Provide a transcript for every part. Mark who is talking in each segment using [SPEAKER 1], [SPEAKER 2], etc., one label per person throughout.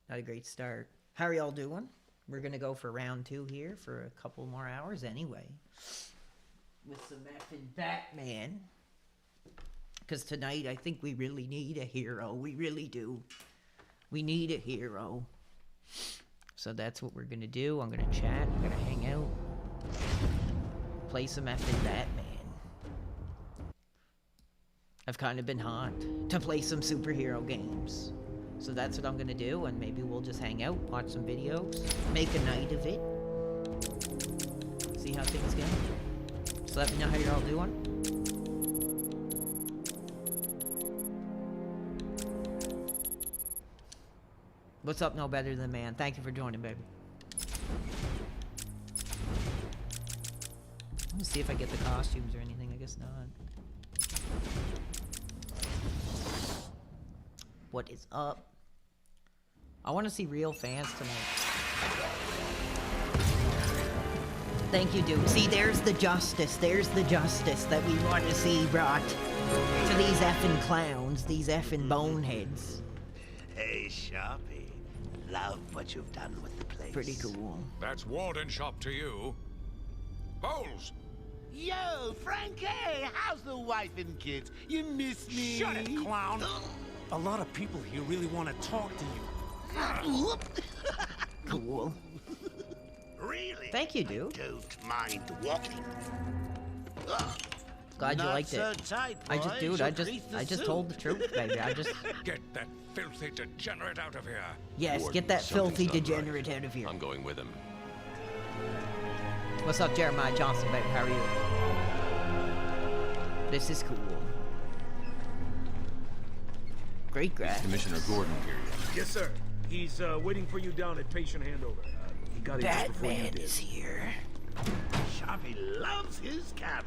[SPEAKER 1] Not a great start. How are y'all doing? We're gonna go for round 2 here for a couple more hours anyway. With some effing Batman. Because tonight I think we really need a hero. We really do. We need a hero. So that's what we're gonna do. I'm gonna chat. I'm gonna hang out. Play some effing Batman. I've kind of been hot to play some superhero games. So that's what I'm gonna do, and maybe we'll just hang out, watch some videos, make a night of it. See how things go. So let me know how you're all doing. What's up, No Better Than Man? Thank you for joining, baby. Let's see if I get the costumes or anything. I guess not. What is up? I want to see real fans tonight. Thank you, dude. See, there's the justice. There's the justice that we want to see brought to these effing clowns, these effing boneheads.
[SPEAKER 2] Hey, Sharpie. Love what you've done with the place.
[SPEAKER 1] Pretty cool.
[SPEAKER 3] That's Warden Shop to you. Bowles!
[SPEAKER 2] Yo, Frankie! How's the wife and kids? You miss me?
[SPEAKER 4] Shut it, clown! A lot of people here really want to talk to you.
[SPEAKER 1] Cool.
[SPEAKER 2] Really?
[SPEAKER 1] Thank you, dude.
[SPEAKER 2] Don't mind walking.
[SPEAKER 1] Glad you
[SPEAKER 2] Not
[SPEAKER 1] liked
[SPEAKER 2] so
[SPEAKER 1] it.
[SPEAKER 2] tight,
[SPEAKER 1] I just,
[SPEAKER 2] boy.
[SPEAKER 1] dude,
[SPEAKER 2] She'll
[SPEAKER 1] I
[SPEAKER 2] grease the
[SPEAKER 1] just
[SPEAKER 2] suit.
[SPEAKER 1] told the truth, baby. I just,
[SPEAKER 3] Get that filthy degenerate out of here!
[SPEAKER 1] yes,
[SPEAKER 5] Warden,
[SPEAKER 1] get that filthy
[SPEAKER 5] something's not right.
[SPEAKER 1] degenerate out of here.
[SPEAKER 5] I'm going with him.
[SPEAKER 1] What's up, Jeremiah Johnson, baby? How are you? This is cool. Great graphics.
[SPEAKER 5] Commissioner Gordon here yet?
[SPEAKER 4] Yes, sir. He's waiting for you down at patient handover. He got here just before you
[SPEAKER 1] Batman
[SPEAKER 4] did.
[SPEAKER 1] is here.
[SPEAKER 2] Sharpie loves his cameras.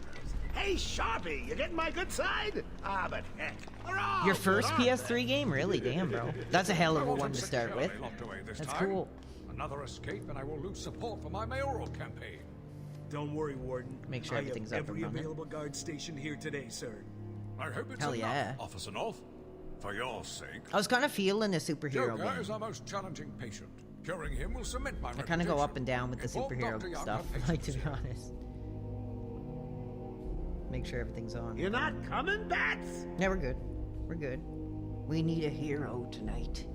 [SPEAKER 2] Hey, Sharpie, you getting my good side? Ah, but heck. Hurrah,
[SPEAKER 1] Your first
[SPEAKER 2] good on
[SPEAKER 1] PS3 game? Really? Damn, bro. That's a hell of a
[SPEAKER 3] I want
[SPEAKER 1] one
[SPEAKER 3] him
[SPEAKER 1] to start with.
[SPEAKER 3] securely locked away this
[SPEAKER 1] That's
[SPEAKER 3] time.
[SPEAKER 1] cool.
[SPEAKER 3] Another escape and I will lose support for my mayoral campaign.
[SPEAKER 4] Don't worry, Warden.
[SPEAKER 1] Make sure
[SPEAKER 4] I
[SPEAKER 1] everything's
[SPEAKER 4] have
[SPEAKER 1] up and
[SPEAKER 4] every
[SPEAKER 1] running.
[SPEAKER 4] available guard stationed here today, sir.
[SPEAKER 3] I hope it's
[SPEAKER 1] Hell
[SPEAKER 3] enough,
[SPEAKER 1] yeah.
[SPEAKER 3] Officer North. For your sake.
[SPEAKER 1] I was kind of feeling a superhero
[SPEAKER 3] Joker is
[SPEAKER 1] game.
[SPEAKER 3] our most challenging patient. Curing him will cement my
[SPEAKER 1] I kind of go up and down with the
[SPEAKER 3] Involve
[SPEAKER 1] superhero
[SPEAKER 3] Dr. Young
[SPEAKER 1] stuff,
[SPEAKER 3] and
[SPEAKER 1] like, to be
[SPEAKER 3] patients.
[SPEAKER 1] honest. Make sure everything's on.
[SPEAKER 2] You're not coming, Bats?
[SPEAKER 1] Yeah, we're good. We're good. We need a hero tonight.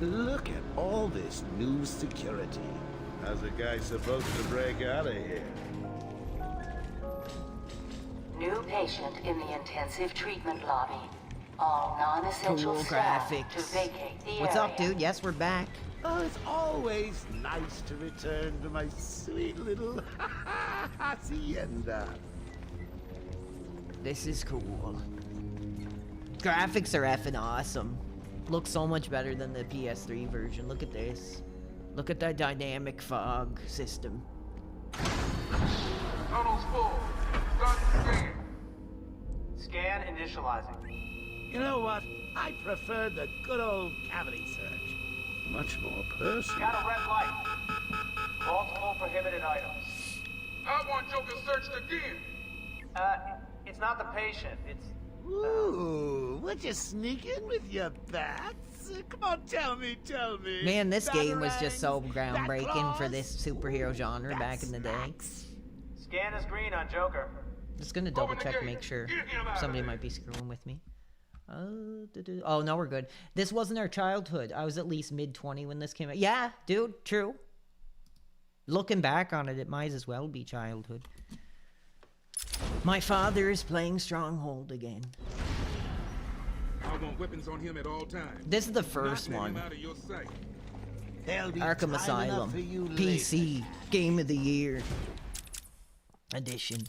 [SPEAKER 2] Look at all this new security. How's a guy supposed to break out of here?
[SPEAKER 6] New patient in the intensive treatment lobby. All non-essential
[SPEAKER 1] Cool
[SPEAKER 6] staff to
[SPEAKER 1] graphics.
[SPEAKER 6] vacate the
[SPEAKER 1] What's up,
[SPEAKER 6] area.
[SPEAKER 1] dude? Yes, we're back.
[SPEAKER 2] Oh, it's always nice to return to my sweet little hacienda.
[SPEAKER 1] This is cool. Graphics are effing awesome. Looks so much better than the PS3 version. Look at this. Look at that dynamic fog system.
[SPEAKER 7] Tunnels full. Start the scan. Scan initializing.
[SPEAKER 2] You know what? I prefer the good old cavity search. Much more personal.
[SPEAKER 7] Got a red light. Multiple prohibited items.
[SPEAKER 3] I want Joker searched again.
[SPEAKER 7] It's not the patient. It's
[SPEAKER 2] Ooh, would you sneak in with your bats? Come on, tell me.
[SPEAKER 1] Man, this game was just so
[SPEAKER 2] Batarangs,
[SPEAKER 1] groundbreaking for
[SPEAKER 2] bat
[SPEAKER 1] this
[SPEAKER 2] claws,
[SPEAKER 1] superhero genre
[SPEAKER 2] bat
[SPEAKER 1] back in the day.
[SPEAKER 2] smacks.
[SPEAKER 7] scan is green on Joker.
[SPEAKER 1] Just gonna double check, make sure. Somebody might be screwing with me. Oh, no, we're good. This wasn't our childhood. I was at least mid-20 when this came out. Yeah, dude, true. Looking back on it, it might as well be childhood. My father is playing Stronghold again.
[SPEAKER 8] I want weapons on him at all times.
[SPEAKER 1] This is the first
[SPEAKER 8] Not let
[SPEAKER 1] one.
[SPEAKER 8] him out of your sight.
[SPEAKER 2] There'll be
[SPEAKER 1] Arkham
[SPEAKER 2] time enough
[SPEAKER 1] Asylum.
[SPEAKER 2] for you
[SPEAKER 1] PC. Game of the Year. Edition.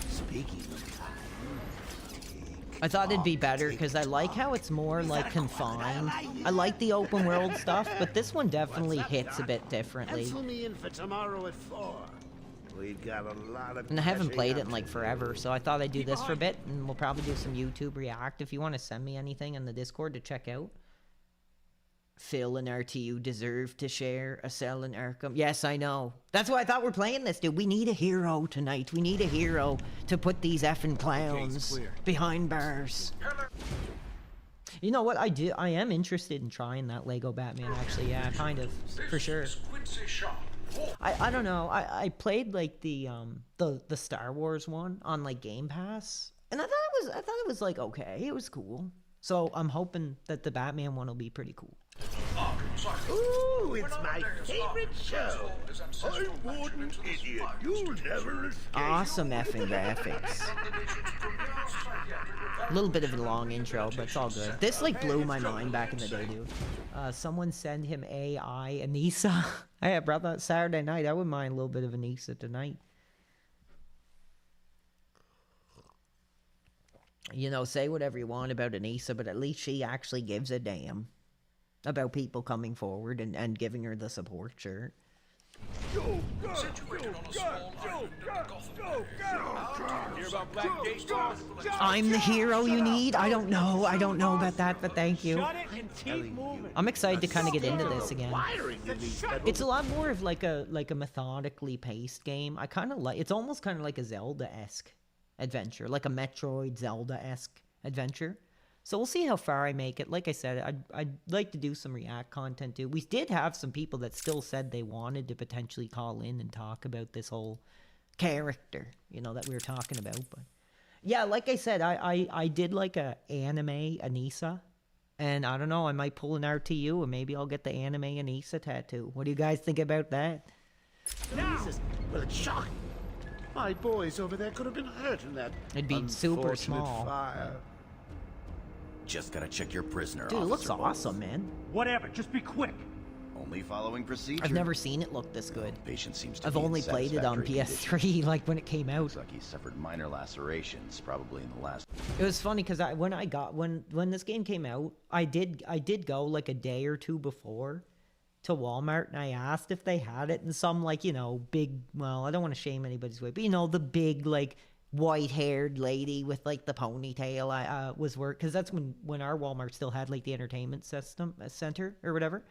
[SPEAKER 2] Speaking of time,
[SPEAKER 1] I thought it'd be better because I like how it's more like confined. I like the open world stuff, but this one definitely hits a bit differently.
[SPEAKER 2] pencil me in for tomorrow at 4. We've got a lot of
[SPEAKER 1] And I haven't
[SPEAKER 2] catching
[SPEAKER 1] played
[SPEAKER 2] up
[SPEAKER 1] it in like
[SPEAKER 2] to
[SPEAKER 1] forever,
[SPEAKER 2] do.
[SPEAKER 1] so I thought I'd do this for a bit, and we'll probably do some YouTube React. If you want to send me anything in the Discord to check out. Phil and RTU deserve to share a cell in Arkham. Yes, I know. That's why I thought we're playing this, dude. We need a hero tonight. We need a hero to put these effing clowns
[SPEAKER 4] clear.
[SPEAKER 1] behind bars. You know what? I am interested in trying that Lego Batman. Actually, yeah, kind of, for sure. I don't know. I played like the Star Wars one on like Game Pass, and I thought it was like okay. It was cool. So I'm hoping that the Batman one will be pretty cool.
[SPEAKER 2] Ooh, it's my favorite show. I'm Warden Idiot. You'll never escape.
[SPEAKER 1] Awesome effing graphics. A little bit of a long intro, but it's all good. This like blew my mind back in the day, dude. Someone send him AI Anissa. Hey, brother, Saturday night. I wouldn't mind a little bit of Anissa tonight. You know, say whatever you want about Anissa, but at least she actually gives a damn about people coming forward and giving her the support, sure.
[SPEAKER 2] Go, go, go, go, go, go, go.
[SPEAKER 3] Hear about Black Gate, Boss?
[SPEAKER 1] I'm the hero you need? I don't know about that, but thank you.
[SPEAKER 4] Shut it and keep moving.
[SPEAKER 1] I'm excited to kind of get into this again.
[SPEAKER 2] Wiring in these
[SPEAKER 1] It's a lot more of like a methodically paced game. I kind of like. It's almost kind of like a Zelda-esque adventure, like a Metroid Zelda-esque adventure. So we'll see how far I make it. Like I said, I'd like to do some React content too. We did have some people that still said they wanted to potentially call in and talk about this whole character, you know, that we were talking about. But yeah, like I said, I did like a anime Anissa. And I don't know, I might pull an RTU and maybe I'll get the anime Anissa tattoo. What do you guys think about that?
[SPEAKER 2] Jesus. Well, it's shocking. My boys over there could have been hurt in that
[SPEAKER 1] It'd be super
[SPEAKER 2] unfortunate
[SPEAKER 1] small.
[SPEAKER 2] fire.
[SPEAKER 5] Just gotta check your prisoner,
[SPEAKER 1] Dude, it looks
[SPEAKER 5] Officer
[SPEAKER 1] awesome, man.
[SPEAKER 4] Whatever, just be quick.
[SPEAKER 5] Bowles. Only following procedure.
[SPEAKER 1] I've never seen it look this good.
[SPEAKER 5] Patient seems to
[SPEAKER 1] I've
[SPEAKER 5] be in
[SPEAKER 1] only played it on
[SPEAKER 5] satisfactory
[SPEAKER 1] PS3, like when it came out.
[SPEAKER 5] Looks like he suffered minor lacerations, probably in the last.
[SPEAKER 1] It was funny because when this game came out, I did go like a day or two before to Walmart and I asked if they had it in some like, you know, big, well, I don't want to shame anybody's way, but you know, the big like white-haired lady with like the ponytail was work, because that's when our Walmart still had like the entertainment system center or whatever.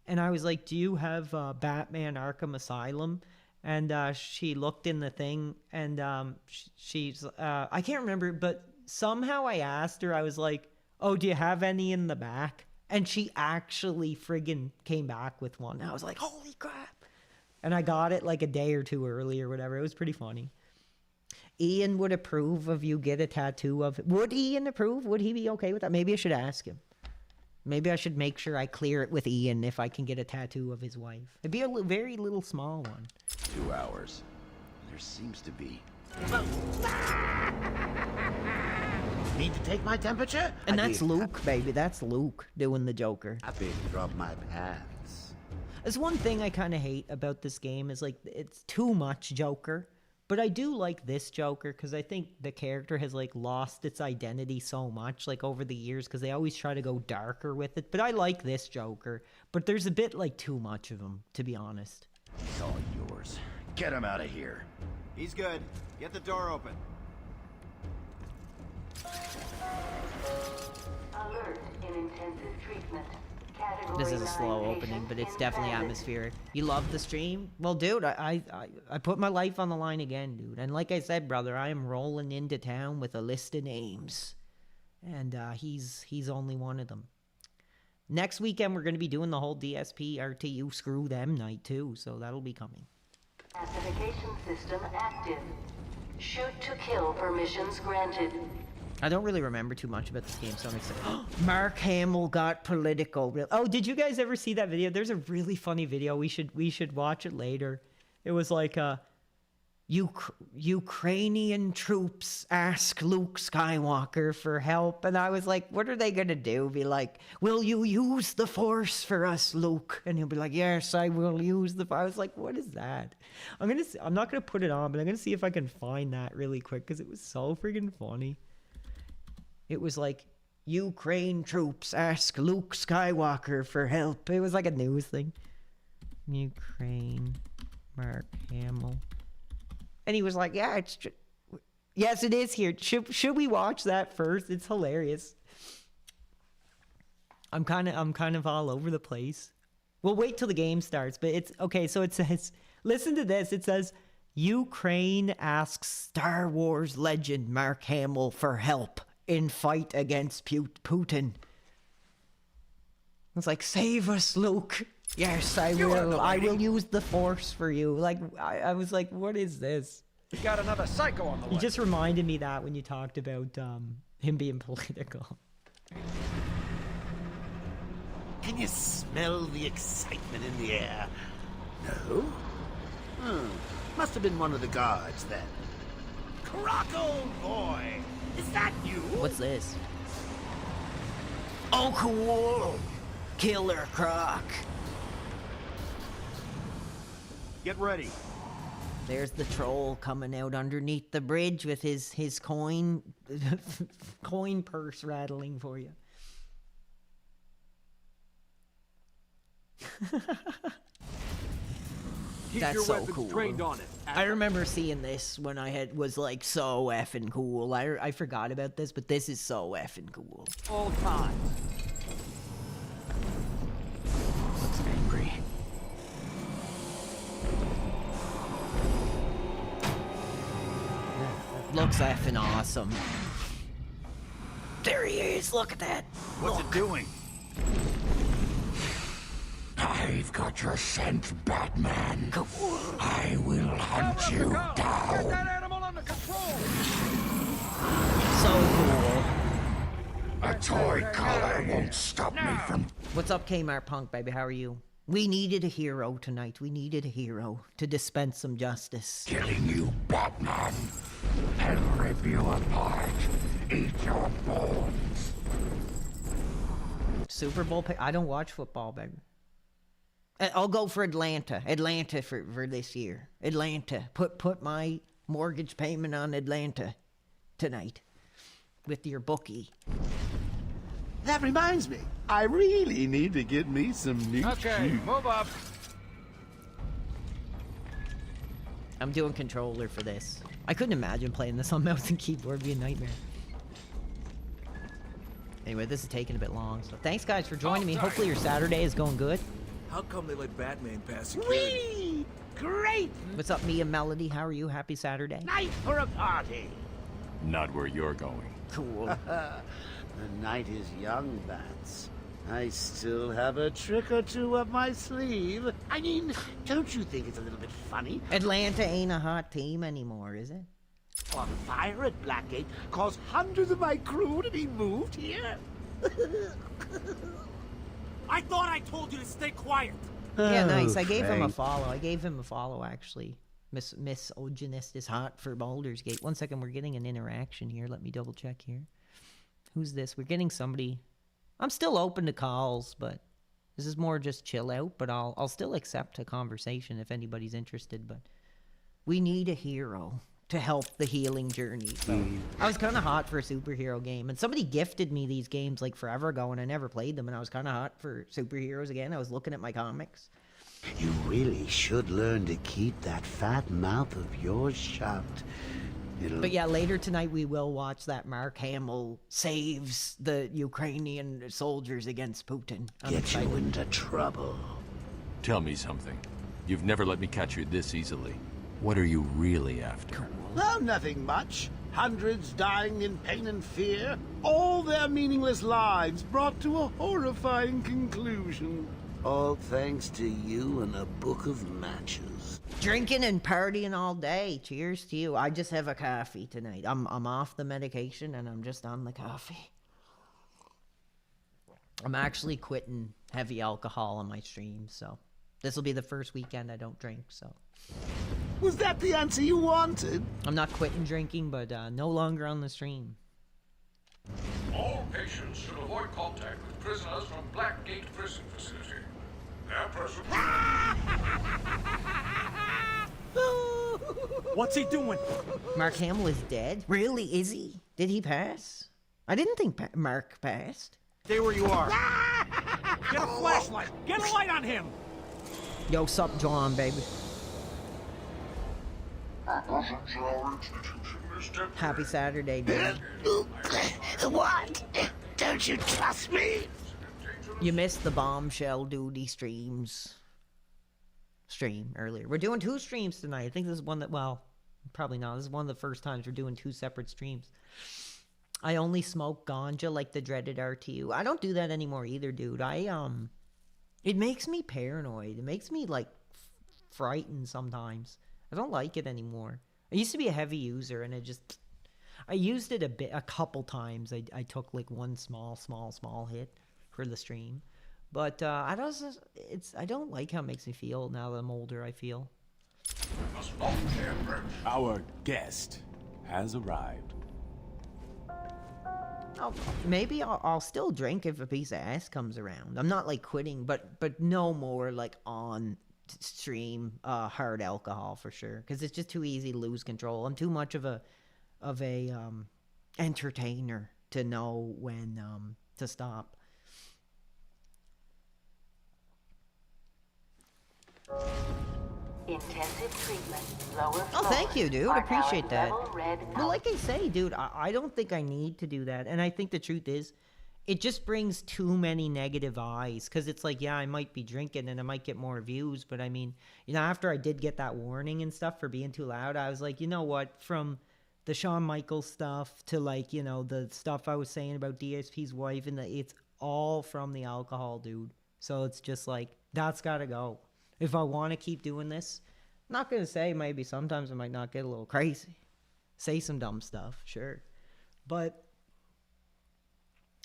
[SPEAKER 1] And I was like, do you have Batman Arkham Asylum? And she looked in the thing and she's I can't remember, but somehow I asked her, I was like, oh, do you have any in the back? And she actually friggin' came back with one. I was like, holy crap. And I got it like a day or two early or whatever. It was pretty funny. Ian would approve of you get a tattoo of it. Would Ian approve? Would he be okay with that? Maybe I should ask him. Maybe I should make sure I clear it with Ian if I can get a tattoo of his wife. It'd be a very little small one.
[SPEAKER 5] 2 hours. There seems to be.
[SPEAKER 2] Need to take my temperature?
[SPEAKER 1] And that's Luke, baby. That's Luke doing the Joker.
[SPEAKER 2] Happy to drop my pants.
[SPEAKER 1] There's one thing I kind of hate about this game is like it's too much Joker. But I do like this Joker because I think the character has like lost its identity so much like over the years because they always try to go darker with it. But I like this Joker. But there's a bit like too much of him, to be honest.
[SPEAKER 5] It's all yours. Get him out of here.
[SPEAKER 9] He's good. Get the door open.
[SPEAKER 6] Alert in intensive treatment. Category
[SPEAKER 1] This is a
[SPEAKER 6] 9
[SPEAKER 1] slow
[SPEAKER 6] patient
[SPEAKER 1] opening, but it's
[SPEAKER 6] in
[SPEAKER 1] definitely
[SPEAKER 6] transit.
[SPEAKER 1] atmospheric. You love the stream? Well, dude, I put my life on the line again, dude. And like I said, brother, I am rolling into town with a list of names. And he's only one of them. Next weekend, we're going to be doing the whole DSP RTU screw them night, too. So that'll be coming.
[SPEAKER 6] Classification system active. Shoot to kill permissions granted.
[SPEAKER 1] I don't really remember too much about this game, so I'm excited. Mark Hamill got political. Oh, did you guys ever see that video? There's a really funny video. We should watch it later. It was like Ukrainian troops ask Luke Skywalker for help, and I was like, what are they gonna do? Be like, will you use the Force for us, Luke? And he'll be like, yes, I will use the Force. I was like, what is that? I'm not gonna put it on, but I'm gonna see if I can find that really quick because it was so freaking funny. It was like, Ukraine troops ask Luke Skywalker for help. It was like a news thing. Ukraine, Mark Hamill. And he was like, yeah, it's true. Yes, it is here. Should we watch that first? It's hilarious. I'm kind of all over the place. We'll wait till the game starts, but it's okay. So it says, listen to this. It says, Ukraine asks Star Wars legend Mark Hamill for help in fight against Putin. was like, save us, Luke. Yes, I will. I will use the Force for you. Like, I was like, what is this?
[SPEAKER 3] You got another psycho on the way.
[SPEAKER 1] You just reminded me that when you talked about him being political.
[SPEAKER 2] Can you smell the excitement in the air? No? Must have been one of the guards then. Croc, old boy! Is that you?
[SPEAKER 1] What's this? Oh, cool! Killer Croc.
[SPEAKER 9] Get ready.
[SPEAKER 1] There's the troll coming out underneath the bridge with his coin coin purse rattling for you.
[SPEAKER 4] Keep
[SPEAKER 1] That's
[SPEAKER 4] your
[SPEAKER 1] so
[SPEAKER 4] weapons
[SPEAKER 1] cool.
[SPEAKER 4] trained on it.
[SPEAKER 1] I remember seeing this when I was like so effing cool. I forgot about this, but this is so effing cool.
[SPEAKER 4] All times.
[SPEAKER 1] Looks angry. Looks effing awesome. There he is. Look at that.
[SPEAKER 9] What's it doing?
[SPEAKER 5] I've got your scent, Batman.
[SPEAKER 1] Cool.
[SPEAKER 5] I will hunt you
[SPEAKER 3] Get
[SPEAKER 5] down.
[SPEAKER 3] that animal under control.
[SPEAKER 1] So cool.
[SPEAKER 5] A toy collar won't stop me from...
[SPEAKER 1] What's up, Kmart Punk, baby? How are you? We needed a hero tonight. We needed a hero to dispense some justice.
[SPEAKER 5] killing you, Batman. I'll rip you apart. Eat your bones.
[SPEAKER 1] Super Bowl pick? I don't watch football, baby. I'll go for Atlanta. Atlanta for this year. Atlanta. Put my mortgage payment on Atlanta tonight with your bookie.
[SPEAKER 2] That reminds me. I really need to get me some new
[SPEAKER 3] Okay,
[SPEAKER 2] shoes.
[SPEAKER 3] move up.
[SPEAKER 1] I'm doing controller for this. I couldn't imagine playing this on mouse and keyboard. It'd be a nightmare. Anyway, this is taking a bit long. So thanks, guys, for joining me. Hopefully your Saturday is going good.
[SPEAKER 10] How come they let Batman pass security?
[SPEAKER 2] Whee! Great
[SPEAKER 1] What's up, Mia Melody? How are you? Happy Saturday.
[SPEAKER 2] night for a party.
[SPEAKER 5] Not where you're going.
[SPEAKER 1] Cool.
[SPEAKER 2] The night is young, Bats. I still have a trick or two up my sleeve. I mean, don't you think it's a little bit funny?
[SPEAKER 1] Atlanta ain't a hot team anymore, is it?
[SPEAKER 2] A fire at Blackgate caused hundreds of my crew to be moved here.
[SPEAKER 4] I thought I told you to stay quiet.
[SPEAKER 1] Yeah, nice. I
[SPEAKER 2] Oh,
[SPEAKER 1] gave him a
[SPEAKER 2] Frank.
[SPEAKER 1] follow. I gave him a follow, actually. Miss Ogenist is hot for Baldur's Gate. 1 second, we're getting an interaction here. Let me double check here. Who's this? We're getting somebody. I'm still open to calls, but this is more just chill out. But I'll still accept a conversation if anybody's interested. But we need a hero to help the healing journey. So I was kind of hot for a superhero game, and somebody gifted me these games like forever ago, and I never played them. And I was kind of hot for superheroes again. I was looking at my comics.
[SPEAKER 2] You really should learn to keep that fat mouth of yours shut.
[SPEAKER 1] But yeah, later tonight we will watch that Mark Hamill saves the Ukrainian soldiers against Putin. I'm
[SPEAKER 2] Get you
[SPEAKER 1] excited.
[SPEAKER 2] into trouble.
[SPEAKER 11] Tell me something. You've never let me catch you this easily. What are you really after?
[SPEAKER 2] Oh, nothing much. Hundreds dying in pain and fear. All their meaningless lives brought to a horrifying conclusion. All thanks to you and a book of matches.
[SPEAKER 1] Drinking and partying all day. Cheers to you. I just have a coffee tonight. I'm off the medication and I'm just on the coffee. I'm actually quitting heavy alcohol on my stream, so this will be the first weekend I don't drink, so.
[SPEAKER 2] Was that the answer you wanted?
[SPEAKER 1] I'm not quitting drinking, but no longer on the stream.
[SPEAKER 3] All patients should avoid contact with prisoners from Blackgate Prison Facility. Their person.
[SPEAKER 4] What's he doing?
[SPEAKER 1] Mark Hamill is dead? Really? Is he? Did he pass? I didn't think Mark passed.
[SPEAKER 9] Stay where you are.
[SPEAKER 4] Get a flashlight. Get a light on him.
[SPEAKER 1] Yo, sup, John, baby. Happy Saturday, baby.
[SPEAKER 2] What? Don't you trust me?
[SPEAKER 1] You missed the Bombshell Duty stream earlier. We're doing 2 streams tonight. I think this is one that, well, probably not. This is one of the first times we're doing 2 separate streams. I only smoke ganja like the dreaded RTU. I don't do that anymore either, dude. It makes me paranoid. It makes me like frightened sometimes. I don't like it anymore. I used to be a heavy user, and I used it a couple times. I took like one small hit for the stream, but I don't like how it makes me feel now that I'm older. I feel.
[SPEAKER 12] Our guest has arrived.
[SPEAKER 1] Maybe I'll still drink if a piece of ass comes around. I'm not like quitting, but no more like on stream hard alcohol for sure, because it's just too easy to lose control. I'm too much of a entertainer to know when to stop.
[SPEAKER 6] Intensive treatment, lower
[SPEAKER 1] Oh, thank you, dude.
[SPEAKER 6] floors are
[SPEAKER 1] Appreciate
[SPEAKER 6] now
[SPEAKER 1] that.
[SPEAKER 6] at level red
[SPEAKER 1] But like I say, dude, I don't think I need to do that. And I think the truth is, it just brings too many negative eyes. Because it's like, yeah, I might be drinking and I might get more views. But I mean, you know, after I did get that warning and stuff for being too loud, I was like, you know what? From the Shawn Michaels stuff to like, you know, the stuff I was saying about DSP's wife, and it's all from the alcohol, dude. So it's just like, that's got to go. If I want to keep doing this, I'm not going to say maybe sometimes I might not get a little crazy. Say some dumb stuff, sure. But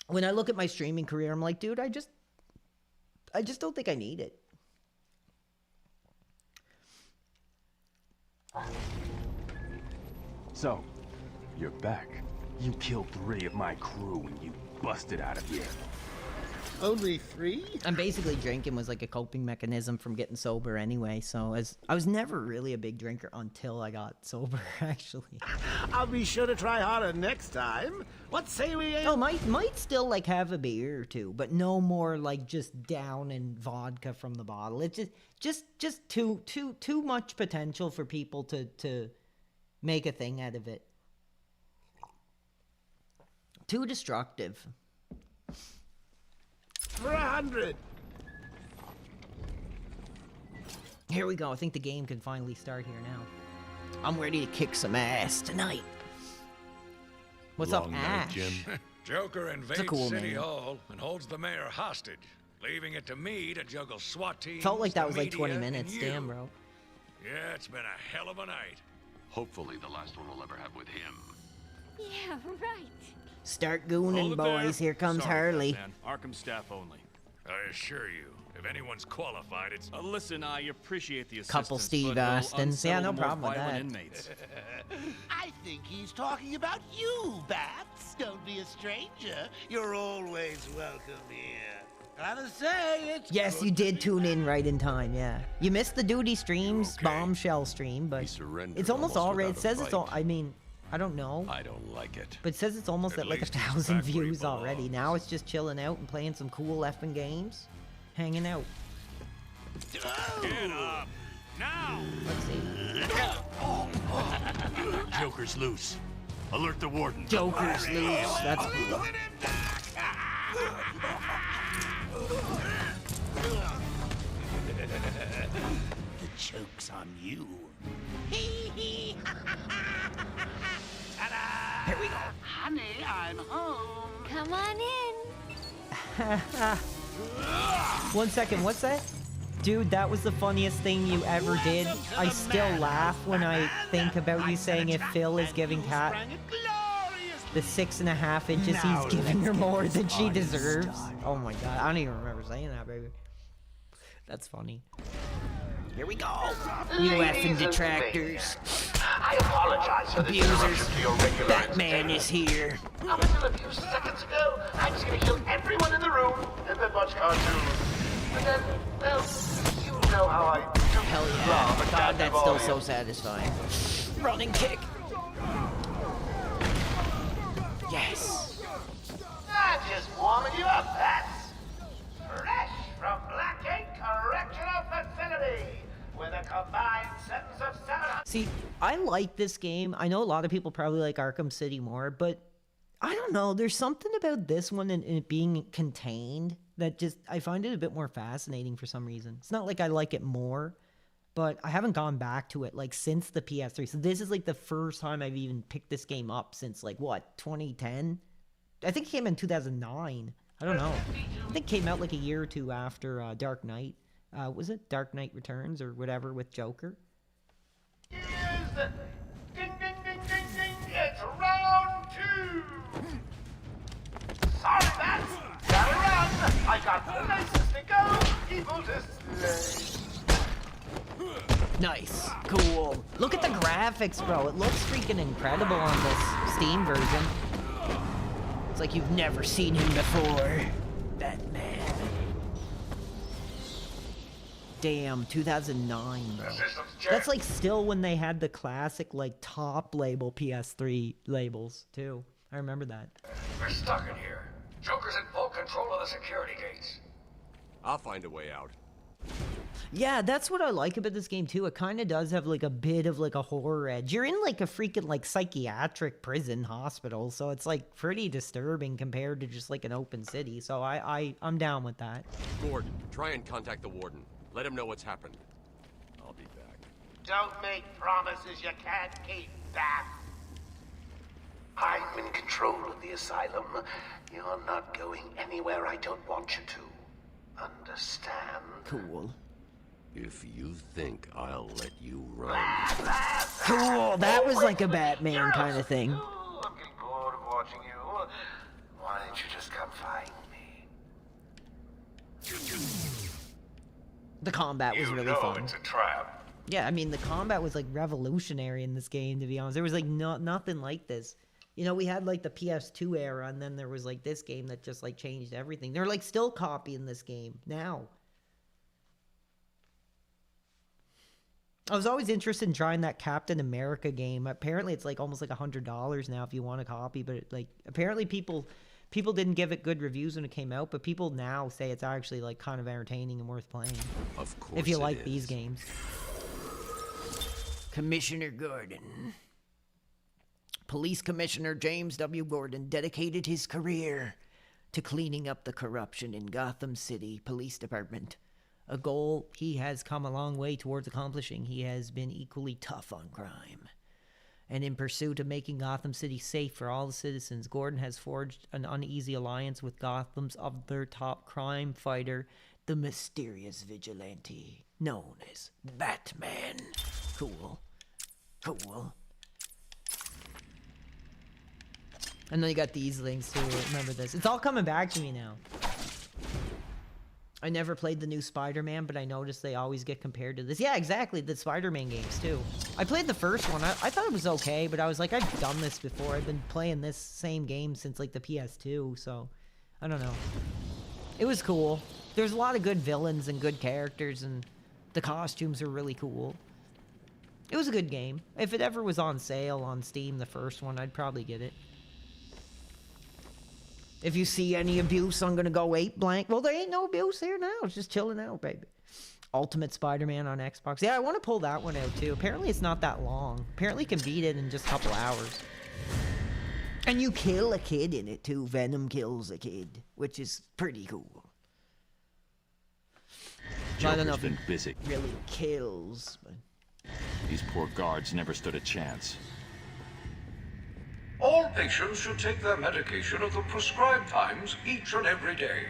[SPEAKER 1] when I look at my streaming career, I'm like, dude, I just don't think I need it.
[SPEAKER 12] So, you're back. You killed 3 of my crew and you busted out of here.
[SPEAKER 2] Only 3?
[SPEAKER 1] I'm basically drinking was like a coping mechanism from getting sober anyway. So as I was never really a big drinker until I got sober, actually.
[SPEAKER 2] I'll be sure to try harder next time. What say we aim?
[SPEAKER 1] Oh, might still like have a beer or two, but no more like just down in vodka from the bottle. It's just too much potential for people to make a thing out of it. Too destructive.
[SPEAKER 2] For 100.
[SPEAKER 1] Here we go. I think the game can finally start here now. I'm ready to kick some ass tonight. What's
[SPEAKER 11] Long
[SPEAKER 1] up,
[SPEAKER 11] night,
[SPEAKER 1] Ash?
[SPEAKER 11] Jim.
[SPEAKER 3] Joker
[SPEAKER 1] It's a
[SPEAKER 3] invades
[SPEAKER 1] cool
[SPEAKER 3] City
[SPEAKER 1] name.
[SPEAKER 3] Hall and holds the mayor hostage, leaving it to me to juggle SWAT teams.
[SPEAKER 1] Felt like that
[SPEAKER 3] the
[SPEAKER 1] was like 20
[SPEAKER 3] media,
[SPEAKER 1] minutes.
[SPEAKER 3] and you.
[SPEAKER 1] Damn, bro.
[SPEAKER 3] Yeah, it's been a hell of a night.
[SPEAKER 11] Hopefully the last one we'll ever have with him.
[SPEAKER 13] Yeah, right.
[SPEAKER 1] Start
[SPEAKER 4] Hold
[SPEAKER 1] gooning,
[SPEAKER 4] it there.
[SPEAKER 1] boys. Here comes
[SPEAKER 4] Sorry,
[SPEAKER 1] Harley.
[SPEAKER 4] Batman. Arkham staff only.
[SPEAKER 3] I assure you, if anyone's qualified, it's...
[SPEAKER 4] Listen, I appreciate the assistance,
[SPEAKER 1] Couple Steve
[SPEAKER 4] but it'll
[SPEAKER 1] Austins. Yeah,
[SPEAKER 4] unsettle
[SPEAKER 1] no
[SPEAKER 4] the more
[SPEAKER 1] problem with
[SPEAKER 4] violent
[SPEAKER 1] that.
[SPEAKER 4] Inmates.
[SPEAKER 14] I think he's talking about you, Bats. Don't be a stranger. You're always welcome here. Gotta say, it's
[SPEAKER 1] Yes,
[SPEAKER 14] good
[SPEAKER 1] you
[SPEAKER 14] to
[SPEAKER 1] did
[SPEAKER 14] be
[SPEAKER 1] tune in
[SPEAKER 14] back.
[SPEAKER 1] right in time. Yeah, you missed the duty streams,
[SPEAKER 3] Okay.
[SPEAKER 1] bombshell stream, but
[SPEAKER 11] He surrendered
[SPEAKER 1] it's almost all right. It
[SPEAKER 11] without a
[SPEAKER 1] says it's all.
[SPEAKER 11] fight.
[SPEAKER 1] I mean, I don't know,
[SPEAKER 11] I don't like it.
[SPEAKER 1] but it says it's almost
[SPEAKER 3] At
[SPEAKER 1] at like
[SPEAKER 3] least he's
[SPEAKER 1] 1,000
[SPEAKER 3] back where he
[SPEAKER 1] views already.
[SPEAKER 3] belongs.
[SPEAKER 1] Now it's just chilling out and playing some cool effing games, hanging out.
[SPEAKER 4] Get up! Now!
[SPEAKER 1] Let's see.
[SPEAKER 12] Joker's loose. Alert the warden.
[SPEAKER 1] Joker's loose. That's cool.
[SPEAKER 14] The joke's on you. Ta-da!
[SPEAKER 1] Here we go.
[SPEAKER 14] Honey, I'm home.
[SPEAKER 13] Come on in.
[SPEAKER 1] 1 second. What's that? Dude, that was the funniest thing you ever did. I still laugh when I think about you saying if Phil is giving Kat the 6.5 inches, he's giving her more than she deserves. Oh my god, I don't even remember saying that, baby. That's funny. Here we go. You effing detractors.
[SPEAKER 15] I apologize for this interruption
[SPEAKER 1] Abusers.
[SPEAKER 15] to your regular
[SPEAKER 1] Batman is here.
[SPEAKER 15] Up until a few seconds ago, I was going to kill everyone in the room and then watch cartoons. And then, well, you know how I do.
[SPEAKER 1] Hell yeah. God, that's still so satisfying. Running kick. Yes.
[SPEAKER 15] I'm just warming you up, Bats. Fresh from Blackgate Correctional Facility with a combined sentence of 700.
[SPEAKER 1] See, I like this game. I know a lot of people probably like Arkham City more, but I don't know. There's something about this one and it being contained that just, I find it a bit more fascinating for some reason. It's not like I like it more. but I haven't gone back to it like since the PS3. So this is like the first time I've even picked this game up since like what, 2010? I think it came in 2009. I don't know. I think it came out like a year or two after Dark Knight. Was it Dark Knight Returns or whatever with Joker?
[SPEAKER 15] Ding, ding, ding, ding, ding. It's round 2. Sorry, Bats. Gotta run. I got places to go, people to slay.
[SPEAKER 1] Nice. Cool. Look at the graphics, bro. It looks freaking incredible on this Steam version. It's like you've never seen him before. Batman. Damn, 2009, bro. That's like still when they had the classic like top label PS3 labels too. I remember that.
[SPEAKER 3] We're stuck in here. Joker's in full control of the security gates.
[SPEAKER 11] I'll find a way out.
[SPEAKER 1] Yeah, that's what I like about this game too. It kind of does have like a bit of like a horror edge. You're in like a freaking like psychiatric prison hospital, so it's like pretty disturbing compared to just like an open city. So I'm down with that.
[SPEAKER 11] Gordon, try and contact the warden. Let him know what's happened. I'll be back.
[SPEAKER 15] Don't make promises you can't keep, Bat. I'm in control of the asylum. You're not going anywhere I don't want you to. Understand?
[SPEAKER 1] Cool.
[SPEAKER 11] If you think I'll let you run...
[SPEAKER 1] Cool, that was like a Batman kind of thing.
[SPEAKER 15] I'm getting bored of watching you. Why don't you just come find me?
[SPEAKER 1] The combat was really fun.
[SPEAKER 3] It's a trap.
[SPEAKER 1] Yeah, I mean, the combat was like revolutionary in this game, to be honest. There was like nothing like this. You know, we had like the PS2 era, and then there was like this game that just like changed everything. They're like still copying this game now. I was always interested in trying that Captain America game. Apparently it's like almost like $100 now if you want a copy, but like apparently people didn't give it good reviews when it came out, but people now say it's actually like kind of entertaining and worth playing.
[SPEAKER 11] Of course
[SPEAKER 1] if you
[SPEAKER 11] it
[SPEAKER 1] like
[SPEAKER 11] is.
[SPEAKER 1] these games. Commissioner Gordon. Police Commissioner James W. Gordon dedicated his career to cleaning up the corruption in Gotham City Police Department. A goal he has come a long way towards accomplishing. He has been equally tough on crime. And in pursuit of making Gotham City safe for all the citizens, Gordon has forged an uneasy alliance with Gotham's other top crime fighter, the mysterious vigilante, known as Batman. Cool. Cool. And then you got these links too. Remember this. It's all coming back to me now. I never played the new Spider-Man, but I noticed they always get compared to this. Yeah, exactly. The Spider-Man games, too. I played the first one. I thought it was okay, but I was like, I've done this before. I've been playing this same game since, like, the PS2, so... I don't know. It was cool. There's a lot of good villains and good characters, and the costumes are really cool. It was a good game. If it ever was on sale on Steam, the first one, I'd probably get it. If you see any abuse, I'm gonna go 8 blank. Well, there ain't no abuse here now. It's just chilling out, baby. Ultimate Spider-Man on Xbox. Yeah, I want to pull that one out, too. Apparently, it's not that long. Apparently, you can beat it in just a couple hours. And you kill a kid in it, too. Venom kills a kid, which is pretty cool. I don't know if
[SPEAKER 9] been busy.
[SPEAKER 1] it really kills, but...
[SPEAKER 9] These poor guards never stood a chance.
[SPEAKER 3] All patients should take their medication at the prescribed times each and every day.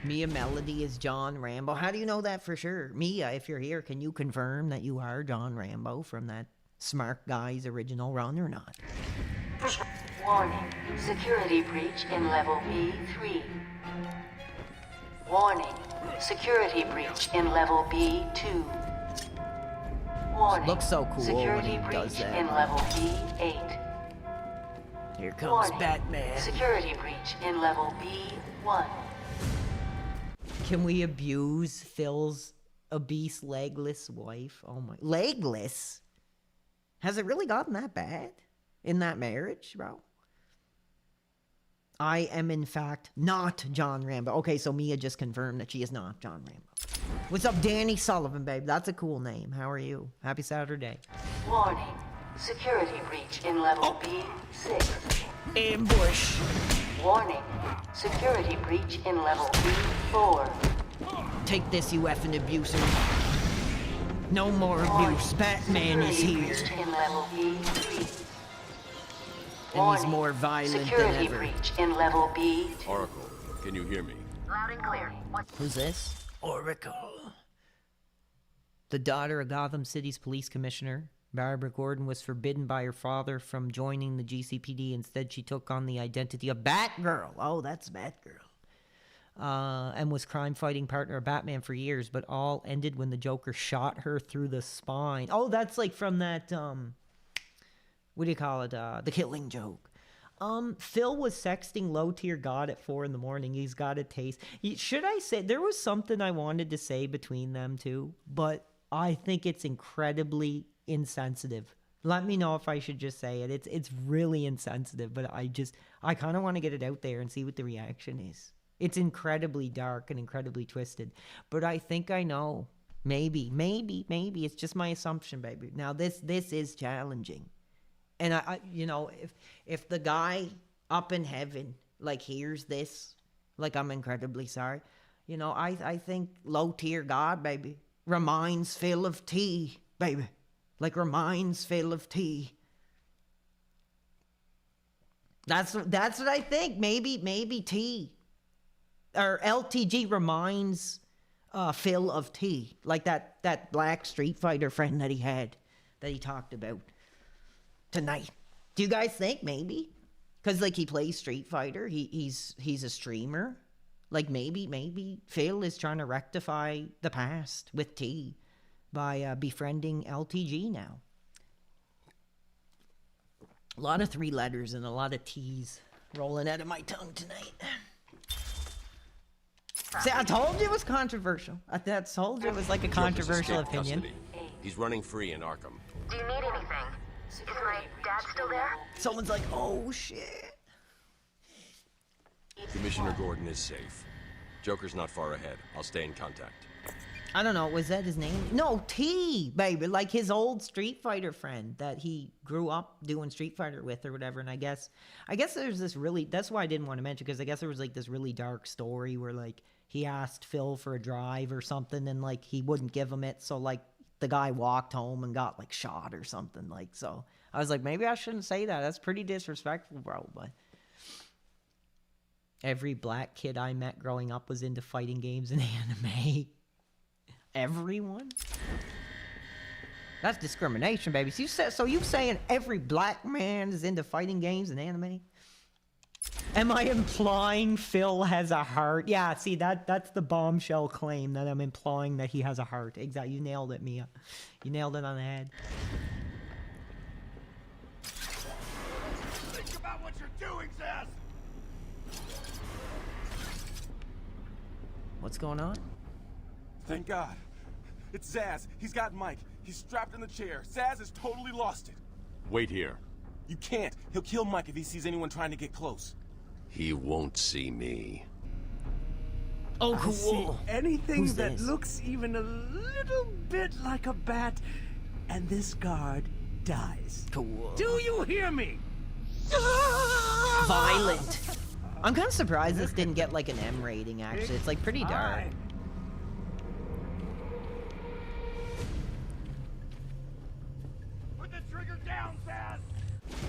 [SPEAKER 1] Mia Melody is John Rambo. How do you know that for sure? Mia, if you're here, can you confirm that you are John Rambo from that Smart Guy's original run or not?
[SPEAKER 6] Warning. Security breach in level B3. Warning. Security breach in level B2. Warning.
[SPEAKER 1] Looks so cool
[SPEAKER 6] Security
[SPEAKER 1] when he
[SPEAKER 6] breach
[SPEAKER 1] does that.
[SPEAKER 6] in level B8.
[SPEAKER 1] Here comes
[SPEAKER 6] Warning.
[SPEAKER 1] Batman.
[SPEAKER 6] Security breach in level B1.
[SPEAKER 1] Can we abuse Phil's obese legless wife? Oh my... Legless? Has it really gotten that bad? In that marriage, bro? I am, in fact, not John Rambo. Okay, so Mia just confirmed that she is not John Rambo. What's up, Danny Sullivan, babe? That's a cool name. How are you? Happy Saturday.
[SPEAKER 6] Warning. Security breach in level B6.
[SPEAKER 1] Ambush.
[SPEAKER 6] Warning. Security breach in level B4.
[SPEAKER 1] Take this, you effing abuser. No more abuse. Batman is
[SPEAKER 6] Security
[SPEAKER 1] here.
[SPEAKER 6] breach in level B3.
[SPEAKER 1] And he's more violent than
[SPEAKER 6] Security
[SPEAKER 1] ever.
[SPEAKER 6] breach in level B.
[SPEAKER 11] Oracle, can you hear me?
[SPEAKER 6] Loud and clear.
[SPEAKER 1] Who's this? Oracle. The daughter of Gotham City's police commissioner, Barbara Gordon, was forbidden by her father from joining the GCPD. Instead, she took on the identity of Batgirl. Oh, that's Batgirl. And was crime-fighting partner of Batman for years, but all ended when the Joker shot her through the spine. Oh, that's like from that, what do you call it? The Killing Joke. Phil was sexting low-tier God at 4 a.m. He's got a taste. Should I say, there was something I wanted to say between them two, but I think it's incredibly insensitive. Let me know if I should just say it. It's really insensitive, but I kind of want to get it out there and see what the reaction is. It's incredibly dark and incredibly twisted, but I think I know. Maybe. It's just my assumption, baby. Now, this is challenging. And I you know, if the guy up in heaven, like, hears this, like, I'm incredibly sorry, you know, I think low-tier God, baby, reminds Phil of T, baby. Like, reminds Phil of T. That's what I think. Maybe T. Or LTG reminds Phil of T. Like that black Street Fighter friend that he had, that he talked about tonight. Do you guys think maybe? Because, like, he plays Street Fighter. He's a streamer. Like, maybe Phil is trying to rectify the past with T by befriending LTG now. A lot of 3 letters and a lot of T's rolling out of my tongue tonight. See, I told you it was controversial. I told you it was like a controversial opinion.
[SPEAKER 11] Custody. He's running free in Arkham.
[SPEAKER 6] Do you need anything? Is my dad still there?
[SPEAKER 1] Someone's like, oh shit.
[SPEAKER 11] Commissioner Gordon is safe. Joker's not far ahead. I'll stay in contact.
[SPEAKER 1] I don't know, was that his name? No, T, baby, like his old Street Fighter friend that he grew up doing Street Fighter with or whatever. And I guess there's this really, that's why I didn't want to mention, because I guess there was like this really dark story where, like, he asked Phil for a drive or something and, like, he wouldn't give him it. So, like, the guy walked home and got, like, shot or something. Like, so I was like, maybe I shouldn't say that. That's pretty disrespectful, bro. But every black kid I met growing up was into fighting games and anime. Everyone? That's discrimination, baby. So you saying every black man is into fighting games and anime? Am I implying Phil has a heart? Yeah, see, that's the bombshell claim, that I'm implying that he has a heart. Exactly. You nailed it, Mia. You nailed it on the head.
[SPEAKER 14] Think about what you're doing, Zaz!
[SPEAKER 1] What's going on?
[SPEAKER 12] Thank God. It's Zaz. He's got Mike. He's strapped in the chair. Zaz has totally lost it.
[SPEAKER 11] Wait here.
[SPEAKER 12] You can't. He'll kill Mike if he sees anyone trying to get close.
[SPEAKER 11] He won't see me.
[SPEAKER 1] Oh,
[SPEAKER 4] I see
[SPEAKER 1] cool.
[SPEAKER 4] anything
[SPEAKER 1] Who's
[SPEAKER 4] that
[SPEAKER 1] this?
[SPEAKER 4] looks even a little bit like a bat, and this guard dies.
[SPEAKER 1] Cool.
[SPEAKER 4] Do you hear me?
[SPEAKER 1] Violent. I'm kind of surprised this didn't get like an M rating, actually. It's like pretty dark.
[SPEAKER 14] Put the trigger down, Zaz!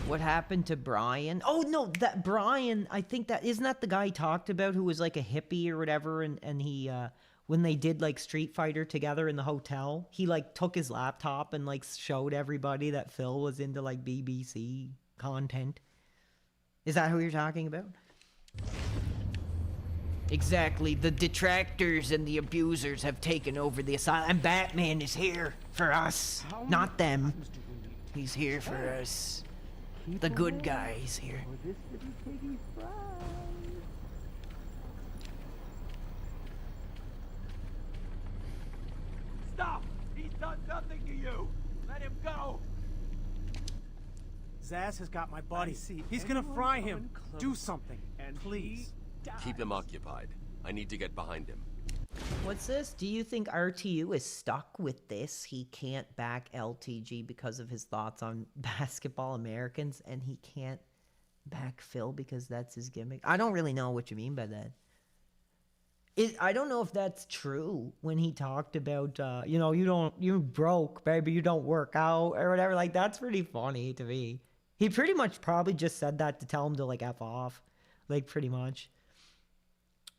[SPEAKER 1] What happened to Brian? Oh no, that Brian, I think that isn't that the guy he talked about who was like a hippie or whatever, and he when they did like Street Fighter together in the hotel, he like took his laptop and like showed everybody that Phil was into like BBC content. Is that who you're talking about? Exactly. The detractors and the abusers have taken over the asylum, and Batman is here for us, not them. He's here for us. The good guys here.
[SPEAKER 14] Stop! He's done nothing to you! Let him go!
[SPEAKER 4] Zaz has got my body. He's gonna fry him. Do something, please.
[SPEAKER 11] Keep him occupied. I need to get behind him.
[SPEAKER 1] What's this? Do you think RTU is stuck with this? He can't back LTG because of his thoughts on basketball Americans, and he can't back Phil because that's his gimmick? I don't really know what you mean by that. I don't know if that's true when he talked about, you know, you broke, baby, you don't work out or whatever. Like, that's pretty funny to me. He pretty much probably just said that to tell him to, like, F off. Like, pretty much.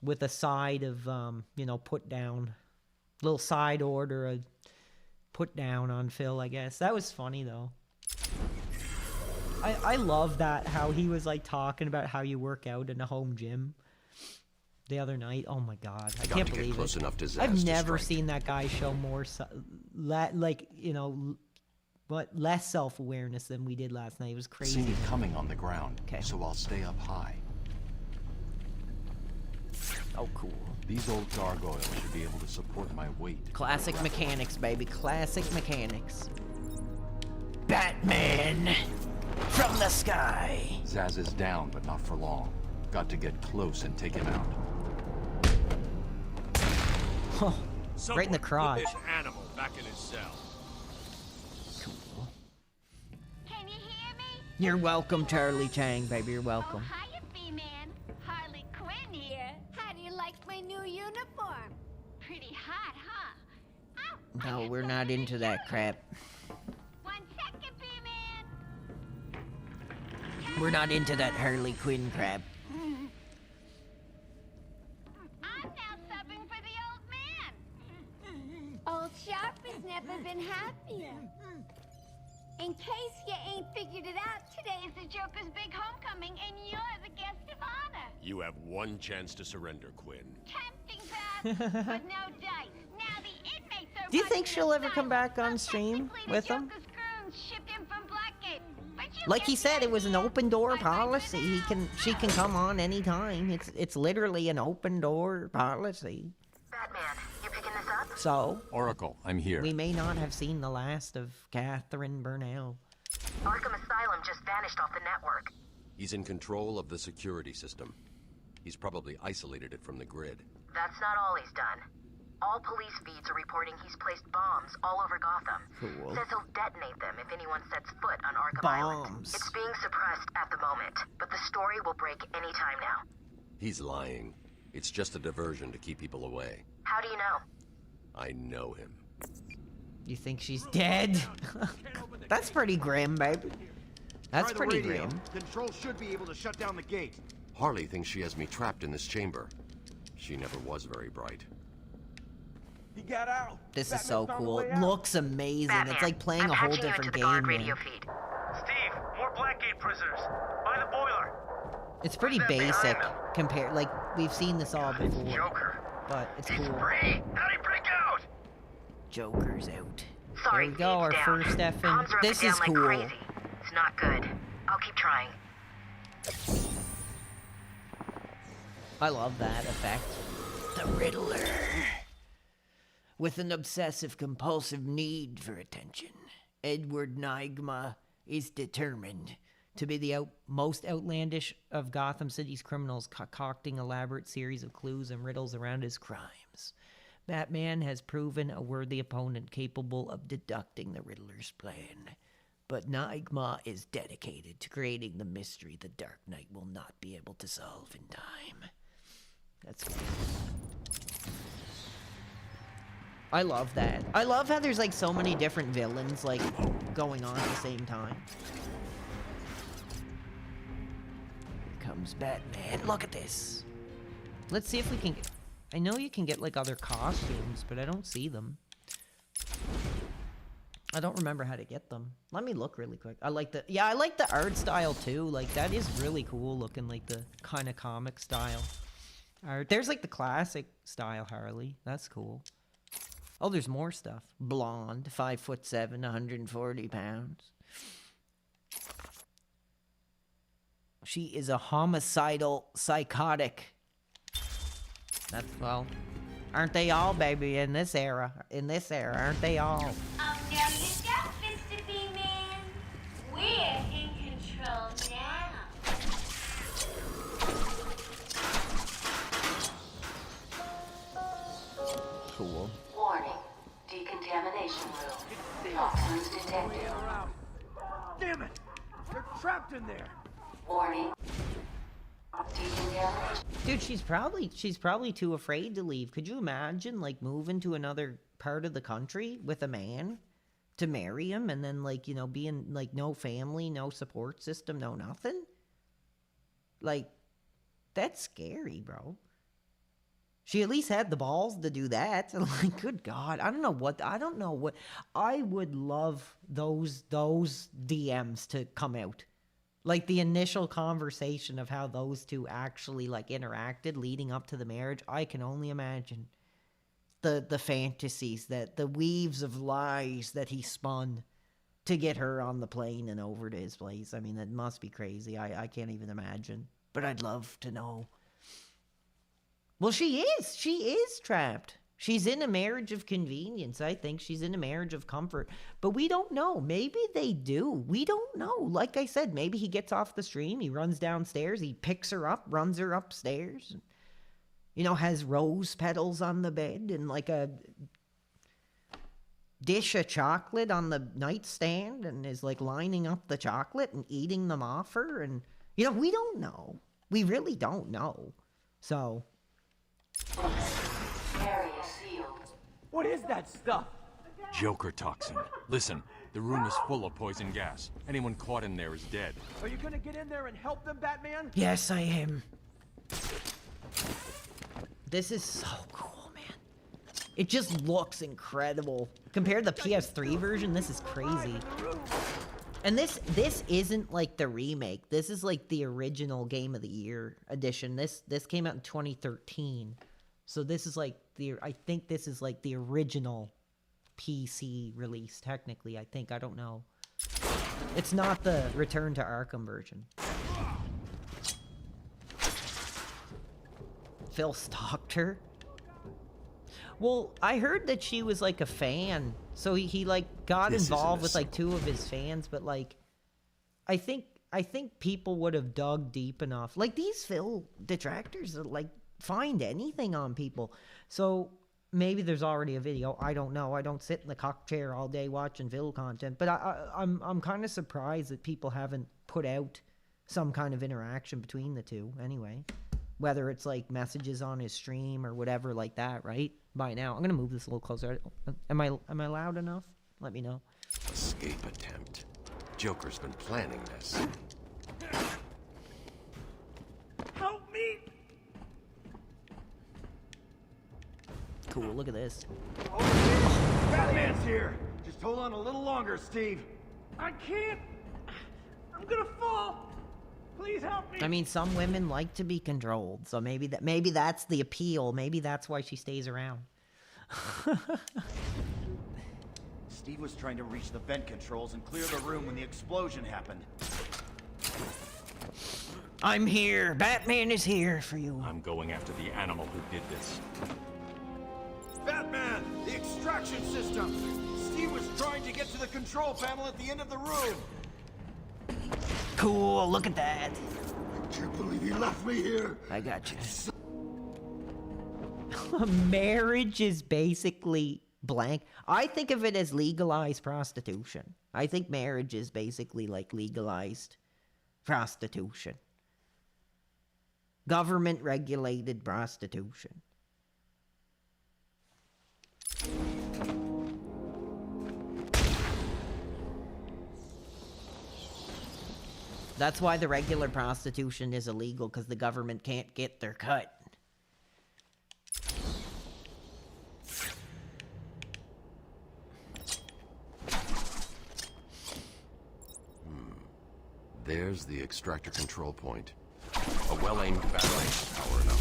[SPEAKER 1] With a side of, you know, put down. Little side order, a put down on Phil, I guess. That was funny, though. I love that, how he was, like, talking about how you work out in a home gym the other night. Oh, my God. I can't believe it. I've never seen that guy show more, like, you know, but less self-awareness than we did last night. It was crazy.
[SPEAKER 11] See me coming on the ground, so I'll stay up high.
[SPEAKER 1] Oh, cool.
[SPEAKER 11] These old gargoyles should be able to support my weight.
[SPEAKER 1] Classic mechanics, baby. Classic mechanics. Batman from the sky.
[SPEAKER 11] Zsasz is down, but not for long. Got to get close and take him out.
[SPEAKER 1] Oh, right in the crotch.
[SPEAKER 16] Put this animal back in his cell.
[SPEAKER 1] Cool.
[SPEAKER 13] Can you hear me?
[SPEAKER 1] You're welcome, Charlie Chang, baby. You're welcome.
[SPEAKER 13] Oh, hiya, B-Man. Harley Quinn here. How do you like my new uniform? Pretty hot, huh? Ow,
[SPEAKER 1] No, we're not into that crap.
[SPEAKER 13] 1 second, B-Man.
[SPEAKER 1] We're not into that Harley Quinn crap.
[SPEAKER 13] I'm now subbing for the old man. Old Sharp has never been happier. In case you ain't figured it out, today is the Joker's big homecoming, and you're the guest of honor.
[SPEAKER 16] You have one chance to surrender, Quinn.
[SPEAKER 13] Tempting path, but no dice. Now the inmates are.
[SPEAKER 1] Do you think she'll ever come back on stream with him?
[SPEAKER 13] Shipped in from Blackgate.
[SPEAKER 1] Like he said, it was an open door policy. She can come on anytime. It's literally an open door policy.
[SPEAKER 6] Batman, you picking this up?
[SPEAKER 1] So,
[SPEAKER 11] Oracle, I'm here.
[SPEAKER 1] We may not have seen the last of Catherine Burnell.
[SPEAKER 6] Arkham Asylum just vanished off the network.
[SPEAKER 17] He's in control of the security system. He's probably isolated it from the grid.
[SPEAKER 6] That's not all he's done. All police feeds are reporting he's placed bombs all over Gotham.
[SPEAKER 1] Cool.
[SPEAKER 6] Says he'll detonate them if anyone sets foot on Arkham Island. It's being suppressed at the moment, but the story will break any time now.
[SPEAKER 17] He's lying. It's just a diversion to keep people away.
[SPEAKER 6] How do you know?
[SPEAKER 17] I know him.
[SPEAKER 1] You think she's dead? That's pretty grim, babe. That's pretty grim.
[SPEAKER 18] Control should be able to shut down the gate.
[SPEAKER 17] Harley thinks she has me trapped in this chamber. She never was very bright.
[SPEAKER 12] He got out.
[SPEAKER 1] This is so cool. It looks amazing.
[SPEAKER 6] Batman,
[SPEAKER 1] it's like playing a whole different game, man.
[SPEAKER 15] Steve, more Blackgate prisoners. By the boiler.
[SPEAKER 1] It's pretty basic compared, like, we've seen this all before.
[SPEAKER 15] Joker.
[SPEAKER 1] But it's cool.
[SPEAKER 15] Free! How'd he break out?
[SPEAKER 1] Joker's out.
[SPEAKER 6] Sorry,
[SPEAKER 1] there we go, our
[SPEAKER 6] down.
[SPEAKER 1] first effing.
[SPEAKER 6] Comms are up
[SPEAKER 1] This
[SPEAKER 6] and
[SPEAKER 1] is
[SPEAKER 6] down
[SPEAKER 1] cool.
[SPEAKER 6] like crazy. It's not good. I'll keep trying.
[SPEAKER 1] I love that effect. The Riddler. With an obsessive-compulsive need for attention, Edward Nygma is determined to be the most outlandish of Gotham City's criminals, concocting elaborate series of clues and riddles around his crimes. Batman has proven a worthy opponent capable of deducting the Riddler's plan. But Nygma is dedicated to creating the mystery the Dark Knight will not be able to solve in time. That's cool. I love that. I love how there's like so many different villains like going on at the same time. Here comes Batman. Look at this. Let's see if we can... I know you can get like other costumes, but I don't see them. I don't remember how to get them. Let me look really quick. I like the... Yeah, I like the art style too. Like that is really cool looking, like the kind of comic style art. There's like the classic style Harley. That's cool. Oh, there's more stuff. Blonde, 5'7", 140 pounds. She is a homicidal psychotic. That's, well, aren't they all, baby, in this era? In this era, aren't they all?
[SPEAKER 13] Oh, no, you don't, Mr. B-Man. We're in control now.
[SPEAKER 1] Cool.
[SPEAKER 6] Warning. Decontamination room. Toxins detected.
[SPEAKER 18] Damn it! They're trapped in there!
[SPEAKER 6] Warning. Decontamination.
[SPEAKER 1] Dude, she's probably too afraid to leave. Could you imagine, like, moving to another part of the country with a man to marry him and then, like, you know, being, like, no family, no support system, no nothing? Like, that's scary, bro. She at least had the balls to do that. Like, good God. I don't know what. I would love those DMs to come out. Like, the initial conversation of how those two actually, like, interacted leading up to the marriage. I can only imagine the fantasies, the weaves of lies that he spun to get her on the plane and over to his place. I mean, that must be crazy. I can't even imagine. But I'd love to know. Well, she is trapped. She's in a marriage of convenience. I think she's in a marriage of comfort. But we don't know. Maybe they do. We don't know. Like I said, maybe he gets off the stream. He runs downstairs. He picks her up, runs her upstairs. You know, has rose petals on the bed and like a dish of chocolate on the nightstand and is like lining up the chocolate and eating them off her. And, you know, we don't know. We really don't know. So...
[SPEAKER 18] What is that stuff?
[SPEAKER 11] Joker toxin. Listen, the room is full of poison gas. Anyone caught in there is dead.
[SPEAKER 18] Are you gonna get in there and help them, Batman?
[SPEAKER 1] Yes, I am. This is so cool, man. It just looks incredible. Compared to the PS3 version, this is crazy. And this isn't like the remake. This is like the original Game of the Year edition. This came out in 2013. So this is like I think this is like the original PC release, technically, I think. I don't know. It's not the Return to Arkham version. Phil stalked her? Well, I heard that she was like a fan. So he like got involved with like two of his fans, but like I think people would have dug deep enough. Like these Phil detractors are like find anything on people. So maybe there's already a video. I don't know. I don't sit in the cock chair all day watching Phil content, but I'm kind of surprised that people haven't put out some kind of interaction between the two anyway. Whether it's like messages on his stream or whatever like that, right? By now, I'm gonna move this a little closer. Am I loud enough? Let me know.
[SPEAKER 17] Escape attempt. Joker's been planning this.
[SPEAKER 18] Help me!
[SPEAKER 1] Cool, look at this.
[SPEAKER 18] Oh, Batman's here! Just hold on a little longer, Steve. I can't! I'm gonna fall! Please help me!
[SPEAKER 1] I mean, some women like to be controlled, so maybe that's the appeal. Maybe that's why she stays around.
[SPEAKER 18] Steve was trying to reach the vent controls and clear the room when the explosion happened.
[SPEAKER 1] I'm here. Batman is here for you.
[SPEAKER 11] I'm going after the animal who did this.
[SPEAKER 18] Batman! The extraction system! Steve was trying to get to the control panel at the end of the room!
[SPEAKER 1] Cool, look at that.
[SPEAKER 2] I can't believe he left me here.
[SPEAKER 1] I got you. Marriage is basically blank. I think of it as legalized prostitution. I think marriage is basically like legalized prostitution. Government regulated prostitution. That's why the regular prostitution is illegal, because the government can't get their cut.
[SPEAKER 17] There's the extractor control point. A well-aimed battery should power it up.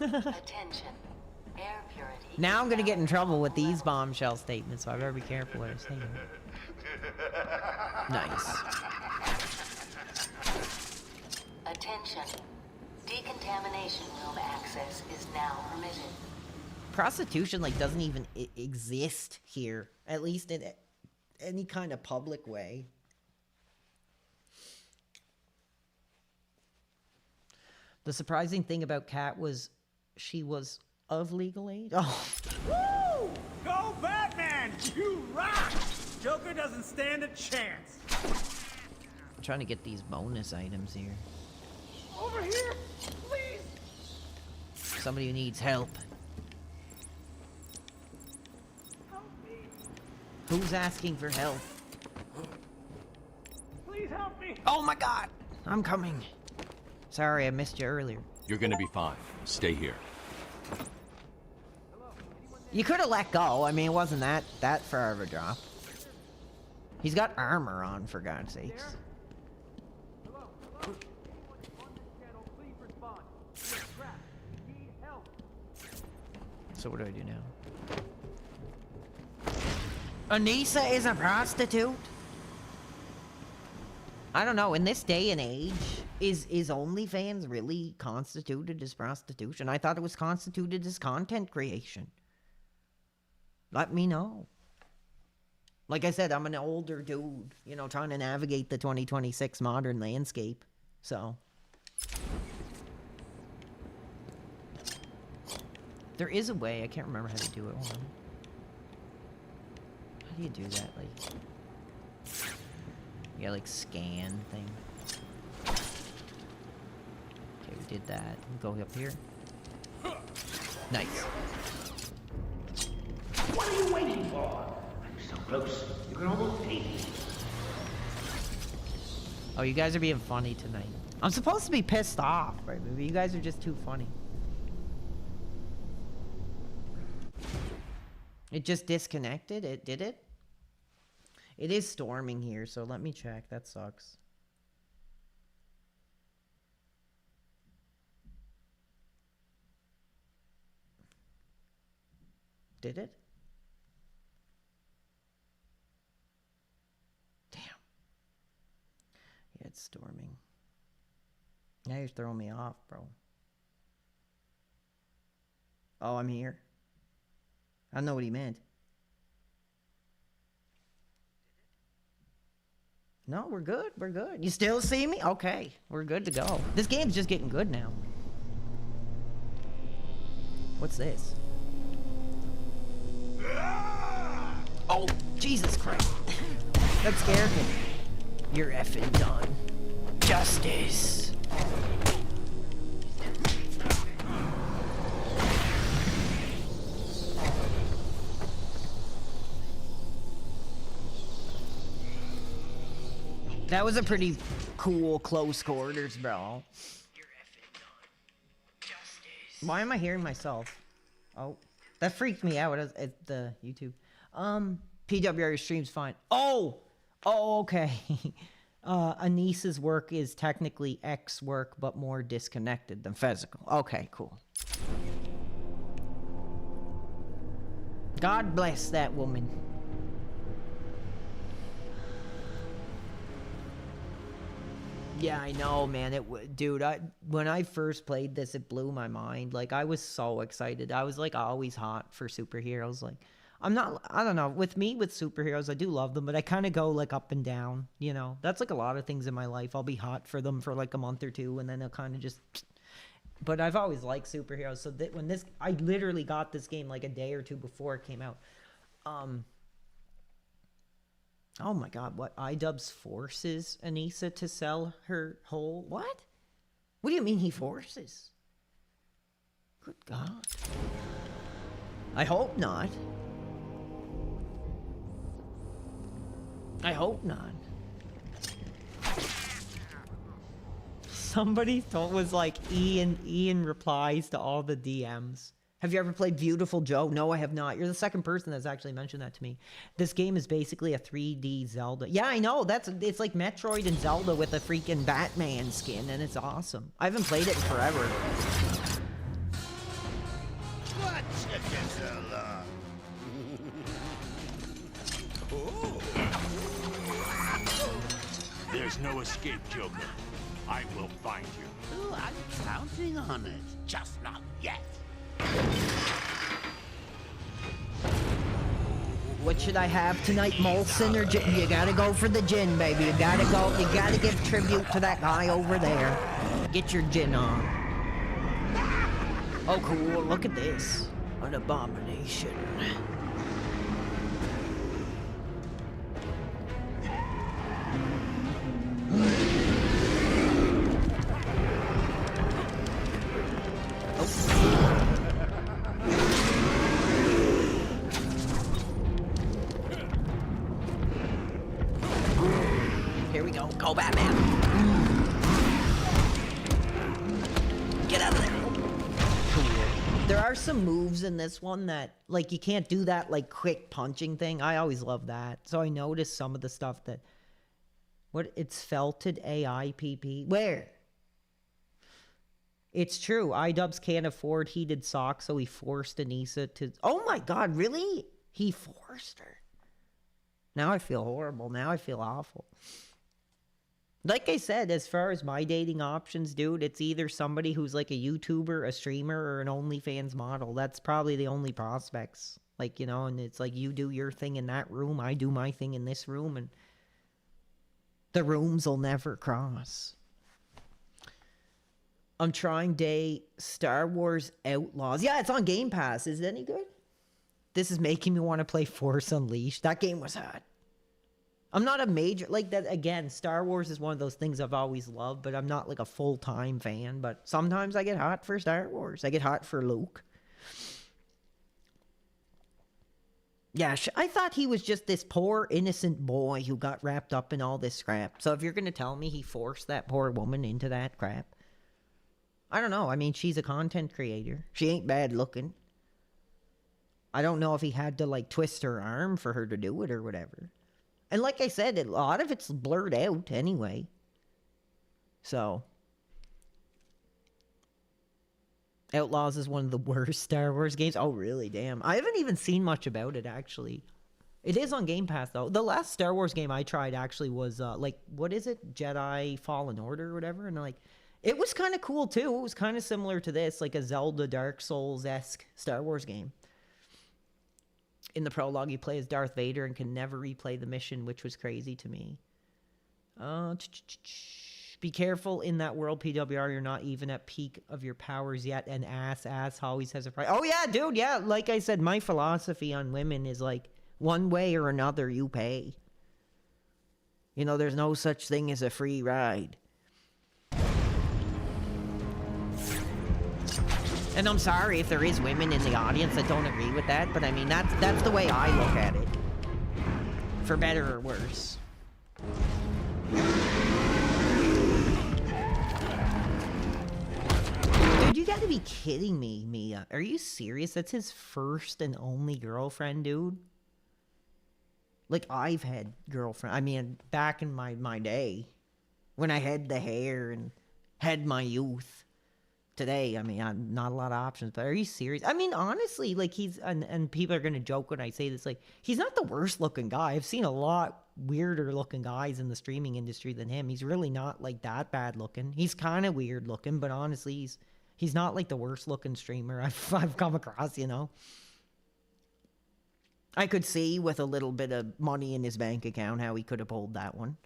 [SPEAKER 6] Attention. Air purity.
[SPEAKER 1] Now I'm gonna get in trouble with these bombshell statements, so I better be careful what I say. Nice.
[SPEAKER 6] Attention. Decontamination room access is now permitted.
[SPEAKER 1] Prostitution like doesn't even exist here, at least in any kind of public way. The surprising thing about Kat was she was of legal age. Oh.
[SPEAKER 18] Woo! Go Batman!
[SPEAKER 4] Joker doesn't stand a chance.
[SPEAKER 1] I'm trying to get these bonus items here.
[SPEAKER 18] Over here, please.
[SPEAKER 1] Somebody who needs help.
[SPEAKER 18] Help me.
[SPEAKER 1] Who's asking for help?
[SPEAKER 18] Please help me.
[SPEAKER 1] Oh my god! I'm coming. Sorry, I missed you earlier.
[SPEAKER 11] You're gonna be fine. Stay here.
[SPEAKER 1] You could have let go. I mean, it wasn't that far of a drop. He's got armor on, for God's sakes. So what do I do now? Anissa is a prostitute? I don't know. In this day and age, is OnlyFans really constituted as prostitution? I thought it was constituted as content creation. Let me know. Like I said, I'm an older dude, you know, trying to navigate the 2026 modern landscape. So there is a way. I can't remember how to do it. Hold on. How do you do that? Like, yeah, like scan thing. Okay, we did that. Go up here. Nice.
[SPEAKER 15] What are you waiting for? I'm so close, you can almost taste me.
[SPEAKER 1] Oh, you guys are being funny tonight. I'm supposed to be pissed off, right? Maybe you guys are just too funny. It just disconnected? It did it? It is storming here, so let me check. That sucks. Did it? Damn. Yeah, it's storming. Now you're throwing me off, bro. Oh, I'm here. I don't know what he meant. No, we're good. We're good. You still see me? Okay. We're good to go. This game's just getting good now. What's this? Oh, Jesus Christ. That scared me. You're effing done. Justice. That was a pretty cool close quarters, bro. Why am I hearing myself? Oh, that freaked me out at the YouTube. PWR stream's fine. Oh, okay. Anissa's work is technically X work, but more disconnected than physical. Okay, cool. God bless that woman. Yeah, I know, man. Dude, when I first played this, it blew my mind. Like, I was so excited. I was, like, always hot for superheroes. Like, I don't know. With me, with superheroes, I do love them, but I kind of go, like, up and down, you know? That's, like, a lot of things in my life. I'll be hot for them for, like, a month or two, and then they'll kind of just... But I've always liked superheroes, so that when this... I literally got this game, like, a day or two before it came out. Oh my god, what? iDubbbz forces Anissa to sell her whole... What? What do you mean he forces? Good god. I hope not. I hope not. Somebody was like, Ian replies to all the DMs. Have you ever played Beautiful Joe? No, I have not. You're the second person that's actually mentioned that to me. This game is basically a 3D Zelda. Yeah, I know. It's like Metroid and Zelda with a freaking Batman skin, and it's awesome. I haven't played it in forever.
[SPEAKER 14] What took you so long?
[SPEAKER 5] There's no escape, Joker. I will find you.
[SPEAKER 14] Oh, I'm counting on it. Just not yet.
[SPEAKER 1] What should I have tonight, Molson or gin? You gotta go for the gin, baby. You gotta go. You gotta give tribute to that guy over there. Get your gin on. Oh, cool. Look at this. An abomination. Go, Batman. Get out of there. Cool. There are some moves in this one that, like, you can't do that, like, quick punching thing. I always love that. So I noticed some of the stuff that... What? It's felted AIPP. Where? It's true. iDubbbz can't afford heated socks, so he forced Anissa to... Oh my god, really? He forced her. Now I feel horrible. Now I feel awful. Like I said, as far as my dating options, dude, it's either somebody who's like a YouTuber, a streamer, or an OnlyFans model. That's probably the only prospects. Like, you know, and it's like you do your thing in that room, I do my thing in this room, and the rooms will never cross. I'm trying Star Wars Outlaws. Yeah, it's on Game Pass. Is it any good? This is making me want to play Force Unleashed. That game was hot. I'm not a major... Like, that, again, Star Wars is one of those things I've always loved, but I'm not, like, a full-time fan. But sometimes I get hot for Star Wars. I get hot for Luke. Yeah, I thought he was just this poor, innocent boy who got wrapped up in all this crap. So if you're going to tell me he forced that poor woman into that crap... I don't know. I mean, she's a content creator. She ain't bad looking. I don't know if he had to, like, twist her arm for her to do it or whatever. And like I said, a lot of it's blurred out anyway. So. Outlaws is one of the worst Star Wars games. Oh, really? Damn. I haven't even seen much about it, actually. It is on Game Pass, though. The last Star Wars game I tried, actually, was, like, what is it? Jedi Fallen Order or whatever? And, like, it was kind of cool, too. It was kind of similar to this, like a Zelda Dark Souls-esque Star Wars game. In the prologue, you play as Darth Vader and can never replay the mission, which was crazy to me. Be careful in that world, PWR. You're not even at peak of your powers yet, and ass always has a price. Oh, yeah, dude, yeah. Like I said, my philosophy on women is like, one way or another, you pay. You know, there's no such thing as a free ride. And I'm sorry if there is women in the audience that don't agree with that, but I mean, that's the way I look at it. For better or worse. Dude, you gotta be kidding me, Mia. Are you serious? That's his first and only girlfriend, dude? Like, I've had girlfriend. I mean, back in my day, when I had the hair and had my youth. Today, I mean, I'm not a lot of options, but are you serious? I mean, honestly, like, he's, and people are going to joke when I say this, like, he's not the worst looking guy. I've seen a lot weirder looking guys in the streaming industry than him. He's really not, like, that bad looking. He's kind of weird looking, but honestly, he's not, like, the worst looking streamer I've come across, you know? I could see with a little bit of money in his bank account how he could have pulled that one.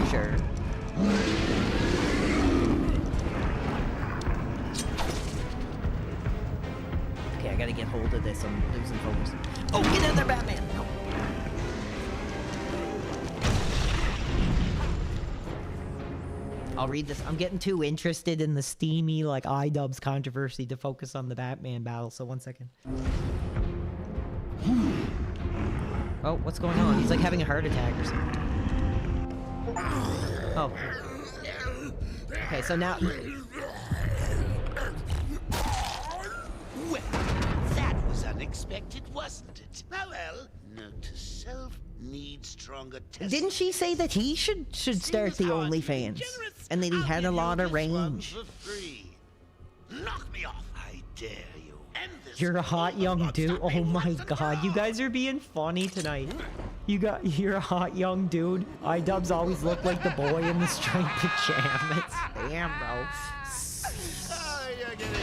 [SPEAKER 1] Sure. I gotta get hold of this. I'm losing focus. Oh, get in there, Batman! No. I'll read this. I'm getting too interested in the steamy, like, iDubbbz controversy to focus on the Batman battle, so 1 second. Oh, what's going on? He's, like, having a heart attack or something. Oh. Okay, so now...
[SPEAKER 14] Well, that was unexpected, wasn't it? Oh well, note to self, need stronger tests.
[SPEAKER 1] Didn't she say that he should start the OnlyFans? And that he had a lot of range.
[SPEAKER 14] Knock me off, I dare you.
[SPEAKER 1] You're a hot young dude. Oh my god, you guys are being funny tonight. You're a hot young dude. iDubbbz always looked like the boy in the striped pajamas. Damn, bro.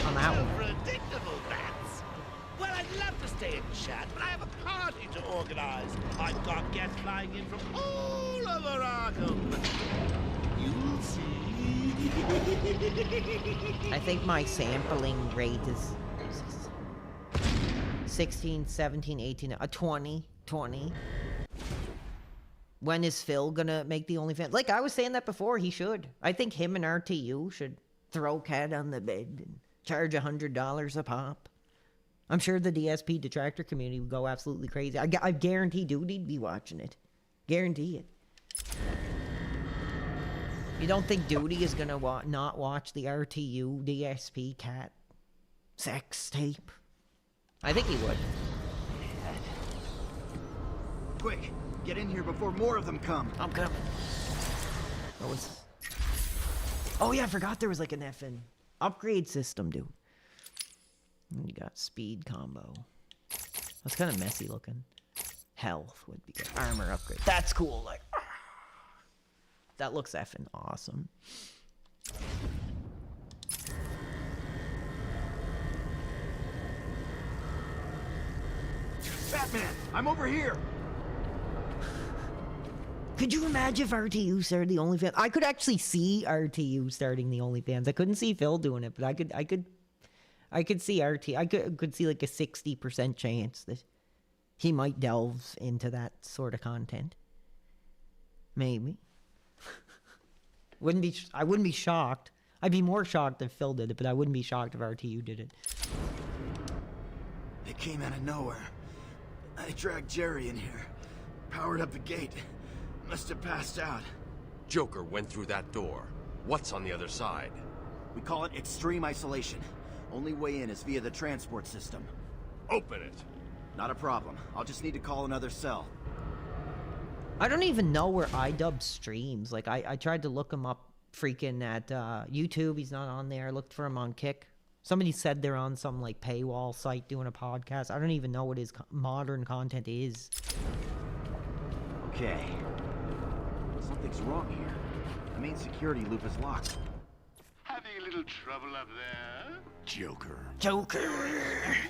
[SPEAKER 1] On that one.
[SPEAKER 14] Predictable, bats. Well, I'd love to stay and chat, but I have a party to organize. I've got guests flying in from all over Arkham. You'll see.
[SPEAKER 1] I think my sampling rate is 16, 17, 18, 20. When is Phil gonna make the OnlyFans? Like, I was saying that before, he should. I think him and RTU should throw Cat on the bed and charge $100 a pop. I'm sure the DSP detractor community would go absolutely crazy. I guarantee dude he'd be watching it. Guarantee it. You don't think Duty is gonna not watch the RTU DSP cat sex tape? I think he would.
[SPEAKER 18] Quick, get in here before more of them come.
[SPEAKER 1] I'm coming. Oh yeah, I forgot there was like an effing upgrade system, dude. And you got speed combo. That's kind of messy looking. Health would be good. Armor upgrade. That's cool. Like, that looks effing awesome.
[SPEAKER 18] Batman, I'm over here.
[SPEAKER 1] Could you imagine if RTU started the OnlyFans? I could actually see RTU starting the OnlyFans. I couldn't see Phil doing it, but I could see RT. I could see like a 60% chance that he might delve into that sort of content. Maybe. I wouldn't be shocked. I'd be more shocked if Phil did it, but I wouldn't be shocked if RTU did it.
[SPEAKER 18] It came out of nowhere. I dragged Jerry in here, powered up the gate. Must have passed out.
[SPEAKER 17] Joker went through that door. What's on the other side?
[SPEAKER 18] We call it extreme isolation. Only way in is via the transport system.
[SPEAKER 16] Open it.
[SPEAKER 18] Not a problem. I'll just need to call another cell.
[SPEAKER 1] I don't even know where iDub streams. Like, I tried to look him up freaking at YouTube. He's not on there. I looked for him on Kick. Somebody said they're on some, like, paywall site doing a podcast. I don't even know what his modern content is.
[SPEAKER 18] Okay. Something's wrong here. The main security loop is locked.
[SPEAKER 15] Having a little trouble up there?
[SPEAKER 11] Joker.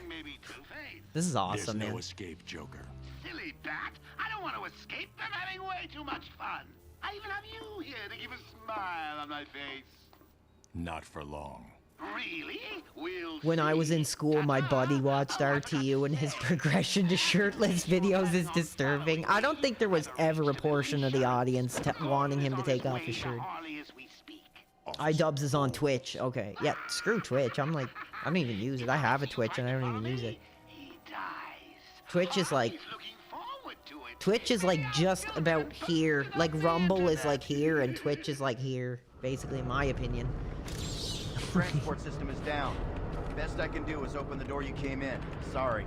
[SPEAKER 15] Maybe Two-Face.
[SPEAKER 1] This is awesome,
[SPEAKER 11] There's
[SPEAKER 1] man.
[SPEAKER 11] no escape, Joker.
[SPEAKER 15] Silly bat. I don't want to escape. I'm having way too much fun. I even have you here to keep a smile on my face.
[SPEAKER 11] Not for long.
[SPEAKER 15] Really?
[SPEAKER 1] When I was in school, my buddy watched RTU, and his progression to shirtless videos is disturbing. I don't think there was ever a portion of the audience wanting him to take off his shirt. iDubbbz is on Twitch. Okay. Yeah, screw Twitch. I don't even use it. I have a Twitch, and I don't even use it. Twitch is like just about here. Like, Rumble is like here, and Twitch is like here, basically, in my opinion.
[SPEAKER 18] Transport system is down. Best I can do is open the door you came in. Sorry.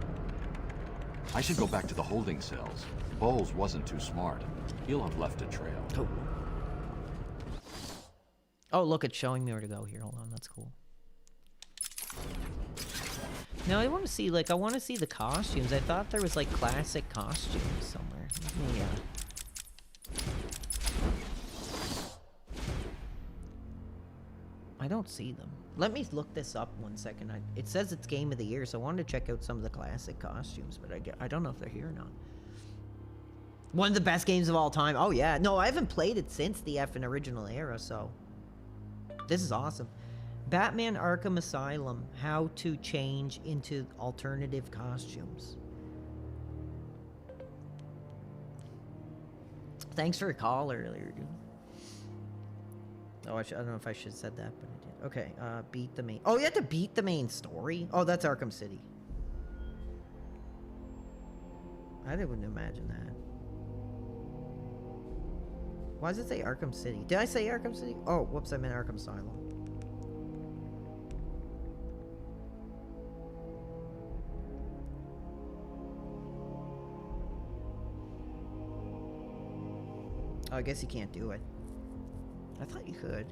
[SPEAKER 9] I should go back to the holding cells. Bowles wasn't too smart. He'll have left a trail.
[SPEAKER 1] Oh, look, it's showing me where to go here. Hold on, that's cool. Now, I want to see, like, I want to see the costumes. I thought there was, like, classic costumes somewhere. Let me, I don't see them. Let me look this up 1 second. It says it's Game of the Year, so I wanted to check out some of the classic costumes, but I don't know if they're here or not. One of the best games of all time. Oh, yeah. No, I haven't played it since the effing original era, so... This is awesome. Batman Arkham Asylum. How to change into alternative costumes. Thanks for a call earlier, dude. Oh, I don't know if I should have said that, but I did. Okay, beat the main... Oh, you have to beat the main story? Oh, that's Arkham City. I wouldn't imagine that. Why does it say Arkham City? Did I say Arkham City? Oh, whoops, I meant Arkham Asylum. Oh, I guess you can't do it. I thought you could.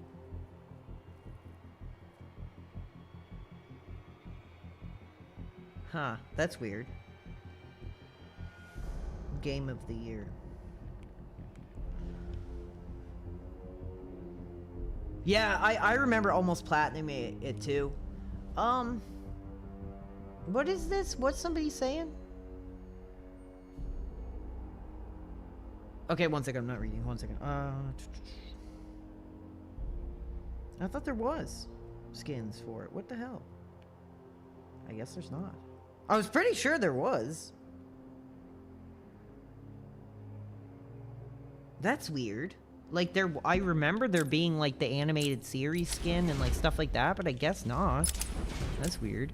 [SPEAKER 1] Huh, that's weird. Game of the Year. Yeah, I remember almost platinuming it too. What is this? What's somebody saying? Okay, 1 second, I'm not reading. 1 second. I thought there was skins for it. What the hell? I guess there's not. I was pretty sure there was. That's weird. Like, I remember there being, like, the animated series skin and, like, stuff like that, but I guess not. That's weird.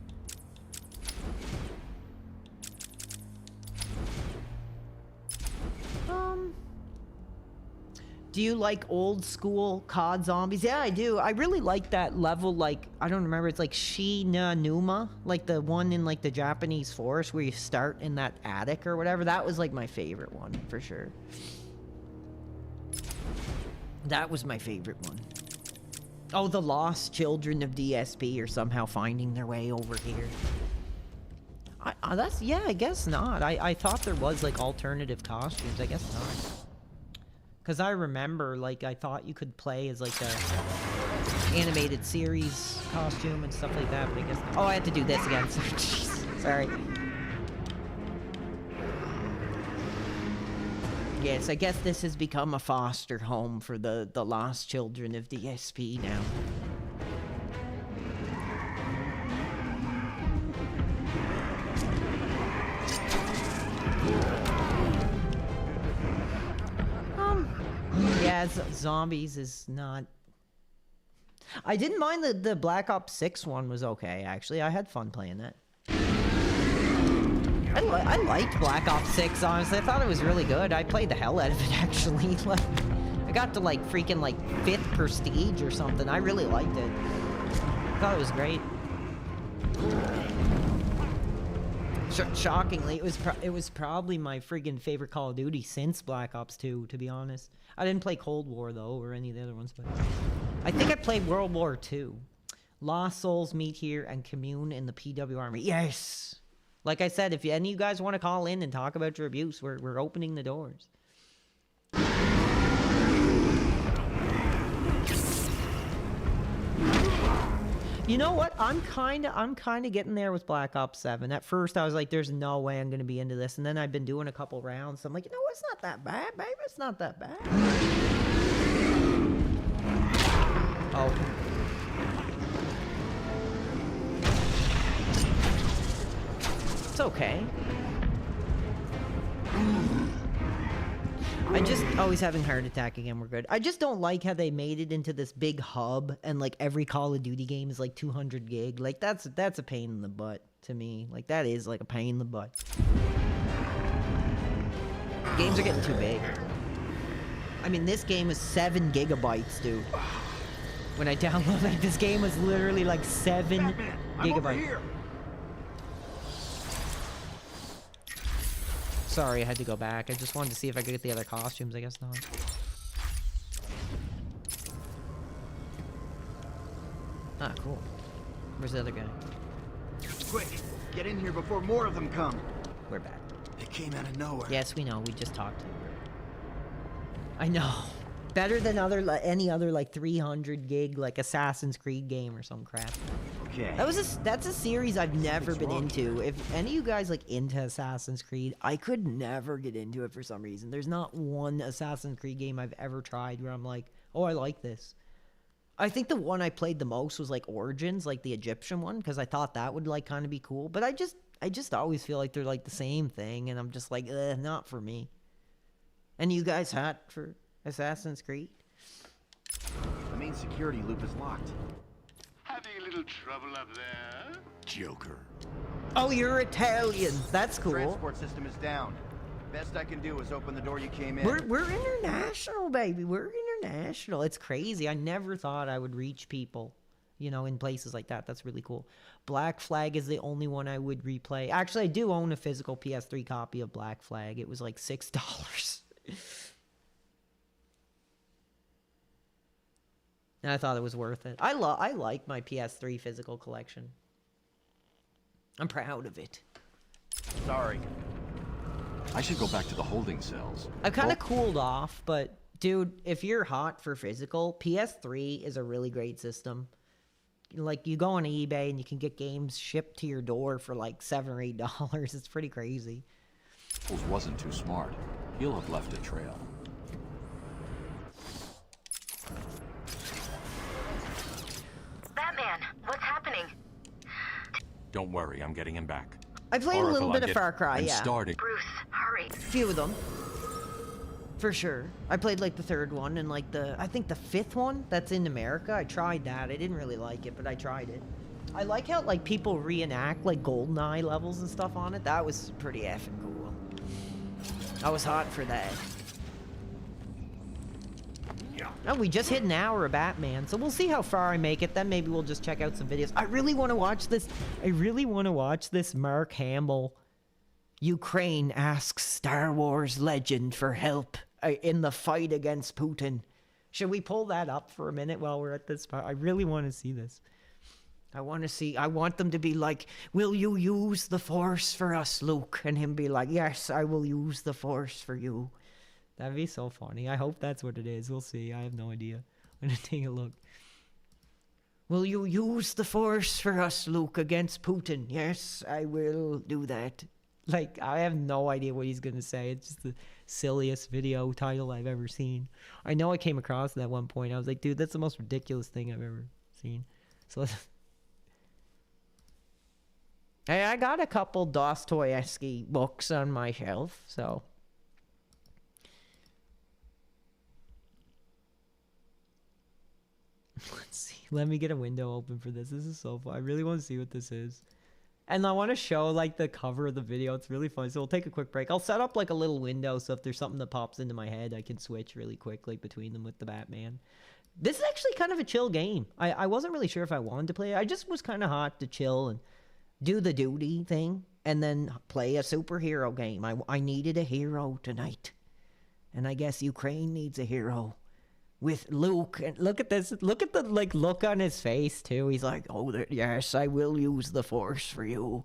[SPEAKER 1] Do you like old school COD zombies? Yeah, I do. I really like that level, like, I don't remember, it's like Shinanuma, like the one in like the Japanese forest where you start in that attic or whatever. That was like my favorite one, for sure. That was my favorite one. Oh, the lost children of DSP are somehow finding their way over here. That's, yeah, I guess not. I thought there was like alternative costumes. I guess not. Because I remember, like, I thought you could play as, like, a animated series costume and stuff like that, but I guess not. Oh, I had to do this again. Jeez. Sorry. Yes, I guess this has become a foster home for the lost children of DSP now. Yeah, zombies is not... I didn't mind the Black Ops 6 one was okay, actually. I had fun playing that. I liked Black Ops 6, honestly. I thought it was really good. I played the hell out of it, actually. Like, I got to, like, freaking, like, 5th prestige or something. I really liked it. I thought it was great. Shockingly, it was probably my friggin' favorite Call of Duty since Black Ops 2, to be honest. I didn't play Cold War, though, or any of the other ones, but... I think I played World War II. Lost Souls meet here and commune in the PW Army. Yes! Like I said, if any of you guys want to call in and talk about your abuse, we're opening the doors. You know what? I'm kind of getting there with Black Ops 7. At first, I was like, there's no way I'm going to be into this. And then I've been doing a couple rounds. So I'm like, you know what? It's not that bad, baby. It's not that bad. Oh. It's okay. I just always having heart attack again. We're good. I just don't like how they made it into this big hub, and like every Call of Duty game is like 200 gig. Like that's a pain in the butt to me. Like that is like a pain in the butt. Games are getting too big. I mean, this game is 7 gigabytes, dude. When I downloaded this game, was literally like 7 gigabytes. Sorry, I had to go back. I just wanted to see if I could get the other costumes. I guess not. Ah, cool. Where's the other guy?
[SPEAKER 18] Quick, get in here before more of them come.
[SPEAKER 1] We're back.
[SPEAKER 18] They came out of nowhere.
[SPEAKER 1] Yes, we know. We just talked to him. I know. Better than any other like 300 gig like Assassin's Creed game or some crap. Okay. That's a series I've never been into. If any of you guys like into Assassin's Creed, I could never get into it for some reason. There's not one Assassin's Creed game I've ever tried where I'm like, oh, I like this. I think the one I played the most was like Origins, like the Egyptian one, because I thought that would like kind of be cool. But I just always feel like they're like the same thing, and I'm just like, not for me. And you guys hot for Assassin's Creed?
[SPEAKER 18] The main security loop is locked.
[SPEAKER 15] Having a little trouble up there?
[SPEAKER 9] Joker.
[SPEAKER 1] Oh, you're Italian. That's cool.
[SPEAKER 18] Transport system is down. Best I can do is open the door you came in.
[SPEAKER 1] We're international, baby. We're international. It's crazy. I never thought I would reach people, you know, in places like that. That's really cool. Black Flag is the only one I would replay. Actually, I do own a physical PS3 copy of Black Flag. It was like $6. And I thought it was worth it. I like my PS3 physical collection. I'm proud of it.
[SPEAKER 18] Sorry.
[SPEAKER 9] I should go back to the holding cells.
[SPEAKER 1] I've kind of cooled off, but dude, if you're hot for physical, PS3 is a really great system. Like, you go on eBay and you can get games shipped to your door for like $7 or $8. It's pretty crazy.
[SPEAKER 9] Wasn't too smart. He'll have left a trail.
[SPEAKER 6] Batman, what's happening?
[SPEAKER 11] Don't worry, I'm getting him back.
[SPEAKER 1] I played a little bit of Far Cry, yeah.
[SPEAKER 11] Started.
[SPEAKER 6] Bruce, hurry.
[SPEAKER 1] A few of them. For sure. I played like the 3rd one and like I think the 5th one that's in America. I tried that. I didn't really like it, but I tried it. I like how like people reenact like GoldenEye levels and stuff on it. That was pretty effing cool. I was hot for that. Oh, we just hit an hour of Batman, so we'll see how far I make it. Then maybe we'll just check out some videos. I really want to watch this. I really want to watch this Mark Hamill. Ukraine asks Star Wars legend for help in the fight against Putin. Should we pull that up for a minute while we're at this part? I really want to see this. I want them to be like, will you use the Force for us, Luke? And him be like, yes, I will use the Force for you. That'd be so funny. I hope that's what it is. We'll see. I have no idea. I'm gonna take a look. Will you use the Force for us, Luke, against Putin? Yes, I will do that. Like, I have no idea what he's gonna say. It's just the silliest video title I've ever seen. I know I came across it at one point. I was like, dude, that's the most ridiculous thing I've ever seen. So hey, I got a couple Dostoevsky books on my shelf, so. Let's see. Let me get a window open for this. This is so fun. I really want to see what this is. And I want to show, like, the cover of the video. It's really fun. So we'll take a quick break. I'll set up, like, a little window so if there's something that pops into my head, I can switch really quickly between them with the Batman. This is actually kind of a chill game. I wasn't really sure if I wanted to play it. I just was kind of hot to chill and do the duty thing and then play a superhero game. I needed a hero tonight. And I guess Ukraine needs a hero. With Luke, and look at this. Look at the look on his face too. He's like, "Oh, yes, I will use the Force for you.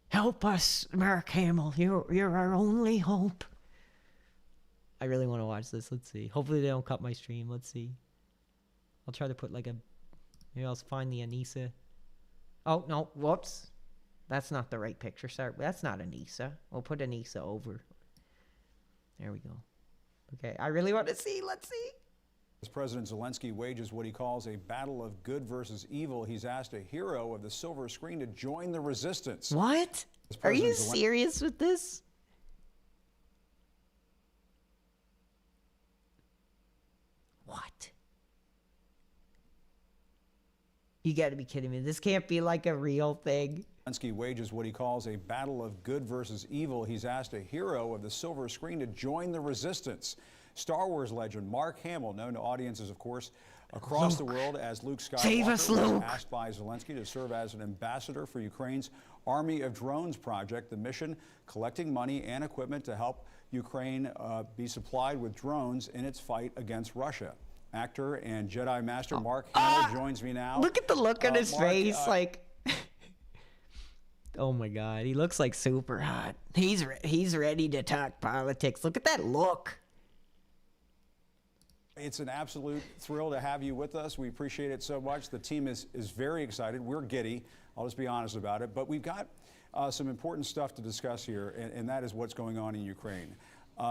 [SPEAKER 1] Help us, Mark Hamill. You're our only hope." I really want to watch this. Let's see. Hopefully they don't cut my stream. Let's see. I'll try to put maybe I'll find the Anissa. Oh no! Whoops, that's not the right picture. Sorry, that's not Anissa. We'll put Anissa over. There we go. Okay, I really want to see. Let's see.
[SPEAKER 19] As President Zelensky wages what he calls a battle of good versus evil, he's asked a hero of the silver screen to join the resistance.
[SPEAKER 1] What? Are you serious with this? What? You got to be kidding me. This can't be like a real thing.
[SPEAKER 19] Zelensky wages what he calls a battle of good versus evil. He's asked a hero of the silver screen to join the resistance. Star Wars legend Mark Hamill, known to audiences, of course, across the world as Luke Skywalker,
[SPEAKER 1] Save us, Luke.
[SPEAKER 19] was asked by Zelensky to serve as an ambassador for Ukraine's Army of Drones project. The mission, collecting money and equipment to help Ukraine be supplied with drones in its fight against Russia. Actor and Jedi Master Mark Hamill joins me now.
[SPEAKER 1] Look at the look on his face, like. Oh my God, he looks like super hot. He's ready to talk politics. Look at that look.
[SPEAKER 19] It's an absolute thrill to have you with us. We appreciate it so much. The team is very excited. We're giddy. I'll just be honest about it. But we've got some important stuff to discuss here, and that is what's going on in Ukraine.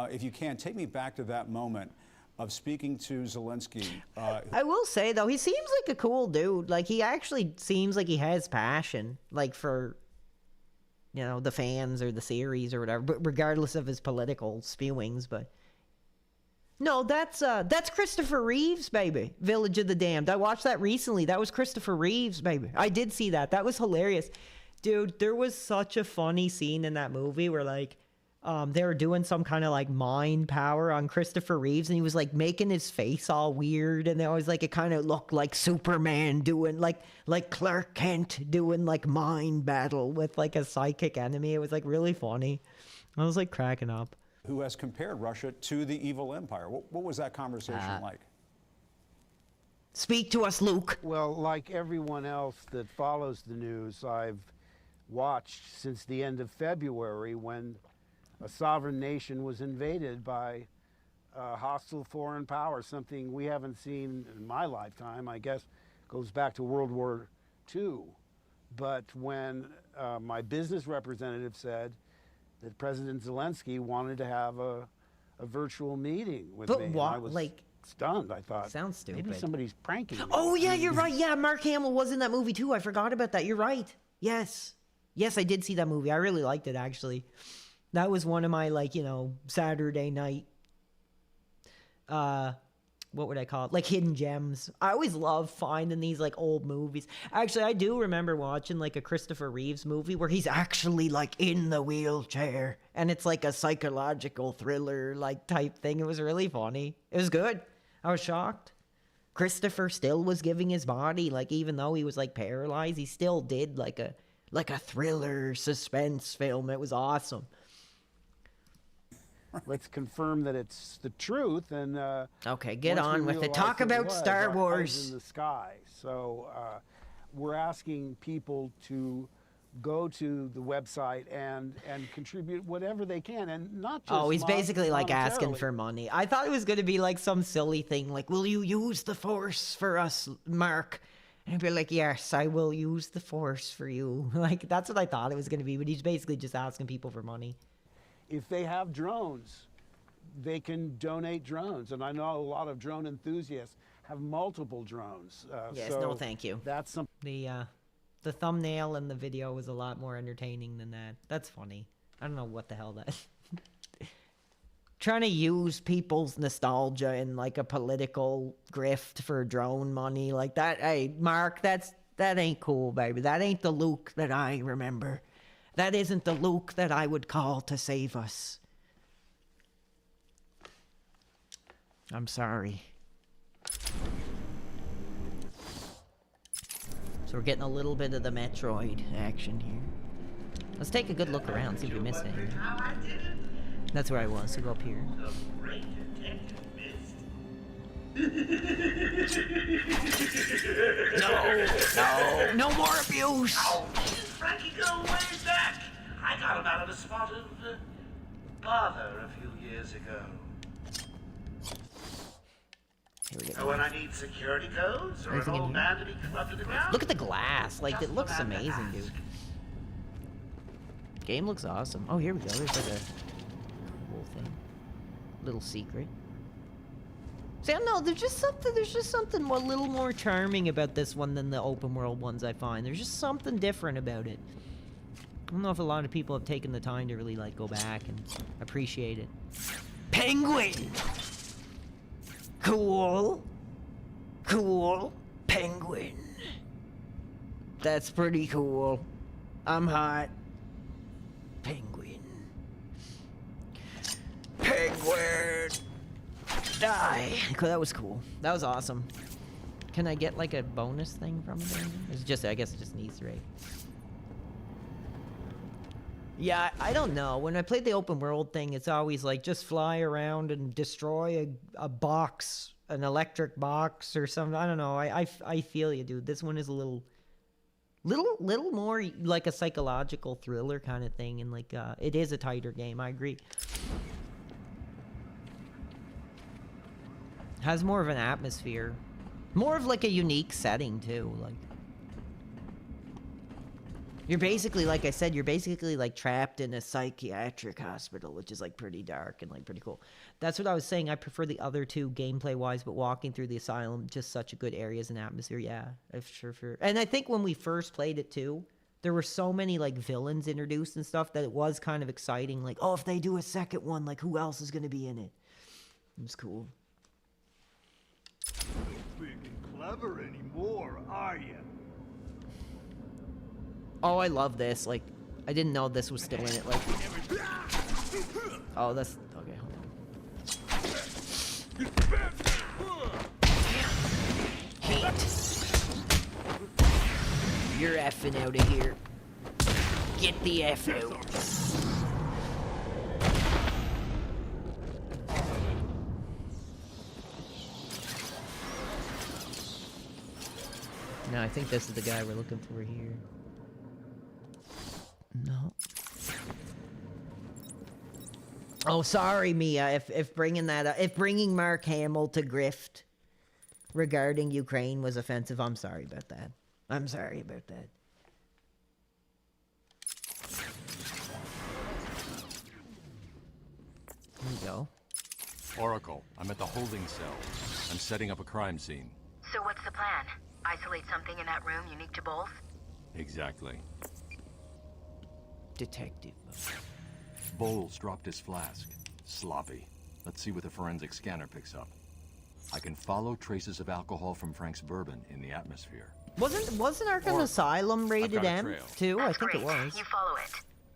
[SPEAKER 19] If you can, take me back to that moment of speaking to Zelensky.
[SPEAKER 1] I will say, though, he seems like a cool dude. Like, he actually seems like he has passion, like, for, you know, the fans or the series or whatever, but regardless of his political spewings. But no, that's Christopher Reeves, baby. Village of the Damned. I watched that recently. That was Christopher Reeves, baby. I did see that. That was hilarious. Dude, there was such a funny scene in that movie where, like, they were doing some kind of, like, mind power on Christopher Reeves, and he was, like, making his face all weird, and there was, like, it kind of looked like Superman doing, like Clark Kent doing, like, mind battle with, like, a psychic enemy. It was, like, really funny. I was, like, cracking up.
[SPEAKER 19] Who has compared Russia to the evil empire. What was that conversation like?
[SPEAKER 1] Speak to us, Luke.
[SPEAKER 2] Well, like everyone else that follows the news, I've watched since the end of February when a sovereign nation was invaded by a hostile foreign power, something we haven't seen in my lifetime. I guess goes back to World War II. But when my business representative said that President Zelensky wanted to have a virtual meeting with me, and I was stunned. I thought,
[SPEAKER 1] sounds stupid.
[SPEAKER 2] Maybe somebody's pranking me.
[SPEAKER 1] Oh, yeah, you're right. Yeah, Mark Hamill was in that movie, too. I forgot about that. You're right. Yes. Yes, I did see that movie. I really liked it, actually. That was one of my, like, you know, Saturday night, what would I call it? Like, hidden gems. I always love finding these, like, old movies. Actually, I do remember watching, like, a Christopher Reeves movie where he's actually, like, in the wheelchair. And it's, like, a psychological thriller, like, type thing. It was really funny. It was good. I was shocked. Christopher still was giving his body, like, even though he was like paralyzed, he still did like a thriller suspense film. It was awesome.
[SPEAKER 2] Let's confirm that it's the truth, and
[SPEAKER 1] okay, get
[SPEAKER 2] once
[SPEAKER 1] on
[SPEAKER 2] we
[SPEAKER 1] with it.
[SPEAKER 2] realize
[SPEAKER 1] Talk
[SPEAKER 2] it
[SPEAKER 1] about
[SPEAKER 2] was
[SPEAKER 1] Star
[SPEAKER 2] Eyes
[SPEAKER 1] Wars.
[SPEAKER 2] in the sky. So we're asking people to go to the website and contribute whatever they can, and not just.
[SPEAKER 1] Oh, he's basically like asking
[SPEAKER 2] monetarily.
[SPEAKER 1] for money. I thought it was going to be like some silly thing, like, will you use the Force for us, Mark? And I'd be like, yes, I will use the Force for you. Like, that's what I thought it was going to be, but he's basically just asking people for money.
[SPEAKER 2] If they have drones, they can donate drones, and I know a lot of drone enthusiasts have multiple drones.
[SPEAKER 1] Yes,
[SPEAKER 2] so
[SPEAKER 1] no, thank you.
[SPEAKER 2] That's something.
[SPEAKER 1] The thumbnail and the video was a lot more entertaining than that. That's funny. I don't know what the hell that. Trying to use people's nostalgia in like a political grift for drone money like that. Hey, Mark, that ain't cool, baby. That ain't the Luke that I remember. That isn't the Luke that I would call to save us. I'm sorry. So we're getting a little bit of the Metroid action here. Let's take a good look around, see if we missed anything. That's where I was, so go up here. No more abuse!
[SPEAKER 15] Oh, Frankie, go way back! I got him out of a spot of bother a few years ago.
[SPEAKER 1] Here we
[SPEAKER 15] So when I need security codes or an
[SPEAKER 1] Anything in
[SPEAKER 15] old
[SPEAKER 1] here?
[SPEAKER 15] man to be corrupted around?
[SPEAKER 1] Look at the glass. Like, it looks amazing, dude. Game looks awesome. Oh, here we go. There's like a cool thing. Little secret. See, I don't know. There's just something a little more charming about this one than the open world ones I find. There's just something different about it. I don't know if a lot of people have taken the time to really, like, go back and appreciate it. Penguin! Cool. Cool. Penguin. That's pretty cool. I'm hot. Penguin. Penguin! Die! That was cool. That was awesome. Can I get, like, a bonus thing from it? It's just, I guess it's just an Easter egg. Yeah, I don't know. When I played the open world thing, it's always like just fly around and destroy a box, an electric box or something. I don't know. I feel you, dude. This one is a little more like a psychological thriller kind of thing, and like it is a tighter game. I agree. Has more of an atmosphere, more of like a unique setting too. Like. You're basically, like I said, you're basically like trapped in a psychiatric hospital, which is like pretty dark and like pretty cool. That's what I was saying. I prefer the other two gameplay wise, but walking through the asylum, just such a good areas and atmosphere. Yeah, sure. And I think when we first played it too, there were so many like villains introduced and stuff that it was kind of exciting. Like, oh, if they do a second one, like who else is going to be in it? It was cool.
[SPEAKER 18] Freaking clever anymore, are you?
[SPEAKER 1] Oh, I love this. Like, I didn't know this was still in it. Like, oh, that's okay. Hold on. Heat. You're effing out of here. Get the F out. No, I think this is the guy we're looking for here. No. Oh, sorry, Mia. If bringing that up, if bringing Mark Hamill to grift regarding Ukraine was offensive, I'm sorry about that. I'm sorry about that. There you go.
[SPEAKER 11] Oracle, I'm at the holding cell. I'm setting up a crime scene.
[SPEAKER 6] So what's the plan? Isolate something in that room unique to both?
[SPEAKER 11] Exactly.
[SPEAKER 1] Detective.
[SPEAKER 9] Bowles dropped his flask. Sloppy. Let's see what the forensic scanner picks up. I can follow traces of alcohol from Frank's bourbon in the atmosphere.
[SPEAKER 1] Wasn't Arkham Asylum rated M
[SPEAKER 9] trail.
[SPEAKER 1] too?
[SPEAKER 6] That's
[SPEAKER 1] I think
[SPEAKER 6] great.
[SPEAKER 1] it was.
[SPEAKER 6] You follow it.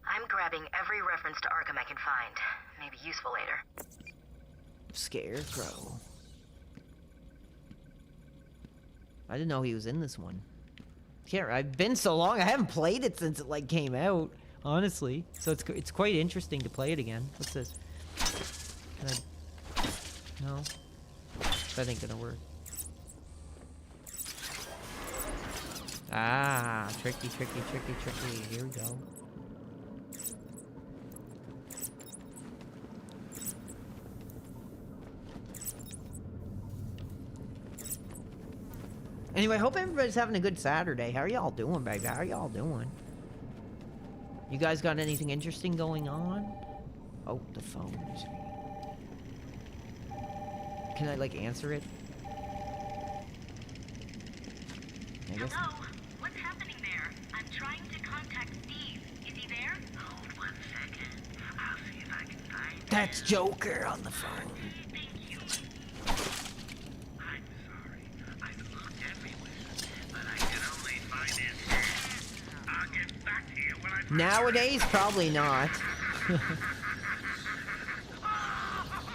[SPEAKER 6] I'm grabbing every reference to Arkham I can find. Maybe useful later.
[SPEAKER 1] Scarecrow. I didn't know he was in this one. I've been so long. I haven't played it since it like came out, honestly. So it's quite interesting to play it again. What's this? No. That ain't gonna work. Ah, tricky. Here we go. Anyway, I hope everybody's having a good Saturday. How are y'all doing, baby? How are y'all doing? You guys got anything interesting going on? Oh, the phone. Can I, like, answer it?
[SPEAKER 6] Hello? What's happening there? I'm trying to contact Steve. Is he there? Hold 1 second. I'll see if I can find him.
[SPEAKER 1] That's Joker on the phone.
[SPEAKER 6] Thank you. I'm sorry. I've looked everywhere, but I can only find his. I'll get back to you when I find
[SPEAKER 1] Nowadays, probably not.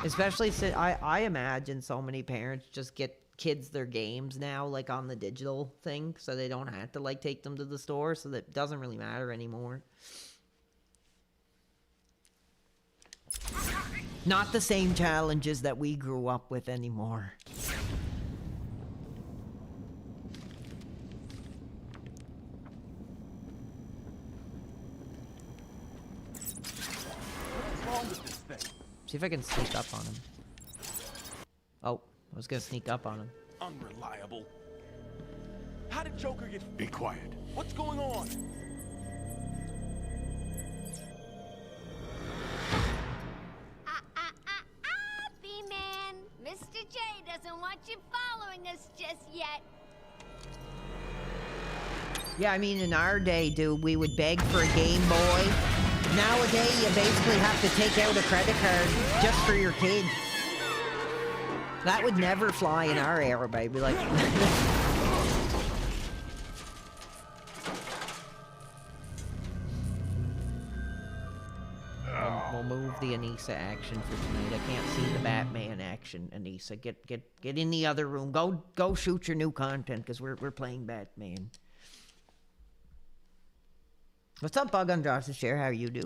[SPEAKER 1] Especially since I imagine so many parents just get kids their games now, like on the digital thing, so they don't have to like take them to the store, so that it doesn't really matter anymore. Not the same challenges that we grew up with anymore.
[SPEAKER 12] What's wrong with this thing?
[SPEAKER 1] See if I can sneak up on him. Oh, I was gonna sneak up on him.
[SPEAKER 12] Unreliable. How did Joker get...
[SPEAKER 5] Be quiet.
[SPEAKER 12] What's going on?
[SPEAKER 13] B-Man. Mr. J doesn't want you following us just yet.
[SPEAKER 1] Yeah, I mean, in our day, dude, we would beg for a Game Boy. Nowadays, you basically have to take out a credit card just for your kid. That would never fly in our era, baby. Like, we'll move the Anissa action for tonight. I can't see the Batman action, Anissa. Get in the other room. Go shoot your new content, because we're playing Batman. What's up, Bug on Josh's chair? How you do?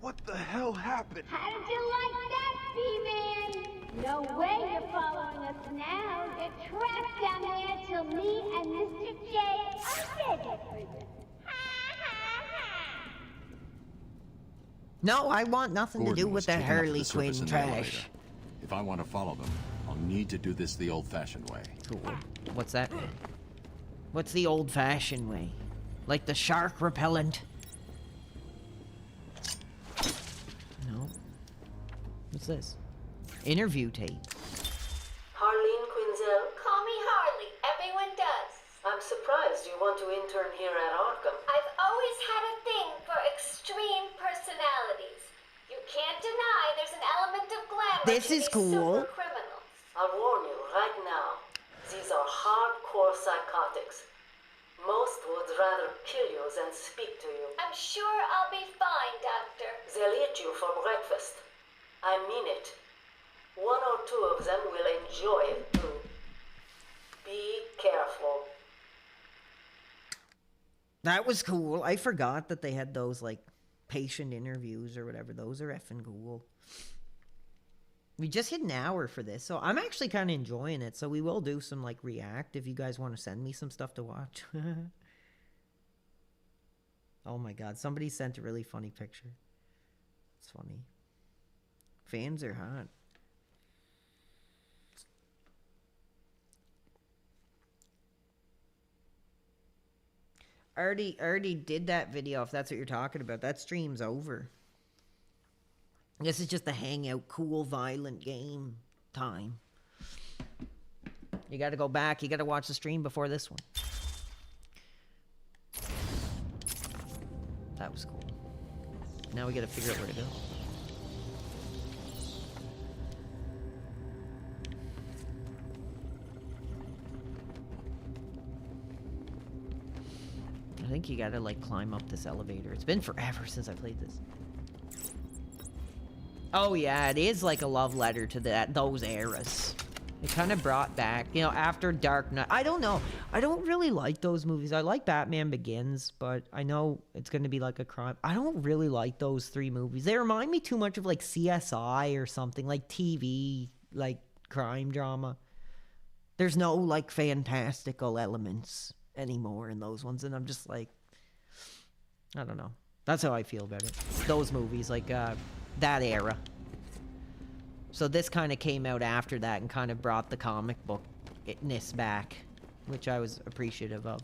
[SPEAKER 12] What the hell happened?
[SPEAKER 13] How did you like that, B-Man? No way you're following us now. You're trapped down there till me and Mr. J are dead for you.
[SPEAKER 1] No, I want nothing
[SPEAKER 9] Gordon
[SPEAKER 1] to do with
[SPEAKER 9] was
[SPEAKER 1] that
[SPEAKER 9] kicking up
[SPEAKER 1] Harley
[SPEAKER 9] the surface
[SPEAKER 1] Quinn
[SPEAKER 9] in the elevator.
[SPEAKER 1] trash.
[SPEAKER 9] If I want to follow them, I'll need to do this the old-fashioned way.
[SPEAKER 1] Cool. What's that? What's the old-fashioned way? Like the shark repellent? No. What's this? Interview tape.
[SPEAKER 20] Harleen Quinzel?
[SPEAKER 6] Call me Harley. Everyone does.
[SPEAKER 20] I'm surprised you want to intern here at Arkham.
[SPEAKER 6] I've always had a thing for extreme personalities. You can't deny there's an element of glamour
[SPEAKER 1] This
[SPEAKER 6] to
[SPEAKER 1] is
[SPEAKER 6] these
[SPEAKER 1] cool.
[SPEAKER 6] super criminals.
[SPEAKER 20] I'll warn you right now. These are hardcore psychotics. Most would rather kill you than speak to you.
[SPEAKER 6] I'm sure I'll be fine, Doctor.
[SPEAKER 20] They'll eat you for breakfast. I mean it. 1 or 2 of them will enjoy it too. Be careful.
[SPEAKER 1] That was cool. I forgot that they had those, like, patient interviews or whatever. Those are effing cool. We just hit an hour for this, so I'm actually kind of enjoying it. So we will do some, like, react if you guys want to send me some stuff to watch. Oh my god, somebody sent a really funny picture. It's funny. Fans are hot. I already did that video, if that's what you're talking about. That stream's over. This is just the hangout, cool, violent game time. You gotta go back. You gotta watch the stream before this one. That was cool. Now we gotta figure out where to go. I think you gotta, like, climb up this elevator. It's been forever since I played this. Oh yeah, it is like a love letter to those eras. It kind of brought back, you know, after Dark Knight. I don't know. I don't really like those movies. I like Batman Begins, but I know it's going to be like a crime. I don't really like those 3 movies. They remind me too much of like CSI or something, like TV, like crime drama. There's no like fantastical elements anymore in those ones, and I'm just like, I don't know. That's how I feel about it. Those movies, like that era. So this kind of came out after that and kind of brought the comic book-ness back, which I was appreciative of.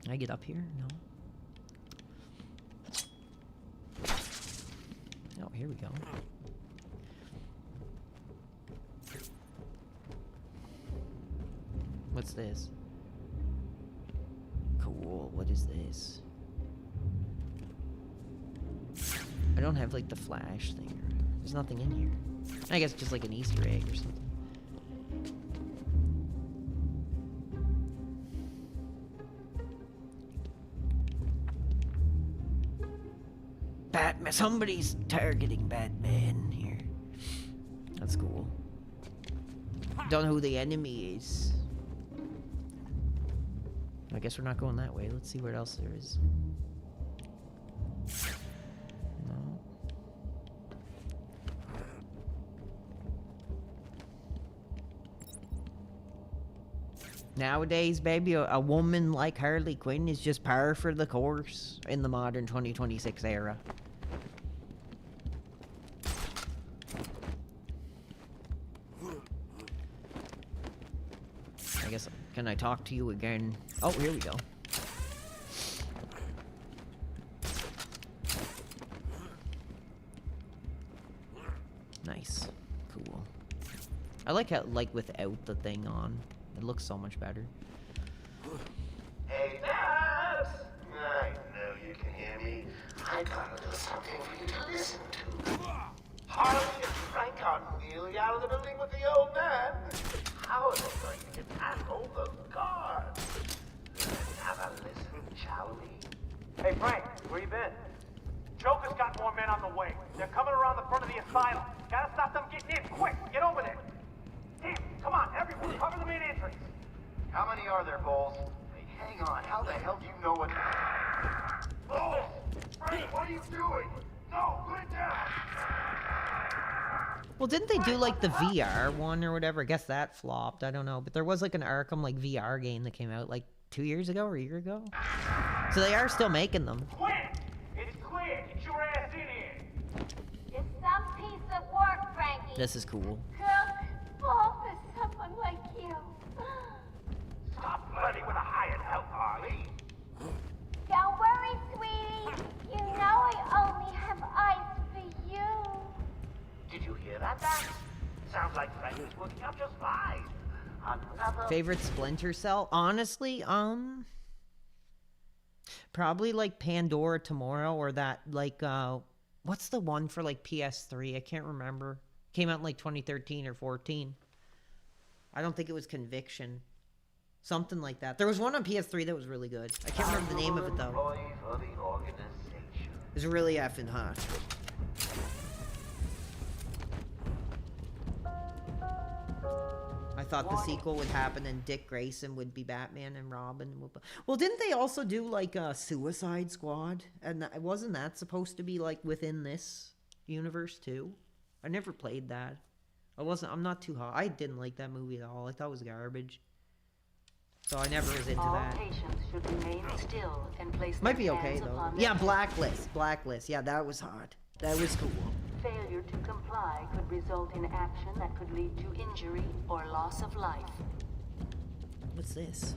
[SPEAKER 1] Can I get up here? No. Oh, here we go. What's this? Cool. What is this? I don't have like the flash thing. There's nothing in here. I guess just like an Easter egg or something. Batman. Somebody's targeting Batman here. That's cool. Don't know who the enemy is. I guess we're not going that way. Let's see what else there is. No. Nowadays, baby, a woman like Harley Quinn is just par for the course in the modern 2026 era. I guess, can I talk to you again? Oh, here we go. Nice. Cool. I like how, like, without the thing on. It looks so much better.
[SPEAKER 15] Hey, Babs! I know you can hear me. I got a little something for you to listen to. Harley and Frank are nearly out of the building with the old man. How are they going to tackle the guards? Let's have a listen, shall we?
[SPEAKER 7] Hey, Frank, where you been? Joker's got more men on the way. They're coming around the front of the asylum. Gotta stop them getting in, quick! Get over there! Damn, come on, everyone, cover the main entrance.
[SPEAKER 15] How many are there, Bowles? Hey, hang on, how the hell do you know what... Bowles! Frank, what are you doing? No, put it down!
[SPEAKER 1] Well, didn't they do like the VR one or whatever? I guess that flopped. I don't know. But there was like an Arkham like VR game that came out like 2 years ago or a year ago. So they are still making them.
[SPEAKER 7] Quick! It's clear! Get your ass in here!
[SPEAKER 13] It's some piece of work, Frankie.
[SPEAKER 1] This is cool.
[SPEAKER 13] Girls fall for someone like you.
[SPEAKER 15] Stop flirting with a hired help, Harley.
[SPEAKER 13] Don't worry, sweetie. You know I only have eyes for you.
[SPEAKER 15] Did you hear that, Babs? Sounds like Frank is working out just fine. Another...
[SPEAKER 1] Favorite Splinter Cell? Honestly, probably like Pandora Tomorrow or that like, what's the one for like PS3? I can't remember. Came out in like 2013 or 14. I don't think it was Conviction. Something like that. There was one on PS3 that was really good. I can't remember the name of it though. It was really effing hot. I thought the sequel would happen and Dick Grayson would be Batman and Robin. Well, didn't they also do like a Suicide Squad? And wasn't that supposed to be like within this universe too? I never played that. I'm not too hot. I didn't like that movie at all. I thought it was garbage. So I never was into that.
[SPEAKER 20] Patients should remain still and place
[SPEAKER 1] Might be
[SPEAKER 20] their
[SPEAKER 1] okay
[SPEAKER 20] hands
[SPEAKER 1] though.
[SPEAKER 20] upon
[SPEAKER 1] Yeah,
[SPEAKER 20] their
[SPEAKER 1] Blacklist. Yeah, that was hot. That was cool.
[SPEAKER 20] Failure to comply could result in action that could lead to injury or loss of life.
[SPEAKER 1] What's this?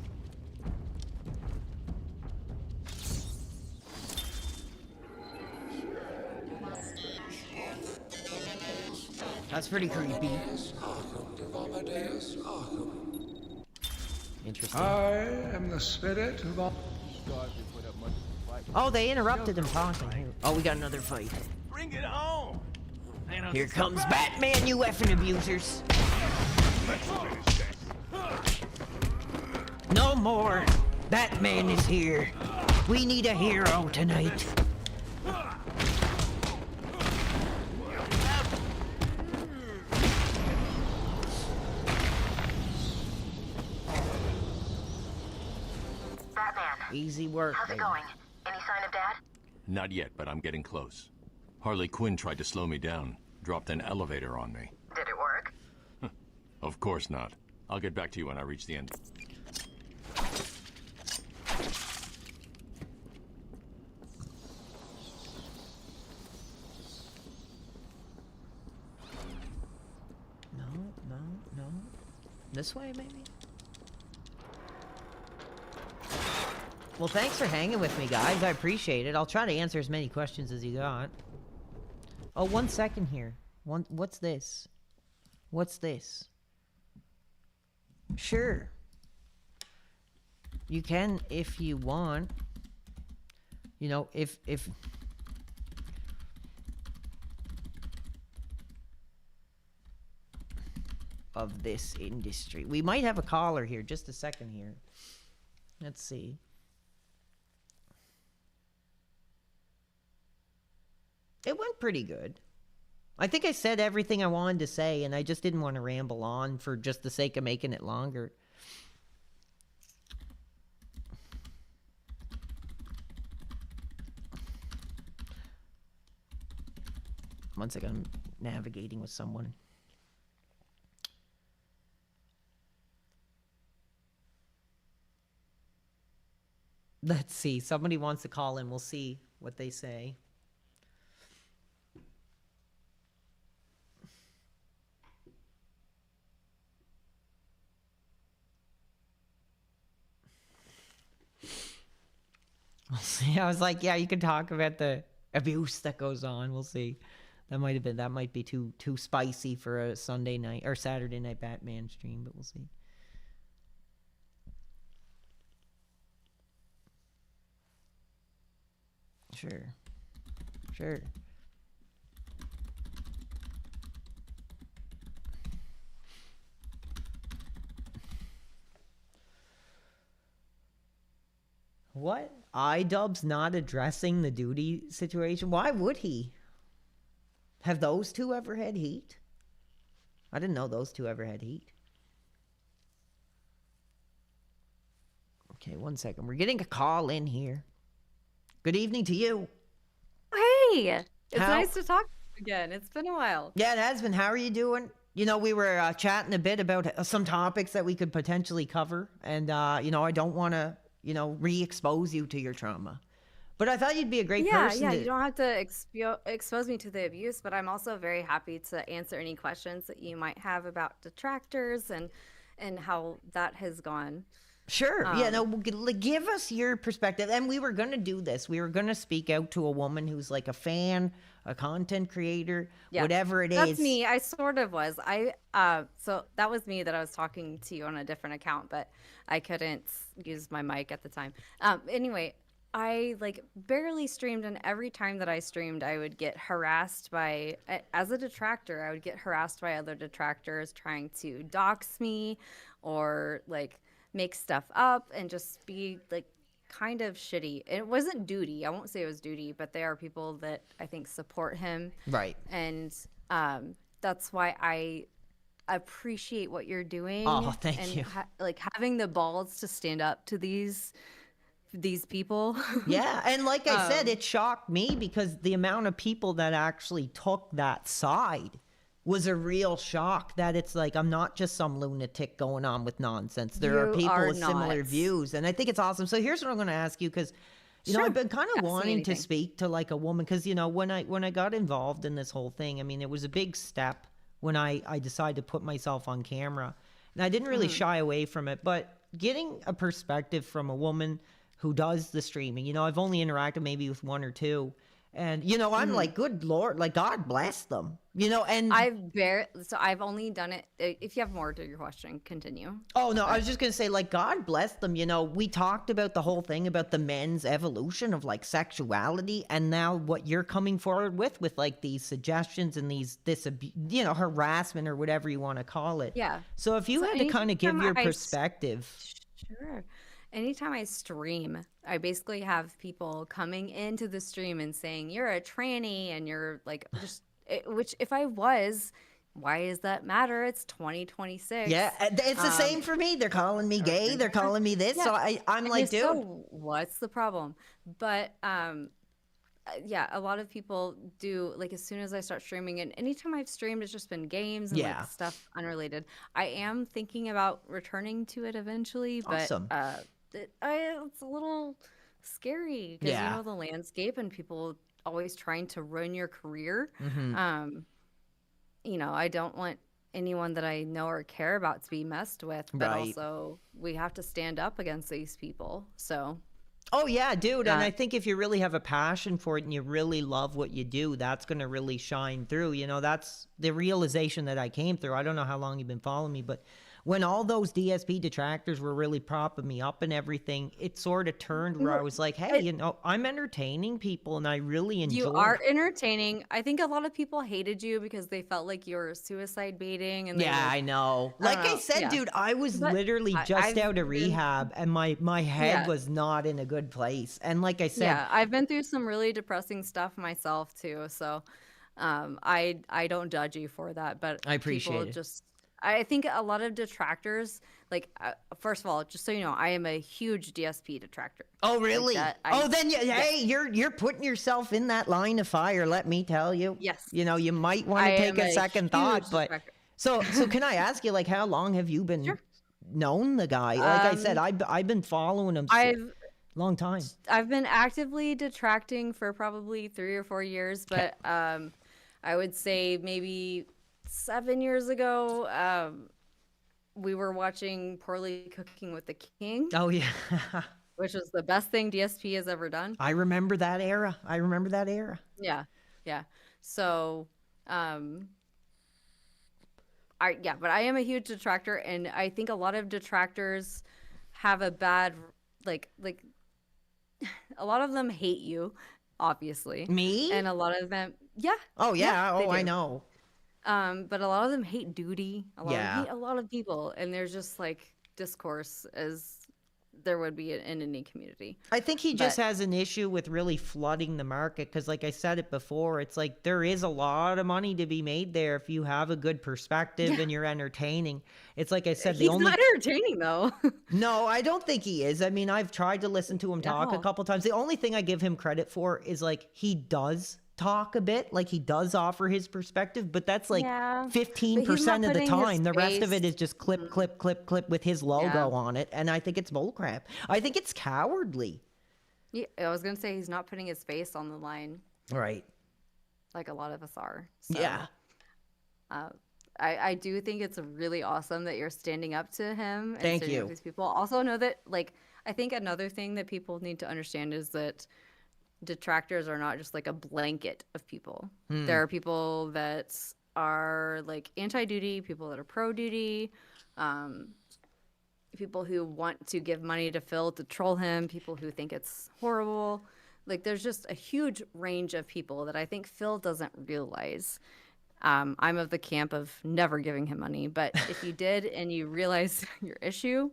[SPEAKER 1] That's pretty creepy. Interesting.
[SPEAKER 3] I am the spirit of...
[SPEAKER 1] Oh, they interrupted him talking. Oh, we got another fight.
[SPEAKER 12] Bring it on!
[SPEAKER 1] Here comes Batman, you effing abusers. No more. Batman is here. We need a hero tonight. Easy work.
[SPEAKER 21] How's it
[SPEAKER 1] baby.
[SPEAKER 21] going? Any sign of Dad?
[SPEAKER 11] Not yet, but I'm getting close. Harley Quinn tried to slow me down, dropped an elevator on me.
[SPEAKER 21] Did it work?
[SPEAKER 11] Of course not. I'll get back to you when I reach the end.
[SPEAKER 1] No. This way, maybe? Well, thanks for hanging with me, guys. I appreciate it. I'll try to answer as many questions as you got. Oh, 1 second here. What's this? What's this? Sure. You can if you want. You know, if of this industry. We might have a caller here. Just a second here. Let's see. It went pretty good. I think I said everything I wanted to say, and I just didn't want to ramble on for just the sake of making it longer. One second, I'm navigating with someone. Let's see. Somebody wants to call in. We'll see what they say. We'll see. I was like, yeah, you can talk about the abuse that goes on. We'll see. That might be too spicy for a Sunday night or Saturday night Batman stream, but we'll see. Sure. What? iDubbbz not addressing the duty situation? Why would he? Have those two ever had heat? I didn't know those two ever had heat. Okay, 1 second. We're getting a call in here. Good evening to you.
[SPEAKER 22] Hey! It's nice to talk again. It's been a while.
[SPEAKER 1] Yeah, it has been. How are you doing? You know, we were chatting a bit about some topics that we could potentially cover. And, you know, I don't want to, you know, re-expose you to your trauma. But I thought you'd be a great person.
[SPEAKER 22] Yeah, you don't have to expose me to the abuse, but I'm also very happy to answer any questions that you might have about detractors and how that has gone.
[SPEAKER 1] Sure. Yeah, no, give us your perspective. And we were going to do this. We were going to speak out to a woman who's like a fan, a content creator, whatever it is.
[SPEAKER 22] That's me. I sort of was. So that was me that I was talking to you on a different account, but I couldn't use my mic at the time. Anyway, I like barely streamed, and every time that I streamed, I would get harassed by, as a detractor, I would get harassed by other detractors trying to dox me or like make stuff up and just be like kind of shitty. It wasn't duty. I won't say it was duty, but they are people that I think support him.
[SPEAKER 1] Right.
[SPEAKER 22] And that's why I appreciate what you're doing.
[SPEAKER 1] Oh, thank you.
[SPEAKER 22] Like having the balls to stand up to these people.
[SPEAKER 1] Yeah, and like I said, it shocked me because the amount of people that actually took that side was a real shock. That it's like, I'm not just some lunatic going on with nonsense. There are people with similar views, and I think it's awesome. So here's what I'm going to ask you, because you know, I've been kind of wanting to speak to like a woman, because you know, when I got involved in this whole thing, I mean, it was a big step when I decided to put myself on camera, and I didn't really shy away from it. But getting a perspective from a woman who does the streaming, you know, I've only interacted maybe with one or two, and you know, I'm like, good Lord, like God bless them, you know. And
[SPEAKER 22] I've only done it. If you have more to your question, continue.
[SPEAKER 1] Oh no, I was just gonna say, like, God bless them. You know, we talked about the whole thing about the men's evolution of like sexuality, and now what you're coming forward with like these suggestions and this you know, harassment or whatever you want to call it.
[SPEAKER 22] Yeah.
[SPEAKER 1] So if you had to kind of give your perspective.
[SPEAKER 22] Sure. Anytime I stream, I basically have people coming into the stream and saying, you're a tranny and you're like, which if I was, why does that matter? It's 2026.
[SPEAKER 1] Yeah, it's the same for me. They're calling me gay. They're calling me this.
[SPEAKER 22] Yeah.
[SPEAKER 1] So I'm
[SPEAKER 22] And
[SPEAKER 1] like, dude.
[SPEAKER 22] so what's the problem? But yeah, a lot of people do, like, as soon as I start streaming, and anytime I've streamed, it's just been games and
[SPEAKER 1] Yeah.
[SPEAKER 22] like stuff unrelated. I am thinking about returning to it eventually, but
[SPEAKER 1] Awesome.
[SPEAKER 22] it's a little scary because
[SPEAKER 1] Yeah.
[SPEAKER 22] you know the landscape and people always trying to ruin your career.
[SPEAKER 1] Mhm.
[SPEAKER 22] You know, I don't want anyone that I know or care about to be messed with, but
[SPEAKER 1] Right.
[SPEAKER 22] also we have to stand up against these people. So
[SPEAKER 1] Oh yeah, dude. And
[SPEAKER 22] Uh,
[SPEAKER 1] I think if you really have a passion for it and you really love what you do, that's going to really shine through. You know, that's the realization that I came through. I don't know how long you've been following me, but when all those DSP detractors were really propping me up and everything, it sort of turned where I was like, hey, you know, I'm entertaining people and I really enjoy
[SPEAKER 22] you are entertaining. I think a lot of people hated you because they felt like you were suicide baiting. And they
[SPEAKER 1] Yeah,
[SPEAKER 22] were-
[SPEAKER 1] I know.
[SPEAKER 22] I
[SPEAKER 1] Like
[SPEAKER 22] don't
[SPEAKER 1] I
[SPEAKER 22] know,
[SPEAKER 1] said,
[SPEAKER 22] yeah.
[SPEAKER 1] dude, I was
[SPEAKER 22] But
[SPEAKER 1] literally just
[SPEAKER 22] I've
[SPEAKER 1] out of
[SPEAKER 22] been-
[SPEAKER 1] rehab and my head
[SPEAKER 22] Yeah.
[SPEAKER 1] was not in a good place. And like I said,
[SPEAKER 22] Yeah, I've been through some really depressing stuff myself too. So I don't judge you for that, but
[SPEAKER 1] I appreciate
[SPEAKER 22] people
[SPEAKER 1] it.
[SPEAKER 22] just I think a lot of detractors, like first of all, just so you know, I am a huge DSP detractor.
[SPEAKER 1] oh
[SPEAKER 22] Like
[SPEAKER 1] really?
[SPEAKER 22] that,
[SPEAKER 1] Oh, then
[SPEAKER 22] yes.
[SPEAKER 1] hey, you're putting yourself in that line of fire. Let me tell you.
[SPEAKER 22] Yes.
[SPEAKER 1] You know, you might want
[SPEAKER 22] I
[SPEAKER 1] to take
[SPEAKER 22] am
[SPEAKER 1] a
[SPEAKER 22] a
[SPEAKER 1] second thought,
[SPEAKER 22] huge
[SPEAKER 1] but
[SPEAKER 22] detractor.
[SPEAKER 1] so can I ask you, like, how long have you been known the guy? Like I said, I've been following him. Long time.
[SPEAKER 22] I've been actively detracting for probably 3 or 4 years, but I would say maybe 7 years ago, we were watching Poorly Cooking with the King,
[SPEAKER 1] Oh yeah.
[SPEAKER 22] which was the best thing DSP has ever done.
[SPEAKER 1] I remember that era.
[SPEAKER 22] Yeah, yeah. So, but I am a huge detractor, and I think a lot of detractors have a bad, like, a lot of them hate you, obviously.
[SPEAKER 1] Me?
[SPEAKER 22] And a lot of them, yeah.
[SPEAKER 1] Oh yeah.
[SPEAKER 22] they
[SPEAKER 1] Oh, I
[SPEAKER 22] do.
[SPEAKER 1] know.
[SPEAKER 22] But a lot of them hate duty. A lot of
[SPEAKER 1] Yeah.
[SPEAKER 22] them hate a lot of people, and there's just like discourse as there would be in any community.
[SPEAKER 1] I think he just
[SPEAKER 22] But-
[SPEAKER 1] has an issue with really flooding the market because, like I said it before, it's like there is a lot of money to be made there if you have a good perspective and you're entertaining. It's like I said, the
[SPEAKER 22] He's
[SPEAKER 1] only
[SPEAKER 22] not entertaining though.
[SPEAKER 1] No, I don't think he is. I mean, I've tried to listen to him talk a
[SPEAKER 22] No.
[SPEAKER 1] couple times. The only thing I give him credit for is like he does talk a bit, like he does offer his perspective, but that's like
[SPEAKER 22] Yeah, but
[SPEAKER 1] 15% of the
[SPEAKER 22] he's not putting
[SPEAKER 1] time.
[SPEAKER 22] his
[SPEAKER 1] The rest of it
[SPEAKER 22] face-
[SPEAKER 1] is just clip, clip, clip, clip with his logo
[SPEAKER 22] Yeah.
[SPEAKER 1] on it, and I think it's bullcrap. I think it's cowardly.
[SPEAKER 22] Yeah, I was gonna say he's not putting his face on the line
[SPEAKER 1] Right.
[SPEAKER 22] like a lot of us are. So,
[SPEAKER 1] Yeah.
[SPEAKER 22] I do think it's really awesome that you're standing up to him and
[SPEAKER 1] Thank
[SPEAKER 22] standing up
[SPEAKER 1] you.
[SPEAKER 22] to these people. Also know that, like, I think another thing that people need to understand is that detractors are not just like a blanket of people.
[SPEAKER 1] Hmm.
[SPEAKER 22] There are people that are like anti-duty, people that are pro-duty, people who want to give money to Phil to troll him, people who think it's horrible. Like, there's just a huge range of people that I think Phil doesn't realize. I'm of the camp of never giving him money, but if you did and you realize your issue,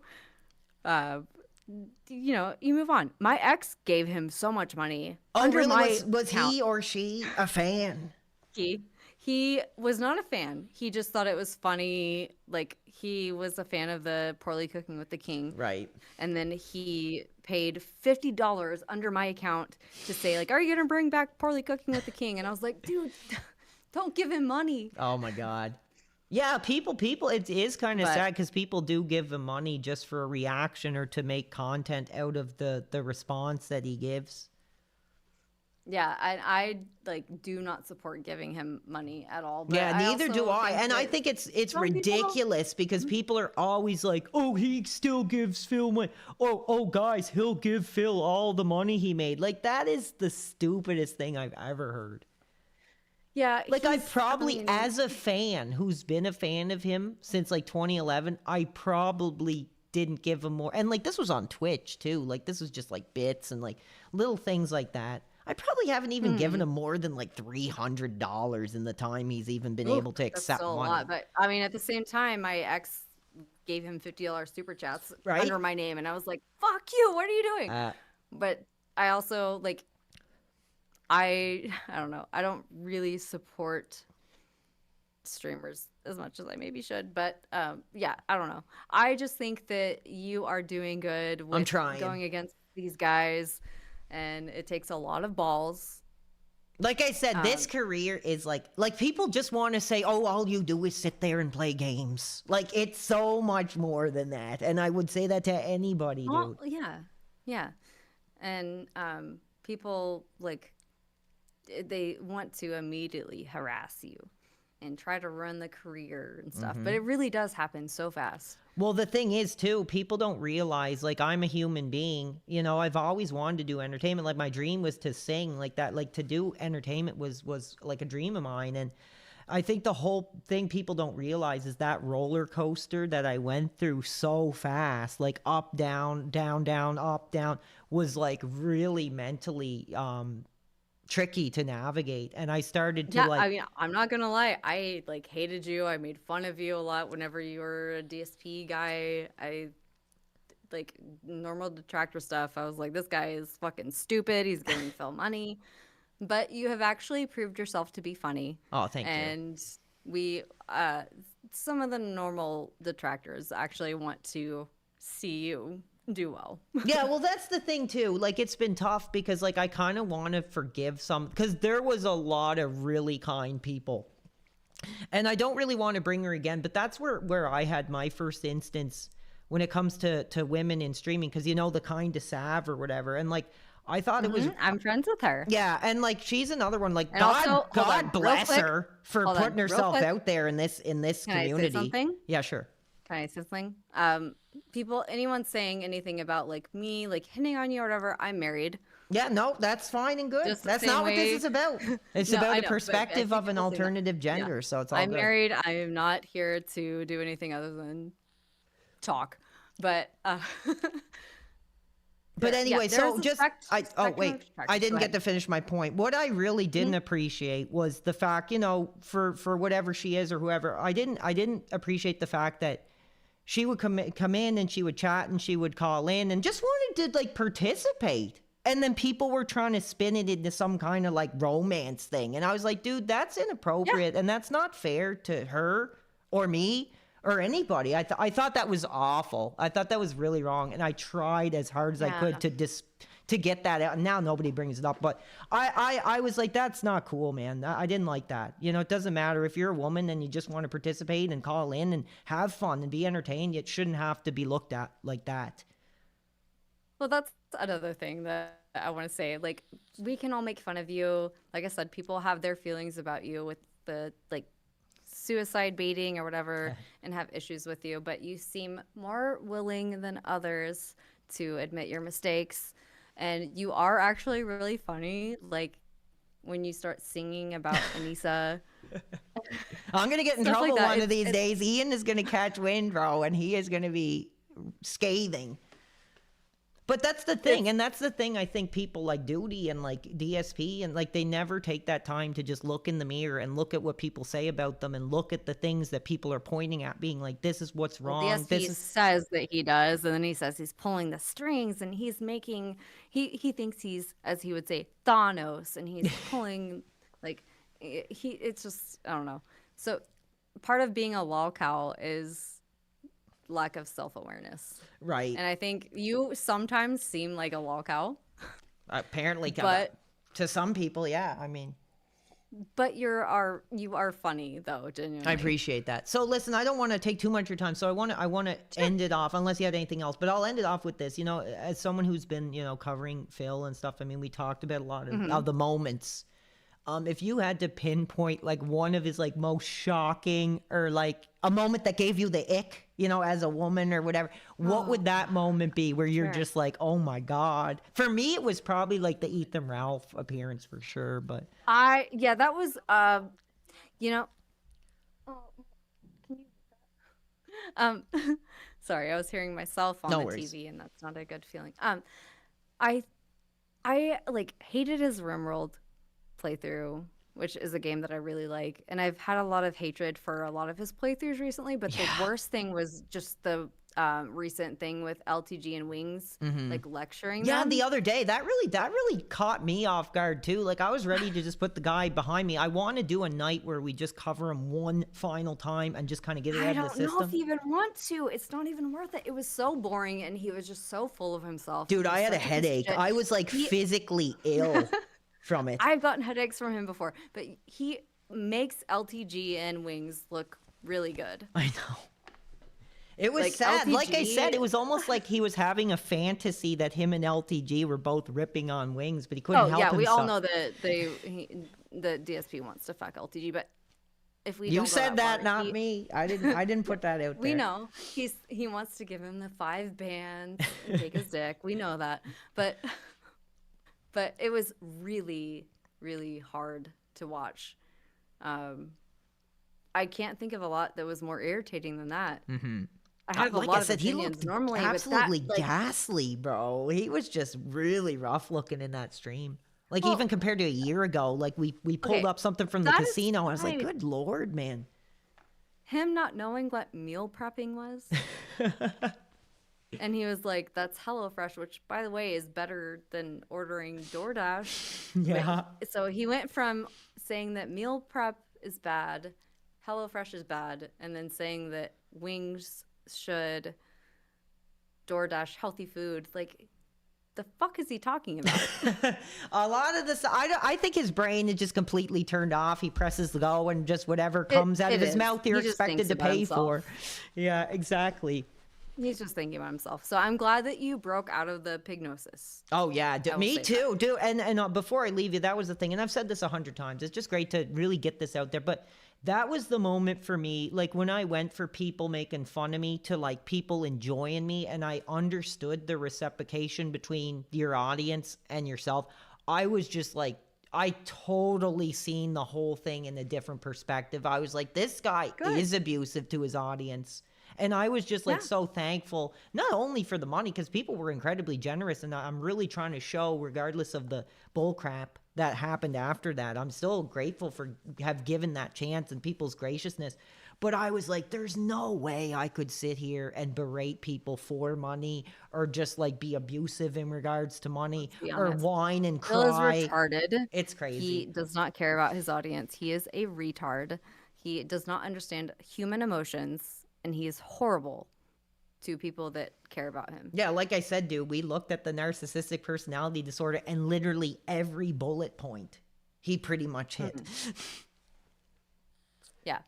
[SPEAKER 22] you know, you move on. My ex gave him so much money.
[SPEAKER 1] Oh,
[SPEAKER 22] under
[SPEAKER 1] really?
[SPEAKER 22] my
[SPEAKER 1] Was
[SPEAKER 22] account.
[SPEAKER 1] he or she a fan?
[SPEAKER 22] He was not a fan. He just thought it was funny. Like, he was a fan of the Poorly Cooking with the King.
[SPEAKER 1] Right.
[SPEAKER 22] And then he paid $50 under my account to say, like, are you going to bring back Poorly Cooking with the King? And I was like, dude, don't give him money.
[SPEAKER 1] Oh my God. Yeah, people, it is kind of
[SPEAKER 22] But-
[SPEAKER 1] sad because people do give him money just for a reaction or to make content out of the response that he gives.
[SPEAKER 22] Yeah, I like do not support giving him money at all. But
[SPEAKER 1] Yeah,
[SPEAKER 22] I
[SPEAKER 1] neither do
[SPEAKER 22] also
[SPEAKER 1] I.
[SPEAKER 22] think
[SPEAKER 1] And I
[SPEAKER 22] that
[SPEAKER 1] think it's
[SPEAKER 22] some people-
[SPEAKER 1] ridiculous because people are always like, "Oh, he still gives Phil money. Oh, guys, he'll give Phil all the money he made." Like, that is the stupidest thing I've ever heard.
[SPEAKER 22] Yeah,
[SPEAKER 1] Like, I
[SPEAKER 22] he's-
[SPEAKER 1] probably,
[SPEAKER 22] mean,
[SPEAKER 1] as a fan who's been a fan of him since like 2011, I probably didn't give him more. And like, this was on Twitch too. Like, this was just like bits and like little things like that. I probably haven't even given him more than like $300 in the time he's even been
[SPEAKER 22] oof,
[SPEAKER 1] able to
[SPEAKER 22] that's
[SPEAKER 1] accept
[SPEAKER 22] still a
[SPEAKER 1] money.
[SPEAKER 22] lot, but I mean, at the same time, my ex gave him $50 super chats
[SPEAKER 1] Right?
[SPEAKER 22] under my name, and I was like, "Fuck you! What are you doing?"
[SPEAKER 1] Uh,
[SPEAKER 22] But I also like, I don't know. I don't really support streamers as much as I maybe should, but yeah, I don't know. I just think that you are doing good with
[SPEAKER 1] trying.
[SPEAKER 22] going against these guys, and it takes a lot of balls.
[SPEAKER 1] Like I said, this career is like people just want to say, oh, all you do is sit there and play games. Like, it's so much more than that. And I would say that to anybody,
[SPEAKER 22] Well,
[SPEAKER 1] dude.
[SPEAKER 22] yeah. And people, like, they want to immediately harass you and try to run the career and stuff. But
[SPEAKER 1] Mhm.
[SPEAKER 22] it really does happen so fast.
[SPEAKER 1] Well, the thing is, too, people don't realize, like, I'm a human being. You know, I've always wanted to do entertainment. Like, my dream was to sing like that. Like, to do entertainment was like a dream of mine. And I think the whole thing people don't realize is that roller coaster that I went through so fast, like up, down, down, down, up, down, was like really mentally tricky to navigate. And I started to
[SPEAKER 22] Yeah,
[SPEAKER 1] like,
[SPEAKER 22] I mean, I'm not gonna lie. I like hated you. I made fun of you a lot whenever you were a DSP guy. I like normal detractor stuff. I was like, this guy is fucking stupid. He's giving Phil money. But you have actually proved yourself to be funny.
[SPEAKER 1] Oh, thank you.
[SPEAKER 22] And we, some of the normal detractors actually want to see you do well.
[SPEAKER 1] yeah, well, that's the thing too. Like, it's been tough because like I kind of want to forgive some, because there was a lot of really kind people, and I don't really want to bring her again. But that's where I had my first instance when it comes to women in streaming, because you know, the kind of Sav or whatever, and like I thought it was.
[SPEAKER 22] I'm friends with her.
[SPEAKER 1] Yeah, and like she's another one. Like,
[SPEAKER 22] And
[SPEAKER 1] God,
[SPEAKER 22] also, hold on, real
[SPEAKER 1] bless
[SPEAKER 22] quick.
[SPEAKER 1] her for
[SPEAKER 22] Hold on,
[SPEAKER 1] putting
[SPEAKER 22] real
[SPEAKER 1] herself
[SPEAKER 22] quick.
[SPEAKER 1] out there in this
[SPEAKER 22] Can I say
[SPEAKER 1] community.
[SPEAKER 22] something?
[SPEAKER 1] Yeah, sure.
[SPEAKER 22] Can I say something? People, anyone saying anything about like me, like hitting on you or whatever, I'm married.
[SPEAKER 1] Yeah, no, that's fine and good.
[SPEAKER 22] Just the
[SPEAKER 1] That's
[SPEAKER 22] same
[SPEAKER 1] not what this
[SPEAKER 22] way-
[SPEAKER 1] is about. It's
[SPEAKER 22] No, I
[SPEAKER 1] about
[SPEAKER 22] know,
[SPEAKER 1] a
[SPEAKER 22] but I
[SPEAKER 1] perspective
[SPEAKER 22] think
[SPEAKER 1] of an
[SPEAKER 22] people say that.
[SPEAKER 1] alternative
[SPEAKER 22] Yeah.
[SPEAKER 1] gender, so it's all
[SPEAKER 22] I'm
[SPEAKER 1] good.
[SPEAKER 22] married. I am not here to do anything other than talk. But
[SPEAKER 1] But
[SPEAKER 22] yeah,
[SPEAKER 1] anyway,
[SPEAKER 22] there
[SPEAKER 1] so
[SPEAKER 22] is a
[SPEAKER 1] just
[SPEAKER 22] spectrum
[SPEAKER 1] oh
[SPEAKER 22] of
[SPEAKER 1] wait,
[SPEAKER 22] detractors.
[SPEAKER 1] I didn't
[SPEAKER 22] Go
[SPEAKER 1] get to
[SPEAKER 22] ahead.
[SPEAKER 1] finish my point. What I really didn't appreciate was the fact, you know, for whatever she is or whoever, I didn't appreciate the fact that she would come in and she would chat and she would call in and just wanted to like participate. And then people were trying to spin it into some kind of like romance thing. And I was like, dude, that's inappropriate and that's not fair to her or me or anybody. I thought that was awful. I thought that was really wrong. And I tried as hard as I could to get that out. And now nobody brings it up. But I was like, that's not cool, man. I didn't like that. You know, it doesn't matter if you're a woman and you just want to participate and call in and have fun and be entertained. It shouldn't have to be looked at like that.
[SPEAKER 22] Well, that's another thing that I want to say. Like, we can all make fun of you. Like I said, people have their feelings about you with the like suicide baiting or whatever and have issues with you, but you seem more willing than others to admit your mistakes, and you are actually really funny. Like when you start singing about Anissa.
[SPEAKER 1] I'm gonna get in
[SPEAKER 22] Stuff like
[SPEAKER 1] trouble
[SPEAKER 22] that.
[SPEAKER 1] one of
[SPEAKER 22] It's-
[SPEAKER 1] these days. Ian is gonna catch wind, bro, and he is gonna be scathing. But that's the thing, and that's the thing I think people like Duty and like DSP and like they never take that time to just look in the mirror and look at what people say about them and look at the things that people are pointing at, being like, this is what's wrong.
[SPEAKER 22] DSP
[SPEAKER 1] This is
[SPEAKER 22] says that he does, and then he says he's pulling the strings, and he's making he thinks he's, as he would say, Thanos, and he's pulling like it's just, I don't know. So part of being a lolcow is lack of self-awareness,
[SPEAKER 1] right.
[SPEAKER 22] and I think you sometimes seem like a lolcow,
[SPEAKER 1] apparently,
[SPEAKER 22] but
[SPEAKER 1] to some people, yeah. I mean,
[SPEAKER 22] you are funny though, genuinely.
[SPEAKER 1] I appreciate that. So listen, I don't want to take too much of your time. So I want to end it off, unless you had anything else. But I'll end it off with this. You know, as someone who's been, you know, covering Phil and stuff, I mean, we talked about a lot of the moments. If you had to pinpoint like one of his like most shocking or like a moment that gave you the ick, you know, as a woman or whatever, what would that moment be where you're just like, oh my God? For me, it was probably like the Ethan Ralph appearance for sure. But
[SPEAKER 22] that was you know, sorry, I was hearing myself on
[SPEAKER 1] No
[SPEAKER 22] the
[SPEAKER 1] worries.
[SPEAKER 22] TV, and that's not a good feeling. I like hated his RimWorld playthrough, which is a game that I really like, and I've had a lot of hatred for a lot of his playthroughs recently, but the worst thing was just the recent thing with LTG and Wings, like lecturing
[SPEAKER 1] Yeah,
[SPEAKER 22] them.
[SPEAKER 1] the other day that really caught me off guard too. Like I was ready to just put the guy behind me. I want to do a night where we just cover him one final time and just kind of get it
[SPEAKER 22] I
[SPEAKER 1] out of the
[SPEAKER 22] don't know
[SPEAKER 1] system.
[SPEAKER 22] if you even want to. It's not even worth it. It was so boring, and he was just so full of himself.
[SPEAKER 1] Dude,
[SPEAKER 22] He was
[SPEAKER 1] I had a
[SPEAKER 22] such piece of
[SPEAKER 1] headache.
[SPEAKER 22] shit.
[SPEAKER 1] I was like physically ill from it.
[SPEAKER 22] I've gotten headaches from him before, but he makes LTG and Wings look really good.
[SPEAKER 1] I know. It was
[SPEAKER 22] Like,
[SPEAKER 1] sad. Like I
[SPEAKER 22] LTG
[SPEAKER 1] said, it was almost like he was having a fantasy that him and LTG were both ripping on Wings, but he couldn't help himself.
[SPEAKER 22] We all know that the DSP wants to fuck LTG, but if we
[SPEAKER 1] You
[SPEAKER 22] don't go
[SPEAKER 1] said that,
[SPEAKER 22] far,
[SPEAKER 1] not me. I didn't put that out there.
[SPEAKER 22] We know he wants to give him the 5 bands and take his dick. We know that, but it was really, really hard to watch. I can't think of a lot that was more irritating than that. I have
[SPEAKER 1] Like
[SPEAKER 22] a lot
[SPEAKER 1] I
[SPEAKER 22] of
[SPEAKER 1] said, he
[SPEAKER 22] opinions
[SPEAKER 1] looked
[SPEAKER 22] normally,
[SPEAKER 1] absolutely
[SPEAKER 22] but that, like,
[SPEAKER 1] ghastly, bro. He was just really rough looking in that stream. Like
[SPEAKER 22] Well-
[SPEAKER 1] even compared to a year ago, like we pulled
[SPEAKER 22] Okay,
[SPEAKER 1] up something from the
[SPEAKER 22] that is
[SPEAKER 1] casino. I was like,
[SPEAKER 22] fine.
[SPEAKER 1] good lord, man.
[SPEAKER 22] him not knowing what meal prepping was. And he was like, that's HelloFresh, which, by the way, is better than ordering DoorDash.
[SPEAKER 1] Yeah.
[SPEAKER 22] So he went from saying that meal prep is bad, HelloFresh is bad, and then saying that Wings should DoorDash healthy food. Like, the fuck is he talking about?
[SPEAKER 1] A lot of this, I think his brain is just completely turned off. He presses the go and just whatever comes out of his
[SPEAKER 22] is.
[SPEAKER 1] mouth,
[SPEAKER 22] He
[SPEAKER 1] you're
[SPEAKER 22] just
[SPEAKER 1] expected
[SPEAKER 22] thinks
[SPEAKER 1] to
[SPEAKER 22] about
[SPEAKER 1] pay
[SPEAKER 22] himself.
[SPEAKER 1] for. Yeah, exactly.
[SPEAKER 22] He's just thinking about himself. So I'm glad that you broke out of the pignosis.
[SPEAKER 1] Oh yeah,
[SPEAKER 22] I will
[SPEAKER 1] me
[SPEAKER 22] say
[SPEAKER 1] too, dude. And before I leave you, that was the thing. And I've said this 100 times. It's just great to really get this out there. But that was the moment for me, like when I went for people making fun of me to like people enjoying me, and I understood the reciprocation between your audience and yourself. I was just like, I totally seen the whole thing in a different perspective. I was like, this guy is abusive to his audience. And I was just like so thankful, not only for the money, because people were incredibly generous. And I'm really trying to show, regardless of the bull crap that happened after that, I'm still grateful for have given that chance and people's graciousness. But I was like, there's no way I could sit here and berate people for money or just like be abusive in regards to money
[SPEAKER 22] Be
[SPEAKER 1] or
[SPEAKER 22] honest.
[SPEAKER 1] whine and
[SPEAKER 22] Bill is
[SPEAKER 1] cry.
[SPEAKER 22] retarded.
[SPEAKER 1] It's crazy.
[SPEAKER 22] He does not care about his audience. He is a retard. He does not understand human emotions, and he is horrible to people that care about him.
[SPEAKER 1] Yeah, like I said, dude, we looked at the narcissistic personality disorder and literally every bullet point he pretty much hit.
[SPEAKER 22] Yeah.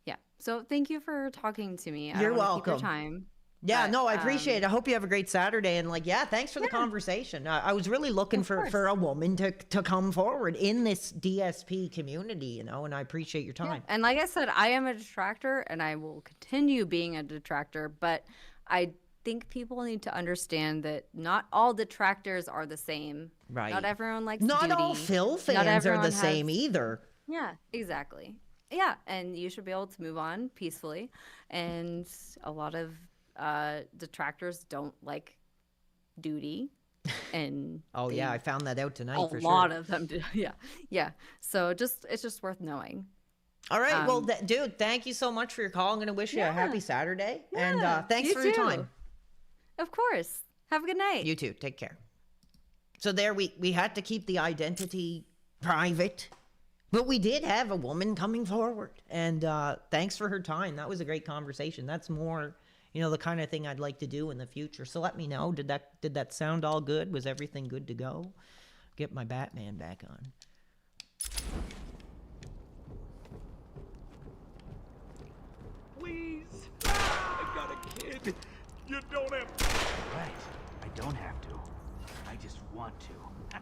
[SPEAKER 22] Yeah. So thank you for talking to me. I
[SPEAKER 1] You're
[SPEAKER 22] don't wanna keep your
[SPEAKER 1] welcome.
[SPEAKER 22] time.
[SPEAKER 1] Yeah,
[SPEAKER 22] but,
[SPEAKER 1] no, I appreciate it. I hope you have a great Saturday. And like, yeah, thanks for the conversation. I was really looking for a woman to come forward in this DSP community, you know, and I appreciate your time.
[SPEAKER 22] And like I said, I am a detractor and I will continue being a detractor, but I think people need to understand that not all detractors are the same.
[SPEAKER 1] Right.
[SPEAKER 22] Not everyone likes
[SPEAKER 1] Not
[SPEAKER 22] duty.
[SPEAKER 1] all Phil
[SPEAKER 22] Not
[SPEAKER 1] fans are
[SPEAKER 22] everyone
[SPEAKER 1] the same
[SPEAKER 22] has-
[SPEAKER 1] either.
[SPEAKER 22] Yeah, exactly. Yeah, and you should be able to move on peacefully. And a lot of detractors don't like duty. And
[SPEAKER 1] Oh,
[SPEAKER 22] they-
[SPEAKER 1] yeah, I found that out tonight
[SPEAKER 22] a
[SPEAKER 1] for
[SPEAKER 22] lot
[SPEAKER 1] sure.
[SPEAKER 22] of them do. Yeah, yeah. So it's just worth knowing.
[SPEAKER 1] All right, well,
[SPEAKER 22] Um,
[SPEAKER 1] dude, thank you so much for your call. I'm going to wish you a happy Saturday. And thanks
[SPEAKER 22] you
[SPEAKER 1] for your
[SPEAKER 22] too.
[SPEAKER 1] time.
[SPEAKER 22] Of course. Have a good night.
[SPEAKER 1] You too. Take care. So there we had to keep the identity private, but we did have a woman coming forward, and thanks for her time. That was a great conversation. That's more, you know, the kind of thing I'd like to do in the future. So let me know. Did that sound all good? Was everything good to go? Get my Batman back on.
[SPEAKER 12] Please. I got a kid. You don't have.
[SPEAKER 18] Right. I don't have to. I just want to.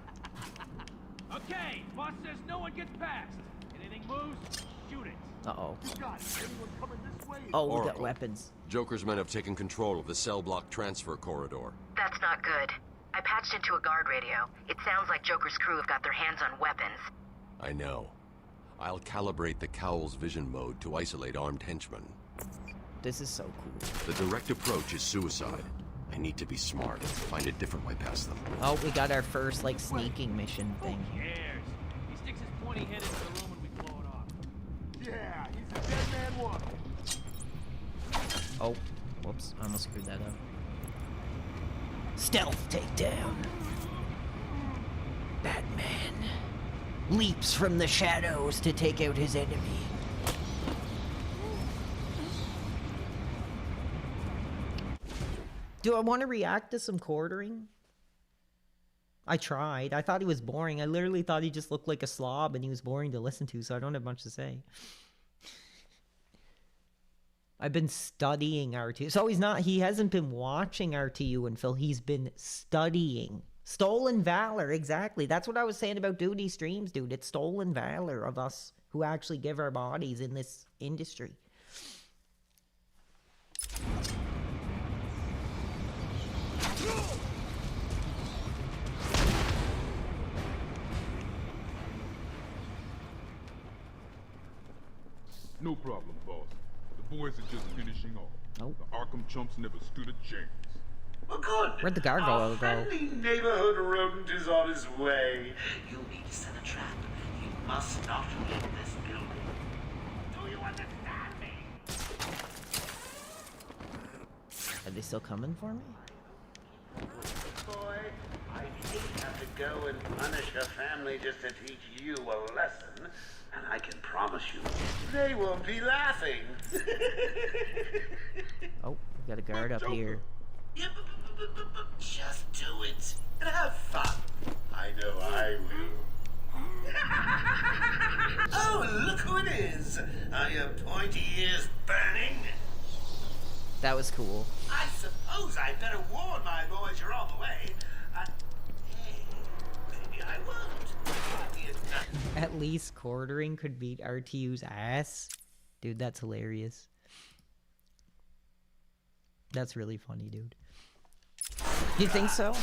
[SPEAKER 7] Okay, boss says no one gets past. Anything moves, shoot it.
[SPEAKER 1] Uh-oh.
[SPEAKER 15] God, anyone coming this way?
[SPEAKER 1] Oh, we got
[SPEAKER 17] Oracle.
[SPEAKER 1] weapons.
[SPEAKER 17] Joker's men have taken control of the cell block transfer corridor.
[SPEAKER 8] That's not good. I patched into a guard radio. It sounds like Joker's crew have got their hands on weapons.
[SPEAKER 17] I know. I'll calibrate the Cowl's vision mode to isolate armed henchmen.
[SPEAKER 1] This is so cool.
[SPEAKER 17] The direct approach is suicide. I need to be smart, find a different way past them.
[SPEAKER 1] Oh, we got our first, like, sneaking mission thing.
[SPEAKER 7] Cares. He sticks his pointy head into the room and we blow it off.
[SPEAKER 15] Yeah, he's a dead man walking.
[SPEAKER 1] Oh, Whoops, I almost screwed that up. Stealth takedown. Batman leaps from the shadows to take out his enemy. Do I want to react to some quartering? I tried. I thought he was boring. I literally thought he just looked like a slob and he was boring to listen to, so I don't have much to say. I've been studying RTU. So he hasn't been watching RTU and Phil. He's been studying. Stolen valor, exactly. That's what I was saying about duty streams, dude. It's stolen valor of us who actually give our bodies in this industry.
[SPEAKER 10] No problem, boss. The boys are just finishing off.
[SPEAKER 1] Oh.
[SPEAKER 10] The Arkham chumps never stood a chance.
[SPEAKER 2] Well, good.
[SPEAKER 1] Where'd the gargoyle
[SPEAKER 2] Our
[SPEAKER 1] go?
[SPEAKER 2] friendly neighborhood rodent is on his way. You need to set a trap. He must not leave this building. Do you understand me?
[SPEAKER 1] Are they still coming for me?
[SPEAKER 2] Boy, I hate to have to go and punish your family just to teach you a lesson. And I can promise you, they won't be laughing.
[SPEAKER 1] Oh, we got a guard up here.
[SPEAKER 2] Yeah, but just do it and have fun. I know I will. Oh, look who it is. Are your pointy ears burning?
[SPEAKER 1] That was cool.
[SPEAKER 2] I suppose I'd better warn my boys you're on the way. Hey, maybe I won't.
[SPEAKER 1] At least quartering could beat RTU's ass. Dude, that's hilarious. That's really funny, dude. You think so?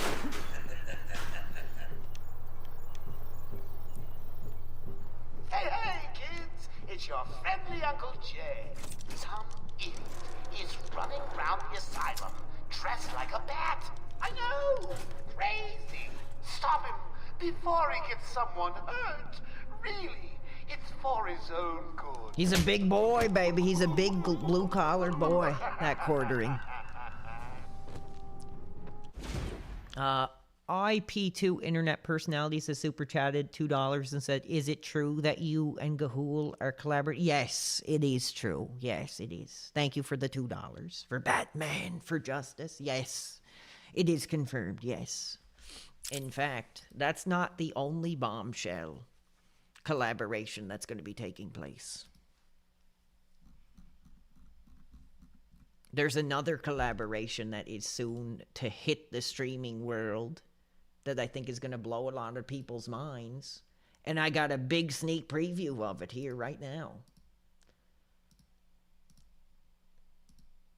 [SPEAKER 15] Hey, kids! It's your friendly Uncle Jay. Some idiot is running around the asylum dressed like a bat. I know! Crazy! Stop him before he gets someone hurt. Really, it's for his own good.
[SPEAKER 1] He's a big boy, baby. He's a big blue-collar boy, that quartering. IP2 Internet Personalities has super chatted $2 and said, is it true that you and Ga'Hoole are collaborating? Yes, it is true. Yes, it is. Thank you for the $2. For Batman, for justice. Yes, it is confirmed. Yes. In fact, that's not the only bombshell collaboration that's going to be taking place. There's another collaboration that is soon to hit the streaming world that I think is going to blow a lot of people's minds. And I got a big sneak preview of it here right now.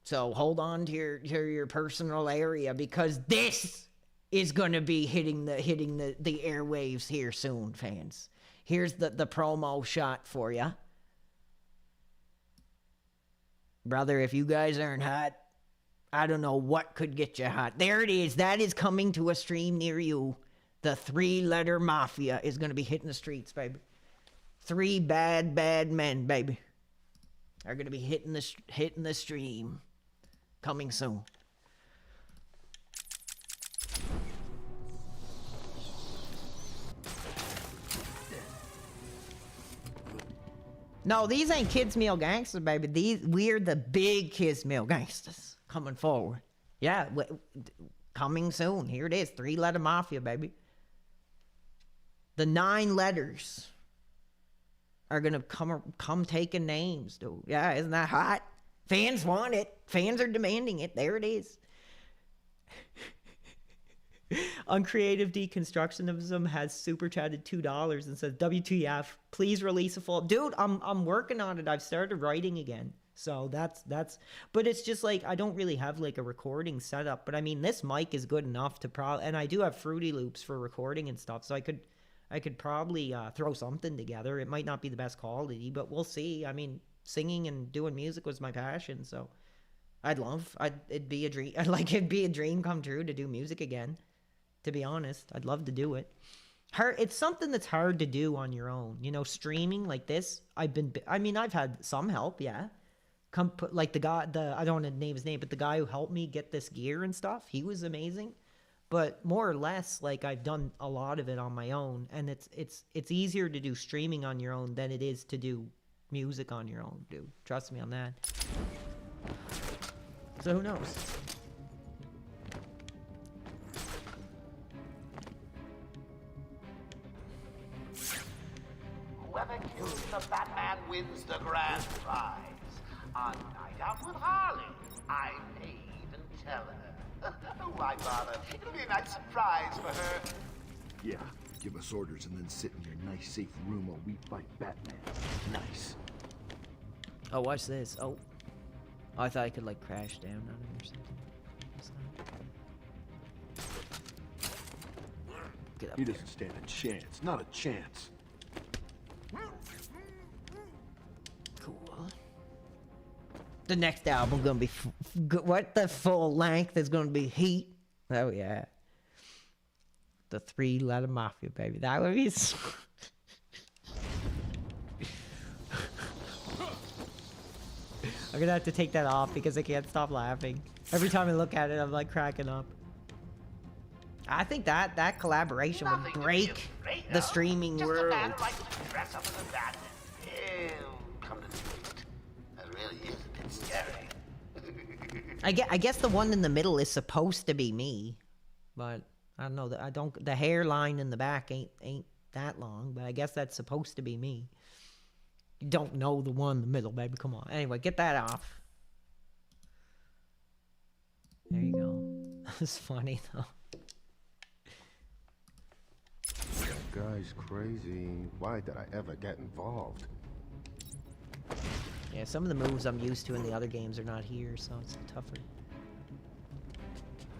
[SPEAKER 1] So hold on to your personal area, because this is going to be hitting the airwaves here soon, fans. Here's the promo shot for you. Brother, if you guys aren't hot, I don't know what could get you hot. There it is. That is coming to a stream near you. The 3-letter mafia is going to be hitting the streets, baby. 3 bad men, baby, are going to be hitting the stream. Coming soon. No, these ain't Kids Meal Gangsters, baby. We're the big Kids Meal Gangsters coming forward. Yeah, coming soon. Here it is. 3-letter mafia, baby. The 9 letters are gonna come taking names, dude. Yeah, isn't that hot? Fans want it. Fans are demanding it. There it is. Uncreative Deconstructionism has super chatted $2 and says, WTF, please release a full... Dude, I'm working on it. I've started writing again. So that's... But it's just like, I don't really have like a recording setup. But I mean, this mic is good enough to and I do have Fruity Loops for recording and stuff. So I could probably throw something together. It might not be the best quality, but we'll see. I mean, singing and doing music was my passion. So it'd be a dream. It'd be a dream come true to do music again. To be honest, I'd love to do it. It's something that's hard to do on your own. You know, streaming like this, I've had some help, yeah. like the guy, I don't want to name his name, but the guy who helped me get this gear and stuff, he was amazing. But more or less, like, I've done a lot of it on my own, and it's easier to do streaming on your own than it is to do music on your own, dude. Trust me on that. So who knows?
[SPEAKER 15] Whoever kills the Batman wins the grand prize. On Night Out with Harley. I may even tell her. Why bother? It'll be a nice surprise for her.
[SPEAKER 2] Yeah, give us orders and then sit in your nice, safe room while we fight Batman. Nice.
[SPEAKER 1] Oh, watch this. Oh, I thought I could, like, crash down on him or something. Get up
[SPEAKER 2] He
[SPEAKER 1] there.
[SPEAKER 2] doesn't stand a chance. Not a chance.
[SPEAKER 1] Cool. The next album gonna be what the full length is gonna be Heat. Oh yeah. The 3-letter mafia, baby. That would be. I'm gonna have to take that off because I can't stop laughing. Every time I look at it, I'm like cracking up. I think that collaboration would break the streaming
[SPEAKER 15] Just
[SPEAKER 1] world.
[SPEAKER 15] a man likes to dress up as a Batman. Ew, come to think of it. That really is a bit scary.
[SPEAKER 1] I guess the one in the middle is supposed to be me, but I don't know. The hairline in the back ain't that long, but I guess that's supposed to be me. You don't know the one in the middle, baby. Come on. Anyway, get that off. There you go. That's funny though.
[SPEAKER 4] That guy's crazy. Why did I ever get involved?
[SPEAKER 1] Yeah, some of the moves I'm used to in the other games are not here, so it's tougher.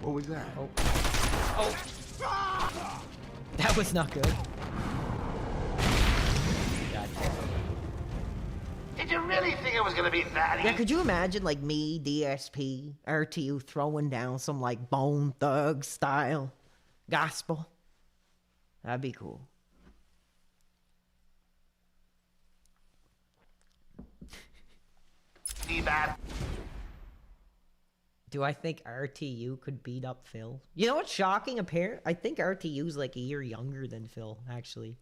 [SPEAKER 4] What was that?
[SPEAKER 1] Oh. Oh. That was not good. God damn.
[SPEAKER 15] Did you really think it was gonna be that easy?
[SPEAKER 1] Yeah, could you imagine, like, me, DSP, RTU throwing down some, like, Bone Thug style gospel? That'd be cool. Do I think RTU could beat up Phil? You know what's shocking? I think RTU's like a year younger than Phil, actually.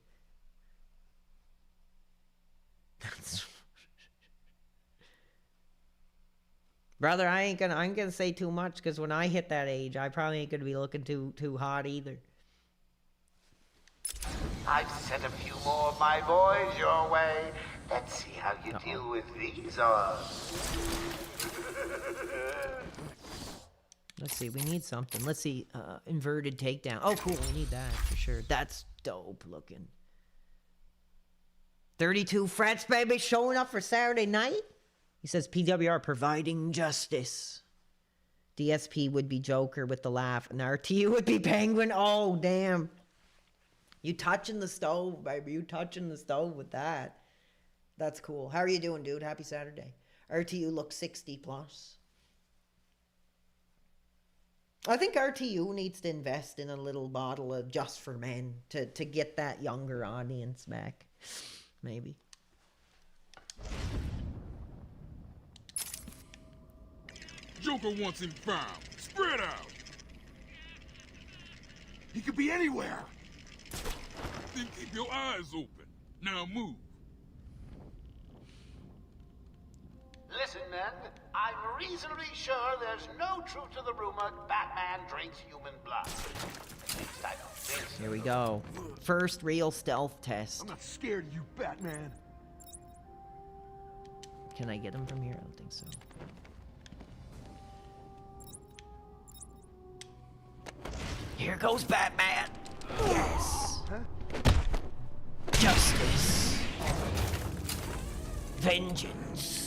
[SPEAKER 1] Brother, I'm gonna say too much because when I hit that age, I probably ain't gonna be looking too hot either.
[SPEAKER 15] I've sent a few more of my boys your way. Let's see how you deal with these odds.
[SPEAKER 1] Let's see, we need something. Let's see, inverted takedown. Oh, cool, we need that for sure. That's dope looking. 32 frets, baby, showing up for Saturday night. He says PWR providing justice. DSP would be Joker with the laugh, and RTU would be Penguin. Oh, damn. You touching the stove, baby. You touching the stove with that. That's cool. How are you doing, dude? Happy Saturday. RTU looks 60 plus. I think RTU needs to invest in a little bottle of Just for Men to get that younger audience back. Maybe.
[SPEAKER 10] Joker wants him found. Spread out.
[SPEAKER 12] He could be anywhere.
[SPEAKER 10] Then keep your eyes open. Now move.
[SPEAKER 15] Listen, men, I'm reasonably sure there's no truth to the rumor Batman drinks human blood. At least I don't think so.
[SPEAKER 1] Here we go. First real stealth test.
[SPEAKER 2] I'm not scared of you, Batman.
[SPEAKER 1] Can I get him from here? I don't think so. Here goes Batman. Yes. Justice. Vengeance.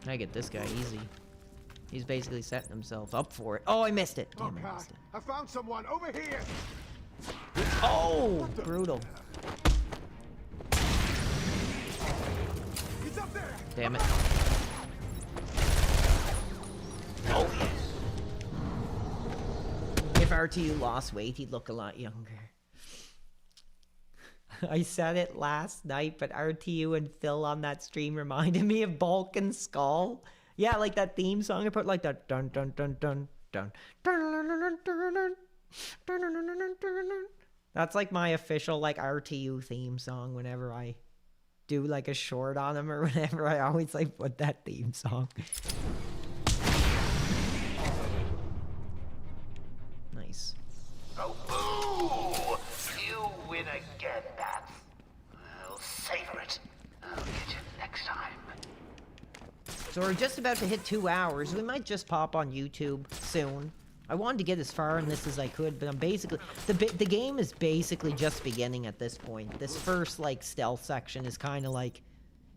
[SPEAKER 1] I get this guy easy. He's basically setting himself up for it. Oh, I missed it. Damn, I missed it.
[SPEAKER 4] I found someone over here.
[SPEAKER 1] Oh, brutal.
[SPEAKER 4] He's up there.
[SPEAKER 1] Damn it. Oh, yes. If RTU lost weight, he'd look a lot younger. I said it last night, but RTU and Phil on that stream reminded me of Bulk and Skull. Yeah, like that theme song I put, like that dun dun dun dun dun dun dun dun dun. That's like my official like RTU theme song whenever I do like a short on them or whatever. I always like put that theme song. Nice.
[SPEAKER 15] Oh, boo! You win again, Bats. I'll savor it. I'll get you next time.
[SPEAKER 1] So we're just about to hit 2 hours. We might just pop on YouTube soon. I wanted to get as far in this as I could, but I'm basically... The game is basically just beginning at this point. This first, like, stealth section is kind of like...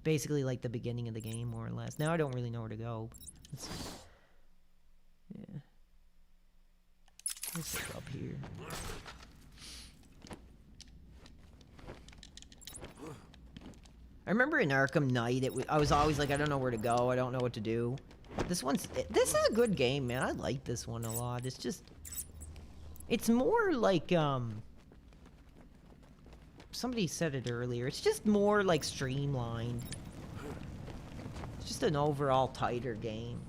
[SPEAKER 1] Basically like the beginning of the game, more or less. Now I don't really know where to go. Yeah. Let's look up here. I remember in Arkham Knight, I was always like, I don't know where to go. I don't know what to do. This is a good game, man. I like this one a lot. It's just, it's more like, somebody said it earlier. It's just more like streamlined. It's just an overall tighter game.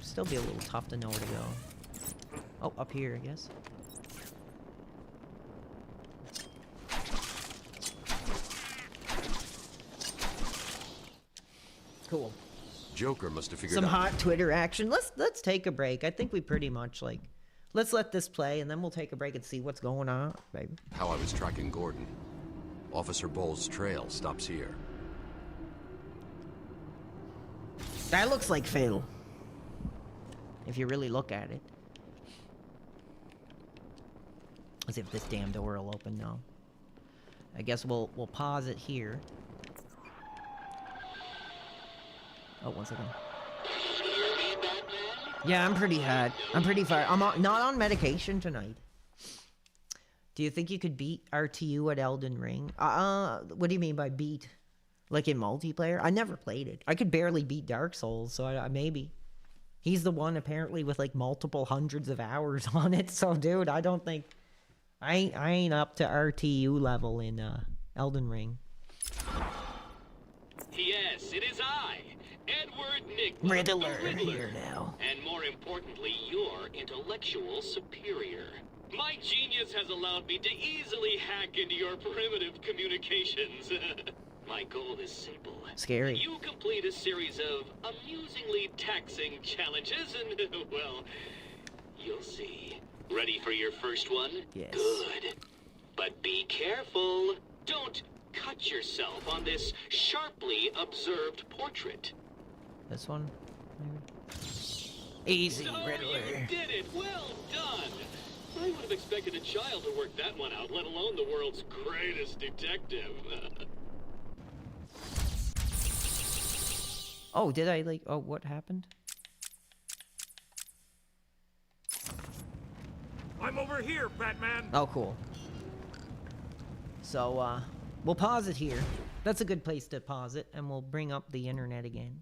[SPEAKER 1] Still be a little tough to know where to go. Oh, up here, I guess. Cool.
[SPEAKER 17] Joker must have figured
[SPEAKER 1] Some
[SPEAKER 17] out...
[SPEAKER 1] hot Twitter action. Let's take a break. I think we pretty much like... Let's let this play, and then we'll take a break and see what's going on, baby.
[SPEAKER 17] how I was tracking Gordon. Officer Bowles' trail stops here.
[SPEAKER 1] That looks like Phil. If you really look at it. As if this damn door will open now. I guess we'll pause it here. Oh, 1 second. Yeah, I'm pretty hot. I'm pretty far. I'm not on medication tonight. Do you think you could beat RTU at Elden Ring? What do you mean by beat? Like in multiplayer? I never played it. I could barely beat Dark Souls, so maybe. He's the one apparently with like multiple hundreds of hours on it. So, dude, I don't think... I ain't up to RTU level in Elden Ring.
[SPEAKER 14] Yes, it is I, Edward Nigma,
[SPEAKER 1] Riddler,
[SPEAKER 14] the Riddler,
[SPEAKER 1] here now.
[SPEAKER 14] and more importantly, your intellectual superior. My genius has allowed me to easily hack into your primitive communications. My goal is simple.
[SPEAKER 1] Scary.
[SPEAKER 14] You complete a series of amusingly taxing challenges and, well, you'll see. Ready for your first one?
[SPEAKER 1] Yes.
[SPEAKER 14] Good. But be careful. Don't cut yourself on this sharply observed portrait.
[SPEAKER 1] This one? Easy,
[SPEAKER 14] So
[SPEAKER 1] Riddler.
[SPEAKER 14] you did it. Well done. I would have expected a child to work that one out, let alone the world's greatest detective.
[SPEAKER 1] Oh, did I like... Oh, what happened?
[SPEAKER 10] I'm over here, Batman.
[SPEAKER 1] Oh, cool. So, we'll pause it here. That's a good place to pause it, and we'll bring up the internet again.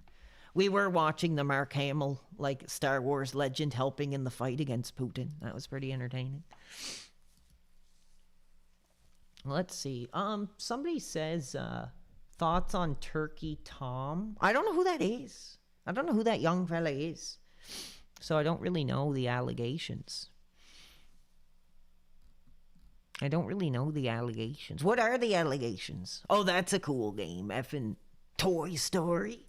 [SPEAKER 1] We were watching the Mark Hamill, like, Star Wars legend helping in the fight against Putin. That was pretty entertaining. Let's see. Somebody says, thoughts on Turkey Tom? I don't know who that is. I don't know who that young fella is. So I don't really know the allegations. I don't really know the allegations. What are the allegations? Oh, that's a cool game. Effing Toy Story.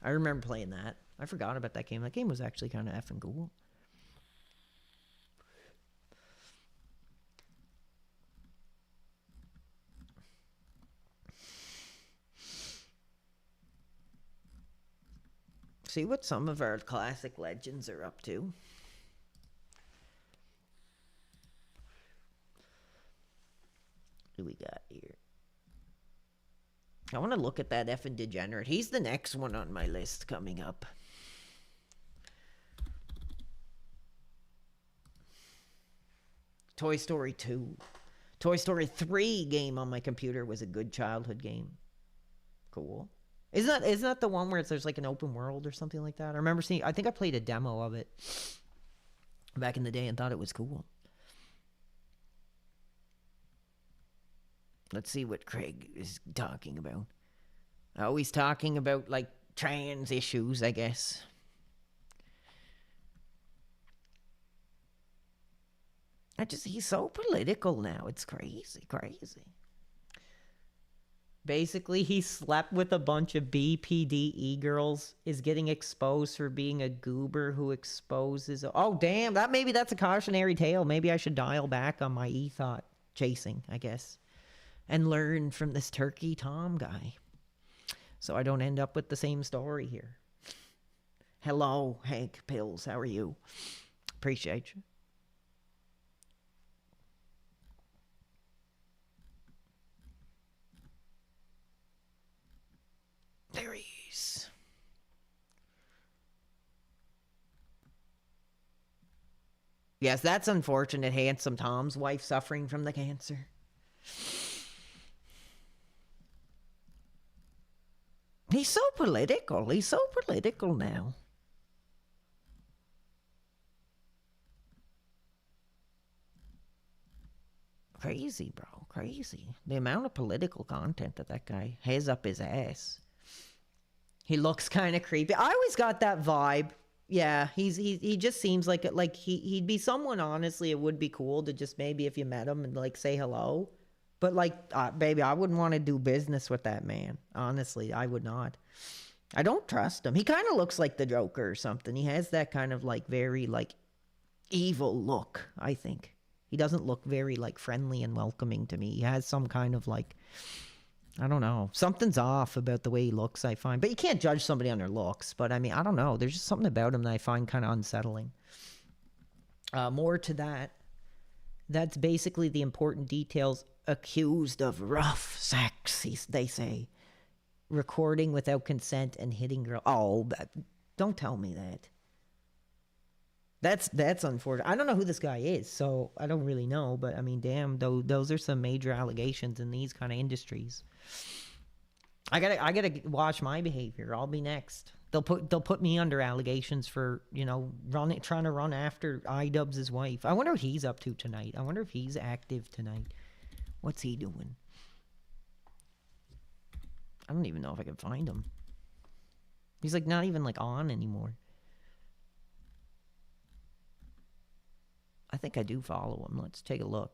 [SPEAKER 1] I remember playing that. I forgot about that game. That game was actually kind of effing cool. See what some of our classic legends are up to. What do we got here? I want to look at that effing degenerate. He's the next one on my list coming up. Toy Story 2. Toy Story 3 game on my computer was a good childhood game. Cool. Isn't that the one where there's like an open world or something like that? I remember seeing... I think I played a demo of it back in the day and thought it was cool. Let's see what Craig is talking about. Oh, he's talking about, like, trans issues, I guess. He's so political now. It's crazy. Basically, he slept with a bunch of BPD girls, is getting exposed for being a goober who exposes... Oh, damn, maybe that's a cautionary tale. Maybe I should dial back on my e-thought chasing, I guess, and learn from this Turkey Tom guy, so I don't end up with the same story here. Hello, Hank Pills. How are you? Appreciate you. There he is. Yes, that's unfortunate. Handsome Tom's wife suffering from the cancer. He's so political. He's so political now. Crazy, bro. Crazy. The amount of political content that guy has up his ass. He looks kind of creepy. I always got that vibe. Yeah, he just seems like he'd be someone, honestly, it would be cool to just maybe if you met him and like say hello. But like, baby, I wouldn't want to do business with that man. Honestly, I would not. I don't trust him. He kind of looks like the Joker or something. He has that kind of like very like evil look, I think. He doesn't look very like friendly and welcoming to me. He has some kind of like, I don't know. Something's off about the way he looks, I find. But you can't judge somebody on their looks. But I mean, I don't know. There's just something about him that I find kind of unsettling. More to that. That's basically the important details. Accused of rough sex, they say. Recording without consent and hitting girl. Oh, don't tell me that. That's unfortunate. I don't know who this guy is, so I don't really know. But I mean, damn, those are some major allegations in these kind of industries. I gotta watch my behavior. I'll be next. They'll put me under allegations for, you know, trying to run after iDubbbz' wife. I wonder what he's up to tonight. I wonder if he's active tonight. What's he doing? I don't even know if I can find him. He's like not even like on anymore. I think I do follow him. Let's take a look.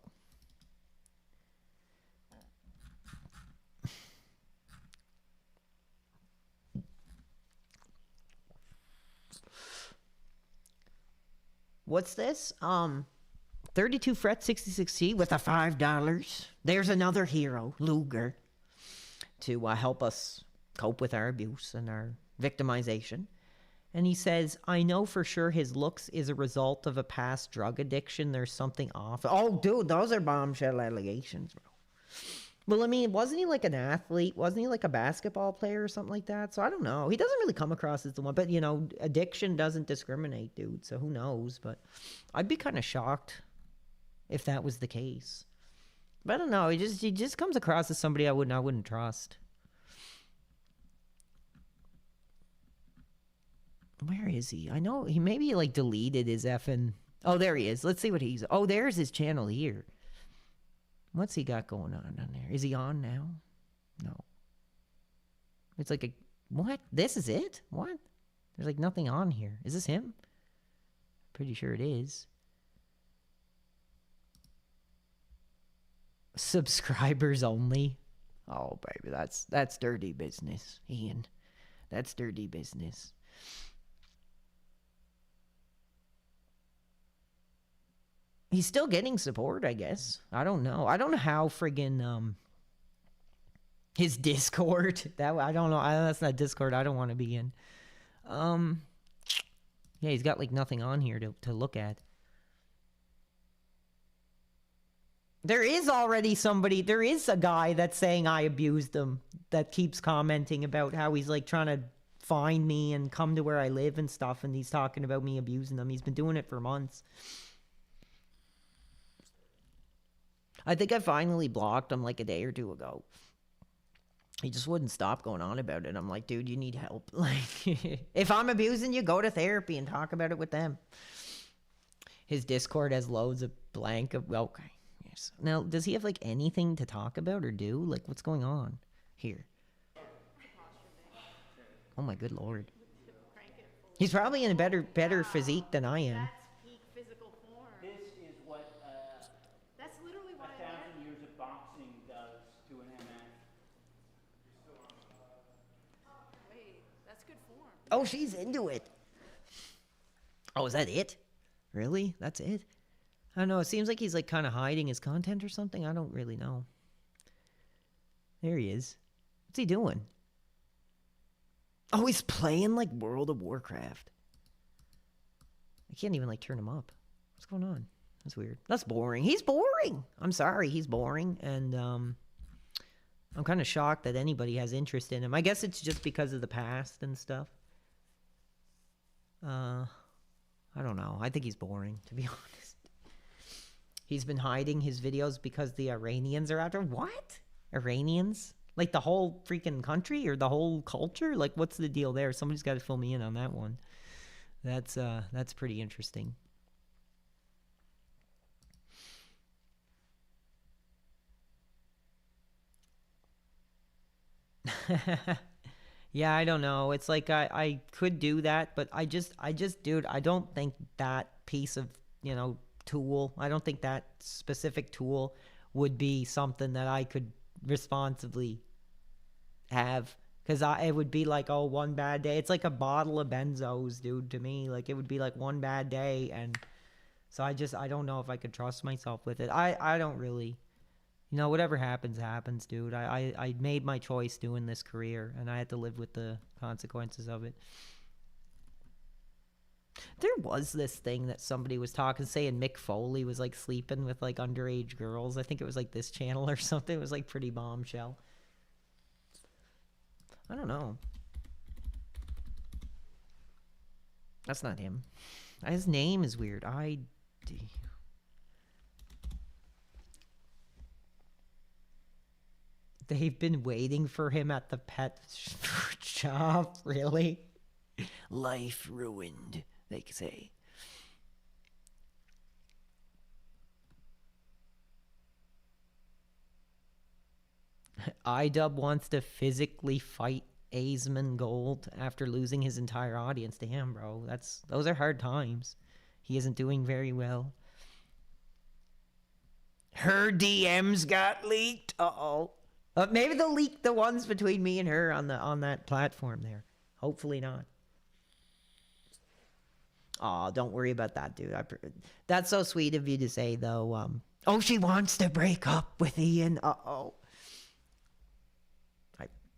[SPEAKER 1] What's this? 32 fret 66C with a $5. There's another hero, Luger, to help us cope with our abuse and our victimization. And he says, I know for sure his looks is a result of a past drug addiction. There's something off. Oh, dude, those are bombshell allegations, bro. Well, I mean, wasn't he like an athlete? Wasn't he like a basketball player or something like that? So I don't know. He doesn't really come across as the one. But, you know, addiction doesn't discriminate, dude. So who knows? But I'd be kind of shocked if that was the case. But I don't know. He just comes across as somebody I wouldn't trust. Where is he? I know he maybe like deleted his effing... Oh, there he is. Let's see what he's... Oh, there's his channel here. What's he got going on there? Is he on now? No. It's like a... What? This is it? What? There's like nothing on here. Is this him? Pretty sure it is. Subscribers only. Oh, baby, that's dirty business, Ian. That's dirty business. He's still getting support, I guess. I don't know. I don't know how friggin' his Discord. I don't know. That's not Discord I don't want to be in. Yeah, he's got like nothing on here to look at. There is already somebody. There is a guy that's saying I abused him. That keeps commenting about how he's like trying to find me and come to where I live and stuff. And he's talking about me abusing him. He's been doing it for months. I think I finally blocked him like a day or two ago. He just wouldn't stop going on about it. I'm like, dude, you need help. Like, if I'm abusing you, go to therapy and talk about it with them. His Discord has loads of blank of... Okay, yeah. Jeez. Now, does he have like anything to talk about or do? Like, what's going on here? Oh my good lord. He's probably in a better physique than I am.
[SPEAKER 16] This is what
[SPEAKER 13] That's literally what
[SPEAKER 16] 1,000 years of boxing does to an MF.
[SPEAKER 13] Wait, that's good form.
[SPEAKER 1] Oh, she's into it. Oh, is that it? Really? That's it? I don't know. It seems like he's like kind of hiding his content or something. I don't really know. There he is. What's he doing? Oh, he's playing like World of Warcraft. I can't even like turn him up. What's going on? That's weird. That's boring. He's boring. I'm sorry. He's boring. And I'm kind of shocked that anybody has interest in him. I guess it's just because of the past and stuff. I don't know. I think he's boring, to be honest. He's been hiding his videos because the Iranians are after. What? Iranians? Like the whole freaking country or the whole culture? Like, what's the deal there? Somebody's got to fill me in on that one. That's pretty interesting. Yeah, I don't know. It's like I could do that, but I just, dude, I don't think that piece of, tool, I don't think that specific tool would be something that I could responsibly have. Because it would be like, oh, one bad day. It's like a bottle of benzos, dude, to me. Like, it would be like one bad day. And so I don't know if I could trust myself with it. I don't really. Whatever happens, happens, dude. I made my choice doing this career, and I had to live with the consequences of it. There was this thing that somebody was saying Mick Foley was, like, sleeping with, like, underage girls. I think it was, like, this channel or something. It was, like, pretty bombshell. I don't know. That's not him. His name is weird. They've been waiting for him at the pet shop, really? Life ruined, they say. iDub wants to physically fight Asmongold after losing his entire audience. Damn, bro. Those are hard times. He isn't doing very well. Her DMs got leaked. Uh-oh. Maybe they'll leak the ones between me and her on that platform there. Hopefully not. Aw, don't worry about that, dude. That's so sweet of you to say, though. Oh, she wants to break up with Ian. Uh-oh.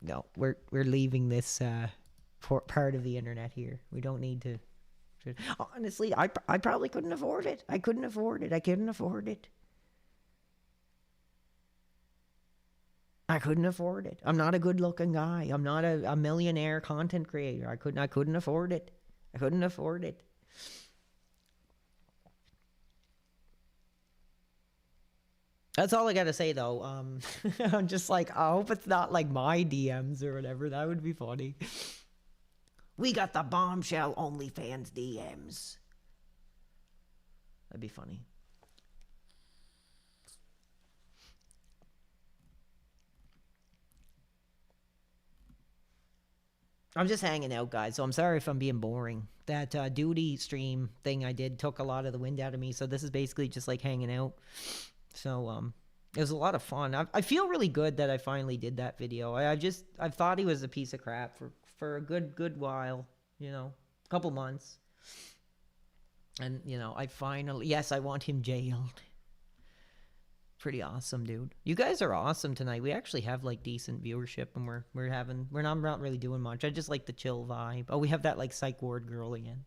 [SPEAKER 1] No, we're leaving this part of the internet here. We don't need to. Honestly, I probably couldn't afford it. I couldn't afford it. I couldn't afford it. I couldn't afford it. I'm not a good-looking guy. I'm not a millionaire content creator. I couldn't afford it. I couldn't afford it. That's all I gotta say, though. I'm just like, I hope it's not like my DMs or whatever. That would be funny. We got the bombshell OnlyFans DMs. That'd be funny. I'm just hanging out, guys, so I'm sorry if I'm being boring. That duty stream thing I did took a lot of the wind out of me, so this is basically just like hanging out. So, it was a lot of fun. I feel really good that I finally did that video. I've thought he was a piece of crap for a good while, a couple months. And, I finally, yes, I want him jailed. Pretty awesome, dude. You guys are awesome tonight. We actually have like decent viewership, and we're not really doing much. I just like the chill vibe. Oh, we have that like psych ward girl again.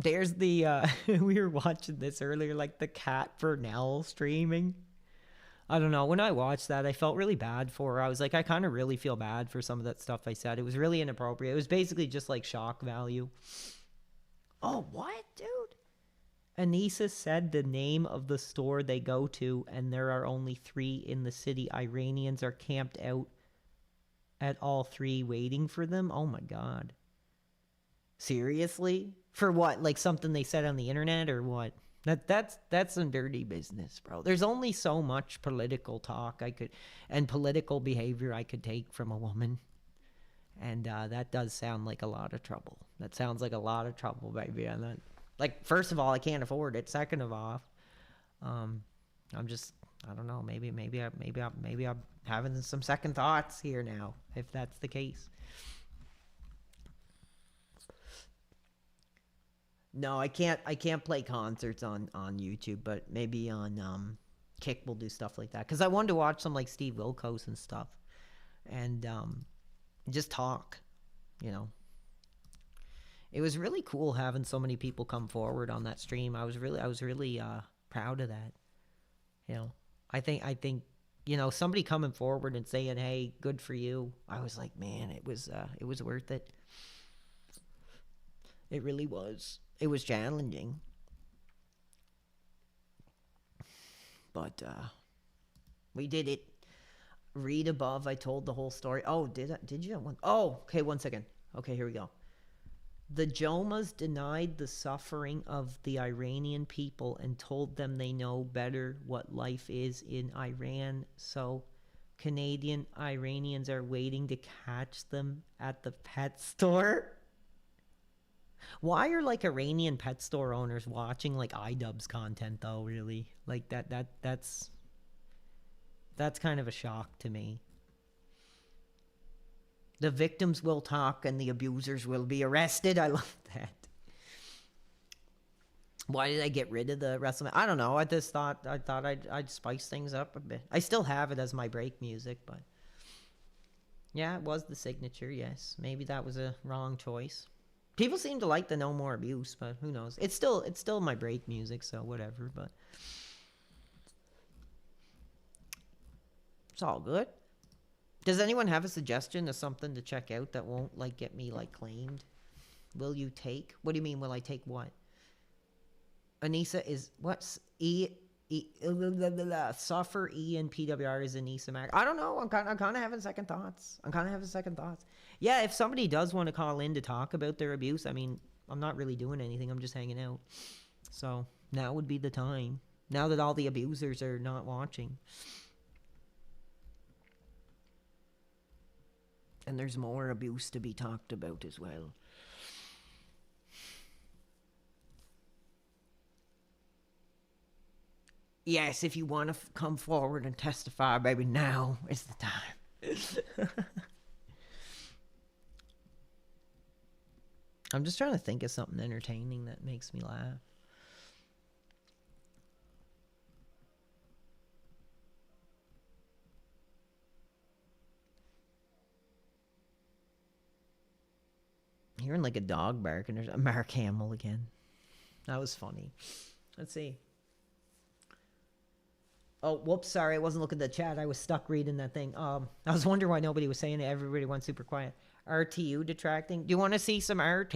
[SPEAKER 1] There's the we were watching this earlier, like the Kat Bernal streaming. I don't know. When I watched that, I felt really bad for her. I was like, I kind of really feel bad for some of that stuff I said. It was really inappropriate. It was basically just like shock value. Oh, what, dude? Anissa said the name of the store they go to, and there are only 3 in the city. Iranians are camped out at all 3 waiting for them. Oh, my God. Seriously? For what? Like something they said on the internet or what? That's some dirty business, bro. There's only so much political talk and political behavior I could take from a woman. And that does sound like a lot of trouble. That sounds like a lot of trouble, baby. And that, like, first of all, I can't afford it. Second of all, I'm just, I don't know. Maybe I'm having some second thoughts here now, if that's the case. No, I can't play concerts on YouTube, but maybe on Kick we'll do stuff like that. Because I wanted to watch some like Steve Wilkos and stuff, and just talk, you know. It was really cool having so many people come forward on that stream. I was really proud of that. You know, I think you know, somebody coming forward and saying, "Hey, good for you." I was like, man, it was worth it. It really was. It was challenging. But we did it. Read above. I told the whole story. Oh, did you? Oh, okay, one second. Okay, here we go. The Jomas denied the suffering of the Iranian people and told them they know better what life is in Iran. So Canadian Iranians are waiting to catch them at the pet store. Why are like Iranian pet store owners watching like iDubbbz content though, really? Like that's kind of a shock to me. The victims will talk and the abusers will be arrested. I love that. Why did I get rid of the WrestleMania? I don't know. I thought I'd spice things up a bit. I still have it as my break music, but yeah, it was the signature. Yes, maybe that was a wrong choice. People seem to like the No More Abuse, but who knows? It's still my break music, so whatever. But it's all good. Does anyone have a suggestion of something to check out that won't like get me like claimed? Will you take? What do you mean? Will I take what? Anissa is what's Suffer E and PWR is Anissa Mac. I don't know. I'm kind of having second thoughts. Yeah, if somebody does want to call in to talk about their abuse, I mean, I'm not really doing anything. I'm just hanging out. So now would be the time. Now that all the abusers are not watching. And there's more abuse to be talked about as well. Yes, if you want to come forward and testify, baby, now is the time. I'm just trying to think of something entertaining that makes me laugh. Hearing like a dog barking or Mark Hamill again. That was funny. Let's see. Oh, whoops, sorry, I wasn't looking at the chat. I was stuck reading that thing. I was wondering why nobody was saying it. Everybody went super quiet. RTU detracting. Do you want to see some RT?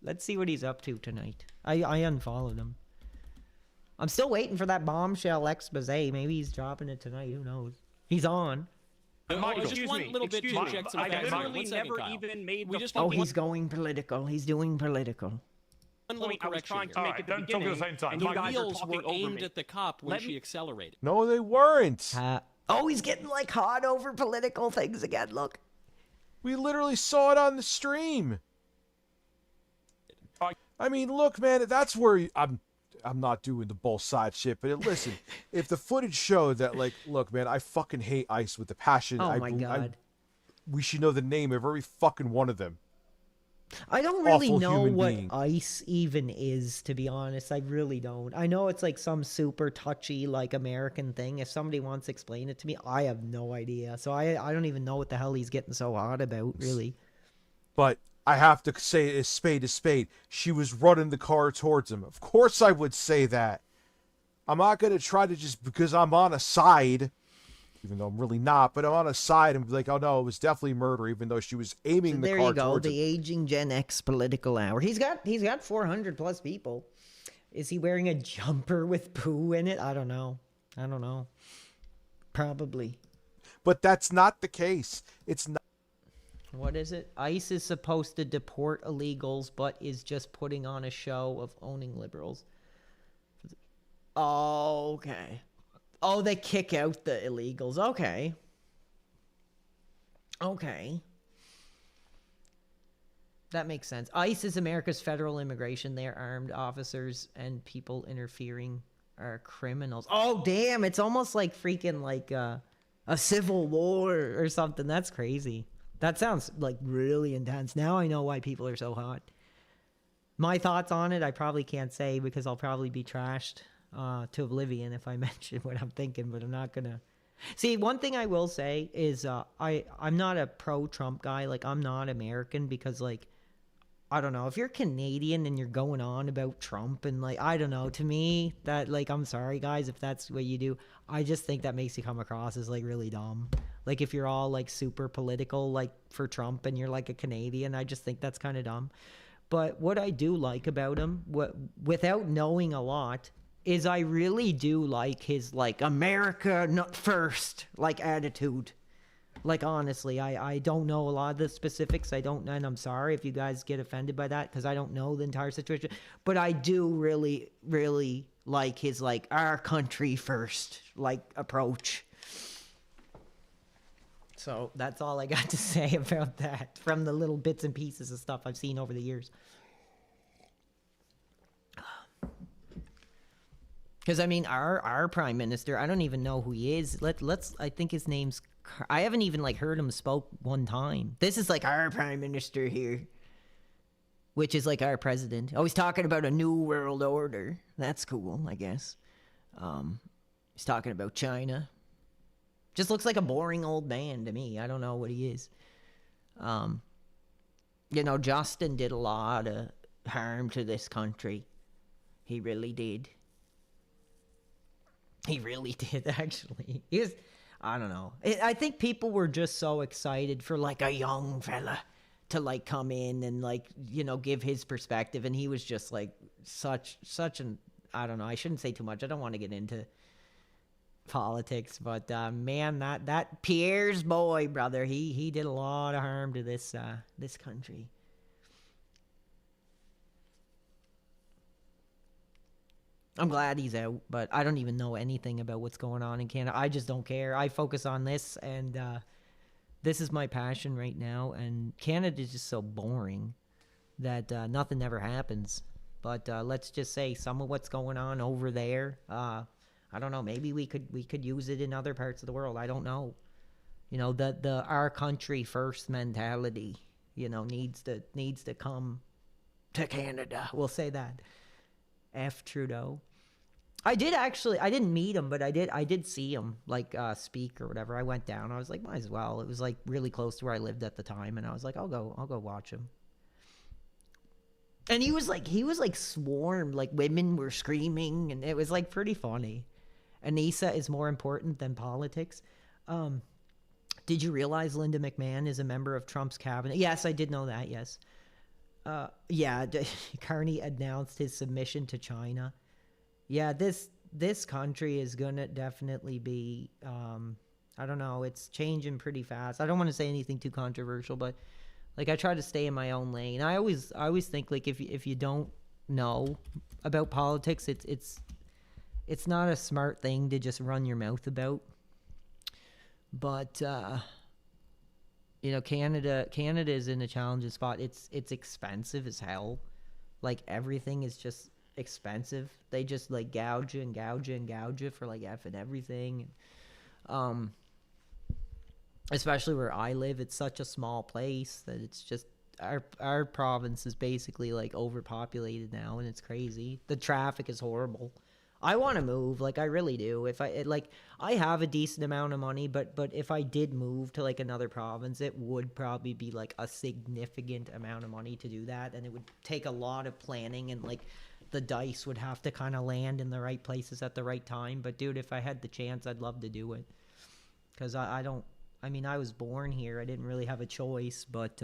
[SPEAKER 1] Let's see what he's up to tonight. I unfollowed him. I'm still waiting for that bombshell expose. Maybe he's dropping it tonight. Who knows? He's on.
[SPEAKER 19] Just one little bit to check some facts.
[SPEAKER 16] literally never even made
[SPEAKER 19] We just
[SPEAKER 1] Oh, he's going political. He's doing political.
[SPEAKER 19] one little
[SPEAKER 16] I was
[SPEAKER 19] correction
[SPEAKER 16] trying
[SPEAKER 19] here.
[SPEAKER 16] to make it the beginning, and
[SPEAKER 19] The
[SPEAKER 16] you guys are
[SPEAKER 19] wheels
[SPEAKER 16] talking
[SPEAKER 19] were
[SPEAKER 16] over
[SPEAKER 19] aimed
[SPEAKER 16] me.
[SPEAKER 19] at the cop when
[SPEAKER 16] Let
[SPEAKER 19] she
[SPEAKER 16] me-
[SPEAKER 19] accelerated.
[SPEAKER 21] No, they weren't.
[SPEAKER 1] Oh, he's getting like hot over political things again. Look.
[SPEAKER 21] We literally saw it on the stream. I mean, look, man, that's where I'm not doing the both side shit, but listen, if the footage showed that, like, look, man, I fucking hate ICE with the passion.
[SPEAKER 1] Oh my God.
[SPEAKER 21] We should know the name of every fucking one of them.
[SPEAKER 1] I don't really
[SPEAKER 21] Awful
[SPEAKER 1] know
[SPEAKER 21] human
[SPEAKER 1] what
[SPEAKER 21] being.
[SPEAKER 1] ICE even is, to be honest. I really don't. I know it's like some super touchy, like, American thing. If somebody wants to explain it to me, I have no idea. So I don't even know what the hell he's getting so hot about, really.
[SPEAKER 21] But I have to say, is spade is spade. She was running the car towards him. Of course I would say that. I'm not going to try to just, because I'm on a side, even though I'm really not, but I'm on a side and be like, oh no, it was definitely murder, even though she was aiming
[SPEAKER 1] So
[SPEAKER 21] the
[SPEAKER 1] there
[SPEAKER 21] car
[SPEAKER 1] you go,
[SPEAKER 21] towards him.
[SPEAKER 1] the aging Gen X political hour. He's got 400 plus people. Is he wearing a jumper with poo in it? I don't know. Probably.
[SPEAKER 21] But that's not the case. It's not.
[SPEAKER 1] What is it? ICE is supposed to deport illegals, but is just putting on a show of owning liberals. Oh, okay. Oh, they kick out the illegals. Okay. Okay. That makes sense. ICE is America's federal immigration. They're armed officers, and people interfering are criminals. Oh, damn. It's almost like freaking like a civil war or something. That's crazy. That sounds like really intense. Now I know why people are so hot. My thoughts on it, I probably can't say because I'll probably be trashed to oblivion if I mention what I'm thinking, but I'm not gonna. See, one thing I will say is I'm not a pro-Trump guy. Like, I'm not American because, like, I don't know. If you're Canadian and you're going on about Trump and, like, I don't know. To me, that, like, I'm sorry, guys, if that's what you do. I just think that makes you come across as, like, really dumb. Like, if you're all, like, super political, like, for Trump and you're, like, a Canadian, I just think that's kind of dumb. But what I do like about him, without knowing a lot, is I really do like his, like, America not first, like, attitude. Like, honestly, I don't know a lot of the specifics. I don't, and I'm sorry if you guys get offended by that because I don't know the entire situation. But I do really, really like his, like, our country first, like, approach. So that's all I got to say about that from the little bits and pieces of stuff I've seen over the years. Because, I mean, our prime minister, I don't even know who he is. Let's I think his name's, I haven't even, like, heard him spoke one time. This is, like, our prime minister here, which is, like, our president. Oh, he's talking about a new world order. That's cool, I guess. He's talking about China. Just looks like a boring old man to me. I don't know what he is. You know, Justin did a lot of harm to this country. He really did. He really did, actually. He was, I don't know. I think people were just so excited for, like, a young fella to, like, come in and, like, you know, give his perspective. And he was just, like, such an, I don't know. I shouldn't say too much. I don't want to get into politics. But, man, that Pierre's boy, brother, he did a lot of harm to this country. I'm glad he's out, but I don't even know anything about what's going on in Canada. I just don't care. I focus on this, and this is my passion right now. And Canada is just so boring that nothing ever happens. But let's just say some of what's going on over there, I don't know. Maybe we could use it in other parts of the world. I don't know. You know, the our country first mentality, you know, needs to come to Canada. We'll say that. F. Trudeau. I didn't meet him, but I did see him, like, speak or whatever. I went down. I was like, might as well. It was, like, really close to where I lived at the time, and I was like, I'll go watch him. And he was like swarmed, like, women were screaming, and it was, like, pretty funny. Anissa is more important than politics. Did you realize Linda McMahon is a member of Trump's cabinet? Yes, I did know that, yes. Yeah, Carney announced his submission to China. Yeah, this country is gonna definitely be, I don't know, it's changing pretty fast. I don't want to say anything too controversial, but, like, I try to stay in my own lane. I always think, like, if you don't know about politics, it's not a smart thing to just run your mouth about. But you know, Canada is in a challenging spot. It's expensive as hell. Like, everything is just expensive. They just, like, gouge you for, like, effing everything. Especially where I live, it's such a small place that it's just our province is basically, like, overpopulated now, and it's crazy. The traffic is horrible. I want to move, like, I really do. I have a decent amount of money, but if I did move to, like, another province, it would probably be, like, a significant amount of money to do that, and it would take a lot of planning, and, like, the dice would have to kind of land in the right places at the right time. But, dude, if I had the chance, I'd love to do it. Because I was born here. I didn't really have a choice, but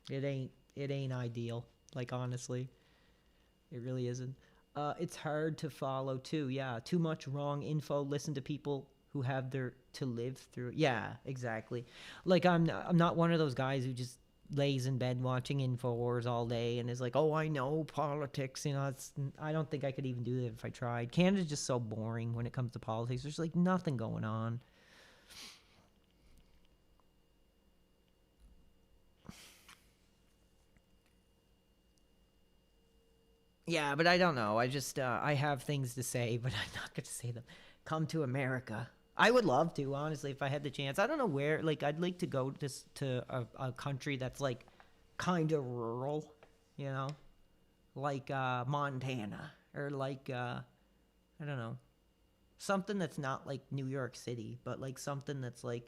[SPEAKER 1] it ain't ideal. Like, honestly, it really isn't. It's hard to follow too. Yeah, too much wrong info. Listen to people who have their to live through. Yeah, exactly. Like I'm not one of those guys who just lays in bed watching InfoWars all day and is like, oh, I know politics. You know, I don't think I could even do that if I tried. Canada's just so boring when it comes to politics. There's like nothing going on. Yeah, but I don't know. I just, I have things to say, but I'm not going to say them. Come to America. I would love to, honestly, if I had the chance. I don't know where. Like, I'd like to go to a country that's, like, kind of rural, you know? Like, Montana. Or, like, I don't know. Something that's not, like, New York City, but, like, something that's, like,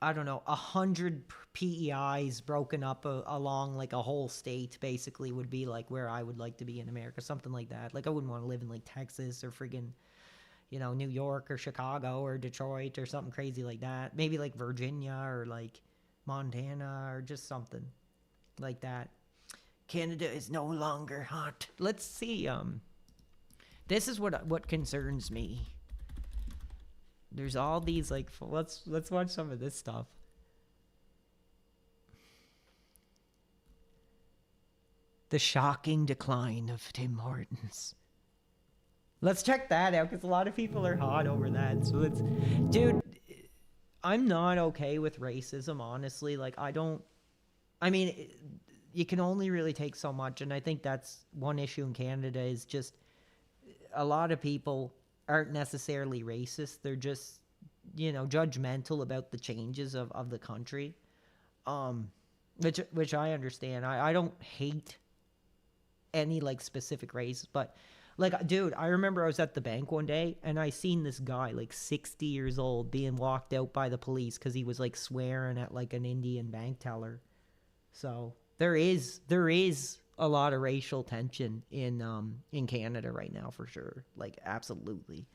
[SPEAKER 1] I don't know, 100 PEIs broken up along like a whole state basically would be like where I would like to be in America, something like that. Like I wouldn't want to live in like Texas or friggin', you know, New York or Chicago or Detroit or something crazy like that. Maybe like Virginia or like Montana or just something like that. Canada is no longer hot. Let's see. This is what concerns me. There's all these like let's watch some of this stuff. The shocking decline of Tim Hortons. Let's check that out because a lot of people are hot over that. So let's, dude, I'm not okay with racism, honestly. Like I mean, you can only really take so much, and I think that's one issue in Canada is just a lot of people aren't necessarily racist. They're just, you know, judgmental about the changes of the country, which I understand. I don't hate any like specific race, but like, dude, I remember I was at the bank one day and I seen this guy like 60 years old being walked out by the police because he was like swearing at like an Indian bank teller. So there is a lot of racial tension in Canada right now for sure. Like absolutely.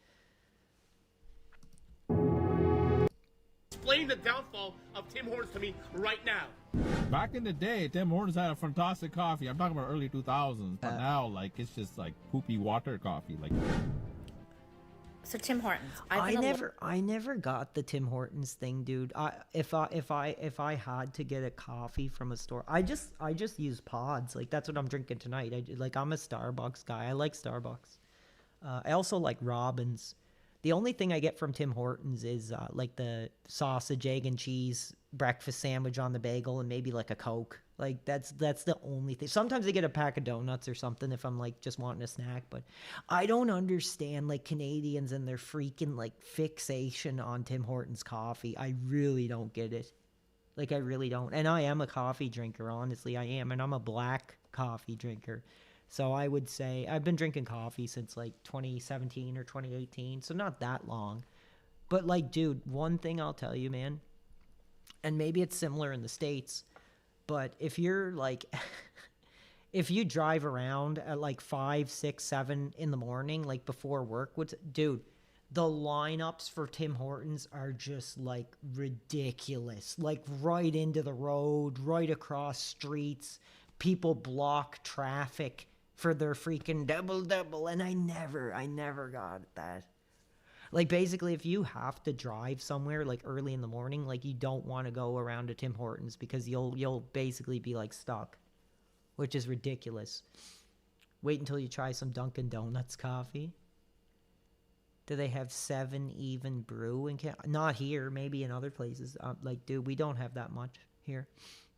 [SPEAKER 5] Explain the downfall of Tim Hortons to me right now.
[SPEAKER 9] Back in the day, Tim Hortons had a fantastic coffee. I'm talking about early 2000s, but now like it's just like poopy water coffee. Like.
[SPEAKER 23] So Tim Hortons.
[SPEAKER 1] I never got the Tim Hortons thing, dude. If I had to get a coffee from a store, I just use pods. Like that's what I'm drinking tonight. I'm a Starbucks guy. I like Starbucks. I also like Robin's. The only thing I get from Tim Hortons is like the sausage, egg, and cheese breakfast sandwich on the bagel and maybe like a Coke. Like that's the only thing. Sometimes I get a pack of donuts or something if I'm like just wanting a snack, but I don't understand like Canadians and their freaking like fixation on Tim Hortons coffee. I really don't get it. Like I really don't. And I am a coffee drinker, honestly. I am, and I'm a black coffee drinker. So I would say I've been drinking coffee since like 2017 or 2018, so not that long. But like, dude, one thing I'll tell you, man, and maybe it's similar in the States, but if you're like, if you drive around at like 5, 6, 7 in the morning, like before work, dude, the lineups for Tim Hortons are just like ridiculous. Like right into the road, right across streets. People block traffic for their freaking double, and I never got that. Like basically if you have to drive somewhere like early in the morning, like you don't want to go around to Tim Hortons because you'll basically be like stuck, which is ridiculous. Wait until you try some Dunkin' Donuts coffee. Do they have 7 Even Brew in Canada? Not here, maybe in other places. Like, dude, we don't have that much here,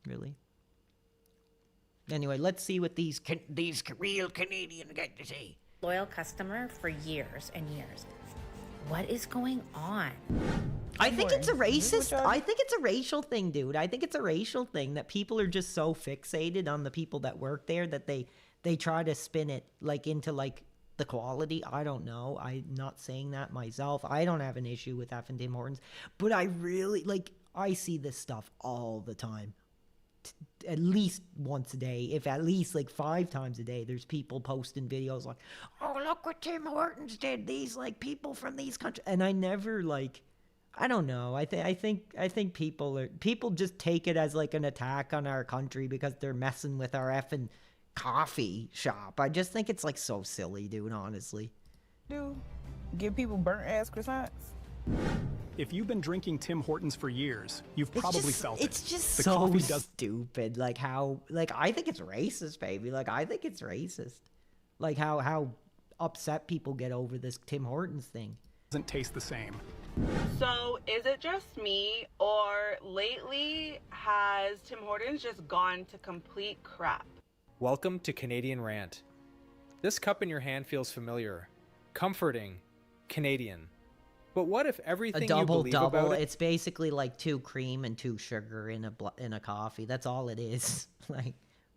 [SPEAKER 1] really. Anyway, let's see what these real Canadians get to say.
[SPEAKER 23] Loyal customer for years and years. What is going on?
[SPEAKER 1] I think it's a racist. I think it's a racial thing, dude. I think it's a racial thing that people are just so fixated on the people that work there that they try to spin it like into like the quality. I don't know. I'm not saying that myself. I don't have an issue with effing Tim Hortons, but I really like. I see this stuff all the time. At least once a day, if at least like 5 times a day, there's people posting videos like, oh, look what Tim Hortons did, these like people from these countries. And I never like, I don't know. I think people just take it as like an attack on our country because they're messing with our effing coffee shop. I just think it's like so silly, dude, honestly.
[SPEAKER 3] do? Give people burnt ass croissants?
[SPEAKER 6] If you've been drinking Tim Hortons for years, you've
[SPEAKER 1] It's
[SPEAKER 6] probably
[SPEAKER 1] just-
[SPEAKER 6] felt it.
[SPEAKER 1] It's just
[SPEAKER 6] The
[SPEAKER 1] so
[SPEAKER 6] coffee does
[SPEAKER 1] stupid. Like how, like I think it's racist, baby. Like I think it's racist. Like how upset people get over this Tim Hortons thing.
[SPEAKER 6] doesn't taste the same.
[SPEAKER 20] So, is it just me, or lately has Tim Hortons just gone to complete crap?
[SPEAKER 24] Welcome to Canadian Rant. This cup in your hand feels familiar, comforting, Canadian. But what if everything
[SPEAKER 1] A
[SPEAKER 24] you
[SPEAKER 1] double
[SPEAKER 24] believe
[SPEAKER 1] double.
[SPEAKER 24] about it...
[SPEAKER 1] It's basically like 2 cream and 2 sugar in a coffee. That's all it is. Like,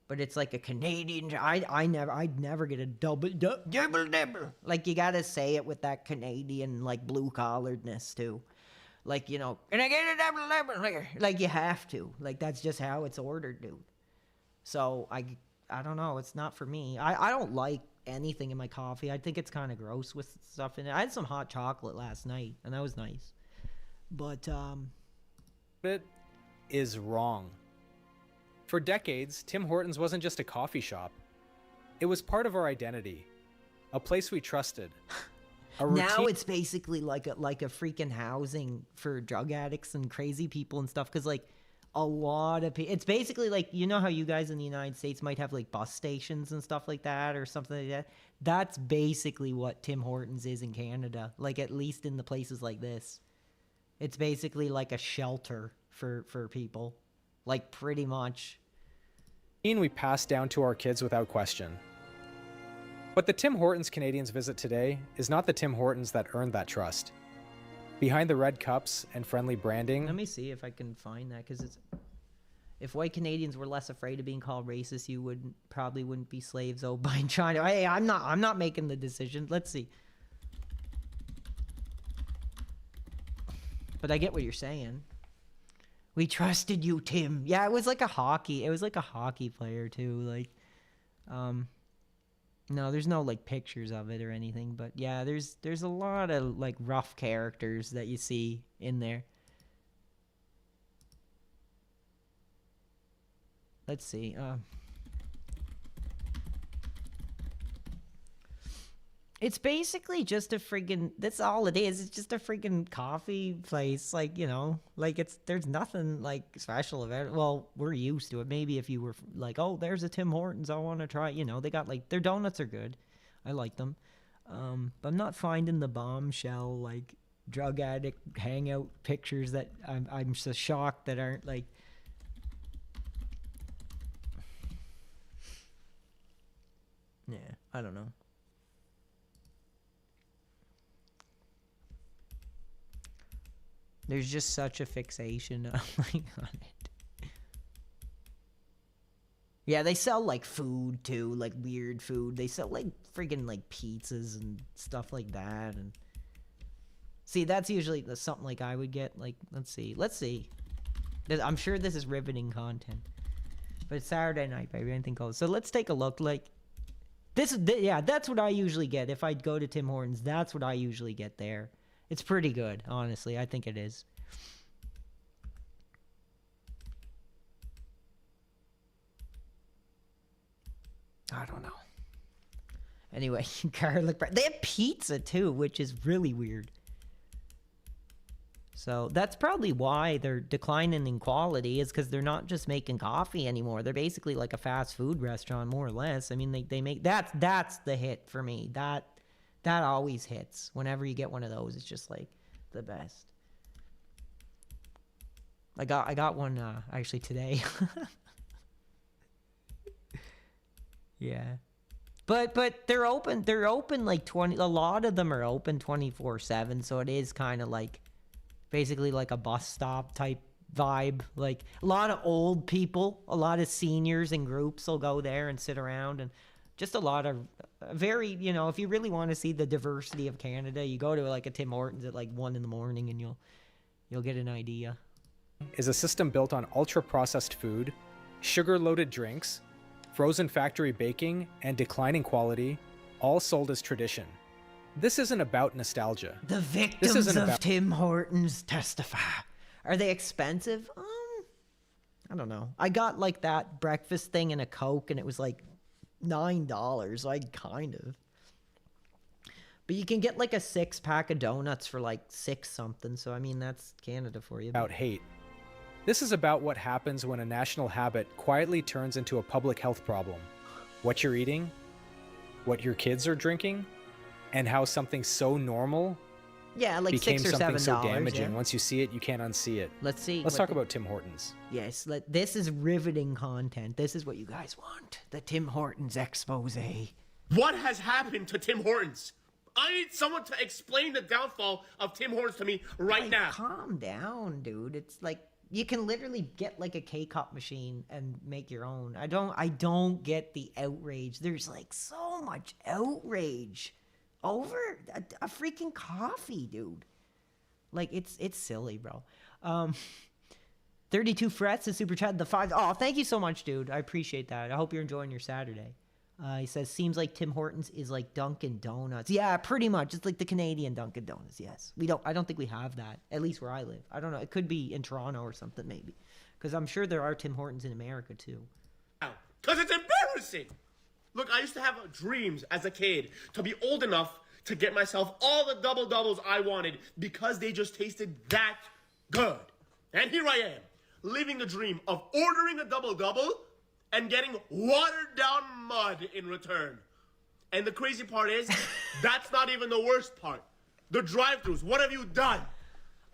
[SPEAKER 1] but it's like a Canadian. I'd never get a double. Like you gotta say it with that Canadian like blue collaredness too. Like, you know, can I get a double? Like you have to. Like that's just how it's ordered, dude. So I don't know. It's not for me. I don't like anything in my coffee. I think it's kind of gross with stuff in it. I had some hot chocolate last night, and that was nice. But
[SPEAKER 24] It is wrong. For decades, Tim Hortons wasn't just a coffee shop. It was part of our identity, a place we trusted.
[SPEAKER 1] now it's basically like a freaking housing for drug addicts and crazy people and stuff. Because like a lot of people, it's basically like, you know how you guys in the United States might have like bus stations and stuff like that or something like that. That's basically what Tim Hortons is in Canada. Like at least in the places like this, it's basically like a shelter for people. Like pretty much.
[SPEAKER 24] We pass down to our kids without question. But the Tim Hortons Canadians visit today is not the Tim Hortons that earned that trust. Behind the red cups and friendly branding...
[SPEAKER 1] Let me see if I can find that, because it's... If white Canadians were less afraid of being called racist, you probably wouldn't be slaves owned by China. Hey, I'm not making the decision. Let's see. But I get what you're saying. We trusted you, Tim. Yeah, it was like a hockey player too. Like, no, there's no like pictures of it or anything. But yeah, there's a lot of like rough characters that you see in there. Let's see. It's basically just a friggin', that's all it is. It's just a friggin' coffee place. Like, you know, like there's nothing like special about it. Well, we're used to it. Maybe if you were like, oh, there's a Tim Hortons, I want to try, you know, they got like, their donuts are good. I like them. But I'm not finding the bombshell, like drug addict hangout pictures that I'm so shocked that aren't like, yeah, I don't know. There's just such a fixation on it. Yeah, they sell like food too, like weird food. They sell like friggin' like pizzas and stuff like that. And see, that's usually something like I would get. Like, let's see. I'm sure this is riveting content, but it's Saturday night, baby. Anything goes. So let's take a look. Like this, yeah, that's what I usually get if I go to Tim Hortons. That's what I usually get there. It's pretty good, honestly. I think it is. I don't know. Anyway, garlic bread. They have pizza too, which is really weird. So that's probably why they're declining in quality, is because they're not just making coffee anymore. They're basically like a fast food restaurant, more or less. I mean, they make that's the hit for me. That always hits. Whenever you get one of those, it's just like the best. I got one actually today. Yeah. But they're open like a lot of them are open 24/7, so it is kind of like basically like a bus stop type vibe. Like a lot of old people, a lot of seniors and groups will go there and sit around, and just a lot of very, you know, if you really want to see the diversity of Canada, you go to like a Tim Hortons at like 1 a.m. and you'll get an idea.
[SPEAKER 24] Is a system built on ultra-processed food, sugar-loaded drinks, frozen factory baking, and declining quality, all sold as tradition. This isn't about nostalgia.
[SPEAKER 1] The victims of Tim Hortons testify. Are they expensive? I don't know. I got like that breakfast thing and a Coke, and it was like $9. Like kind of. But you can get like a 6-pack of donuts for like 6 something. So I mean, that's Canada for you.
[SPEAKER 24] About hate. This is about what happens when a national habit quietly turns into a public health problem. What you're eating, what your kids are drinking, and how something so normal
[SPEAKER 1] Yeah, like
[SPEAKER 24] became
[SPEAKER 1] $6 or
[SPEAKER 24] something
[SPEAKER 1] $7.
[SPEAKER 24] so damaging.
[SPEAKER 1] Yeah.
[SPEAKER 24] Once you see it, you can't unsee it.
[SPEAKER 1] Let's see.
[SPEAKER 24] Let's
[SPEAKER 1] what
[SPEAKER 24] talk
[SPEAKER 1] the-
[SPEAKER 24] about Tim Hortons.
[SPEAKER 1] Yes, this is riveting content. This is what you guys want. The Tim Hortons expose.
[SPEAKER 5] What has happened to Tim Hortons? I need someone to explain the downfall of Tim Hortons to me right
[SPEAKER 1] Like,
[SPEAKER 5] now.
[SPEAKER 1] Calm down, dude. It's like you can literally get like a K-cup machine and make your own. I don't get the outrage. There's like so much outrage over a freaking coffee, dude. Like it's silly, bro. 32 frets, the super chat, the 5. Oh, thank you so much, dude. I appreciate that. I hope you're enjoying your Saturday. He says, seems like Tim Hortons is like Dunkin' Donuts. Yeah, pretty much. It's like the Canadian Dunkin' Donuts. Yes, I don't think we have that. At least where I live. I don't know. It could be in Toronto or something maybe, because I'm sure there are Tim Hortons in America too.
[SPEAKER 5] Because it's embarrassing. Look, I used to have dreams as a kid to be old enough to get myself all the double doubles I wanted because they just tasted that good. And here I am, living the dream of ordering a double double and getting watered down mud in return. And the crazy part is, that's not even the worst part. The drive-thrus, what have you done?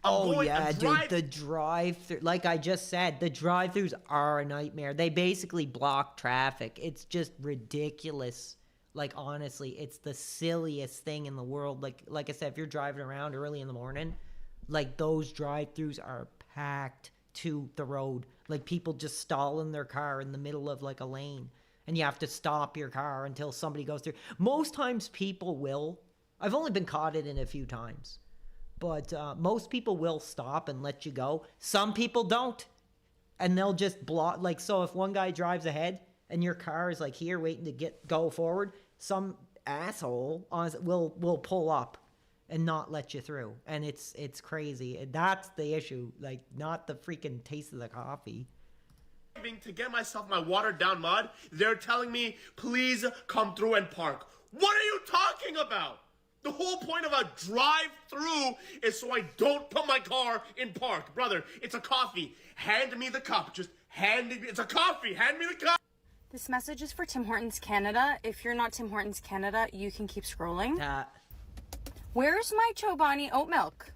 [SPEAKER 1] Oh yeah, dude, the drive-through, like I just said, the drive-thrus are a nightmare. They basically block traffic. It's just ridiculous. Like honestly, it's the silliest thing in the world. Like I said, if you're driving around early in the morning, like those drive-thrus are packed to the road. Like people just stalling their car in the middle of like a lane, and you have to stop your car until somebody goes through. Most times people will. I've only been caught in it a few times, but most people will stop and let you go. Some people don't, and they'll just block. Like, so if one guy drives ahead and your car is like here waiting to go forward, some asshole will pull up and not let you through. And it's crazy. And that's the issue. Like, not the freaking taste of the coffee.
[SPEAKER 5] To get myself my watered down mud, they're telling me, please come through and park. What are you talking about? The whole point of a drive-through is so I don't put my car in park. Brother, it's a coffee. Hand me the cup. Just hand it. It's a coffee. Hand me the cup.
[SPEAKER 8] This message is for Tim Hortons Canada. If you're not Tim Hortons Canada, you can keep scrolling. Where's my Chobani oat milk?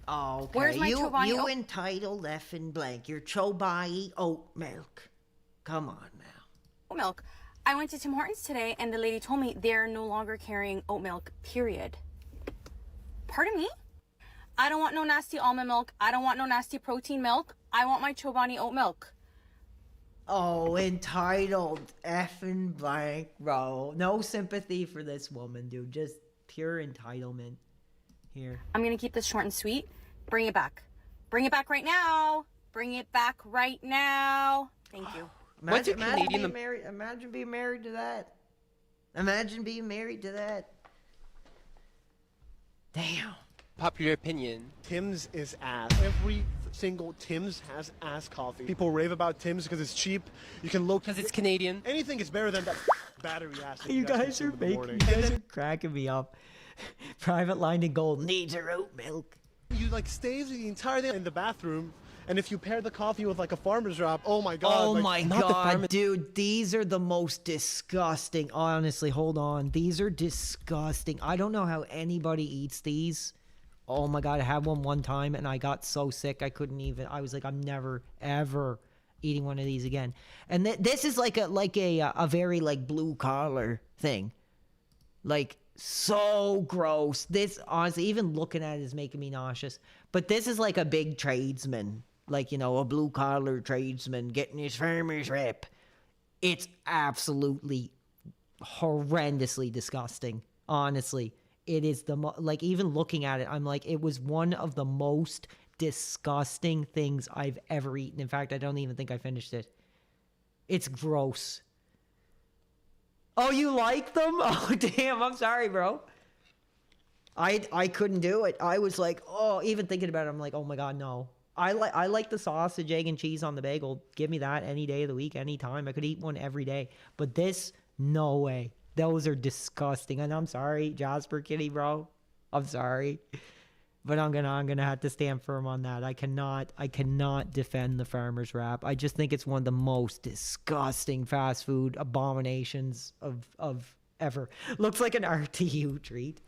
[SPEAKER 1] Oh, okay.
[SPEAKER 8] Where's my Chobani
[SPEAKER 1] you
[SPEAKER 8] oat-
[SPEAKER 1] entitled effing blank. Your Chobani oat milk. Come on now.
[SPEAKER 8] Oat milk. I went to Tim Hortons today and the lady told me they're no longer carrying oat milk, period. Pardon me? I don't want no nasty almond milk. I don't want no nasty protein milk. I want my Chobani oat milk.
[SPEAKER 1] Oh, entitled effing blank, bro. No sympathy for this woman, dude. Just pure entitlement. Here.
[SPEAKER 8] I'm gonna keep this short and sweet. Bring it back. Bring it back right now. Bring it back right now. Thank you.
[SPEAKER 1] Imagine being married to that. Imagine being married to that. Damn.
[SPEAKER 11] Popular opinion.
[SPEAKER 18] Tim's is ass. Every single Tim's has ass coffee. People rave about Tim's because it's cheap. You can look
[SPEAKER 11] because it's Canadian.
[SPEAKER 18] Anything is better than that battery ass. that
[SPEAKER 1] You guys
[SPEAKER 18] consume
[SPEAKER 1] are
[SPEAKER 18] in the
[SPEAKER 1] making.
[SPEAKER 18] morning.
[SPEAKER 1] You
[SPEAKER 18] And
[SPEAKER 1] guys
[SPEAKER 18] then
[SPEAKER 1] are cracking me up. Private Line in Gold needs her oat milk.
[SPEAKER 18] you like stay the entire day in the bathroom, and if you pair the coffee with like a farmer's wrap, oh my god!
[SPEAKER 1] Oh
[SPEAKER 18] like,
[SPEAKER 1] my god, dude, these are the most disgusting. Honestly, hold on. These are disgusting. I don't know how anybody eats these. Oh my god, I had one time and I got so sick I couldn't even. I was like, I'm never ever eating one of these again. And this is like a very like blue collar thing. Like so gross. This honestly, even looking at it is making me nauseous. But this is like a big tradesman. Like, you know, a blue-collar tradesman getting his farmer's rep. It's absolutely horrendously disgusting. Honestly, it is like, even looking at it, I'm like, it was one of the most disgusting things I've ever eaten. In fact, I don't even think I finished it. It's gross. Oh, you like them? Oh, damn, I'm sorry, bro. I couldn't do it. I was like, oh, even thinking about it, I'm like, oh my god, no. I like the sausage, egg, and cheese on the bagel. Give me that any day of the week, any time. I could eat one every day. But this, no way. Those are disgusting. And I'm sorry, Jasper Kitty, bro. I'm sorry. But I'm gonna have to stand firm on that. I cannot defend the farmer's wrap. I just think it's one of the most disgusting fast food abominations of ever. Looks like an RTU treat.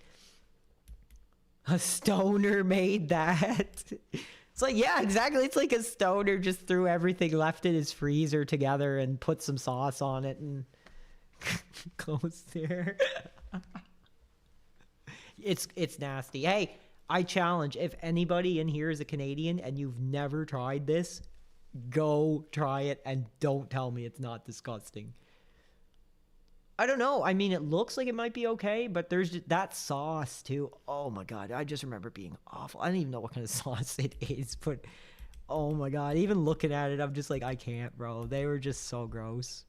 [SPEAKER 1] A stoner made that. It's like, yeah, exactly. It's like a stoner just threw everything left in his freezer together and put some sauce on it and goes there. It's nasty. Hey, I challenge, if anybody in here is a Canadian and you've never tried this, go try it and don't tell me it's not disgusting. I don't know. I mean, it looks like it might be okay, but there's just that sauce too. Oh my God. I just remember it being awful. I don't even know what kind of sauce it is, but oh my God. Even looking at it, I'm just like, I can't, bro. They were just so gross.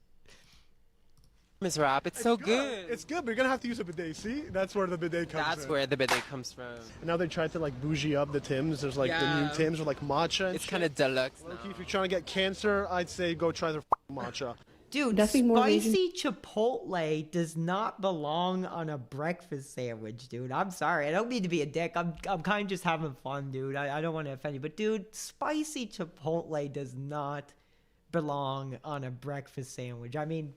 [SPEAKER 11] Miss Wrap, it's so good.
[SPEAKER 18] It's good, but you're gonna have to use a bidet. See, that's where the bidet comes from.
[SPEAKER 11] That's where the bidet comes from.
[SPEAKER 18] And now they tried to like bougie up the Tims. There's like the new Tims with like matcha. And
[SPEAKER 11] it's kind of deluxe.
[SPEAKER 18] Low-key, if you're trying to get cancer, I'd say go try the matcha.
[SPEAKER 1] Dude, spicy Chipotle does not belong on a breakfast sandwich, dude. I'm sorry. I don't mean to be a dick. I'm kind of just having fun, dude. I don't want to offend you. But, dude, spicy Chipotle does not belong on a breakfast sandwich. I mean,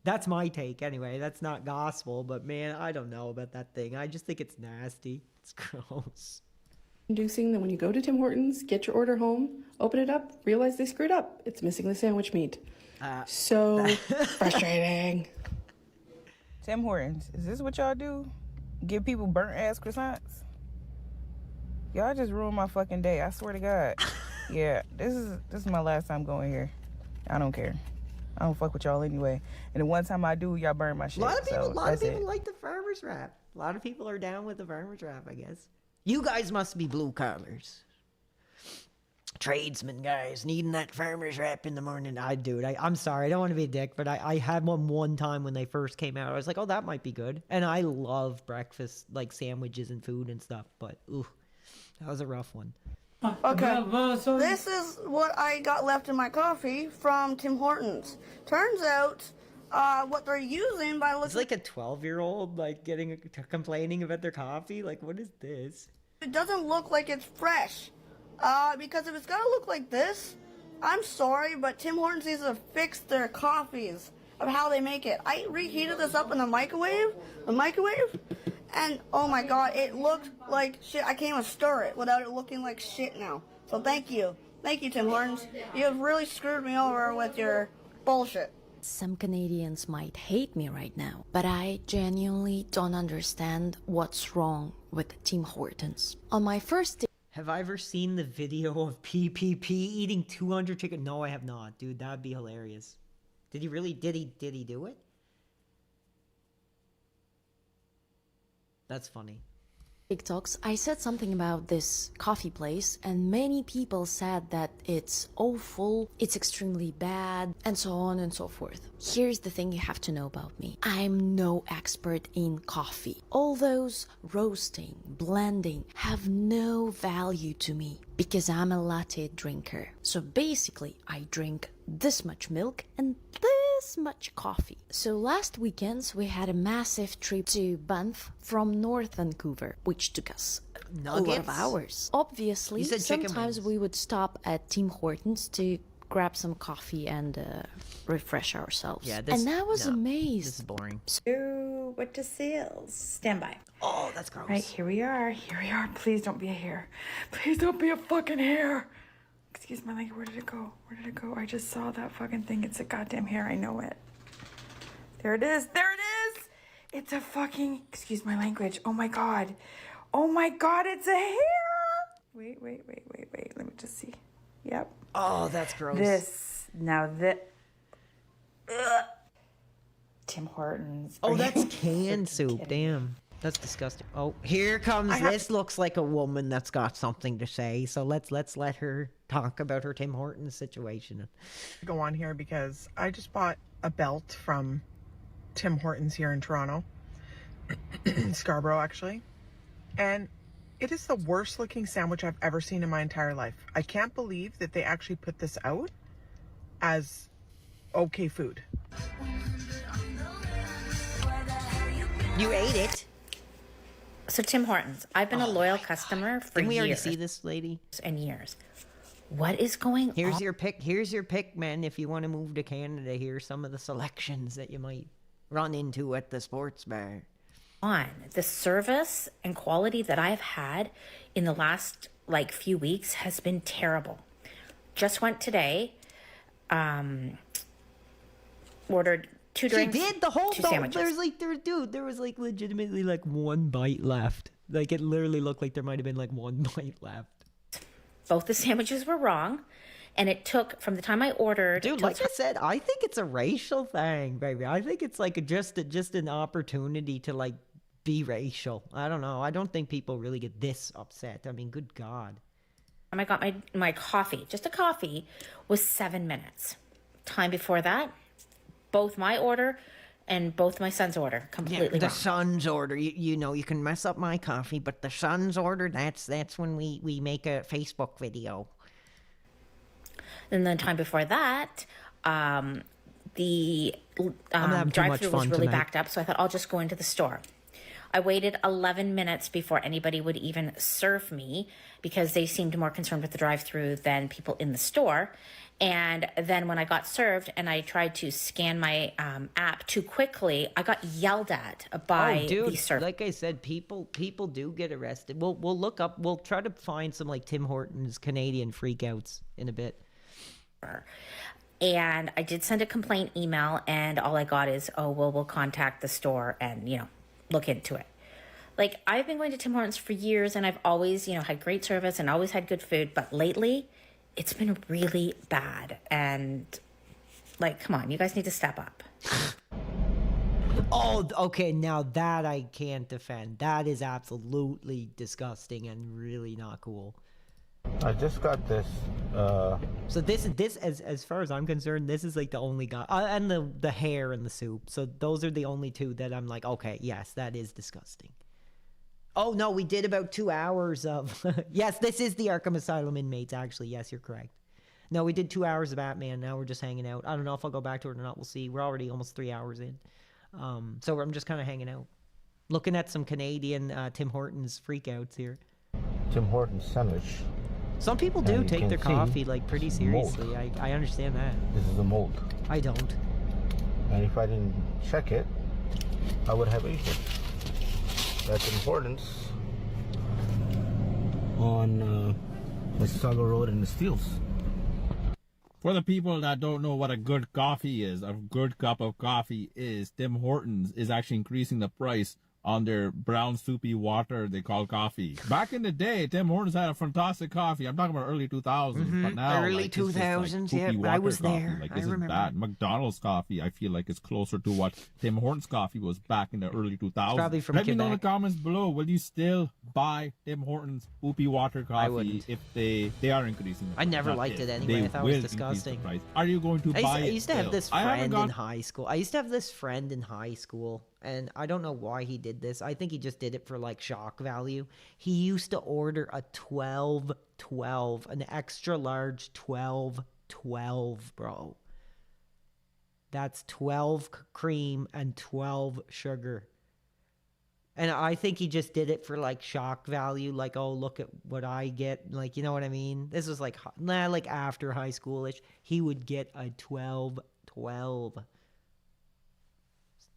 [SPEAKER 1] that's my take anyway. That's not gospel. But, man, I don't know about that thing. I just think it's nasty. It's gross.
[SPEAKER 2] Inducing that when you go to Tim Hortons, get your order home, open it up, realize they screwed up. It's missing the sandwich meat. So frustrating.
[SPEAKER 3] Tim Hortons, is this what y'all do? Give people burnt ass croissants? Y'all just ruined my fucking day. I swear to God. Yeah, this is my last time going here. I don't care. I don't fuck with y'all anyway. And the one time I do, y'all burn my shit.
[SPEAKER 1] A lot of people
[SPEAKER 3] it.
[SPEAKER 1] like the farmer's wrap. A lot of people are down with the farmer's wrap, I guess. You guys must be blue collars. Tradesmen, guys, needing that farmer's wrap in the morning. I'm sorry, I don't want to be a dick, but I had one time when they first came out. I was like, oh, that might be good. And I love breakfast, like sandwiches and food and stuff, but ooh, that was a rough one.
[SPEAKER 7] Okay, this is what I got left in my coffee from Tim Hortons. Turns out, what they're using by looking...
[SPEAKER 1] It's like a 12-year-old, like, complaining about their coffee? Like, what is this?
[SPEAKER 7] It doesn't look like it's fresh. Because if it's gonna look like this, I'm sorry, but Tim Hortons needs to fix their coffees of how they make it. I reheated this up in the microwave, and oh my God, it looked like shit. I can't even stir it without it looking like shit now. So thank you, Tim Hortons. You have really screwed me over with your bullshit.
[SPEAKER 12] Some Canadians might hate me right now, but I genuinely don't understand what's wrong with Tim Hortons. On my first day,
[SPEAKER 1] have I ever seen the video of PPP eating 200 chicken? No, I have not, dude. That'd be hilarious. Did he really? Did he do it? That's funny.
[SPEAKER 12] TikToks, I said something about this coffee place, and many people said that it's awful, it's extremely bad, and so on and so forth. Here's the thing you have to know about me. I'm no expert in coffee. All those roasting, blending have no value to me because I'm a latte drinker. So basically, I drink this much milk and this much coffee. So last weekends we had a massive trip to Banff from North Vancouver, which took us a lot of hours. Obviously, sometimes we would stop at Tim Hortons to grab some coffee and refresh ourselves.
[SPEAKER 1] Yeah,
[SPEAKER 12] and I was amazed.
[SPEAKER 1] This is boring.
[SPEAKER 23] So, what to sales? Stand by.
[SPEAKER 1] Oh, that's gross.
[SPEAKER 23] Right, here we are. Please don't be a hair. Please don't be a fucking hair. Excuse my language. Where did it go? I just saw that fucking thing. It's a goddamn hair. I know it. There it is. It's a fucking... Excuse my language. Oh my God, it's a hair. Wait. Let me just see. Yep.
[SPEAKER 1] Oh, that's gross.
[SPEAKER 23] Tim Hortons.
[SPEAKER 1] Oh, that's canned soup. Damn. That's disgusting. Oh, here comes this. Looks like a woman that's got something to say. So let's let her talk about her Tim Hortons situation.
[SPEAKER 3] Go on here because I just bought a belt from Tim Hortons here in Toronto, Scarborough actually, and it is the worst looking sandwich I've ever seen in my entire life. I can't believe that they actually put this out as okay food.
[SPEAKER 1] You ate it.
[SPEAKER 4] So Tim Hortons, I've been a loyal customer for
[SPEAKER 1] Didn't we already
[SPEAKER 4] years
[SPEAKER 1] see this lady?
[SPEAKER 4] and years. What is going
[SPEAKER 1] Here's
[SPEAKER 4] on?
[SPEAKER 1] your pick. Here's your pick, man. If you want to move to Canada, here's some of the selections that you might run into at the sports bar.
[SPEAKER 4] The service and quality that I've had in the last like few weeks has been terrible. Just went today. Ordered 2 drinks.
[SPEAKER 1] She did the whole
[SPEAKER 4] 2
[SPEAKER 1] thing.
[SPEAKER 4] sandwiches.
[SPEAKER 1] There was like legitimately like one bite left. Like it literally looked like there might have been like one bite left.
[SPEAKER 4] Both the sandwiches were wrong, and it took from the time I ordered.
[SPEAKER 1] Dude, like I said, I think it's a racial thing, baby. I think it's like just an opportunity to like be racial. I don't know. I don't think people really get this upset. I mean, good God.
[SPEAKER 4] I got my coffee, just a coffee, was 7 minutes. Time before that, both my order and both my son's order completely
[SPEAKER 1] the
[SPEAKER 4] wrong.
[SPEAKER 1] son's order, you know, you can mess up my coffee, but the son's order, that's when we make a Facebook video.
[SPEAKER 4] And then time before that, the drive-thru was really backed up, so I thought I'll just go into the store. I waited 11 minutes before anybody would even serve me because they seemed more concerned with the drive-thru than people in the store. And then when I got served and I tried to scan my app too quickly, I got yelled at by the server.
[SPEAKER 1] Like I said, people do get arrested. We'll look up. We'll try to find some like Tim Hortons Canadian freakouts in a bit.
[SPEAKER 4] And I did send a complaint email, and all I got is, we'll contact the store and, look into it. Like, I've been going to Tim Hortons for years, and I've always, had great service and always had good food. But lately, it's been really bad. And, like, come on, you guys need to step up.
[SPEAKER 1] Oh, okay, now that I can't defend. That is absolutely disgusting and really not cool.
[SPEAKER 9] I just got this.
[SPEAKER 1] So this as far as I'm concerned, this is like the only guy, and the hair in the soup. So those are the only two that I'm like, okay, yes, that is disgusting. Oh no, we did about 2 hours of. Yes, this is the Arkham Asylum inmates. Actually, yes, you're correct. No, we did 2 hours of Batman. Now we're just hanging out. I don't know if I'll go back to it or not. We'll see. We're already almost 3 hours in. So I'm just kind of hanging out, looking at some Canadian Tim Hortons freakouts here.
[SPEAKER 9] Tim Hortons sandwich.
[SPEAKER 1] Some people do take their coffee like pretty seriously. I understand that.
[SPEAKER 9] This is a mold.
[SPEAKER 1] I don't.
[SPEAKER 9] And if I didn't check it, I would have eaten it. That's Tim Hortons on Mississauga Road in the Steeles. For the people that don't know what a good coffee is, a good cup of coffee is, Tim Hortons is actually increasing the price on their brown soupy water they call coffee. Back in the day, Tim Hortons had a fantastic coffee. I'm talking about early 2000s, but now
[SPEAKER 1] early 2000s, yeah, I was there.
[SPEAKER 9] Like,
[SPEAKER 1] I
[SPEAKER 9] this is
[SPEAKER 1] remember.
[SPEAKER 9] bad. McDonald's coffee, I feel like it's closer to what Tim Hortons coffee was back in the early 2000s.
[SPEAKER 1] Probably from
[SPEAKER 9] Let me know in the
[SPEAKER 1] Quebec.
[SPEAKER 9] comments below. Will you still buy Tim Hortons soupy water coffee
[SPEAKER 1] wouldn't.
[SPEAKER 9] if they are increasing the price?
[SPEAKER 1] I never
[SPEAKER 9] Not
[SPEAKER 1] liked
[SPEAKER 9] if.
[SPEAKER 1] it anyway.
[SPEAKER 9] They
[SPEAKER 1] I thought it
[SPEAKER 9] will
[SPEAKER 1] was
[SPEAKER 9] increase the
[SPEAKER 1] disgusting.
[SPEAKER 9] price. Are you going to buy
[SPEAKER 1] I
[SPEAKER 9] it
[SPEAKER 1] used to have
[SPEAKER 9] still?
[SPEAKER 1] this
[SPEAKER 9] I haven't
[SPEAKER 1] friend
[SPEAKER 9] got
[SPEAKER 1] in high school. I used to have this friend in high school, and I don't know why he did this. I think he just did it for like shock value. He used to order a 12-12, an extra large 12-12, bro. That's 12 cream and 12 sugar. And I think he just did it for like shock value, like, oh, look at what I get. Like, you know what I mean? This was like, like after high schoolish. He would get a 12-12.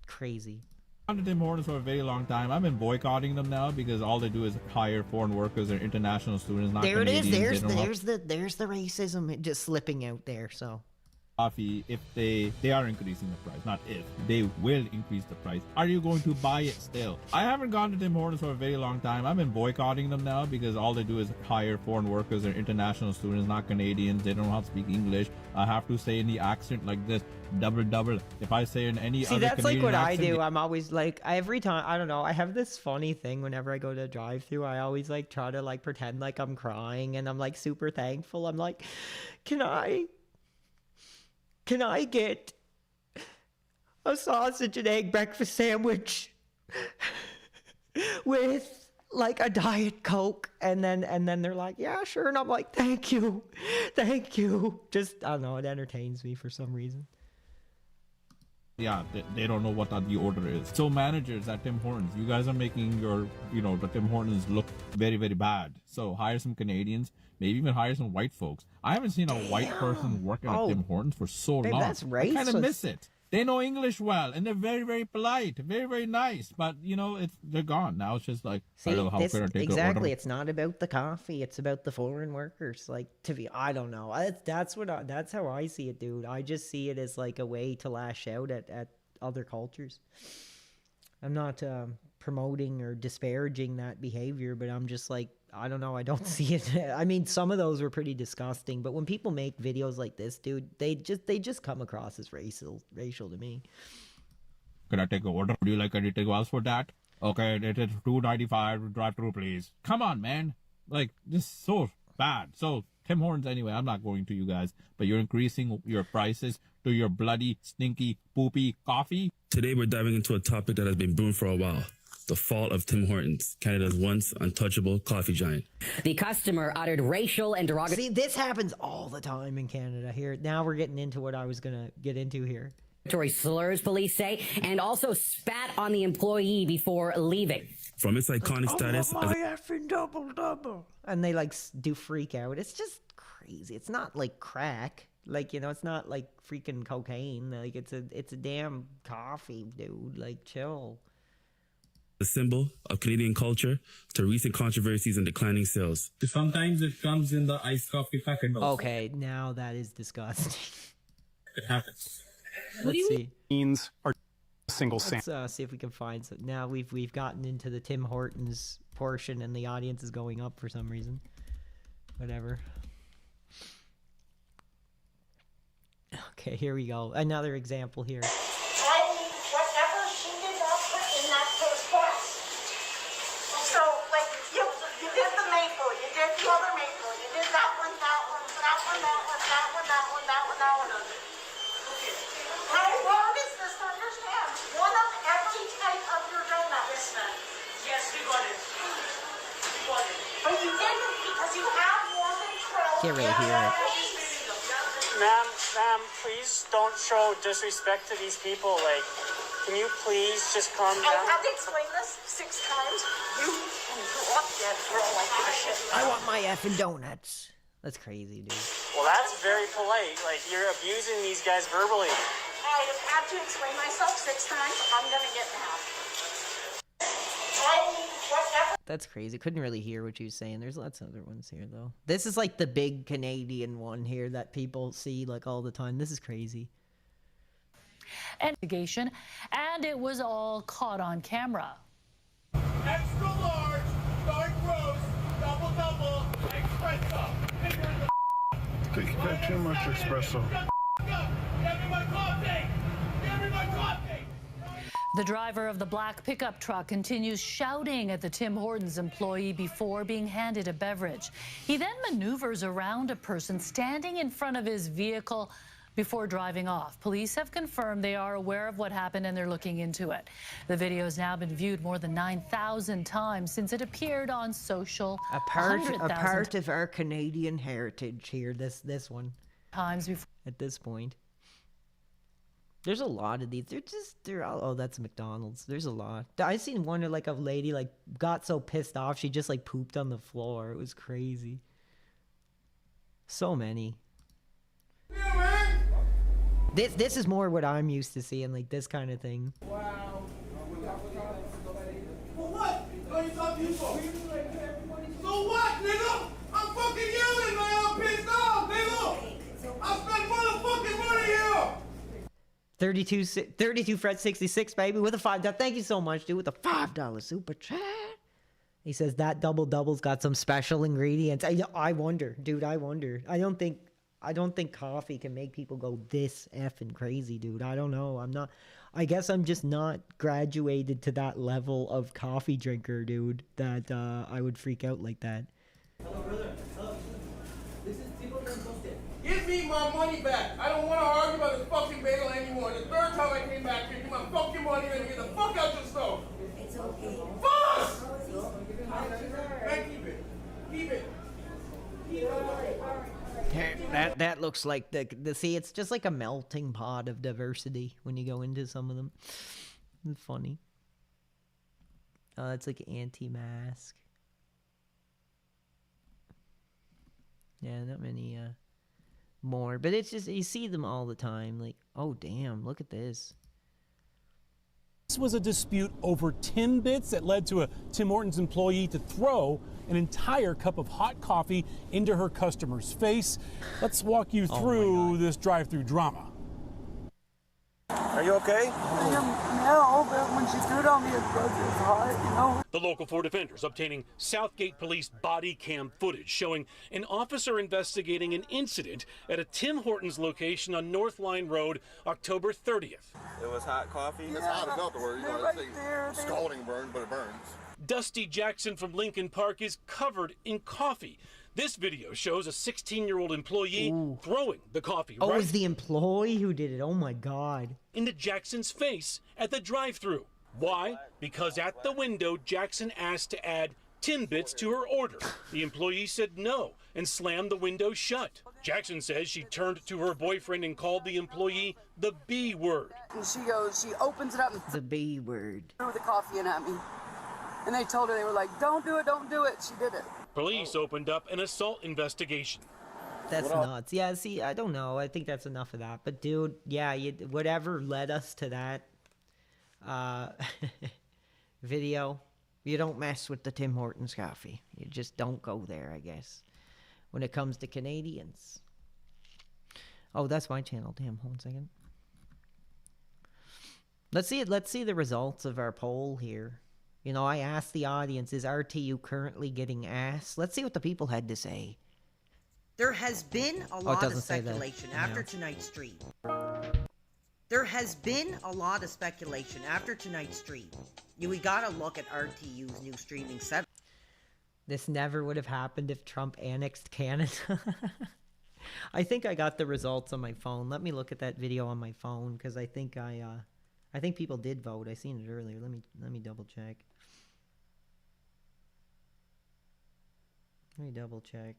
[SPEAKER 1] Crazy.
[SPEAKER 9] I've been to Tim Hortons for a very long time. I've been boycotting them now because all they do is hire foreign workers or international students, not
[SPEAKER 1] There it is.
[SPEAKER 9] Canadians.
[SPEAKER 1] There's the racism just slipping out there. So
[SPEAKER 9] coffee if they are increasing the price, not if. They will increase the price. Are you going to buy it still? I haven't gone to Tim Hortons for a very long time. I've been boycotting them now because all they do is hire foreign workers or international students, not Canadians. They don't know how to speak English. I have to say in the accent like this, double. If I say in any
[SPEAKER 1] see,
[SPEAKER 9] other
[SPEAKER 1] that's
[SPEAKER 9] Canadian
[SPEAKER 1] like what I
[SPEAKER 9] accent,
[SPEAKER 1] do. I'm always like, every time, I don't know, I have this funny thing whenever I go to a drive-thru. I always like try to like pretend like I'm crying and I'm like super thankful. I'm like, can I get a sausage and egg breakfast sandwich with like a Diet Coke? And then they're like, yeah, sure. And I'm like, thank you. Just, I don't know, it entertains me for some reason.
[SPEAKER 9] Yeah, they don't know what the order is. So managers at Tim Hortons, you guys are making your, the Tim Hortons look very, very bad. So hire some Canadians, maybe even hire some white folks. I haven't seen a white person working at Tim Hortons for so long.
[SPEAKER 1] That's racist.
[SPEAKER 9] I kind of miss it. They know English well, and they're very, very polite, very, very nice. But they're gone now. It's just like,
[SPEAKER 1] See,
[SPEAKER 9] I don't know how can I take an order?
[SPEAKER 1] it's not about the coffee. It's about the foreign workers. Like, I don't know. That's how I see it, dude. I just see it as like a way to lash out at other cultures. I'm not promoting or disparaging that behavior, but I'm just like, I don't know. I don't see it. I mean, some of those were pretty disgusting, but when people make videos like this, dude, they just come across as racial to me.
[SPEAKER 9] Can I take an order? Would you like anything else for that? Okay, it is $2.95. Drive through, please. Come on, man. Like, this is so bad. So, Tim Hortons, anyway, I'm not going to you guys, but you're increasing your prices to your bloody, stinky, poopy coffee.
[SPEAKER 14] Today, we're diving into a topic that has been brewing for a while. The fall of Tim Hortons, Canada's once untouchable coffee giant.
[SPEAKER 15] The customer uttered racial and derogatory...
[SPEAKER 1] See, this happens all the time in Canada here. Now we're getting into what I was going to get into here.
[SPEAKER 15] Slurs, police say, and also spat on the employee before leaving.
[SPEAKER 14] From its iconic status...
[SPEAKER 1] Oh, my effing double. And they, do freak out. It's just crazy. It's not like crack. It's not like freaking cocaine. Like, it's a damn coffee, dude. Like, chill.
[SPEAKER 14] A symbol of Canadian culture to recent controversies and declining sales.
[SPEAKER 17] Sometimes it comes in the iced coffee packet.
[SPEAKER 1] Okay, now that is disgusting.
[SPEAKER 17] It happens.
[SPEAKER 1] Let's see.
[SPEAKER 6] Beans are a single
[SPEAKER 1] Let's see if we can find some. Now we've gotten into the Tim Hortons portion, and the audience is going up for some reason. Whatever. Okay, here we go. Another example here.
[SPEAKER 22] Whatever she did not put in that first box. So, you did the maple, you did the other maple, you did that one. How hard is this to understand? One of every type of your donut. Yes, ma'am. Yes, we got it. But you didn't because you have more than 12.
[SPEAKER 1] Can't really hear it.
[SPEAKER 25] Ma'am, please don't show disrespect to these people. Can you please just calm down?
[SPEAKER 22] I had to explain this 6 times. You grew up dead, girl. I give a shit.
[SPEAKER 1] I want my effing donuts. That's crazy, dude.
[SPEAKER 25] Well, that's very polite. You're abusing these guys verbally.
[SPEAKER 22] I have had to explain myself 6 times. I'm gonna get mad.
[SPEAKER 1] That's crazy. Couldn't really hear what you were saying. There's lots of other ones here, though. This is the big Canadian one here that people see all the time. This is crazy.
[SPEAKER 26] Investigation, and it was all caught on camera.
[SPEAKER 22] Extra large, dark roast, double, espresso.
[SPEAKER 10] Take that too much espresso.
[SPEAKER 22] Give me my coffee! Give me my coffee!
[SPEAKER 26] The driver of the black pickup truck continues shouting at the Tim Hortons employee before being handed a beverage. He then maneuvers around a person standing in front of his vehicle before driving off. Police have confirmed they are aware of what happened and they're looking into it. The video has now been viewed more than 9,000 times since it appeared on social.
[SPEAKER 1] A part of our Canadian heritage here. This one.
[SPEAKER 26] Times before.
[SPEAKER 1] At this point. There's a lot of these. They're all, oh, that's McDonald's. There's a lot. I seen one where a lady got so pissed off she just pooped on the floor. It was crazy. So many.
[SPEAKER 22] Yeah, man.
[SPEAKER 1] This is more what I'm used to seeing, this kind of thing.
[SPEAKER 22] Wow. For what? What are you talking for? So what, nigga? I'm fucking yelling, man. I'm pissed off, nigga. I spent motherfucking money here.
[SPEAKER 1] 32 Fred 66, baby, with a $5. Thank you so much, dude, with a $5 super chat. He says that double's got some special ingredients. I wonder, dude. I wonder. I don't think coffee can make people go this effing crazy, dude. I don't know. I guess I'm just not graduated to that level of coffee drinker, dude, that I would freak out like that.
[SPEAKER 22] Hello, brother. Hello. This is Tipo Transporte. Give me my money back. I don't want to argue about this fucking bagel anymore. The 3rd time I came back here, give my fucking money and get the fuck out your stove. It's okay. Boss! Man, keep it. Keep it.
[SPEAKER 1] That that looks like the see, it's just like a melting pot of diversity when you go into some of them. It's funny. It's like anti-mask. Yeah, not many more, but it's just, you see them all the time. Like, oh damn, look at this.
[SPEAKER 6] This was a dispute over Timbits that led to a Tim Hortons employee to throw an entire cup of hot coffee into her customer's face. Let's walk you through this drive-through drama.
[SPEAKER 22] Are you okay?
[SPEAKER 23] No, but when she threw it on me, it was hot, you know.
[SPEAKER 6] The local 4 defenders obtaining Southgate Police body cam footage showing an officer investigating an incident at a Tim Hortons location on North Line Road, October 30th.
[SPEAKER 22] It was hot coffee?
[SPEAKER 23] It's hot enough to where,
[SPEAKER 22] scalding burn, but it burns.
[SPEAKER 6] Dusty Jackson from Lincoln Park is covered in coffee. This video shows a 16-year-old employee throwing the coffee
[SPEAKER 1] Oh, it was the employee who did it. Oh my God.
[SPEAKER 6] into Jackson's face at the drive-thru. Why? Because at the window, Jackson asked to add Timbits to her order. The employee said no and slammed the window shut. Jackson says she turned to her boyfriend and called the employee the B word.
[SPEAKER 23] And she opens it up and
[SPEAKER 1] The B word.
[SPEAKER 23] threw the coffee in at me. And they told her, they were like, don't do it, don't do it. She did it.
[SPEAKER 6] Police opened up an assault investigation.
[SPEAKER 1] That's nuts. Yeah, see, I don't know. I think that's enough of that. But dude, yeah, whatever led us to that video, you don't mess with the Tim Hortons coffee. You just don't go there, I guess, when it comes to Canadians. Oh, that's my channel. Damn, hold on a second. Let's see the results of our poll here. You know, I asked the audience, is RTU currently getting ass? Let's see what the people had to say.
[SPEAKER 13] There has been a lot of speculation after tonight's stream. There has been a lot of speculation after tonight's stream. We gotta look at RTU's new streaming set.
[SPEAKER 1] This never would have happened if Trump annexed Canada. I think I got the results on my phone. Let me look at that video on my phone because I think people did vote. I seen it earlier. Let me double check. Let me double check.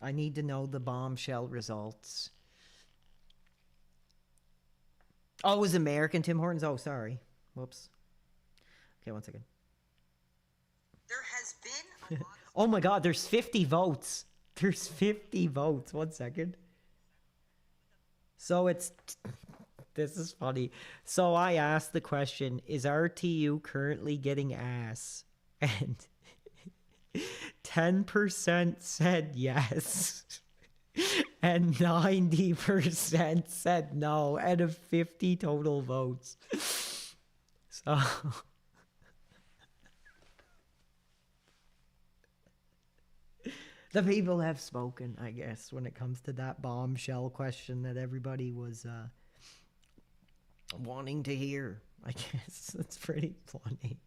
[SPEAKER 1] I need to know the bombshell results. Oh, it was American Tim Hortons? Oh, sorry. Whoops. Okay, one second.
[SPEAKER 13] There has been a lot of
[SPEAKER 1] oh my God, there's 50 votes. There's 50 votes. One second. So it's... This is funny. So I asked the question, is RTU currently getting ass? And 10% said yes. And 90% said no. Out of 50 total votes. So... The people have spoken, I guess, when it comes to that bombshell question that everybody was wanting to hear. I guess it's pretty funny.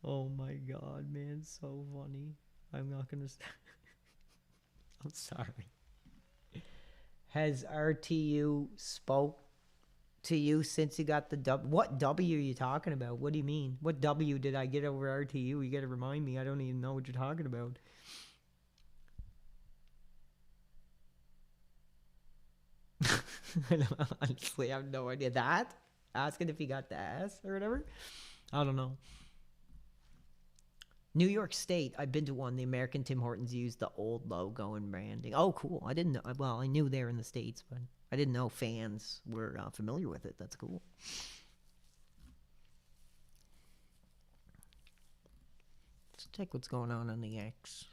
[SPEAKER 1] Oh my God, man, so funny. I'm not gonna... I'm sorry. Has RTU spoke to you since you got the W? What W are you talking about? What do you mean? What W did I get over RTU? You gotta remind me. I don't even know what you're talking about. Honestly, I have no idea. That? Asking if he got the ass or whatever? I don't know. New York State, I've been to one. The American Tim Hortons used the old logo and branding. Oh, cool. I didn't know. Well, I knew they were in the States, but I didn't know fans were familiar with it. That's cool. Let's check what's going on the X.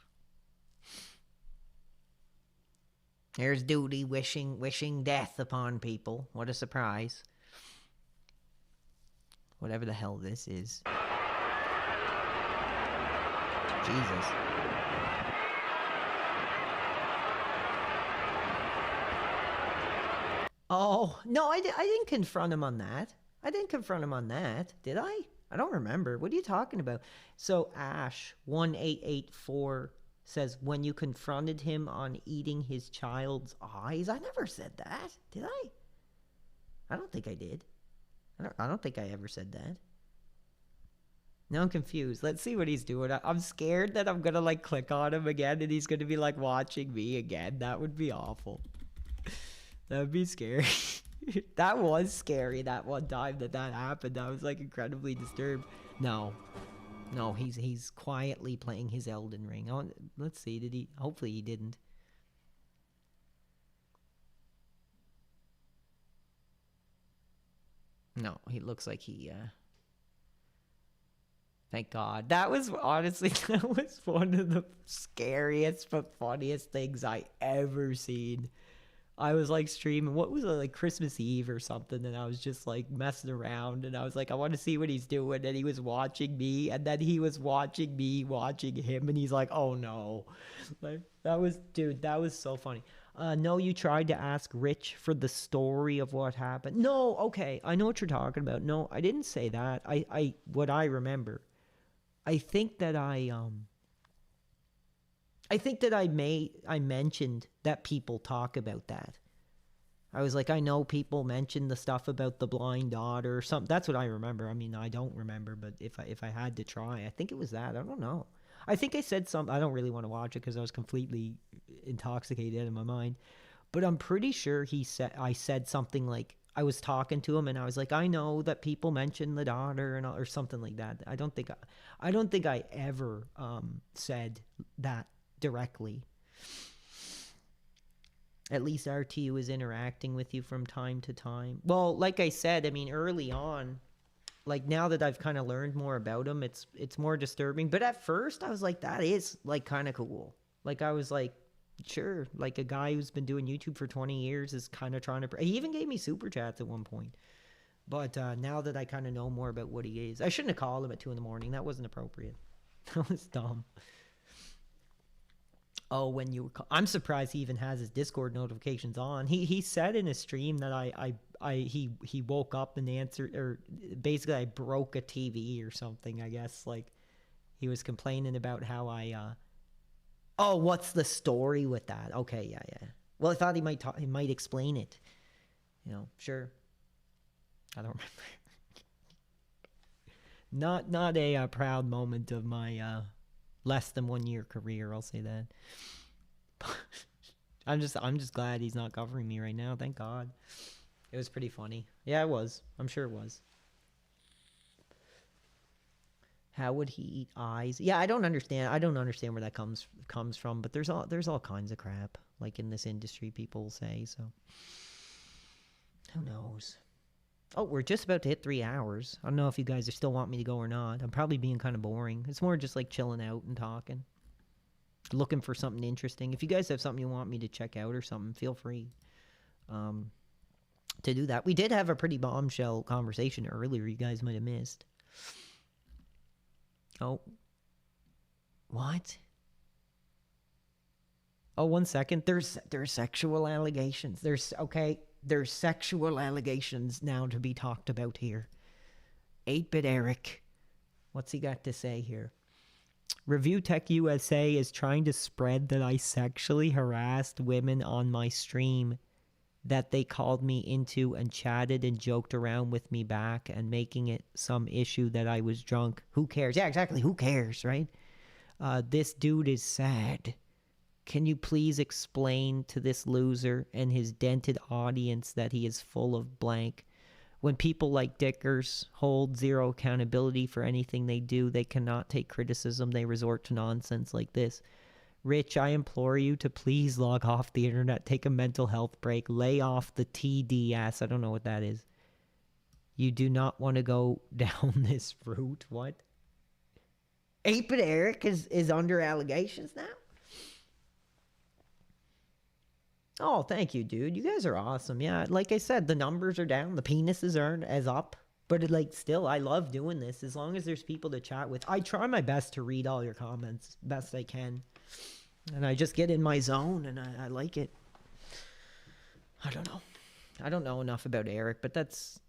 [SPEAKER 1] There's Duty wishing death upon people. What a surprise. Whatever the hell this is. Jesus. Oh, no, I didn't confront him on that. I didn't confront him on that, did I? I don't remember. What are you talking about? So Ash1884 says, when you confronted him on eating his child's eyes. I never said that, did I? I don't think I did. I don't think I ever said that. Now I'm confused. Let's see what he's doing. I'm scared that I'm gonna like click on him again and he's gonna be like watching me again. That would be awful. That would be scary. That was scary that one time that happened. I was like incredibly disturbed. No, he's quietly playing his Elden Ring. Oh, let's see. Did he? Hopefully he didn't. No, he looks like he. Thank God. That was honestly, that was one of the scariest but funniest things I ever seen. I was like streaming, what was it, like Christmas Eve or something, and I was just like messing around, and I was like, I want to see what he's doing, and he was watching me, and then he was watching me, watching him, and he's like, oh no. Like, that was, dude, that was so funny. No, you tried to ask Rich for the story of what happened. No, okay, I know what you're talking about. No, I didn't say that. What I remember, I think that I mentioned that people talk about that. I was like, I know people mention the stuff about the blind daughter or something. That's what I remember. I mean, I don't remember, but if I had to try, I think it was that. I don't know. I think I said something. I don't really want to watch it because I was completely intoxicated in my mind. But I'm pretty sure I said something like, I was talking to him and I was like, I know that people mention the daughter or something like that. I don't think I ever said that directly. At least RTU is interacting with you from time to time. Well, like I said, I mean, early on, like now that I've kind of learned more about him, it's more disturbing. But at first I was like, that is like kind of cool. Like I was like, sure, like a guy who's been doing YouTube for 20 years is kind of trying to... He even gave me super chats at one point. But now that I kind of know more about what he is... I shouldn't have called him at 2 a.m. That wasn't appropriate. That was dumb. Oh, when you were... I'm surprised he even has his Discord notifications on. He said in his stream that he woke up and answered... Or basically I broke a TV or something, I guess. Like, he was complaining about how I... Oh, what's the story with that? Okay, yeah. Well, I thought he might explain it. You know, sure. I don't remember. Not a proud moment of my less than 1 year career. I'll say that. I'm just glad he's not covering me right now. Thank God. It was pretty funny. Yeah, it was. I'm sure it was. How would he eat eyes? Yeah, I don't understand where that comes from, but there's all kinds of crap like in this industry people say, so who knows. Oh, we're just about to hit 3 hours. I don't know if you guys still want me to go or not. I'm probably being kind of boring. It's more just like chilling out and talking. Looking for something interesting. If you guys have something you want me to check out or something, feel free to do that. We did have a pretty bombshell conversation earlier you guys might have missed. Oh. What? Oh, 1 second. There's sexual allegations. There's sexual allegations now to be talked about here. 8-Bit Eric. What's he got to say here? Review Tech USA is trying to spread that I sexually harassed women on my stream, that they called me into and chatted and joked around with me back and making it some issue that I was drunk. Who cares? Yeah, exactly. Who cares, right? This dude is sad. Can you please explain to this loser and his dented audience that he is full of blank? When people like Dickers hold zero accountability for anything they do, they cannot take criticism. They resort to nonsense like this. Rich, I implore you to please log off the internet, take a mental health break, lay off the TDS. I don't know what that is. You do not want to go down this route. What? 8-Bit Eric is under allegations now? Oh, thank you, dude. You guys are awesome. Yeah, like I said, the numbers are down. The penises aren't as up. But still, I love doing this. As long as there's people to chat with. I try my best to read all your comments best I can. And I just get in my zone, and I like it. I don't know. I don't know enough about Eric, but that's...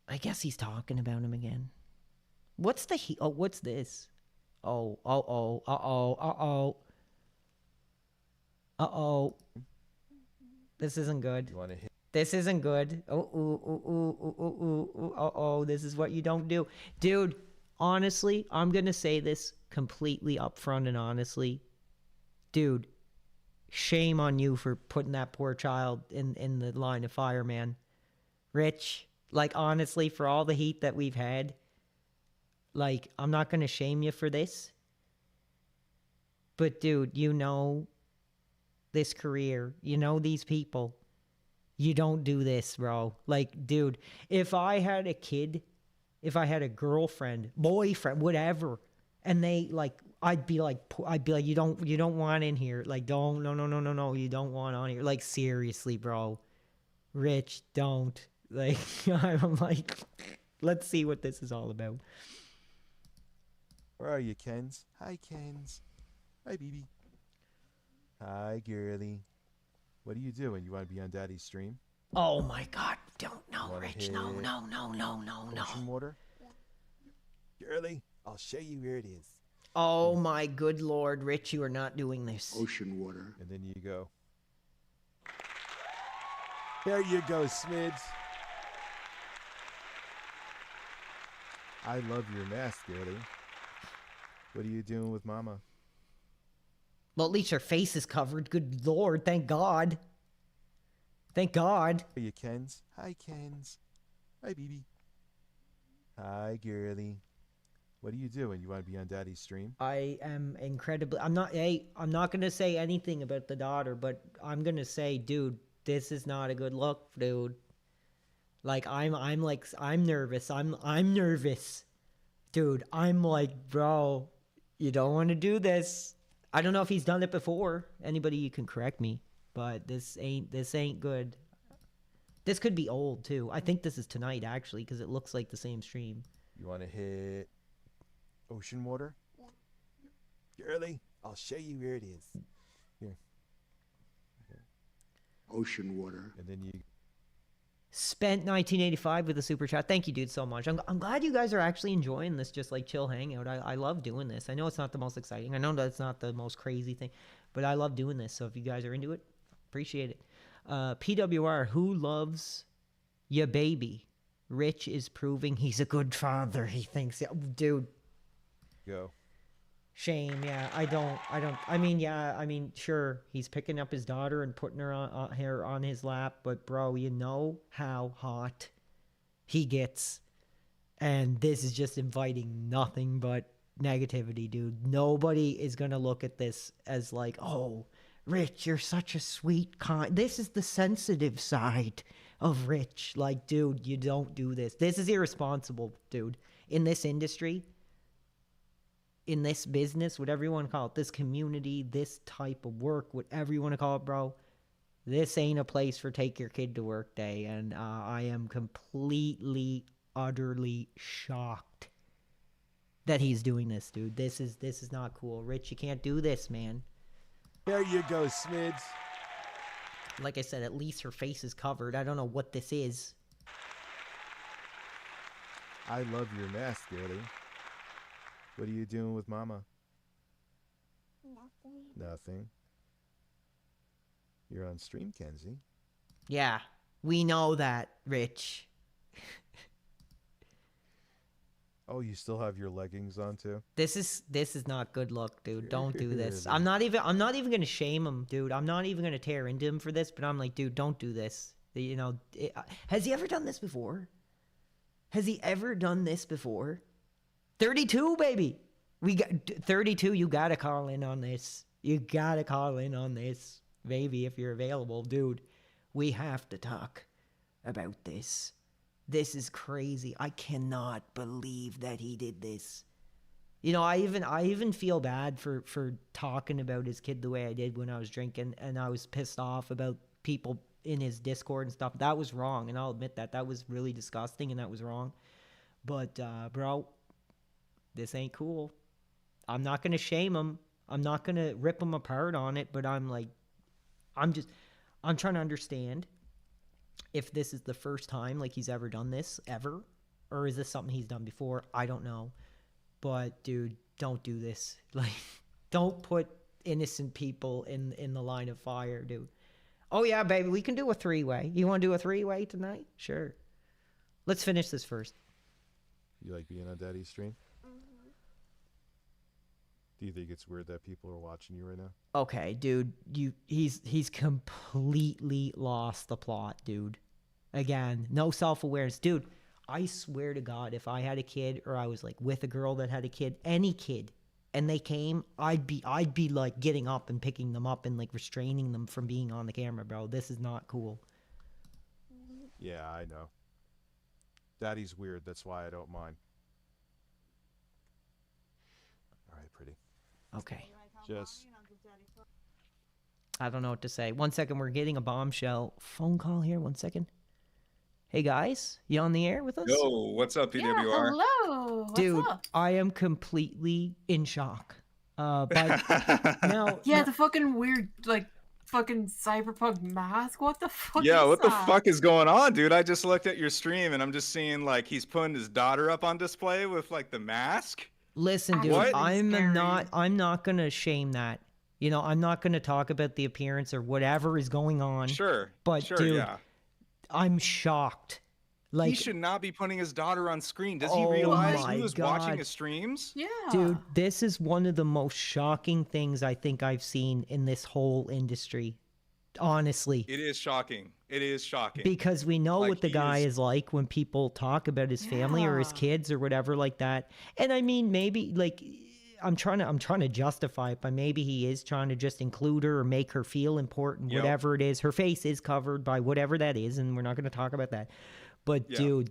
[SPEAKER 1] I guess he's talking about him again. What's this? Uh-oh. This isn't good. This isn't good. Oh, this is what you don't do. Dude, honestly, I'm going to say this completely upfront and honestly. Dude, shame on you for putting that poor child in the line of fire, man. Rich, like, honestly, for all the heat that we've had, like, I'm not going to shame you for this. But, dude, you know this career. You know these people. You don't do this, bro. Like, dude, if I had a kid, if I had a girlfriend, boyfriend, whatever, and they, like, I'd be like, you don't want in here. Like, no, you don't want on here. Like, seriously, bro. Rich, don't. Like, I'm like, let's see what this is all about.
[SPEAKER 5] Where are you, Kens? Hi, Kens. Hi, BB. Hi, girly. What are you doing? You want to be on Daddy's stream?
[SPEAKER 1] Oh my God! Don't Rich. No.
[SPEAKER 5] Ocean water? Girly, I'll show you where it is.
[SPEAKER 1] Oh my good Lord, Rich, you are not doing this.
[SPEAKER 5] Ocean water. And then you go. There you go, Smids. I love your mask, girly. What are you doing with Mama?
[SPEAKER 1] Well, at least her face is covered. Good Lord, thank God. Thank God.
[SPEAKER 5] Are you Kens? Hi, Kens. Hi, BB. Hi, girly. What are you doing? You want to be on Daddy's stream?
[SPEAKER 1] I am incredibly... I'm not going to say anything about the daughter, but I'm going to say, dude, this is not a good look, dude. Like, I'm nervous. I'm nervous. Dude, I'm like, bro, you don't want to do this. I don't know if he's done it before. Anybody, you can correct me, but this ain't good. This could be old too. I think this is tonight actually, because it looks like the same stream.
[SPEAKER 5] You want to hit ocean water? Yeah. Girly, I'll show you where it is. Here. Ocean water. And then you...
[SPEAKER 1] Spent 1985 with a super chat. Thank you, dude, so much. I'm glad you guys are actually enjoying this, just like chill hangout. I love doing this. I know it's not the most exciting. I know that's not the most crazy thing, but I love doing this. So if you guys are into it, appreciate it. PWR, who loves ya baby? Rich is proving he's a good father. He thinks, dude.
[SPEAKER 5] Go.
[SPEAKER 1] Shame, yeah. I mean, sure, he's picking up his daughter and putting her on his lap, but bro, you know how hot he gets, and this is just inviting nothing but negativity, dude. Nobody is gonna look at this as like, oh, Rich, you're such a sweet, this is the sensitive side of Rich. Like, dude, you don't do this. This is irresponsible, dude. In this industry, in this business, whatever you want to call it, this community, this type of work, whatever you want to call it, bro, this ain't a place for take your kid to work day. And I am completely, utterly shocked that he's doing this, dude. This is not cool. Rich, you can't do this, man.
[SPEAKER 5] There you go, Smids.
[SPEAKER 1] Like I said, at least her face is covered. I don't know what this is.
[SPEAKER 5] I love your mask, girly. What are you doing with Mama? Nothing. You're on stream, Kenzie.
[SPEAKER 1] Yeah, we know that, Rich.
[SPEAKER 5] Oh, you still have your leggings on too?
[SPEAKER 1] This is not good luck, dude. Don't do this. I'm not even gonna shame him, dude. I'm not even gonna tear into him for this, but I'm like, dude, don't do this. You know, has he ever done this before? Has he ever done this before? 32, baby. We got 32. You gotta call in on this. You gotta call in on this, baby, if you're available, dude. We have to talk about this. This is crazy. I cannot believe that he did this. You know, I even feel bad for talking about his kid the way I did when I was drinking, and I was pissed off about people in his Discord and stuff. That was wrong, and I'll admit that was really disgusting, and that was wrong. But bro, this ain't cool. I'm not gonna shame him. I'm not gonna rip him apart on it. But I'm trying to understand if this is the first time like he's ever done this ever, or is this something he's done before? I don't know. But dude, don't do this. Like, don't put innocent people in the line of fire, dude. Oh yeah, baby, we can do a 3-way. You want to do a 3-way tonight? Sure. Let's finish this first.
[SPEAKER 5] You like being on Daddy's stream? Do you think it's weird that people are watching you right now?
[SPEAKER 1] Okay, dude, he's completely lost the plot, dude. Again, no self-awareness. Dude, I swear to God, if I had a kid or I was like with a girl that had a kid, any kid, and they came, I'd be like getting up and picking them up and like restraining them from being on the camera, bro. This is not cool.
[SPEAKER 5] Yeah, I know. Daddy's weird, that's why I don't mind. Alright, pretty.
[SPEAKER 1] Okay.
[SPEAKER 5] Just...
[SPEAKER 1] I don't know what to say. 1 second, we're getting a bombshell phone call here. 1 second. Hey guys, you on the air with us?
[SPEAKER 8] Yo, what's up, PWR?
[SPEAKER 23] Yeah, hello. What's
[SPEAKER 1] Dude,
[SPEAKER 23] up?
[SPEAKER 1] I am completely in shock. But now,
[SPEAKER 23] Yeah, the fucking weird, like, fucking cyberpunk mask. What the fuck?
[SPEAKER 8] Yeah,
[SPEAKER 23] is
[SPEAKER 8] what the
[SPEAKER 23] that?
[SPEAKER 8] fuck is going on, dude? I just looked at your stream and I'm just seeing like he's putting his daughter up on display with like the mask.
[SPEAKER 1] listen, dude,
[SPEAKER 8] What?
[SPEAKER 1] I'm not gonna shame that. You know, I'm not gonna talk about the appearance or whatever is going on.
[SPEAKER 8] Sure,
[SPEAKER 1] But
[SPEAKER 8] sure,
[SPEAKER 1] dude,
[SPEAKER 8] yeah.
[SPEAKER 1] I'm shocked. Like,
[SPEAKER 8] He should not be putting his daughter on screen. Does
[SPEAKER 1] Oh
[SPEAKER 8] he realize
[SPEAKER 1] my
[SPEAKER 8] who is watching
[SPEAKER 1] God.
[SPEAKER 8] his streams?
[SPEAKER 23] Yeah.
[SPEAKER 1] dude, this is one of the most shocking things I think I've seen in this whole industry. Honestly.
[SPEAKER 8] It is shocking. It is shocking.
[SPEAKER 1] Because we know
[SPEAKER 8] Like,
[SPEAKER 1] what the
[SPEAKER 8] he
[SPEAKER 1] guy is like when people talk about his family or his kids or whatever like that. And I mean, maybe like I'm trying to justify it, but maybe he is trying to just include her or make her feel important,
[SPEAKER 8] Yep.
[SPEAKER 1] whatever it is. Her face is covered by whatever that is, and we're not going to talk about that. But
[SPEAKER 8] Yeah.
[SPEAKER 1] dude,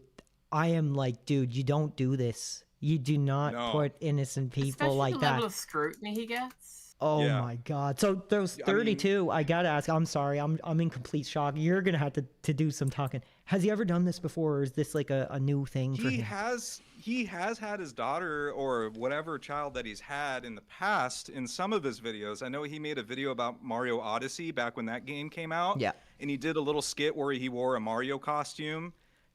[SPEAKER 1] I am like, dude, you don't do this. You do not
[SPEAKER 8] No.
[SPEAKER 1] put innocent people
[SPEAKER 23] Especially
[SPEAKER 1] like
[SPEAKER 23] the
[SPEAKER 1] that.
[SPEAKER 23] level of scrutiny he gets.
[SPEAKER 1] Oh
[SPEAKER 8] Yeah.
[SPEAKER 1] my God. So those
[SPEAKER 8] I mean-
[SPEAKER 1] 32, I gotta ask, I'm sorry, I'm in complete shock. You're gonna have to do some talking. Has he ever done this before, or is this like a new thing for
[SPEAKER 8] He
[SPEAKER 1] him?
[SPEAKER 8] has had his daughter or whatever child that he's had in the past in some of his videos. I know he made a video about Mario Odyssey back when that game came out.
[SPEAKER 1] Yeah.
[SPEAKER 8] And he did a little skit where he wore a Mario costume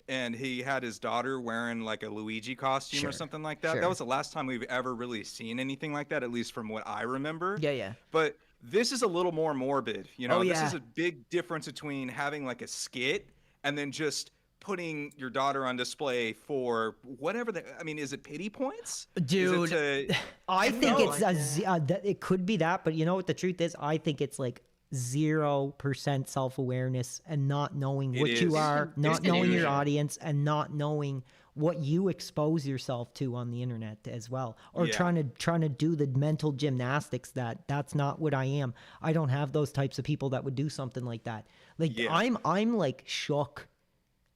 [SPEAKER 8] and he had his daughter wearing like a Luigi costume
[SPEAKER 1] Sure,
[SPEAKER 8] or something like that.
[SPEAKER 1] sure.
[SPEAKER 8] That was the last time we've ever really seen anything like that, at least from what I remember.
[SPEAKER 1] Yeah, yeah.
[SPEAKER 8] But this is a little more morbid, you know.
[SPEAKER 1] Oh,
[SPEAKER 8] This
[SPEAKER 1] yeah.
[SPEAKER 8] is a big difference between having like a skit and then just putting your daughter on display for whatever I mean, is it pity points?
[SPEAKER 1] Dude,
[SPEAKER 8] Is it to,
[SPEAKER 1] I think
[SPEAKER 8] know,
[SPEAKER 1] it's it could be that, but you know what the truth is? I think it's like 0% self-awareness and not knowing
[SPEAKER 8] It
[SPEAKER 1] what
[SPEAKER 8] is.
[SPEAKER 1] you are,
[SPEAKER 8] It's
[SPEAKER 1] not knowing your
[SPEAKER 8] illusion.
[SPEAKER 1] audience, and not knowing what you expose yourself to on the internet as well, or
[SPEAKER 8] Yeah.
[SPEAKER 1] trying to do the mental gymnastics that's not what I am. I don't have those types of people that would do something like that. Like
[SPEAKER 8] Yeah.
[SPEAKER 1] I'm like shook.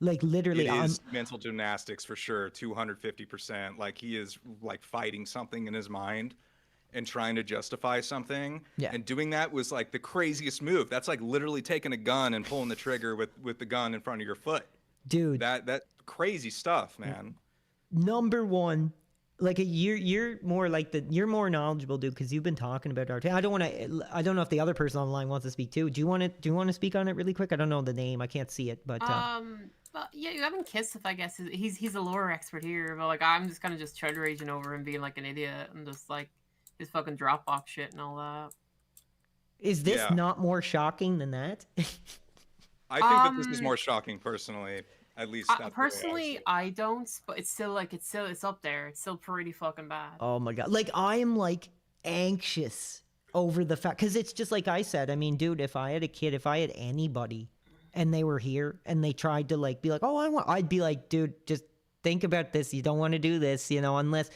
[SPEAKER 1] Like literally,
[SPEAKER 8] it
[SPEAKER 1] I'm
[SPEAKER 8] is mental gymnastics for sure, 250%. Like he is like fighting something in his mind and trying to justify something.
[SPEAKER 1] Yeah.
[SPEAKER 8] And doing that was like the craziest move. That's like literally taking a gun and pulling the trigger with the gun in front of your foot.
[SPEAKER 1] dude.
[SPEAKER 8] That crazy stuff, man.
[SPEAKER 1] Number one, like you're more like you're more knowledgeable, dude, because you've been talking about art. I don't know if the other person on the line wants to speak too. Do you want to speak on it really quick? I don't know the name. I can't see it, but
[SPEAKER 23] But yeah, you haven't kissed if I guess he's a lore expert here, but like I'm just kind of just tread raging over him being like an idiot and just like his fucking Dropbox shit and all that.
[SPEAKER 1] is this
[SPEAKER 8] Yeah.
[SPEAKER 1] not more shocking than that?
[SPEAKER 8] I think that this is more shocking personally. At least that's the way I
[SPEAKER 23] Personally,
[SPEAKER 8] see it.
[SPEAKER 23] I don't, but it's still like it's up there. It's still pretty fucking bad.
[SPEAKER 1] Oh my God. Like I am like anxious over the fact, because it's just like I said, I mean, dude, if I had a kid, if I had anybody and they were here and they tried to like be like, oh, I'd be like, dude, just think about this. You don't want to do this, you know, unless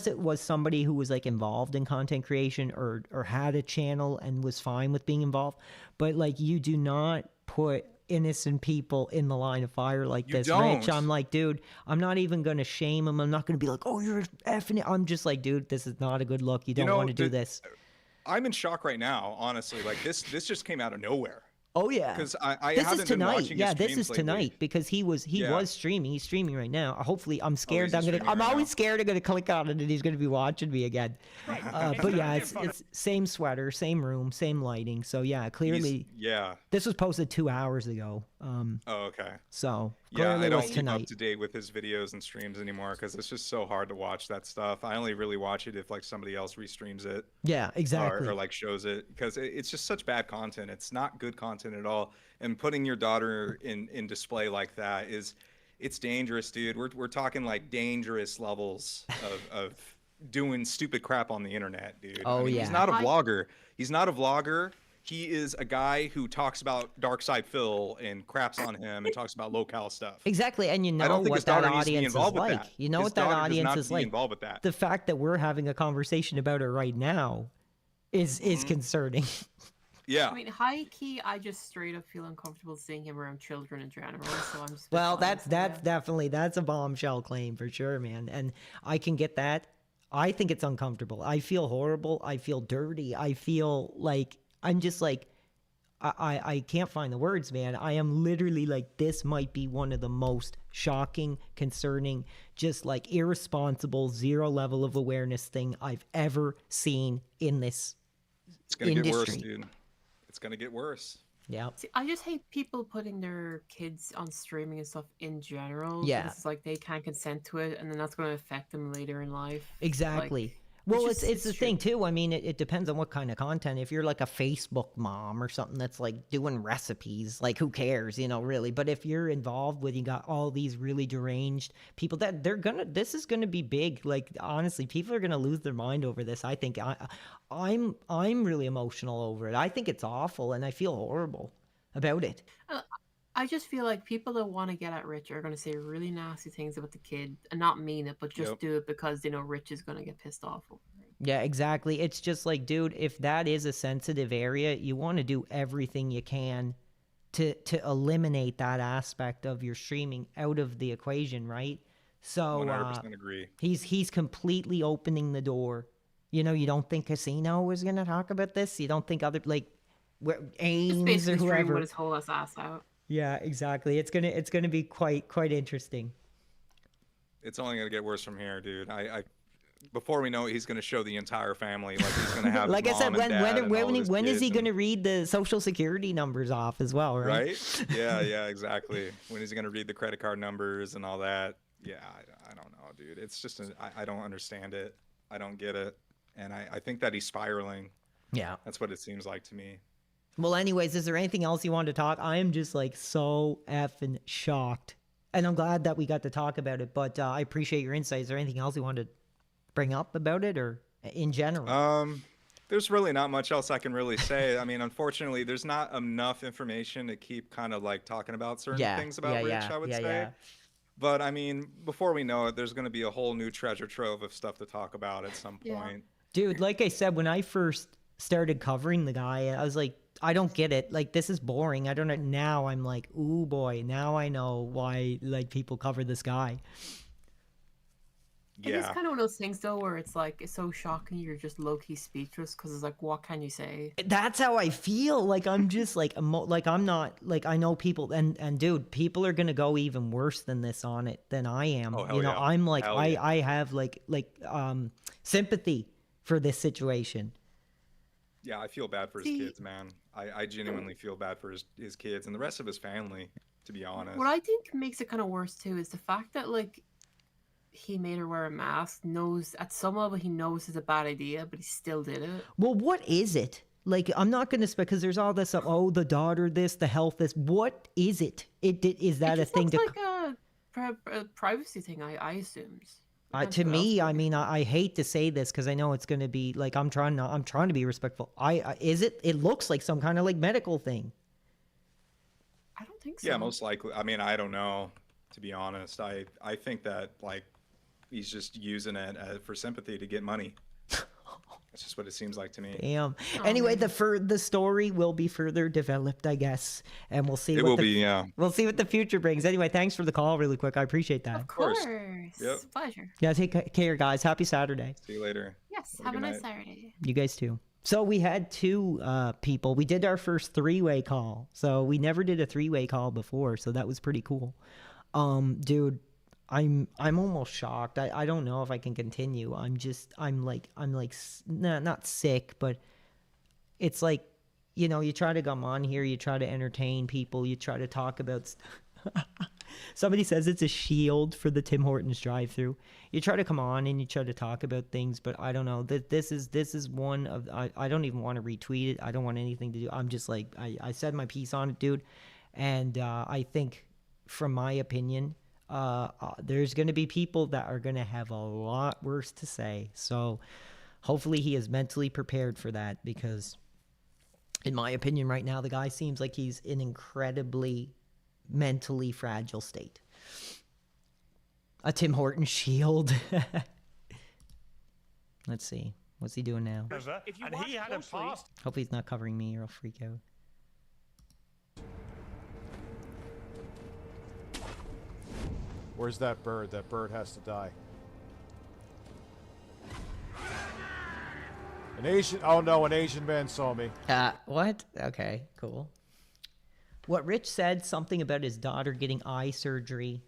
[SPEAKER 1] it was somebody who was like involved in content creation or had a channel and was fine with being involved. But like, you do not put innocent people in the line of fire like
[SPEAKER 8] You
[SPEAKER 1] this,
[SPEAKER 8] don't.
[SPEAKER 1] Rich. I'm like, dude, I'm not even going to shame him. I'm not going to be like, oh, you're effing it. I'm just like, dude, this is not a good look. You don't
[SPEAKER 8] know,
[SPEAKER 1] want to do this.
[SPEAKER 8] I'm in shock right now, honestly. Like this just came out of nowhere.
[SPEAKER 1] Oh yeah,
[SPEAKER 8] Because I
[SPEAKER 1] this
[SPEAKER 8] haven't
[SPEAKER 1] is
[SPEAKER 8] been
[SPEAKER 1] tonight.
[SPEAKER 8] watching his
[SPEAKER 1] Yeah, this
[SPEAKER 8] streams
[SPEAKER 1] is
[SPEAKER 8] lately.
[SPEAKER 1] tonight because he was streaming. He's streaming right now. Hopefully, I'm scared.
[SPEAKER 8] he's
[SPEAKER 1] I'm
[SPEAKER 8] streaming right
[SPEAKER 1] always
[SPEAKER 8] now.
[SPEAKER 1] scared I'm gonna click on it and he's gonna be watching me again. But yeah, it's same sweater, same room, same lighting. So yeah, clearly
[SPEAKER 8] Yeah.
[SPEAKER 1] this was posted 2 hours ago.
[SPEAKER 8] Oh, okay.
[SPEAKER 1] So
[SPEAKER 8] Yeah,
[SPEAKER 1] clearly
[SPEAKER 8] I
[SPEAKER 1] it
[SPEAKER 8] don't
[SPEAKER 1] was
[SPEAKER 8] keep
[SPEAKER 1] tonight.
[SPEAKER 8] up to date with his videos and streams anymore because it's just so hard to watch that stuff. I only really watch it if like somebody else restreams it.
[SPEAKER 1] Yeah, exactly.
[SPEAKER 8] Or like shows it because it's just such bad content. It's not good content at all. And putting your daughter in display like that it's dangerous, dude. We're talking like dangerous levels of doing stupid crap on the internet, dude.
[SPEAKER 1] Oh, yeah.
[SPEAKER 8] He's not a vlogger. He's not a vlogger. He is a guy who talks about Darkside Phil and craps on him and talks about locale stuff.
[SPEAKER 1] Exactly, and you
[SPEAKER 8] I
[SPEAKER 1] know
[SPEAKER 8] don't think
[SPEAKER 1] what
[SPEAKER 8] his
[SPEAKER 1] that
[SPEAKER 8] daughter needs to be
[SPEAKER 1] audience is
[SPEAKER 8] involved with
[SPEAKER 1] like.
[SPEAKER 8] that.
[SPEAKER 1] You know
[SPEAKER 8] His
[SPEAKER 1] what that
[SPEAKER 8] daughter does
[SPEAKER 1] audience
[SPEAKER 8] not
[SPEAKER 1] is
[SPEAKER 8] be
[SPEAKER 1] like.
[SPEAKER 8] involved with that.
[SPEAKER 1] The fact that we're having a conversation about it right now is concerning.
[SPEAKER 8] Yeah.
[SPEAKER 11] I mean, high key, I just straight up feel uncomfortable seeing him around children in general. So I'm just.
[SPEAKER 1] Well, that's definitely that's a bombshell claim for sure, man. And I can get that. I think it's uncomfortable. I feel horrible. I feel dirty. I feel like I'm just like I can't find the words, man. I am literally like, this might be one of the most shocking, concerning, just like irresponsible, zero level of awareness thing I've ever seen in this
[SPEAKER 8] It's gonna
[SPEAKER 1] industry.
[SPEAKER 8] get worse, dude. It's gonna get worse.
[SPEAKER 1] Yeah.
[SPEAKER 11] See, I just hate people putting their kids on streaming and stuff in general.
[SPEAKER 1] Yeah.
[SPEAKER 11] Because it's like they can't consent to it, and then that's going to affect them later in life.
[SPEAKER 1] Exactly.
[SPEAKER 11] Like,
[SPEAKER 1] Well,
[SPEAKER 11] just-
[SPEAKER 1] it's the thing too. I mean, it depends on what kind of content. If you're like a Facebook mom or something that's like doing recipes, like who cares, you know, really. But if you're involved with, you got all these really deranged people that this is gonna be big. Like honestly, people are gonna lose their mind over this. I think I'm really emotional over it. I think it's awful, and I feel horrible about it.
[SPEAKER 11] I just feel like people that want to get at Rich are going to say really nasty things about the kid and not mean it, but just
[SPEAKER 1] Yep.
[SPEAKER 11] do it because they know Rich is going to get pissed off over it.
[SPEAKER 1] Yeah, exactly. It's just like, dude, if that is a sensitive area, you want to do everything you can to eliminate that aspect of your streaming out of the equation, right? So
[SPEAKER 8] 100% agree.
[SPEAKER 1] He's completely opening the door. You know, you don't think Casino is going to talk about this? You don't think other
[SPEAKER 11] Just
[SPEAKER 1] Ames or
[SPEAKER 11] basically stream
[SPEAKER 1] whoever?
[SPEAKER 11] with his whole ass out.
[SPEAKER 1] Yeah, exactly. It's gonna be quite interesting.
[SPEAKER 8] It's only gonna get worse from here, dude. I before we know it, he's gonna show the entire family. Like he's gonna have
[SPEAKER 1] Like I
[SPEAKER 8] his
[SPEAKER 1] said,
[SPEAKER 8] mom and dad and all of his
[SPEAKER 1] when is
[SPEAKER 8] kids
[SPEAKER 1] he
[SPEAKER 8] and-
[SPEAKER 1] going to read the social security numbers off as well, right?
[SPEAKER 8] Right? Yeah, exactly. When is he gonna read the credit card numbers and all that? Yeah, I don't know, dude. It's just I don't understand it. I don't get it, and I think that he's spiraling.
[SPEAKER 1] Yeah,
[SPEAKER 8] that's what it seems like to me.
[SPEAKER 1] Well, anyways, is there anything else you wanted to talk? I am just like so effing shocked, and I'm glad that we got to talk about it. But I appreciate your insight. Is there anything else you wanted to bring up about it, or in general?
[SPEAKER 8] There's really not much else I can really say. I mean, unfortunately, there's not enough information to keep kind of like talking about certain things about Rich, I would say.
[SPEAKER 1] Yeah.
[SPEAKER 8] But I mean, before we know it, there's going to be a whole new treasure trove of stuff to talk about at some point.
[SPEAKER 1] Dude, like I said, when I first started covering the guy, I was like, I don't get it. Like, this is boring. I don't know. Now I'm like, ooh boy, now I know why like people cover this guy.
[SPEAKER 11] It is kind of one of those things though, where it's like it's so shocking you're just low key speechless because it's like, what can you say?
[SPEAKER 1] That's how I feel. Like I'm just like like I'm not like, I know people and dude, people are gonna go even worse than this on it than I am.
[SPEAKER 8] Oh, hell
[SPEAKER 1] you know,
[SPEAKER 8] yeah.
[SPEAKER 1] I'm like
[SPEAKER 8] Hell yeah.
[SPEAKER 1] I have like sympathy for this situation.
[SPEAKER 8] Yeah, I feel bad for his kids, man. I genuinely feel bad for his kids and the rest of his family, to be honest.
[SPEAKER 11] What I think makes it kind of worse too is the fact that like he made her wear a mask. Knows at some level he knows it's a bad idea, but he still did it.
[SPEAKER 1] Well, what is it? Like, I'm not gonna because there's all this stuff. Oh, the daughter, this, the health, this. What is it? Is that a thing to?
[SPEAKER 11] It's like a privacy thing. I assumed.
[SPEAKER 1] To me, I mean, I hate to say this because I know it's going to be like I'm trying to be respectful. It looks like some kind of like medical thing.
[SPEAKER 11] I don't think so.
[SPEAKER 8] Yeah, most likely. I mean, I don't know, to be honest. I think that like he's just using it for sympathy to get money. That's just what it seems like to me.
[SPEAKER 1] Damn. Anyway, the story will be further developed, I guess, and we'll see. We'll see what the future brings. Anyway, thanks for the call, really quick. I appreciate that.
[SPEAKER 11] Of course.
[SPEAKER 8] Yep.
[SPEAKER 11] Pleasure.
[SPEAKER 1] Yeah, take care, guys. Happy Saturday.
[SPEAKER 8] See you later.
[SPEAKER 11] Yes.
[SPEAKER 8] Have a
[SPEAKER 11] Have a
[SPEAKER 8] good
[SPEAKER 11] nice
[SPEAKER 8] night.
[SPEAKER 11] Saturday.
[SPEAKER 1] You guys too. So we had two people. We did our first three-way call. So we never did a three-way call before. So that was pretty cool. Dude, I'm almost shocked. I don't know if I can continue. I'm like not sick, but it's like you know, you try to come on here, you try to entertain people, you try to talk about somebody says it's a shield for the Tim Hortons drive-through. You try to come on and you try to talk about things, but I don't know. This is one of, I don't even want to retweet it. I don't want anything to do. I'm just like, I said my piece on it, dude. And I think, from my opinion, there's going to be people that are going to have a lot worse to say. So hopefully he is mentally prepared for that, because in my opinion right now, the guy seems like he's in incredibly mentally fragile state. A Tim Hortons shield. Let's see. What's he doing now?
[SPEAKER 16] If you watch closely,
[SPEAKER 1] Hopefully he's not covering me or I'll freak out.
[SPEAKER 5] Where's that bird? That bird has to die. An Asian... Oh no, an Asian man saw me.
[SPEAKER 1] What? Okay, cool. What Rich said, something about his daughter getting eye surgery.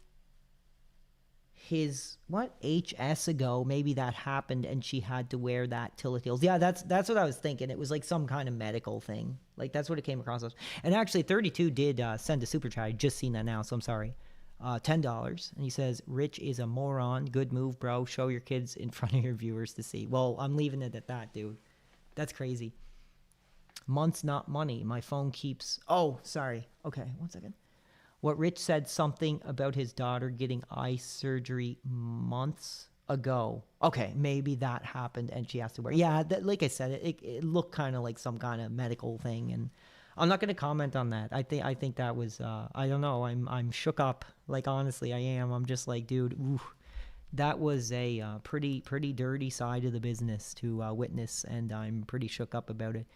[SPEAKER 1] His, what, HS ago, maybe that happened and she had to wear that till it heals. Yeah, that's what I was thinking. It was like some kind of medical thing. Like, that's what it came across as. And actually, 32 did send a super chat. I just seen that now, so I'm sorry. $10. And he says, Rich is a moron. Good move, bro. Show your kids in front of your viewers to see. Well, I'm leaving it at that, dude. That's crazy. Months, not money. My phone keeps... Oh, sorry. Okay, 1 second. What Rich said, something about his daughter getting eye surgery months ago. Okay, maybe that happened and she has to wear... Yeah, like I said, it looked kind of like some kind of medical thing, and I'm not going to comment on that. I think that was... I don't know. I'm shook up. Like, honestly, I am. I'm just like, dude, ooh, that was a pretty dirty side of the business to witness, and I'm pretty shook up about it.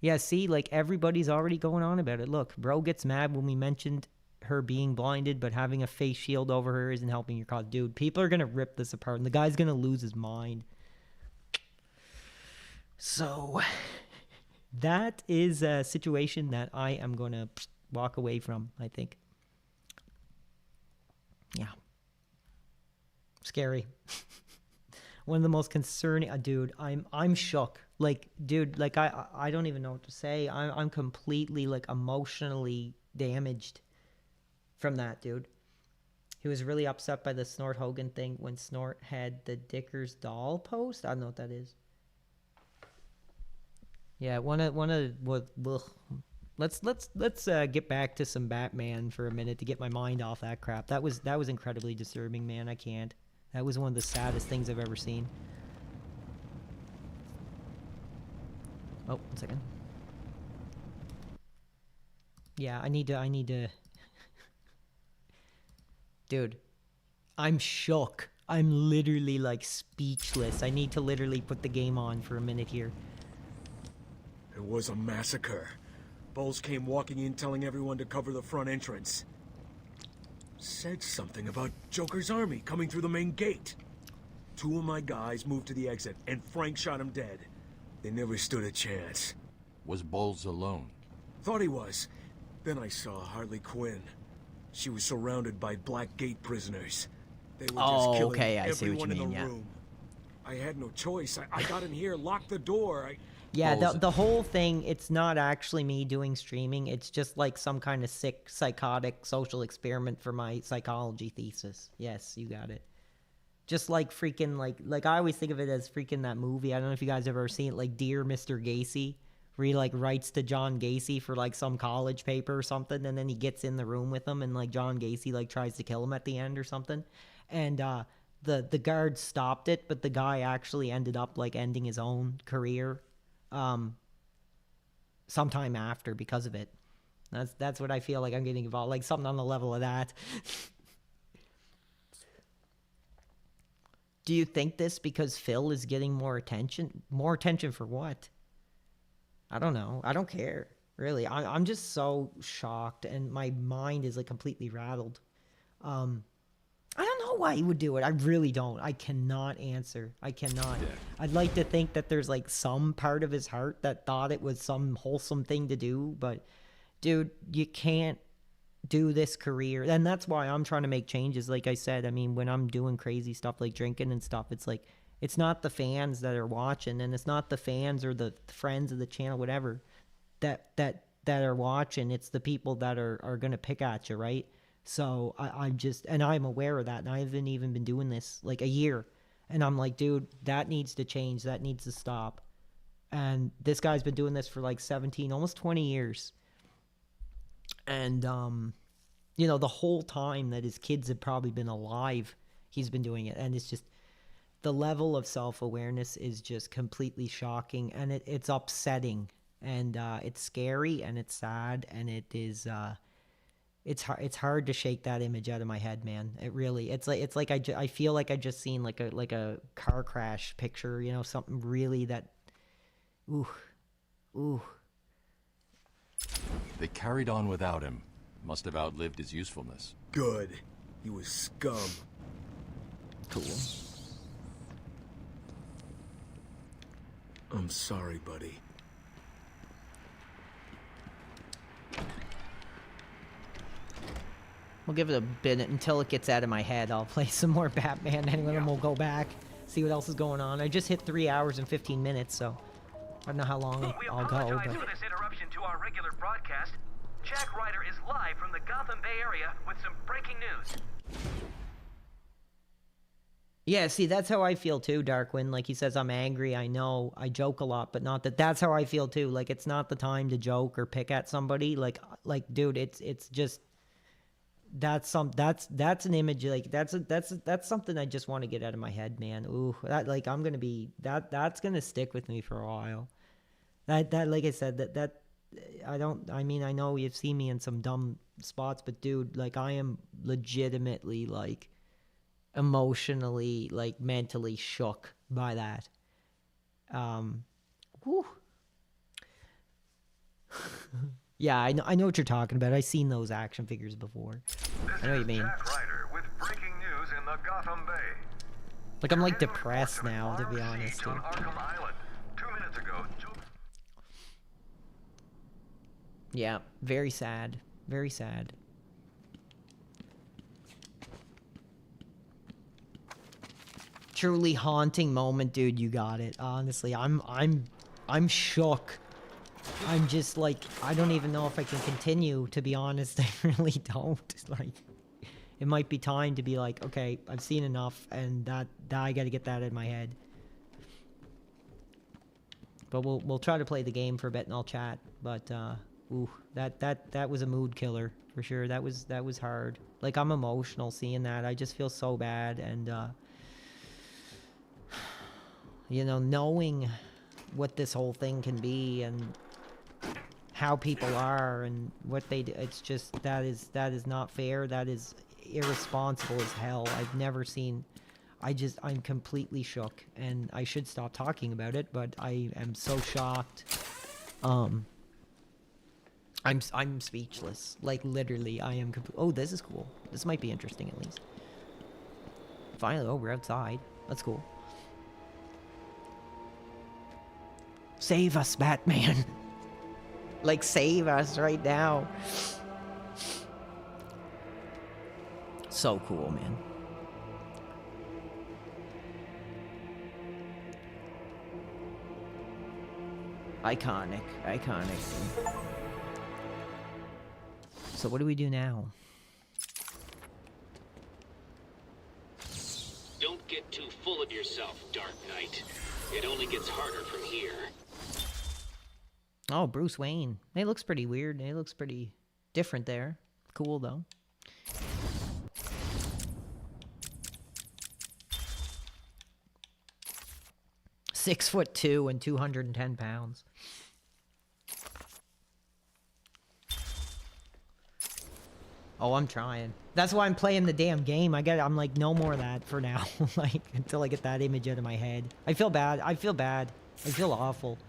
[SPEAKER 1] Yeah, see, like, everybody's already going on about it. Look, bro gets mad when we mentioned her being blinded, but having a face shield over her isn't helping your cause. Dude, people are going to rip this apart, and the guy's going to lose his mind. So, that is a situation that I am going to walk away from, I think. Yeah. Scary. One of the most concerning... dude, I'm shook. Like, dude, like, I don't even know what to say. I'm completely, like, emotionally damaged from that, dude. He was really upset by the Snort Hogan thing when Snort had the Dickers doll post. I don't know what that is. Yeah, let's get back to some Batman for a minute to get my mind off that crap. That was incredibly disturbing, man. I can't. That was one of the saddest things I've ever seen. Oh, 1 second. Yeah, I need to... Dude, I'm shook. I'm literally, like, speechless. I need to literally put the game on for a minute here.
[SPEAKER 18] It was a massacre. Bowles came walking in telling everyone to cover the front entrance. Said something about Joker's army coming through the main gate. 2 of my guys moved to the exit, and Frank shot him dead. They never stood a chance.
[SPEAKER 10] Was Bowles alone?
[SPEAKER 18] Thought he was. Then I saw Harley Quinn. She was surrounded by Black Gate prisoners. They were just killing everyone in the room. I had no choice. I got in here, locked the door.
[SPEAKER 1] Yeah, the whole thing, it's not actually me doing streaming. It's just like some kind of sick, psychotic social experiment for my psychology thesis. Yes, you got it. Just like freaking, like I always think of it as freaking that movie. I don't know if you guys have ever seen it, like Dear Mr. Gacy, where he, like, writes to John Gacy for, like, some college paper or something, and then he gets in the room with him, and, like, John Gacy, like, tries to kill him at the end or something. And the guard stopped it, but the guy actually ended up, like, ending his own career sometime after because of it. That's what I feel like I'm getting involved, like something on the level of that. Do you think this because Phil is getting more attention? More attention for what? I don't know. I don't care, really. I'm just so shocked, and my mind is, like, completely rattled. I don't know why he would do it. I really don't. I cannot answer. I cannot. Yeah. I'd like to think that there's, like, some part of his heart that thought it was some wholesome thing to do, but, dude, you can't do this career. And that's why I'm trying to make changes. Like I said, I mean, when I'm doing crazy stuff like drinking and stuff, it's like, it's not the fans that are watching, and it's not the fans or the friends of the channel, whatever. that are watching. It's the people that are gonna pick at you, right? So I'm just, and I'm aware of that, and I haven't even been doing this like a year, and I'm like, dude, that needs to change. That needs to stop. And this guy's been doing this for like 17, almost 20 years. And, you know, the whole time that his kids have probably been alive, he's been doing it. And it's just, the level of self-awareness is just completely shocking. And it's upsetting. And it's scary, and it's sad, and it is... It's hard to shake that image out of my head, man. It really, it's like I feel like I just seen like a car crash picture, you know, something really that, ooh.
[SPEAKER 2] They carried on without him. Must have outlived his usefulness.
[SPEAKER 18] Good. He was scum.
[SPEAKER 1] Cool.
[SPEAKER 18] I'm sorry, buddy.
[SPEAKER 1] We'll give it a bit until it gets out of my head. I'll play some more Batman, and then we'll go back, see what else is going on. I just hit 3 hours and 15 minutes, so I don't know how long I'll go.
[SPEAKER 16] For this interruption to our regular broadcast. Jack Ryder is live from the Gotham Bay area with some breaking news.
[SPEAKER 1] Yeah, see, that's how I feel too, Darkwing. Like he says, I'm angry. I know I joke a lot, but not that. That's how I feel too. Like it's not the time to joke or pick at somebody. Like dude, it's just. That's an image, like that's something I just want to get out of my head, man. Ooh, that like I'm gonna be that's gonna stick with me for a while. That like I said, that I mean I know you've seen me in some dumb spots, but dude, like I am legitimately like emotionally, like mentally shook by that. Whew. Yeah, I know what you're talking about. I've seen those action figures before. I know what you mean.
[SPEAKER 16] Jack Ryder with breaking news in the Gotham Bay.
[SPEAKER 1] Like I'm like depressed now, to be honest.
[SPEAKER 16] On Arkham Island. 2 minutes ago.
[SPEAKER 1] Yeah, very sad. Very sad. Truly haunting moment, dude. You got it. Honestly, I'm shook. I'm just like, I don't even know if I can continue, to be honest. I really don't. Like, it might be time to be like, okay, I've seen enough, and that I gotta get that out of my head. But we'll try to play the game for a bit and I'll chat. But ooh, that was a mood killer for sure. That was hard. Like I'm emotional seeing that. I just feel so bad, and you know, knowing what this whole thing can be and how people are and what they do, it's just that is not fair. That is irresponsible as hell. I've never seen. I'm completely shook, and I should stop talking about it, but I am so shocked. I'm speechless. Like literally, I am. Oh, this is cool. This might be interesting at least. Finally, oh, we're outside. That's cool. Save us, Batman. Like, save us right now. So cool, man. Iconic. So what do we do now?
[SPEAKER 19] Don't get too full of yourself, Dark Knight. It only gets harder from here.
[SPEAKER 1] Oh, Bruce Wayne. It looks pretty weird. It looks pretty different there. Cool, though. "6'2" and 210 pounds. Oh, I'm trying. That's why I'm playing the damn game. I'm like, no more of that for now. Like, until I get that image out of my head. I feel bad. I feel awful.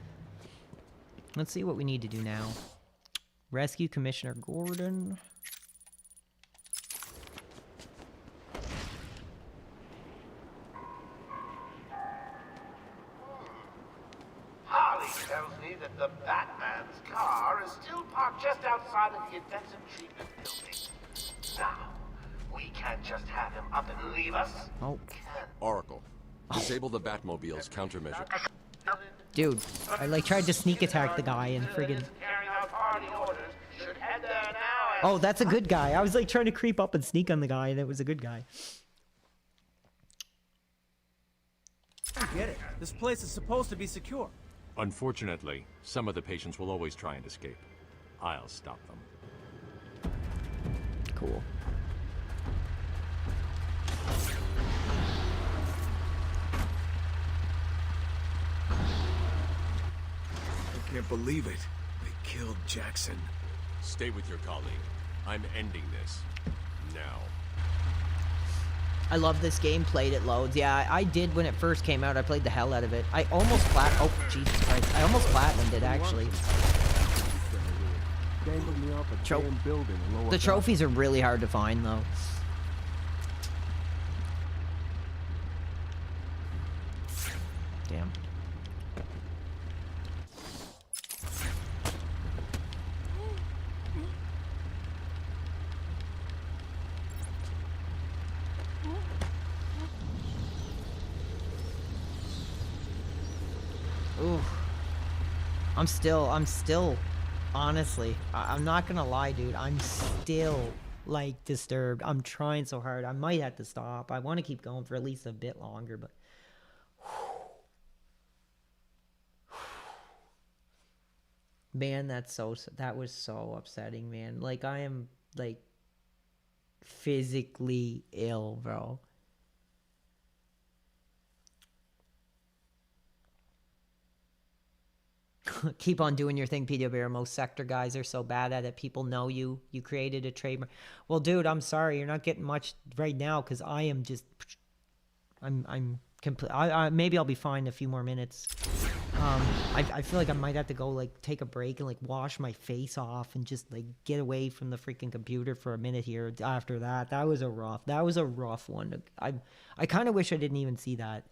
[SPEAKER 1] Let's see what we need to do now. Rescue Commissioner Gordon.
[SPEAKER 20] Harley tells me that the Batman's car is still parked just outside of the intensive treatment building. Now, we can't just have him up and leave us.
[SPEAKER 1] Oh.
[SPEAKER 2] Oracle, disable the Batmobile's countermeasure.
[SPEAKER 1] Dude, I like tried to sneak attack the guy and friggin'...
[SPEAKER 20] Carry
[SPEAKER 1] Oh, that's a good guy. I was like trying to creep up and sneak on the guy, and it was a good guy.
[SPEAKER 3] I get it. This place is supposed to be secure.
[SPEAKER 2] Unfortunately, some of the patients will always try and escape. I'll stop them.
[SPEAKER 1] Cool.
[SPEAKER 18] I can't believe it. They killed Jackson.
[SPEAKER 2] Stay with your colleague. I'm ending this. Now.
[SPEAKER 1] I love this game, played it loads. Yeah, I did when it first came out. I played the hell out of it. I almost oh, Jesus Christ. I almost platinumed it, actually. The trophies are really hard to find, though. Damn. Ooh. I'm still, honestly, I'm not gonna lie, dude. I'm still, like, disturbed. I'm trying so hard. I might have to stop. I want to keep going for at least a bit longer, but... Man, that was so upsetting, man. Like, I am, like, physically ill, bro. Keep on doing your thing, PW Bear. Most sector guys are so bad at it. People know you. You created a trademark. Well, dude, I'm sorry. You're not getting much right now because I am just... I'm complete. Maybe I'll be fine in a few more minutes. I feel like I might have to go, like, take a break and, like, wash my face off and just, like, get away from the freaking computer for a minute here after that. That was a rough one. I kind of wish I didn't even see that.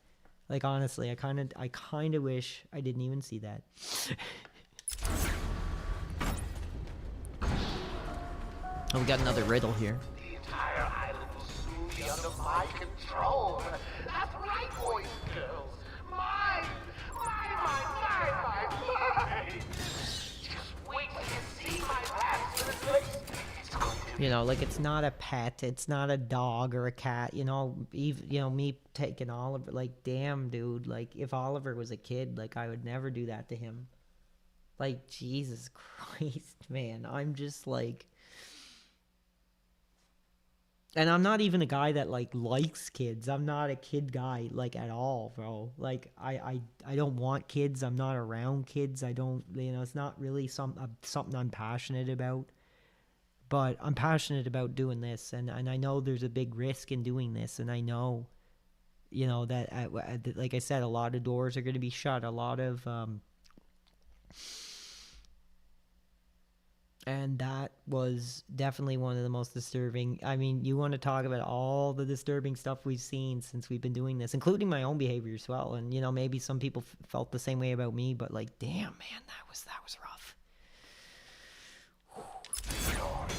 [SPEAKER 1] Like, honestly, I kind of wish I didn't even see that. Oh, we got another riddle here.
[SPEAKER 20] The entire island will soon be under my control. That's right, boys and girls. Mine! Just wait till you see my plans for this place. It's going to...
[SPEAKER 1] You know, like, it's not a pet, it's not a dog or a cat, you know, me taking Oliver, like, damn, dude, like, if Oliver was a kid, like, I would never do that to him. Like, Jesus Christ, man, I'm just, like, and I'm not even a guy that, like, likes kids. I'm not a kid guy, like, at all, bro. Like, I don't want kids. I'm not around kids. I don't, you know, it's not really something I'm passionate about. But I'm passionate about doing this, and I know there's a big risk in doing this, and I know, you know, that, like I said, a lot of doors are going to be shut, a lot of, and that was definitely one of the most disturbing. I mean, you want to talk about all the disturbing stuff we've seen since we've been doing this, including my own behavior as well, and, you know, maybe some people felt the same way about me, but, like, damn, man, that was rough.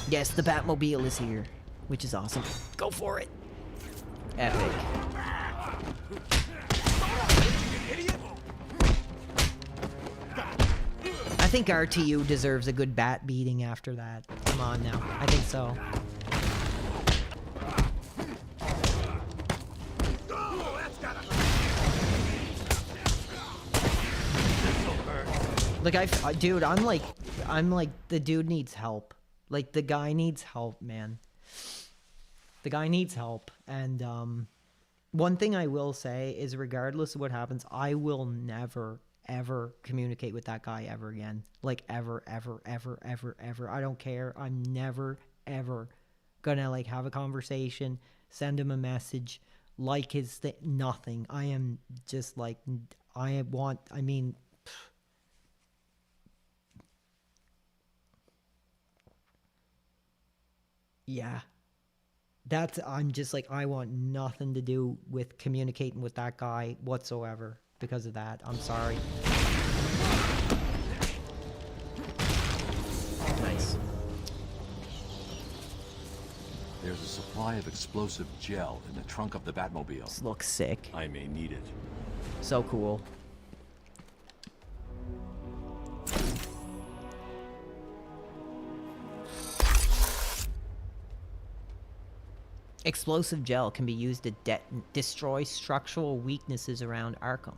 [SPEAKER 1] Yes, the Batmobile is here, which is awesome. Go for it. Epic. I think RTU deserves a good bat beating after that. Come on now. I think so. Like, dude, I'm like, the dude needs help. Like, the guy needs help, man. The guy needs help. And, one thing I will say is, regardless of what happens, I will never, ever communicate with that guy ever again. Like, ever, ever, ever, ever, ever. I don't care. I'm never, ever gonna, like, have a conversation, send him a message, like his nothing. I am just, like, yeah. I'm just like, I want nothing to do with communicating with that guy whatsoever because of that. I'm sorry. Nice.
[SPEAKER 2] There's a supply of explosive gel in the trunk of the Batmobile.
[SPEAKER 1] This looks sick.
[SPEAKER 2] I may need it.
[SPEAKER 1] So cool. Explosive gel can be used to destroy structural weaknesses around Arkham.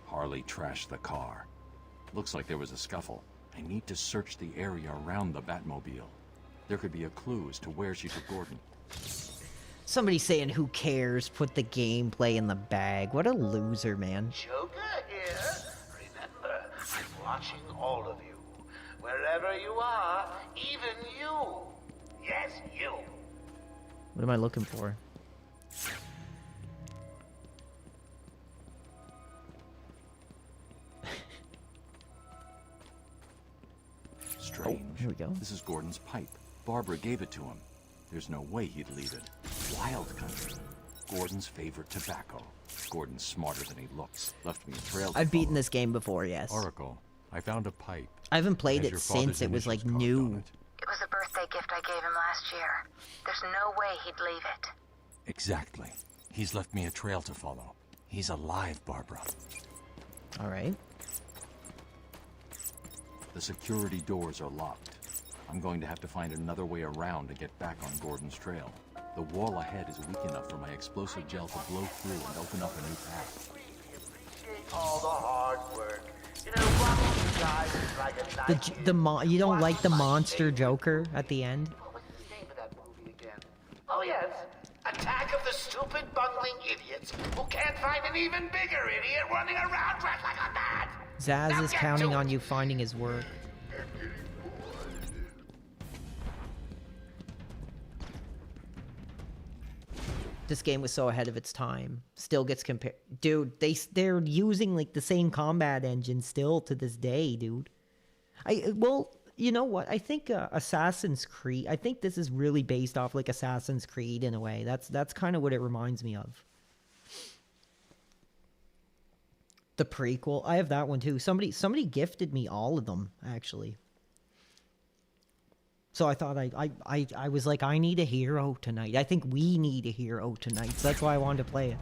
[SPEAKER 2] Harley trashed the car. Looks like there was a scuffle. I need to search the area around the Batmobile. There could be a clue as to where she took Gordon.
[SPEAKER 1] Somebody saying, who cares? Put the gameplay in the bag. What a loser, man.
[SPEAKER 20] Joker here. Remember, I'm watching all of you. Wherever you are, even you. Yes, you.
[SPEAKER 1] What am I looking for?
[SPEAKER 2] Strange.
[SPEAKER 1] Oh, here we go.
[SPEAKER 2] This is Gordon's pipe. Barbara gave it to him. There's no way he'd leave it. Wild country. Gordon's favorite tobacco. Gordon's smarter than he looks. Left me a trail to
[SPEAKER 1] I've beaten
[SPEAKER 2] follow.
[SPEAKER 1] this game before, yes.
[SPEAKER 2] Oracle, I found a pipe.
[SPEAKER 1] I haven't played
[SPEAKER 2] Has
[SPEAKER 1] it
[SPEAKER 2] your
[SPEAKER 1] since
[SPEAKER 2] father's
[SPEAKER 1] it was like
[SPEAKER 2] initials carved on
[SPEAKER 1] new.
[SPEAKER 4] It was a birthday gift I gave him last year. There's no way he'd leave it.
[SPEAKER 2] Exactly. He's left me a trail to follow. He's alive, Barbara.
[SPEAKER 1] All right.
[SPEAKER 2] The security doors are locked. I'm going to have to find another way around to get back on Gordon's trail. The wall ahead is weak enough for my explosive gel to blow through and open up a new path.
[SPEAKER 20] All the hard work. You know, watching you guys is like a night.
[SPEAKER 1] You don't like the monster Joker at the end?
[SPEAKER 20] What was the name of that movie again? Oh, yes. Attack of the Stupid Bungling Idiots who can't find an even bigger idiot running around dressed like a man.
[SPEAKER 1] Zaz is counting on you finding his work. This game was so ahead of its time. Still gets compared. Dude, they're using like the same combat engine still to this day, dude. Well, you know what? I think Assassin's Creed. I think this is really based off like Assassin's Creed in a way. That's kind of what it reminds me of. The prequel. I have that one too. Somebody gifted me all of them actually. So I thought I was like, I need a hero tonight. I think we need a hero tonight. So that's why I wanted to play it.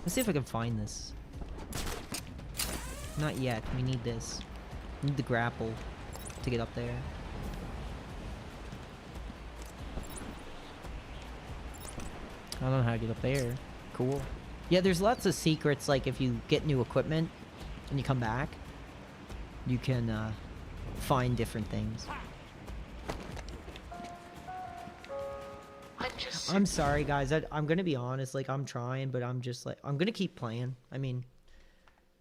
[SPEAKER 1] Let's see if I can find this. Not yet. We need this. We need the grapple to get up there. I don't know how to get up there. Cool. Yeah, there's lots of secrets, like if you get new equipment and you come back, you can find different things. I'm sorry, guys. I'm gonna be honest. Like, I'm trying, but I'm just like, I'm gonna keep playing. I mean,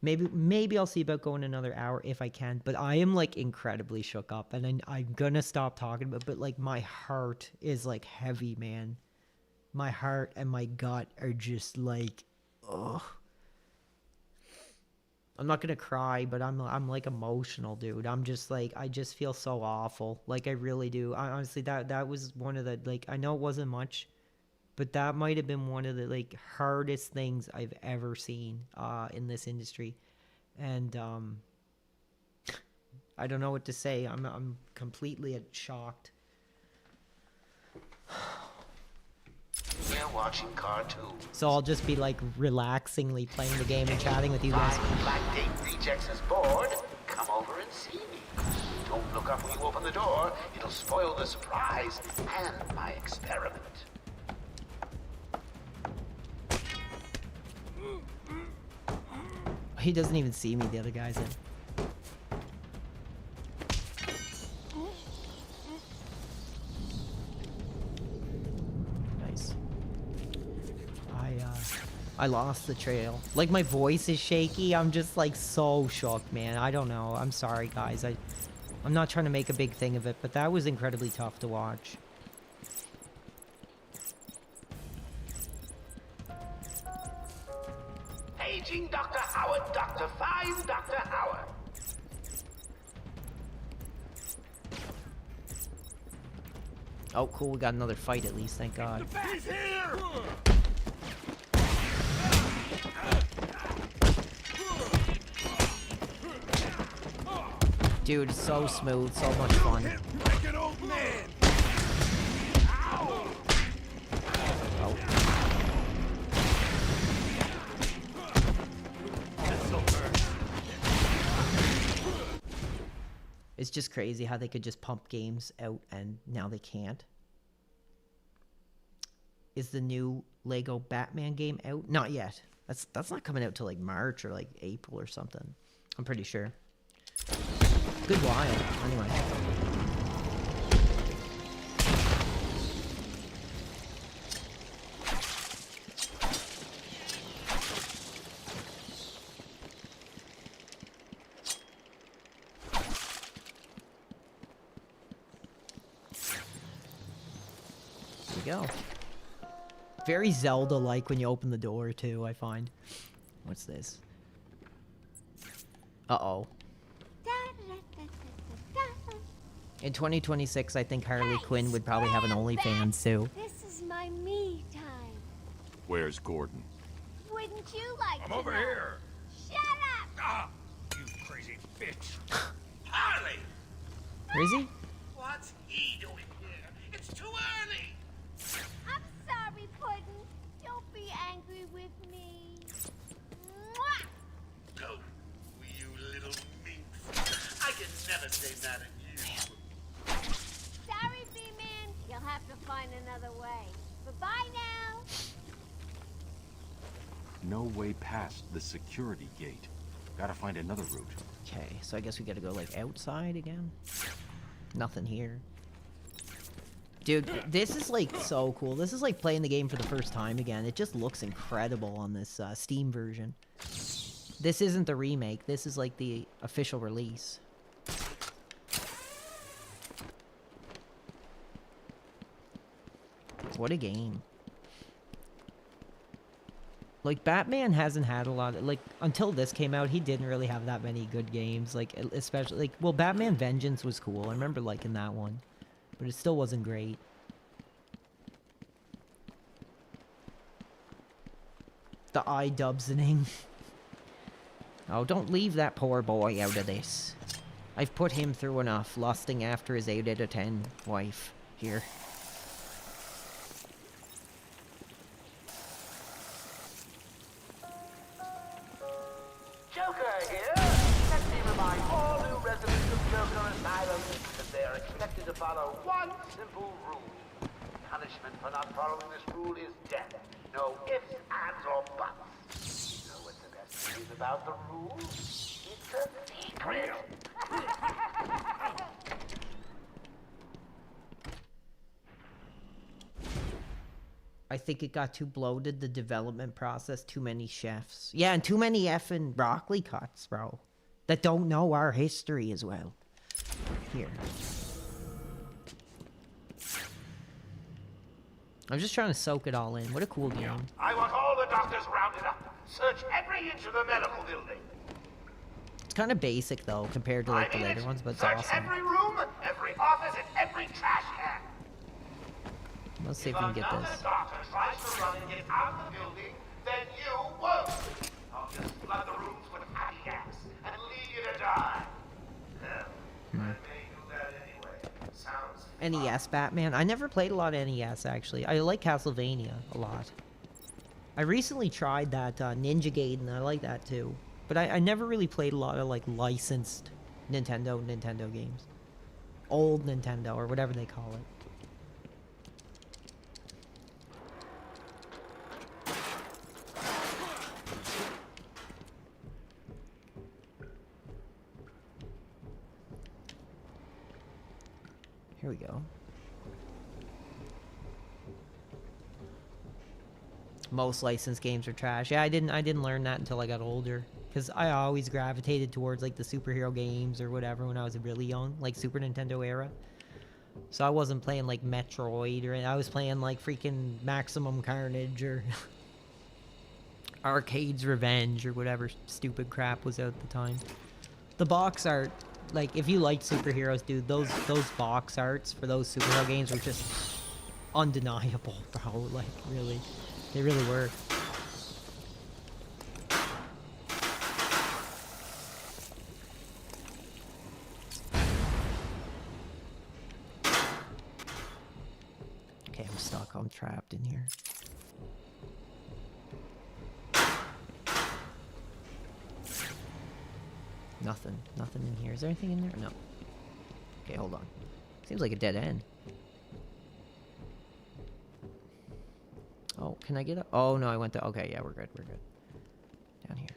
[SPEAKER 1] maybe I'll see about going another hour if I can. But I am like incredibly shook up, and I'm gonna stop talking about. But like, my heart is like heavy, man. My heart and my gut are just like, ugh. I'm not gonna cry, but I'm like emotional, dude. I'm just like, I just feel so awful. Like, I really do. Honestly, that was one of the, like, I know it wasn't much, but that might have been one of the like hardest things I've ever seen in this industry. And I don't know what to say. I'm completely shocked.
[SPEAKER 20] We're watching cartoons.
[SPEAKER 1] So I'll just be like relaxingly playing the game and chatting with you guys.
[SPEAKER 20] Black Date Rejects is bored. Come over and see me. Don't look up when you open the door. It'll spoil the surprise and my experiment.
[SPEAKER 1] He doesn't even see me, the other guy's in. Nice. I lost the trail. Like, my voice is shaky. I'm just like so shook, man. I don't know. I'm sorry, guys. I'm not trying to make a big thing of it, but that was incredibly tough to watch.
[SPEAKER 20] Paging Dr. Howard, Dr. Fine Dr. Howard.
[SPEAKER 1] Oh, cool. We got another fight at least. Thank God.
[SPEAKER 20] He's here!
[SPEAKER 1] Dude, it's so smooth. So much fun.
[SPEAKER 20] Like an old man. Ow!
[SPEAKER 1] Oh. It's just crazy how they could just pump games out and now they can't. Is the new Lego Batman game out? Not yet. That's not coming out till like March or like April or something. I'm pretty sure. Good while, anyway. Go. Very Zelda-like when you open the door, too, I find. What's this? Uh-oh. In 2026, I think Harley Quinn would probably have an OnlyFans, too.
[SPEAKER 7] This is my me time.
[SPEAKER 2] Where's Gordon?
[SPEAKER 7] Wouldn't you like
[SPEAKER 20] I'm
[SPEAKER 7] to
[SPEAKER 20] over
[SPEAKER 7] know?
[SPEAKER 20] here.
[SPEAKER 7] Shut up!
[SPEAKER 20] Ah, you crazy bitch. Harley!
[SPEAKER 1] Where is he?
[SPEAKER 20] What's he doing here? It's too early.
[SPEAKER 7] I'm sorry, Puddin'. Don't be angry with me. Mwah!
[SPEAKER 20] Go, you little minx. I can never say that at you.
[SPEAKER 7] Sorry, B-Man. You'll have to find another way. Bye-bye now.
[SPEAKER 2] No way past the security gate. Gotta find another route.
[SPEAKER 1] Okay, so I guess we gotta go, like, outside again? Nothing here. Dude, this is, like, so cool. This is like playing the game for the first time again. It just looks incredible on this Steam version. This isn't the remake. This is, like, the official release. What a game. Like, Batman hasn't had a lot of, like, until this came out, he didn't really have that many good games. Like, especially, like, well, Batman Vengeance was cool. I remember liking that one. But it still wasn't great. The iDubsoning. Oh, don't leave that poor boy out of this. I've put him through enough, lusting after his 8 out of 10 wife. Here.
[SPEAKER 20] Joker here. Let me remind all new residents of Joker Asylum that they are expected to follow one simple rule. Punishment for not following this rule is death. No ifs, ands, or buts. You know what the best thing is about the rule? It's a secret.
[SPEAKER 1] I think it got too bloated, the development process, too many chefs. Yeah, and too many effing broccoli cuts, bro. That don't know our history as well. Here. I'm just trying to soak it all in. What a cool game.
[SPEAKER 20] I want all the doctors rounded up. Search every inch of the medical building.
[SPEAKER 1] It's kind of basic, though, compared to, like, the later ones, but it's
[SPEAKER 20] Search
[SPEAKER 1] awesome.
[SPEAKER 20] every room, every office, and every trash can.
[SPEAKER 1] Let's see if we can get this.
[SPEAKER 20] Doctor tries to run and get out of the building, then you won't. I'll just flood the rooms with happy gas and leave you to die. Hell, I may do that anyway. Sounds
[SPEAKER 1] NES Batman. I never played a lot of NES, actually. I like Castlevania a lot. I recently tried that Ninja Gaiden. I like that, too. But I never really played a lot of, like, licensed Nintendo games. Old Nintendo, or whatever they call it. Here we go. Most licensed games are trash. Yeah, I didn't learn that until I got older. Because I always gravitated towards, like, the superhero games or whatever when I was really young. Like, Super Nintendo era. So I wasn't playing, like, Metroid, or I was playing, like, freaking Maximum Carnage, or Arcade's Revenge, or whatever stupid crap was out at the time. The box art, like, if you liked superheroes, dude, those box arts for those superhero games were just undeniable, bro. Like, really. They really were. Okay, I'm stuck. I'm trapped in here. Nothing in here. Is there anything in there? No. Okay, hold on. Seems like a dead end. Oh, can I get up? Oh, no, I went to... Okay, yeah, we're good, we're good. Down here.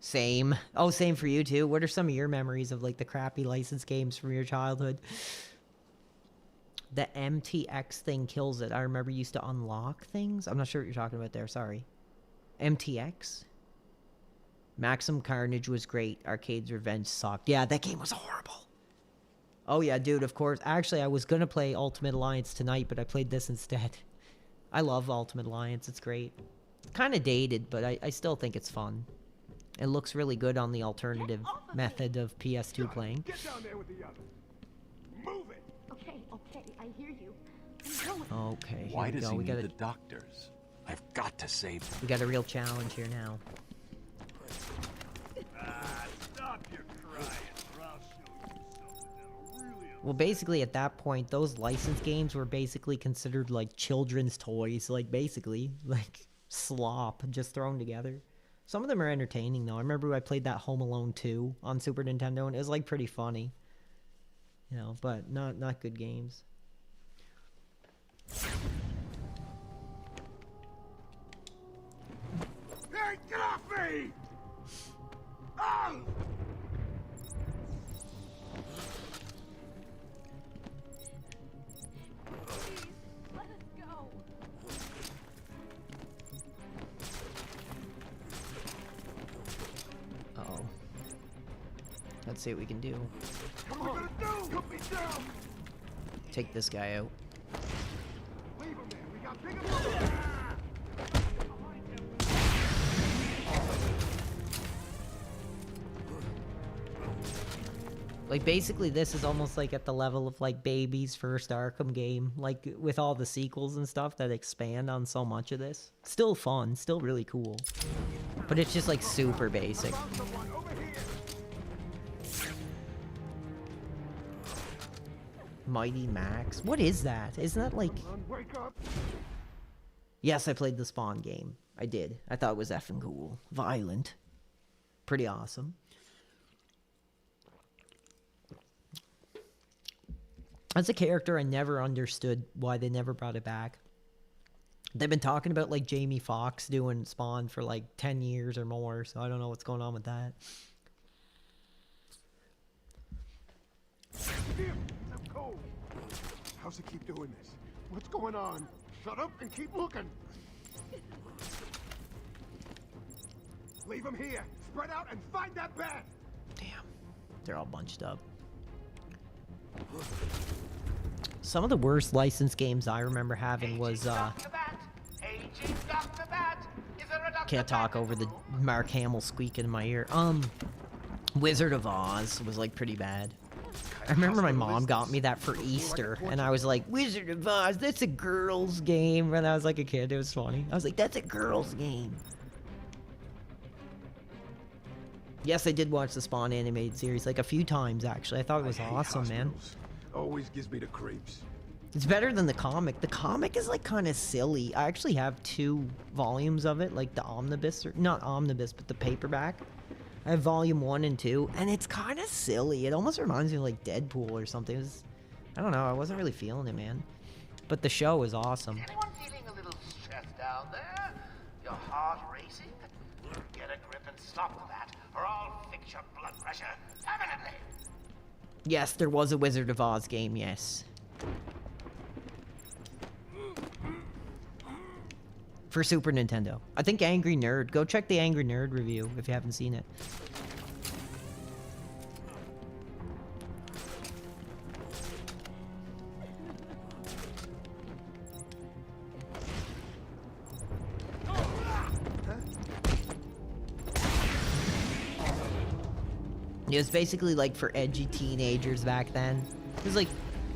[SPEAKER 1] Same. Oh, same for you, too. What are some of your memories of, like, the crappy license games from your childhood? The MTX thing kills it. I remember you used to unlock things. I'm not sure what you're talking about there, sorry. MTX? Maximum Carnage was great. Arcade's Revenge sucked. Yeah, that game was horrible. Oh yeah, dude, of course. Actually, I was gonna play Ultimate Alliance tonight, but I played this instead. I love Ultimate Alliance. It's great. It's kind of dated, but I still think it's fun. It looks really good on the alternative method of PS2 playing.
[SPEAKER 22] Get down there with the others. Move it.
[SPEAKER 7] Okay, I hear you.
[SPEAKER 1] Okay,
[SPEAKER 2] Why
[SPEAKER 1] here we
[SPEAKER 2] does
[SPEAKER 1] go.
[SPEAKER 2] he
[SPEAKER 1] We
[SPEAKER 2] need
[SPEAKER 1] got
[SPEAKER 2] the doctors? I've got to save them.
[SPEAKER 1] We got a real challenge here now.
[SPEAKER 22] Stop your crying, or I'll show you something that'll really...
[SPEAKER 1] Well, basically, at that point, those license games were basically considered, like, children's toys. Like, basically, like, slop just thrown together. Some of them are entertaining, though. I remember I played that Home Alone 2 on Super Nintendo, and it was, like, pretty funny. You know, but not good games.
[SPEAKER 22] Hey, get off me! Oh!
[SPEAKER 7] Please, let us go.
[SPEAKER 1] Uh-oh. Let's see what we can do.
[SPEAKER 22] What are you gonna do? Put me down!
[SPEAKER 1] Take this guy out.
[SPEAKER 22] Leave him there. We got bigger...
[SPEAKER 1] Like, basically, this is almost like at the level of, like, Baby's first Arkham game. Like, with all the sequels and stuff that expand on so much of this. Still fun, still really cool. But it's just, like, super basic. Mighty Max? What is that? Isn't that, like...
[SPEAKER 22] Wake up!
[SPEAKER 1] Yes, I played the Spawn game. I did. I thought it was effing cool. Violent. Pretty awesome. As a character, I never understood why they never brought it back. They've been talking about, like, Jamie Foxx doing Spawn for, like, 10 years or more, so I don't know what's going on with that.
[SPEAKER 22] I'm cold. How's he keep doing this? What's going on? Shut up and keep looking. Leave him here. Spread out and find that bat.
[SPEAKER 1] Damn. They're all bunched up. Some of the worst licensed games I remember having was, can't talk over the Mark Hamill squeak in my ear. Wizard of Oz was, like, pretty bad. I remember my mom got me that for Easter, and I was like, Wizard of Oz, that's a girl's game. When I was, like, a kid, it was funny. I was like, that's a girl's game. Yes, I did watch the Spawn animated series, like, a few times, actually. I thought it was awesome, man.
[SPEAKER 22] Always gives me the creeps.
[SPEAKER 1] It's better than the comic. The comic is, like, kind of silly. I actually have 2 volumes of it, like the omnibus, or not omnibus, but the paperback. I have volume 1 and 2, and it's kind of silly. It almost reminds me of, like, Deadpool or something. It was, I don't know, I wasn't really feeling it, man. But the show is awesome.
[SPEAKER 20] Anyone feeling a little stressed down there? Your heart racing? Get a grip and stop that, or I'll fix your blood pressure permanently.
[SPEAKER 1] Yes, there was a Wizard of Oz game, yes. For Super Nintendo. I think Angry Nerd. Go check the Angry Nerd review if you haven't seen it. It was basically like for edgy teenagers back then. It was like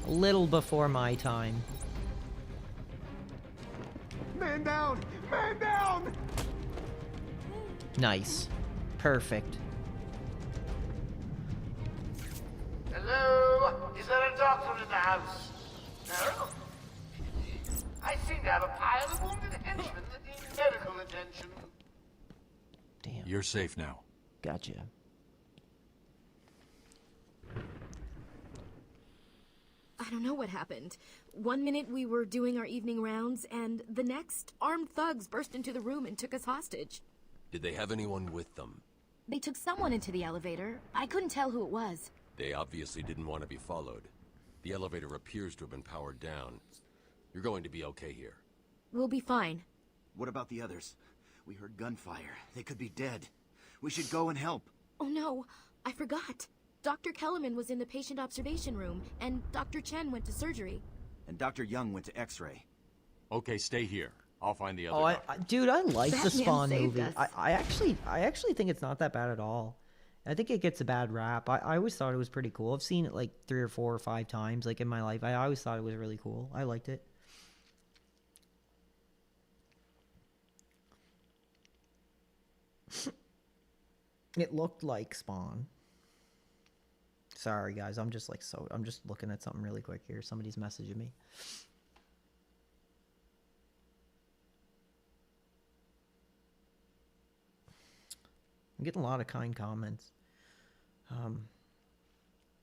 [SPEAKER 1] a little before my time.
[SPEAKER 22] Man down! Man down!
[SPEAKER 1] Nice. Perfect.
[SPEAKER 20] Hello? Is there a doctor in the house? No? I seem to have a pile of wounded henchmen that need medical attention.
[SPEAKER 2] You're safe now.
[SPEAKER 1] Gotcha.
[SPEAKER 9] I don't know what happened. One minute we were doing our evening rounds, and the next, armed thugs burst into the room and took us hostage.
[SPEAKER 12] Did they have anyone with them?
[SPEAKER 9] They took someone into the elevator. I couldn't tell who it was.
[SPEAKER 12] They obviously didn't want to be followed. The elevator appears to have been powered down. You're going to be okay here.
[SPEAKER 9] We'll be fine.
[SPEAKER 14] What about the others? We heard gunfire. They could be dead. We should go and help.
[SPEAKER 9] Oh no, I forgot. Dr. Kellerman was in the patient observation room, and Dr. Chen went to surgery.
[SPEAKER 14] And Dr. Young went to X-ray.
[SPEAKER 12] Okay, stay here. I'll find the other doctor.
[SPEAKER 1] Dude, I like the
[SPEAKER 9] Batman
[SPEAKER 1] Spawn
[SPEAKER 9] saved
[SPEAKER 1] movie.
[SPEAKER 9] us.
[SPEAKER 1] I actually think it's not that bad at all. I think it gets a bad rap. I always thought it was pretty cool. I've seen it like 3 or 4 or 5 times, like in my life. I always thought it was really cool. I liked it. It looked like Spawn. Sorry guys, I'm just looking at something really quick here. Somebody's messaging me. I'm getting a lot of kind comments.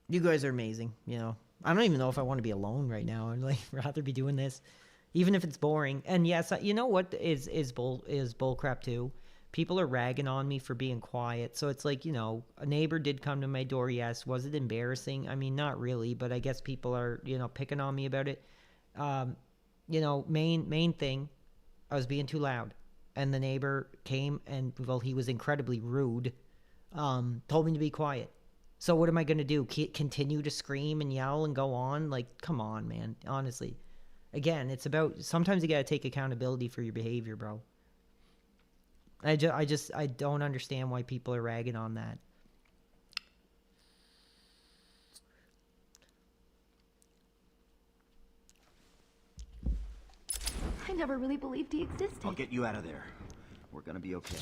[SPEAKER 1] You guys are amazing, you know. I don't even know if I want to be alone right now. I'd like rather be doing this, even if it's boring. And yes, you know what is bullcrap too? People are ragging on me for being quiet. So it's like, you know, a neighbor did come to my door, yes. Was it embarrassing? I mean, not really, but I guess people are, you know, picking on me about it. You know, main thing, I was being too loud. And the neighbor came and, well, he was incredibly rude, told me to be quiet. So what am I going to do? Continue to scream and yell and go on? Like, come on, man. Honestly. Again, it's about, sometimes you got to take accountability for your behavior, bro. I don't understand why people are ragging on that.
[SPEAKER 9] I never really believed he existed.
[SPEAKER 14] I'll get you out of there. We're gonna be okay.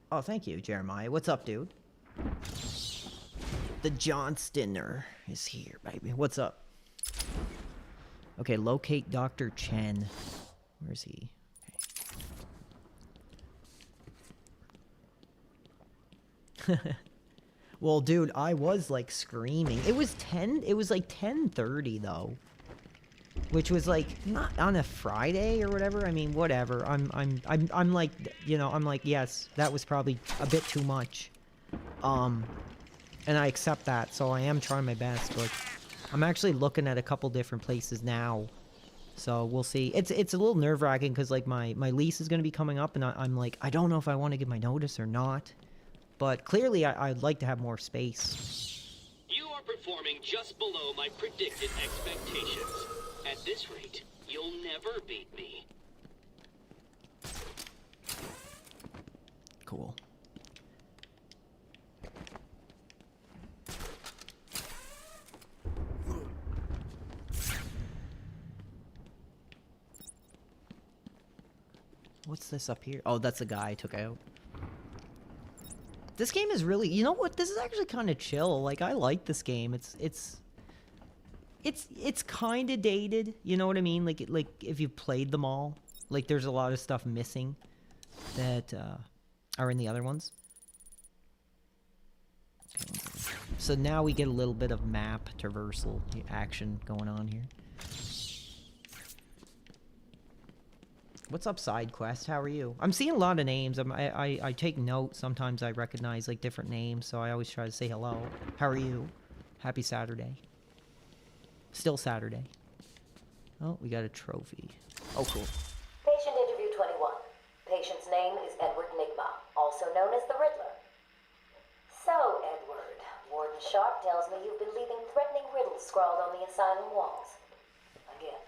[SPEAKER 1] Oh, thank you, Jeremiah. What's up, dude? The Johnstoner is here, baby. What's up? Okay, locate Dr. Chen. Where's he? Okay. Well, dude, I was like screaming. It was like 10:30 though. Which was like not on a Friday or whatever. I mean, whatever. I'm like, you know, I'm like, yes, that was probably a bit too much. And I accept that. So I am trying my best. But I'm actually looking at a couple different places now. So we'll see. It's a little nerve-wracking because like my lease is going to be coming up, and I'm like, I don't know if I want to give my notice or not. But clearly, I'd like to have more space.
[SPEAKER 19] You are performing just below my predicted expectations. At this rate, you'll never beat me.
[SPEAKER 1] Cool. What's this up here? Oh, that's the guy I took out. This game is really, you know what? This is actually kind of chill. Like, I like this game. It's kind of dated, you know what I mean? Like if you've played them all, like there's a lot of stuff missing that are in the other ones. Okay. So now we get a little bit of map traversal action going on here. What's up, Side Quest? How are you? I'm seeing a lot of names. I take note. Sometimes I recognize like different names, so I always try to say hello. How are you? Happy Saturday. Still Saturday. Oh, we got a trophy. Oh, cool.
[SPEAKER 15] Patient interview 21. Patient's name is Edward Nigma, also known as the Riddler. So, Edward, Warden Sharp tells me you've been leaving threatening riddles scrawled on the asylum walls. Again.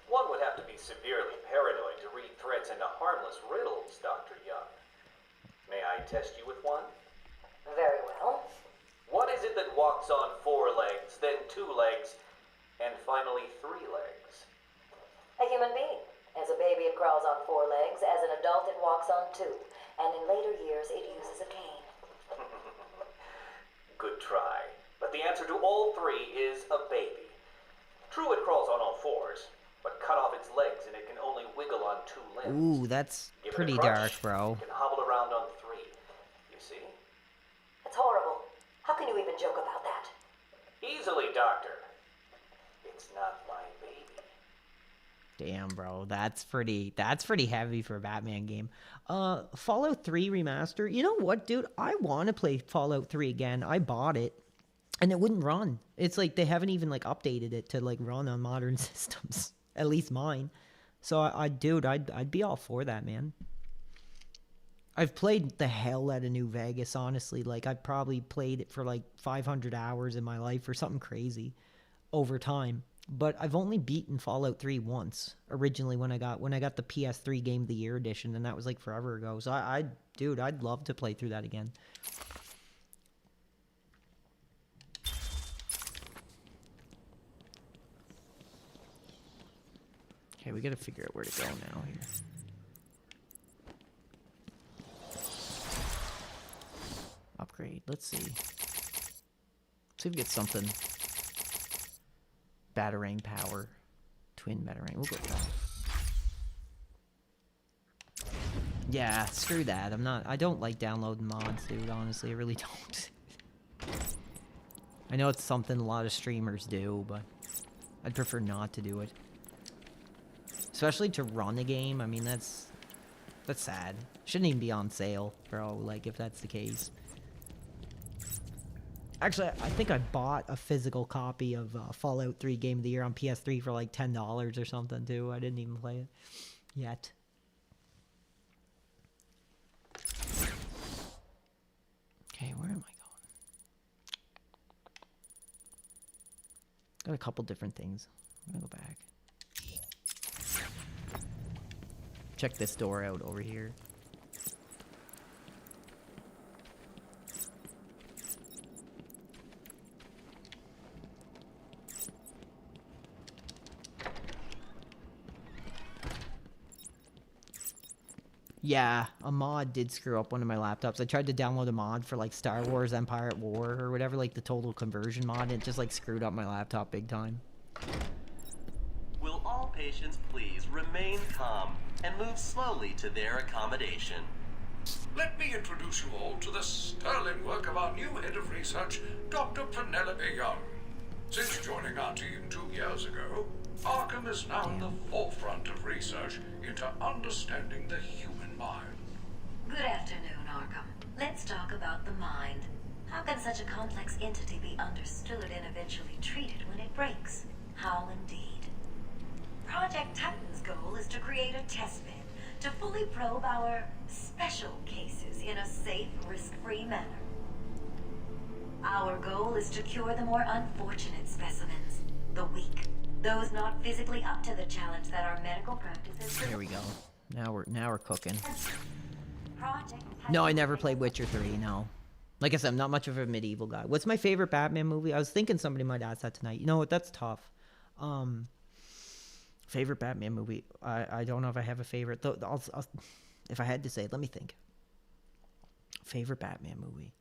[SPEAKER 16] One would have to be severely paranoid to read threats into harmless riddles, Dr. Young. May I test you with one?
[SPEAKER 15] Very well.
[SPEAKER 16] What is it that walks on 4 legs, then 2 legs, and finally 3 legs?
[SPEAKER 15] A human being. As a baby, it crawls on 4 legs. As an adult, it walks on 2. And in later years, it uses a cane.
[SPEAKER 16] Good try. But the answer to all 3 is a baby. True, it crawls on all 4s, but cut off its legs and it can only wiggle on 2 limbs.
[SPEAKER 1] Ooh, that's pretty dark, bro.
[SPEAKER 16] It can hobble around on 3. You see?
[SPEAKER 15] It's horrible. How can you even joke about that?
[SPEAKER 16] Easily, Doctor. It's not my baby.
[SPEAKER 1] Damn, bro, that's pretty heavy for a Batman game. Fallout 3 remaster. You know what, dude? I want to play Fallout 3 again. I bought it, and it wouldn't run. It's like they haven't even like updated it to like run on modern systems. At least mine. So I'd be all for that, man. I've played the hell out of New Vegas, honestly. Like, I've probably played it for like 500 hours in my life or something crazy over time. But I've only beaten Fallout 3 once, originally when I got the PS3 Game of the Year edition, and that was like forever ago. So I'd love to play through that again. Okay, we gotta figure out where to go now here. Upgrade. Let's see. See if we get something. Batarang power. Twin Batarang. We'll go with that. Yeah, screw that. I don't like downloading mods, dude. Honestly, I really don't. I know it's something a lot of streamers do, but I'd prefer not to do it. Especially to run a game. I mean, that's sad. Shouldn't even be on sale, bro, like, if that's the case. Actually, I think I bought a physical copy of Fallout 3 Game of the Year on PS3 for like $10 or something, too. I didn't even play it yet. Okay, where am I going? Got a couple different things. I'm gonna go back. Check this door out over here. Yeah, a mod did screw up one of my laptops. I tried to download a mod for like Star Wars Empire at War or whatever, like the total conversion mod, and it just like screwed up my laptop big time.
[SPEAKER 6] Will all patients please remain calm and move slowly to their accommodation?
[SPEAKER 17] Let me introduce you all to the sterling work of our new head of research, Dr. Penelope Young. Since joining our team 2 years ago, Arkham is now in the forefront of research into understanding the human mind.
[SPEAKER 15] Good afternoon, Arkham. Let's talk about the mind. How can such a complex entity be understood and eventually treated when it breaks? How indeed. Project Titan's goal is to create a testbed to fully probe our special cases in a safe, risk-free manner. Our goal is to cure the more unfortunate specimens, the weak, those not physically up to the challenge that our medical practices.
[SPEAKER 1] There we go. Now we're cooking. No, I never played Witcher 3, no. Like I said, I'm not much of a medieval guy. What's my favorite Batman movie? I was thinking somebody might ask that tonight. You know what? That's tough. Favorite Batman movie? I don't know if I have a favorite. If I had to say, let me think. Favorite Batman movie?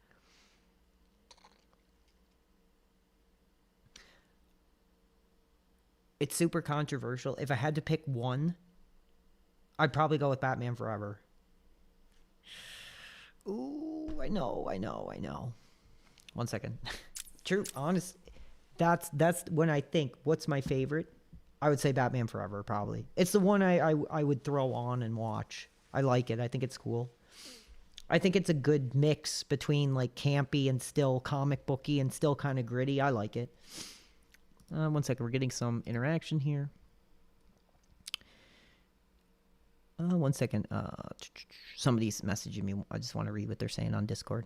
[SPEAKER 1] It's super controversial. If I had to pick one, I'd probably go with Batman Forever. Ooh, I know. 1 second. True, honest. That's when I think, what's my favorite? I would say Batman Forever, probably. It's the one I would throw on and watch. I like it. I think it's cool. I think it's a good mix between like campy and still comic booky and still kind of gritty. I like it. 1 second, we're getting some interaction here. 1 second. Somebody's messaging me. I just want to read what they're saying on Discord.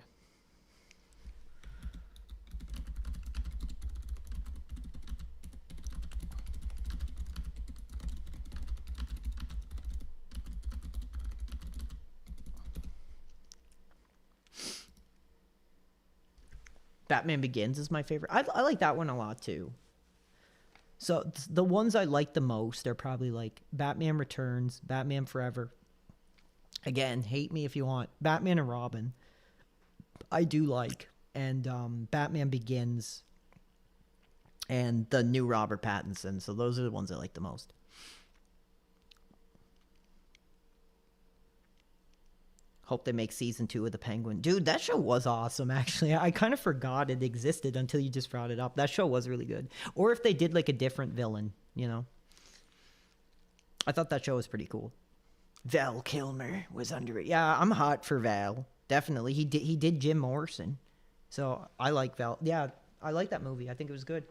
[SPEAKER 1] Batman Begins is my favorite. I like that one a lot too. So the ones I like the most are probably like Batman Returns, Batman Forever. Again, hate me if you want. Batman and Robin, I do like. And Batman Begins and the new Robert Pattinson. So those are the ones I like the most. Hope they make season 2 of The Penguin. Dude, that show was awesome, actually. I kind of forgot it existed until you just brought it up. That show was really good. Or if they did like a different villain, you know. I thought that show was pretty cool. Val Kilmer was under it. Yeah, I'm hot for Val. Definitely. He did Jim Morrison. So I like Val. Yeah, I like that movie. I think it was good.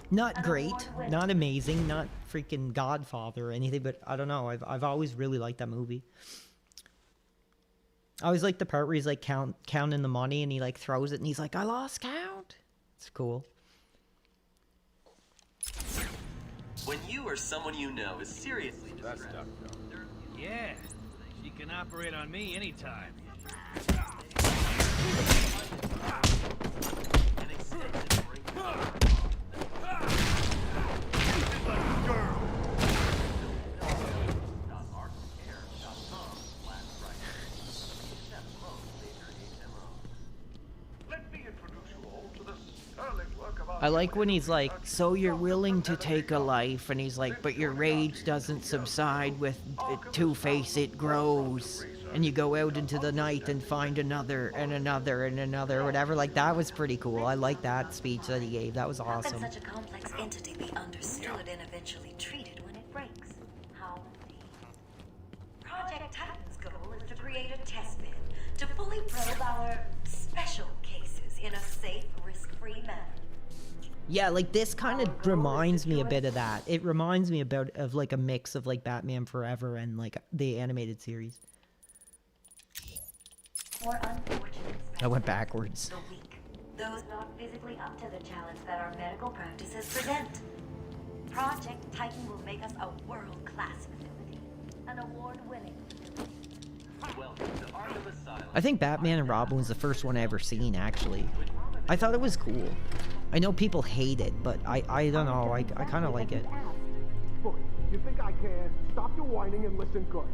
[SPEAKER 1] Not great, not amazing, not freaking Godfather or anything, but I don't know. I've always really liked that movie. I always like the part where he's like counting the money and he like throws it and he's like, I lost count. It's cool.
[SPEAKER 6] When you or someone you know is seriously distressed,
[SPEAKER 3] Yeah, she can operate on me anytime.
[SPEAKER 6] an extended break.
[SPEAKER 1] I like when he's like, so you're willing to take a life, and he's like, but your rage doesn't subside with Two-Face, it grows. And you go out into the night and find another and another and another, whatever. Like, that was pretty cool. I like that speech that he gave. That was
[SPEAKER 15] How
[SPEAKER 1] awesome.
[SPEAKER 15] can such a complex entity be understood and eventually treated when it breaks? How indeed. Project Titan's goal is to create a test bed to fully probe our special cases in a safe, risk-free manner.
[SPEAKER 1] Yeah, like this kind of reminds me a bit of that. It reminds me of like a mix of like Batman Forever and like the animated series.
[SPEAKER 15] For unfortunate
[SPEAKER 1] I went backwards.
[SPEAKER 15] the weak, those not physically up to the challenge that our medical practices present. Project Titan will make us a world-class facility, an award-winning facility.
[SPEAKER 6] Welcome to Arkham Asylum.
[SPEAKER 1] I think Batman and Robin was the first one I ever seen, actually. I thought it was cool. I know people hate it, but I don't know. I kind of like it.
[SPEAKER 22] Boy, you think I care? Stop your whining and listen good.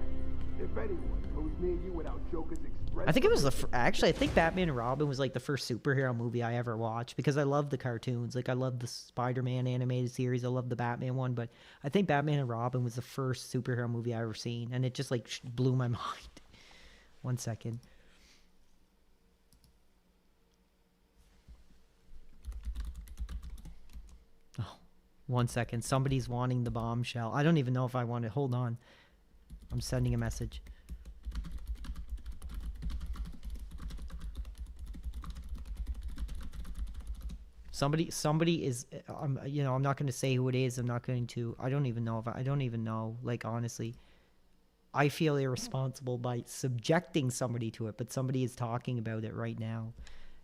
[SPEAKER 22] If anyone goes near you without Joker's express...
[SPEAKER 1] I think it was actually, I think Batman and Robin was like the first superhero movie I ever watched because I love the cartoons. Like, I love the Spider-Man animated series. I love the Batman one, but I think Batman and Robin was the first superhero movie I ever seen, and it just like blew my mind. 1 second. Oh, 1 second. Somebody's wanting the bombshell. I don't even know if I want it. Hold on. I'm sending a message. Somebody is, you know, I'm not going to say who it is. I'm not going to, I don't even know, like, honestly. I feel irresponsible by subjecting somebody to it, but somebody is talking about it right now.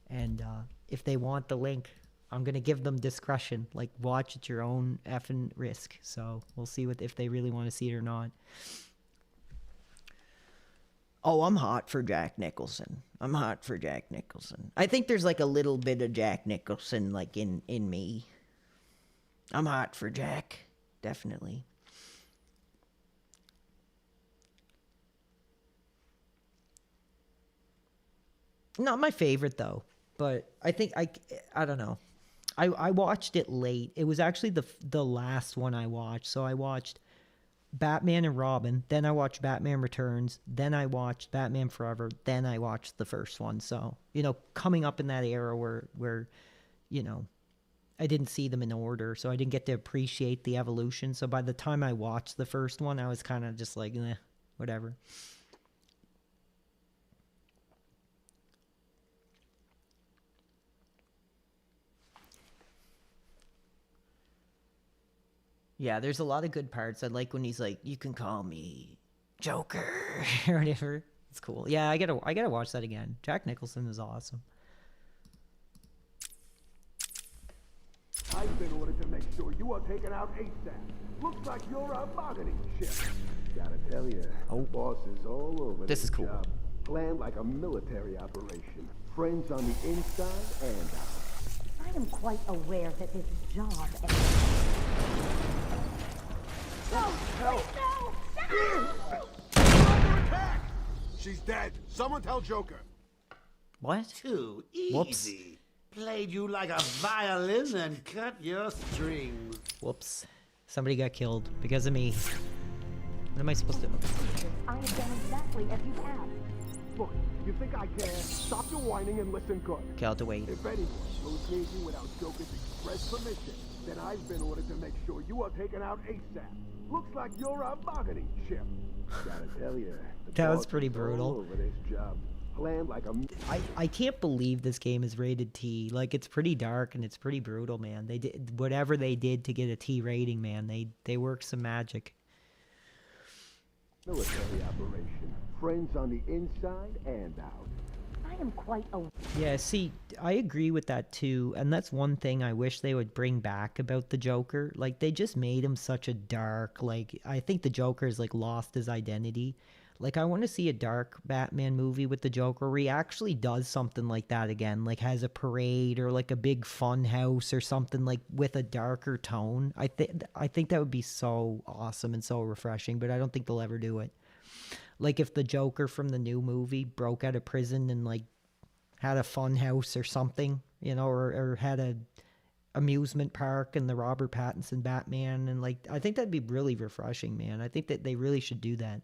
[SPEAKER 1] And if they want the link, I'm going to give them discretion. Like, watch at your own effing risk. So we'll see if they really want to see it or not. Oh, I'm hot for Jack Nicholson. I think there's like a little bit of Jack Nicholson like in me. I'm hot for Jack. Definitely. Not my favorite though, but I think I don't know. I watched it late. It was actually the last one I watched. So I watched Batman and Robin, then I watched Batman Returns, then I watched Batman Forever, then I watched the first one. So, you know, coming up in that era where you know, I didn't see them in order, so I didn't get to appreciate the evolution. So by the time I watched the first one, I was kind of just like, eh, whatever. Yeah, there's a lot of good parts. I like when he's like, "You can call me Joker," or whatever. It's cool. Yeah, I gotta watch that again. Jack Nicholson is awesome.
[SPEAKER 22] I've been ordered to make sure you are taken out ASAP. Looks like you're a bargaining chip. Gotta tell you, the boss is all over
[SPEAKER 1] This is cool.
[SPEAKER 22] job. Planned like a military operation. Friends on the inside and out.
[SPEAKER 15] I am quite aware that this job
[SPEAKER 22] Help!
[SPEAKER 20] She's dead. Someone tell Joker.
[SPEAKER 1] What?
[SPEAKER 13] Too
[SPEAKER 1] Whoops.
[SPEAKER 13] easy. Played you like a violin and cut your strings.
[SPEAKER 1] Whoops. Somebody got killed because of me. What am I supposed to do?
[SPEAKER 13] I have done exactly as you asked. Look, you think I care? Stop your whining and listen good.
[SPEAKER 1] Okay, I'll have to wait.
[SPEAKER 13] If anyone goes near you without Joker's express permission, then I've been ordered to make sure you are taken out ASAP. Looks like you're a bargaining chip. Gotta tell you,
[SPEAKER 1] That was pretty brutal.
[SPEAKER 13] over this job. Planned like a...
[SPEAKER 1] I can't believe this game is rated T. Like, it's pretty dark and it's pretty brutal, man. They did whatever they did to get a T rating, man. They worked some magic.
[SPEAKER 13] Military operation. Friends on the inside and out.
[SPEAKER 15] I am quite aware.
[SPEAKER 1] Yeah, see, I agree with that too, and that's one thing I wish they would bring back about the Joker. Like, they just made him such a dark, like, I think the Joker's, like, lost his identity. Like, I want to see a dark Batman movie with the Joker where he actually does something like that again, like has a parade or like a big fun house or something, like with a darker tone. I think that would be so awesome and so refreshing, but I don't think they'll ever do it. Like if the Joker from the new movie broke out of prison and like had a fun house or something, you know, or had a amusement park and the Robert Pattinson Batman, and like I think that'd be really refreshing, man. I think that they really should do that.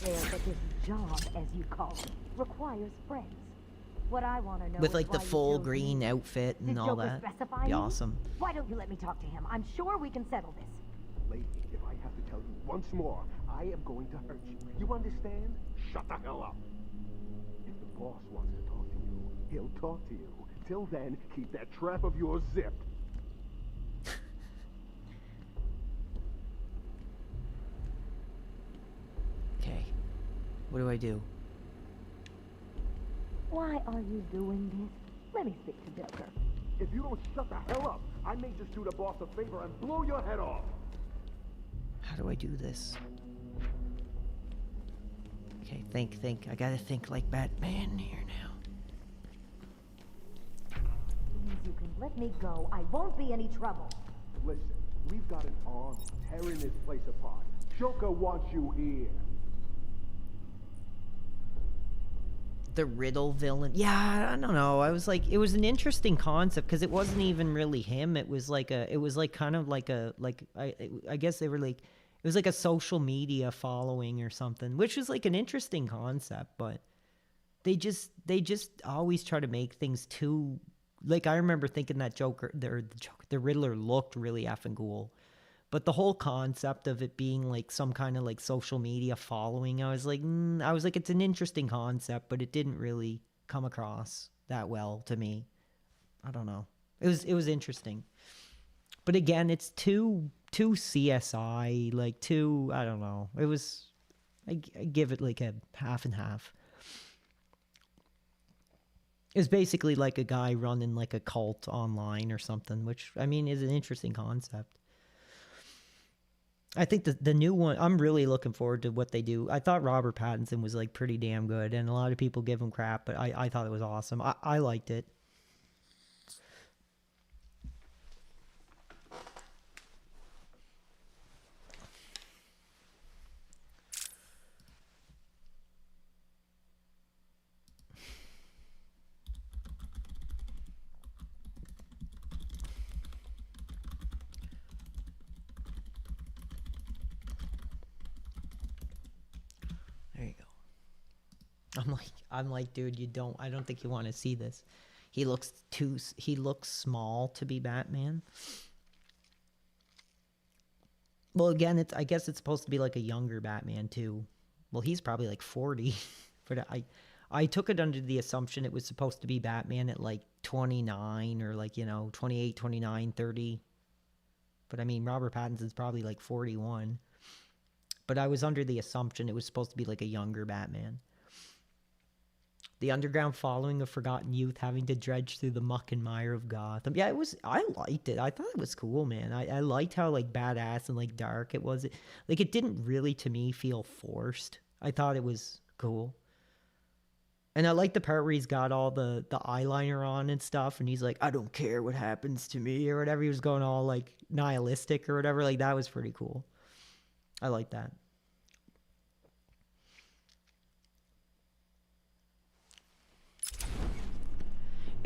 [SPEAKER 15] There, but this job, as you call it, requires friends. What I want to know
[SPEAKER 1] With
[SPEAKER 15] is
[SPEAKER 1] like the
[SPEAKER 15] why you
[SPEAKER 1] full
[SPEAKER 15] chose
[SPEAKER 1] green
[SPEAKER 15] me.
[SPEAKER 1] outfit and
[SPEAKER 15] Did
[SPEAKER 1] all
[SPEAKER 15] Joker
[SPEAKER 1] that.
[SPEAKER 15] specify
[SPEAKER 1] Be
[SPEAKER 15] me?
[SPEAKER 1] awesome.
[SPEAKER 15] Why don't you let me talk to him? I'm sure we can settle this.
[SPEAKER 13] Lady, if I have to tell you once more, I am going to hurt you. You understand? Shut the hell up. If the boss wants to talk to you, he'll talk to you. Till then, keep that trap of yours zipped.
[SPEAKER 1] Okay. What do I do?
[SPEAKER 15] Why are you doing this? Let me speak to Joker.
[SPEAKER 13] If you don't shut the hell up, I may just do the boss a favor and blow your head off.
[SPEAKER 1] How do I do this? Okay, think. I gotta think like Batman here now.
[SPEAKER 15] Please, you can let me go. I won't be any trouble.
[SPEAKER 13] Listen, we've got an army tearing this place apart. Joker wants you here.
[SPEAKER 1] The Riddle villain. Yeah, I don't know. I was like, it was an interesting concept because it wasn't even really him. It was like kind of like I guess they were like, it was like a social media following or something, which was like an interesting concept, but they just always try to make things too, like I remember thinking that the Riddler looked really effing cool. But the whole concept of it being like some kind of like social media following, I was like, it's an interesting concept, but it didn't really come across that well to me. I don't know. It was interesting, but again, it's too CSI, like too, I don't know. It was, I give it like a half and half. It's basically like a guy running like a cult online or something, which I mean is an interesting concept. I think the new one, I'm really looking forward to what they do. I thought Robert Pattinson was like pretty damn good, and a lot of people give him crap, but I thought it was awesome. I liked it. There you go. I'm like, dude, I don't think you want to see this. He looks small to be Batman. Well, again, I guess it's supposed to be like a younger Batman too. Well, he's probably like 40, but I took it under the assumption it was supposed to be Batman at like 29 or like, 28, 29, 30. But I mean, Robert Pattinson's probably like 41. But I was under the assumption it was supposed to be like a younger Batman. The underground following of forgotten youth having to dredge through the muck and mire of Gotham. Yeah, I liked it. I thought it was cool, man. I liked how like badass and like dark it was. Like it didn't really to me feel forced. I thought it was cool. And I like the part where he's got all the eyeliner on and stuff, and he's like, I don't care what happens to me or whatever. He was going all like nihilistic or whatever. Like that was pretty cool. I like that.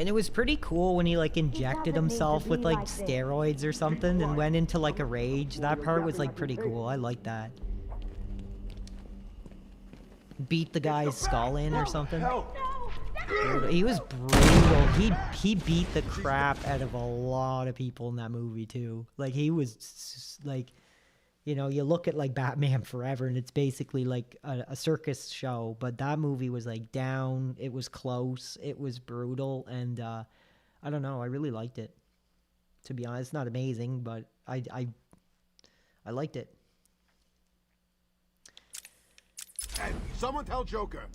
[SPEAKER 1] And it was pretty cool when he like injected himself with like steroids or something and went into like a rage. That part was like pretty cool. I like that. Beat the guy's skull in or something. Dude, he was brutal. He beat the crap out of a lot of people in that movie too. Like he was like, you know, you look at like Batman Forever and it's basically like a circus show, but that movie was like down, it was close, it was brutal, and I don't know, I really liked it. To be honest, not amazing, but I liked it.
[SPEAKER 13] Hey, someone tell Joker.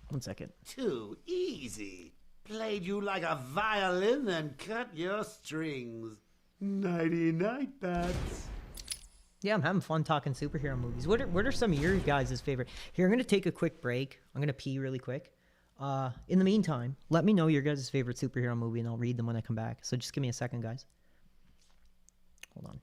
[SPEAKER 1] 1 second.
[SPEAKER 20] Too easy. Played you like a violin and cut your strings. Nighty-night, Bats.
[SPEAKER 1] Yeah, I'm having fun talking superhero movies. What are some of your guys' favorite? Here, I'm going to take a quick break. I'm going to pee really quick. In the meantime, let me know your guys' favorite superhero movie, and I'll read them when I come back. So just give me a second, guys. Hold on.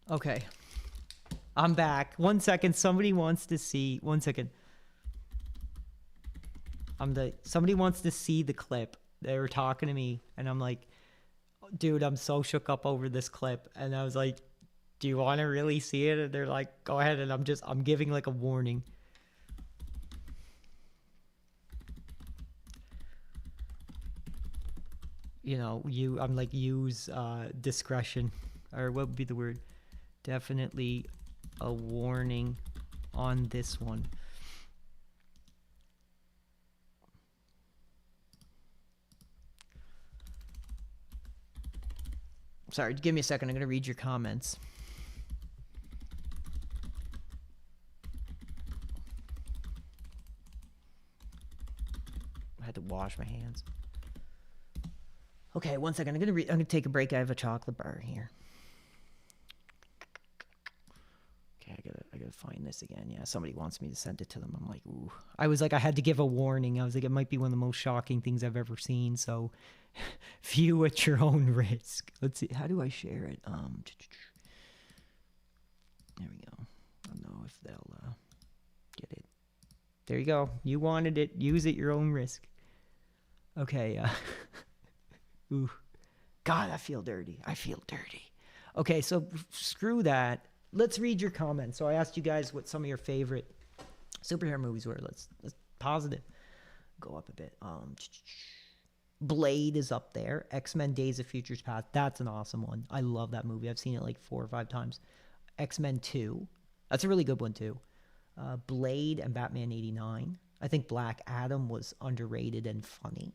[SPEAKER 1] Okay. I'm back. 1 second. Somebody wants to see. 1 second. Somebody wants to see the clip. They were talking to me, and I'm like, dude, I'm so shook up over this clip. And I was like, do you want to really see it? And they're like, go ahead. And I'm giving like a warning. You know, I'm like, use discretion, or what would be the word? Definitely a warning on this one. Sorry, give me a second. I'm going to read your comments. I had to wash my hands. Okay, one second. I'm gonna take a break. I have a chocolate bar here. Okay, I gotta find this again. Yeah, somebody wants me to send it to them. I'm like, ooh. I was like, I had to give a warning. I was like, it might be one of the most shocking things I've ever seen. So, view at your own risk. Let's see. How do I share it? There we go. I don't know if they'll get it. There you go. You wanted it. Use it your own risk. Okay. Ooh. God, I feel dirty. I feel dirty. Okay, so screw that. Let's read your comments. So I asked you guys what some of your favorite superhero movies were. Let's pause it. Go up a bit. Blade is up there. X-Men Days of Futures Past. That's an awesome one. I love that movie. I've seen it like 4 or 5 times. X-Men 2. That's a really good one too. Blade and Batman 89. I think Black Adam was underrated and funny.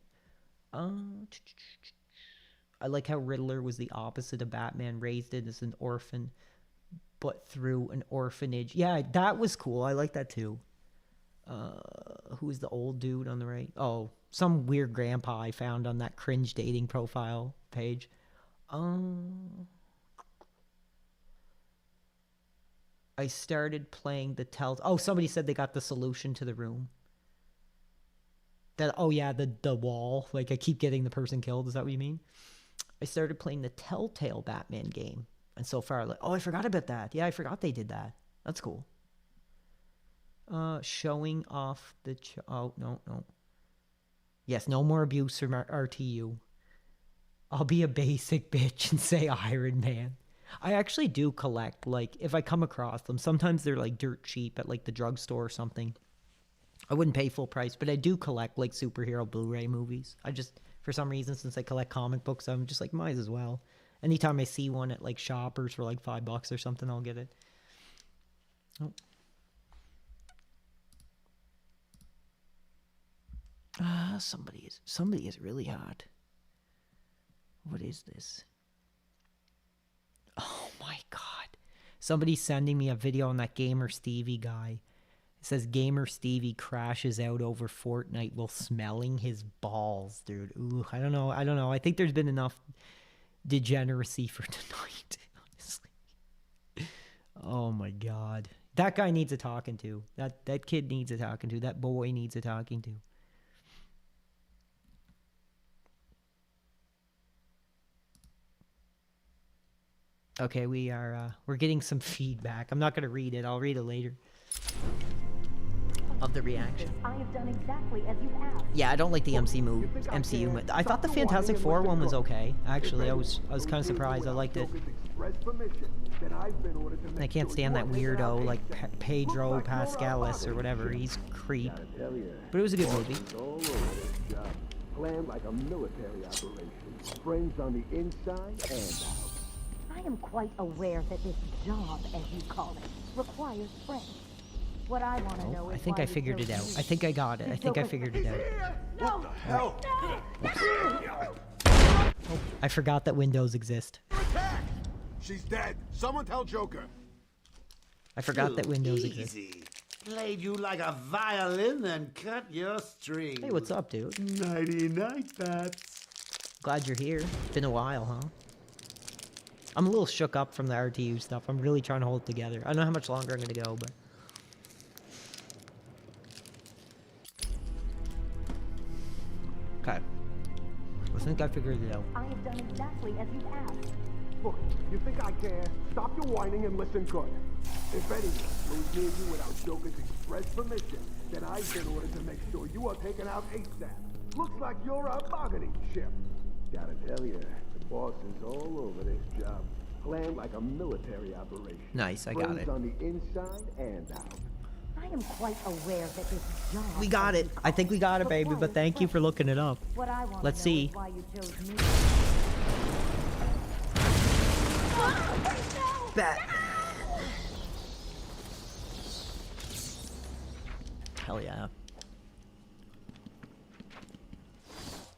[SPEAKER 1] I like how Riddler was the opposite of Batman, raised it as an orphan, but through an orphanage. Yeah, that was cool. I like that too. Who's the old dude on the right? Oh, some weird grandpa I found on that cringe dating profile page. I started playing the Oh, somebody said they got the solution to the room. Oh yeah, the wall. Like, I keep getting the person killed. Is that what you mean? I started playing the Telltale Batman game. And so far, like, oh, I forgot about that. Yeah, I forgot they did that. That's cool. Showing off the... oh, no. Yes, no more abuse from RTU. I'll be a basic bitch and say Iron Man. I actually do collect, like, if I come across them. Sometimes they're, like, dirt cheap at, like, the drugstore or something. I wouldn't pay full price, but I do collect, like, superhero Blu-ray movies. I just, for some reason, since I collect comic books, I'm just like, might as well. Anytime I see one at, like, Shoppers for, like, $5 or something, I'll get it. Oh. Somebody is really hot. What is this? Oh, my God. Somebody's sending me a video on that Gamer Stevie guy. It says Gamer Stevie crashes out over Fortnite while smelling his balls, dude. Ooh, I don't know. I think there's been enough degeneracy for tonight, honestly. Oh my God. That guy needs a talking to. That kid needs a talking to. That boy needs a talking to. Okay, we're getting some feedback. I'm not going to read it. I'll read it later. Of the reaction.
[SPEAKER 15] I have done exactly as you've asked.
[SPEAKER 1] Yeah, I don't like the MCU. I thought the Fantastic Four one was okay. Actually, I was kind of surprised. I liked it. I can't stand that weirdo like Pedro Pascalis or whatever. He's creep. But it was a good movie.
[SPEAKER 13] Planned like a military operation. Friends on the inside and out.
[SPEAKER 15] I am quite aware that this job, as you call it, requires friends. What I want to know is
[SPEAKER 1] I think I figured it out. I think I got it. I think I figured it out.
[SPEAKER 15] No!
[SPEAKER 13] Hell!
[SPEAKER 1] Oh, I forgot that windows exist.
[SPEAKER 13] She's dead. Someone tell Joker.
[SPEAKER 1] I forgot that windows exist.
[SPEAKER 8] Played you like a violin and cut your strings.
[SPEAKER 1] Hey, what's up, dude?
[SPEAKER 8] Nighty-night, Bats.
[SPEAKER 1] Glad you're here. It's been a while, huh? I'm a little shook up from the RTU stuff. I'm really trying to hold it together. I don't know how much longer I'm going to go, but... Okay. I think I figured it out.
[SPEAKER 15] I have done exactly as you've asked.
[SPEAKER 13] Look, you think I care? Stop your whining and listen good. If anyone moves near you without Joker's express permission, then I've been ordered to make sure you are taken out ASAP. Looks like you're a bargaining chip. Gotta tell you, the boss is all over this job. Planned like a military operation.
[SPEAKER 1] Nice, I got
[SPEAKER 13] Friends
[SPEAKER 1] it.
[SPEAKER 13] on the inside and out.
[SPEAKER 15] I am quite aware that this job...
[SPEAKER 1] We got it. I think we got it, baby, but thank you for looking it up.
[SPEAKER 15] What I want
[SPEAKER 1] Let's
[SPEAKER 15] to know
[SPEAKER 1] see.
[SPEAKER 15] is why you chose me.
[SPEAKER 1] Hell yeah.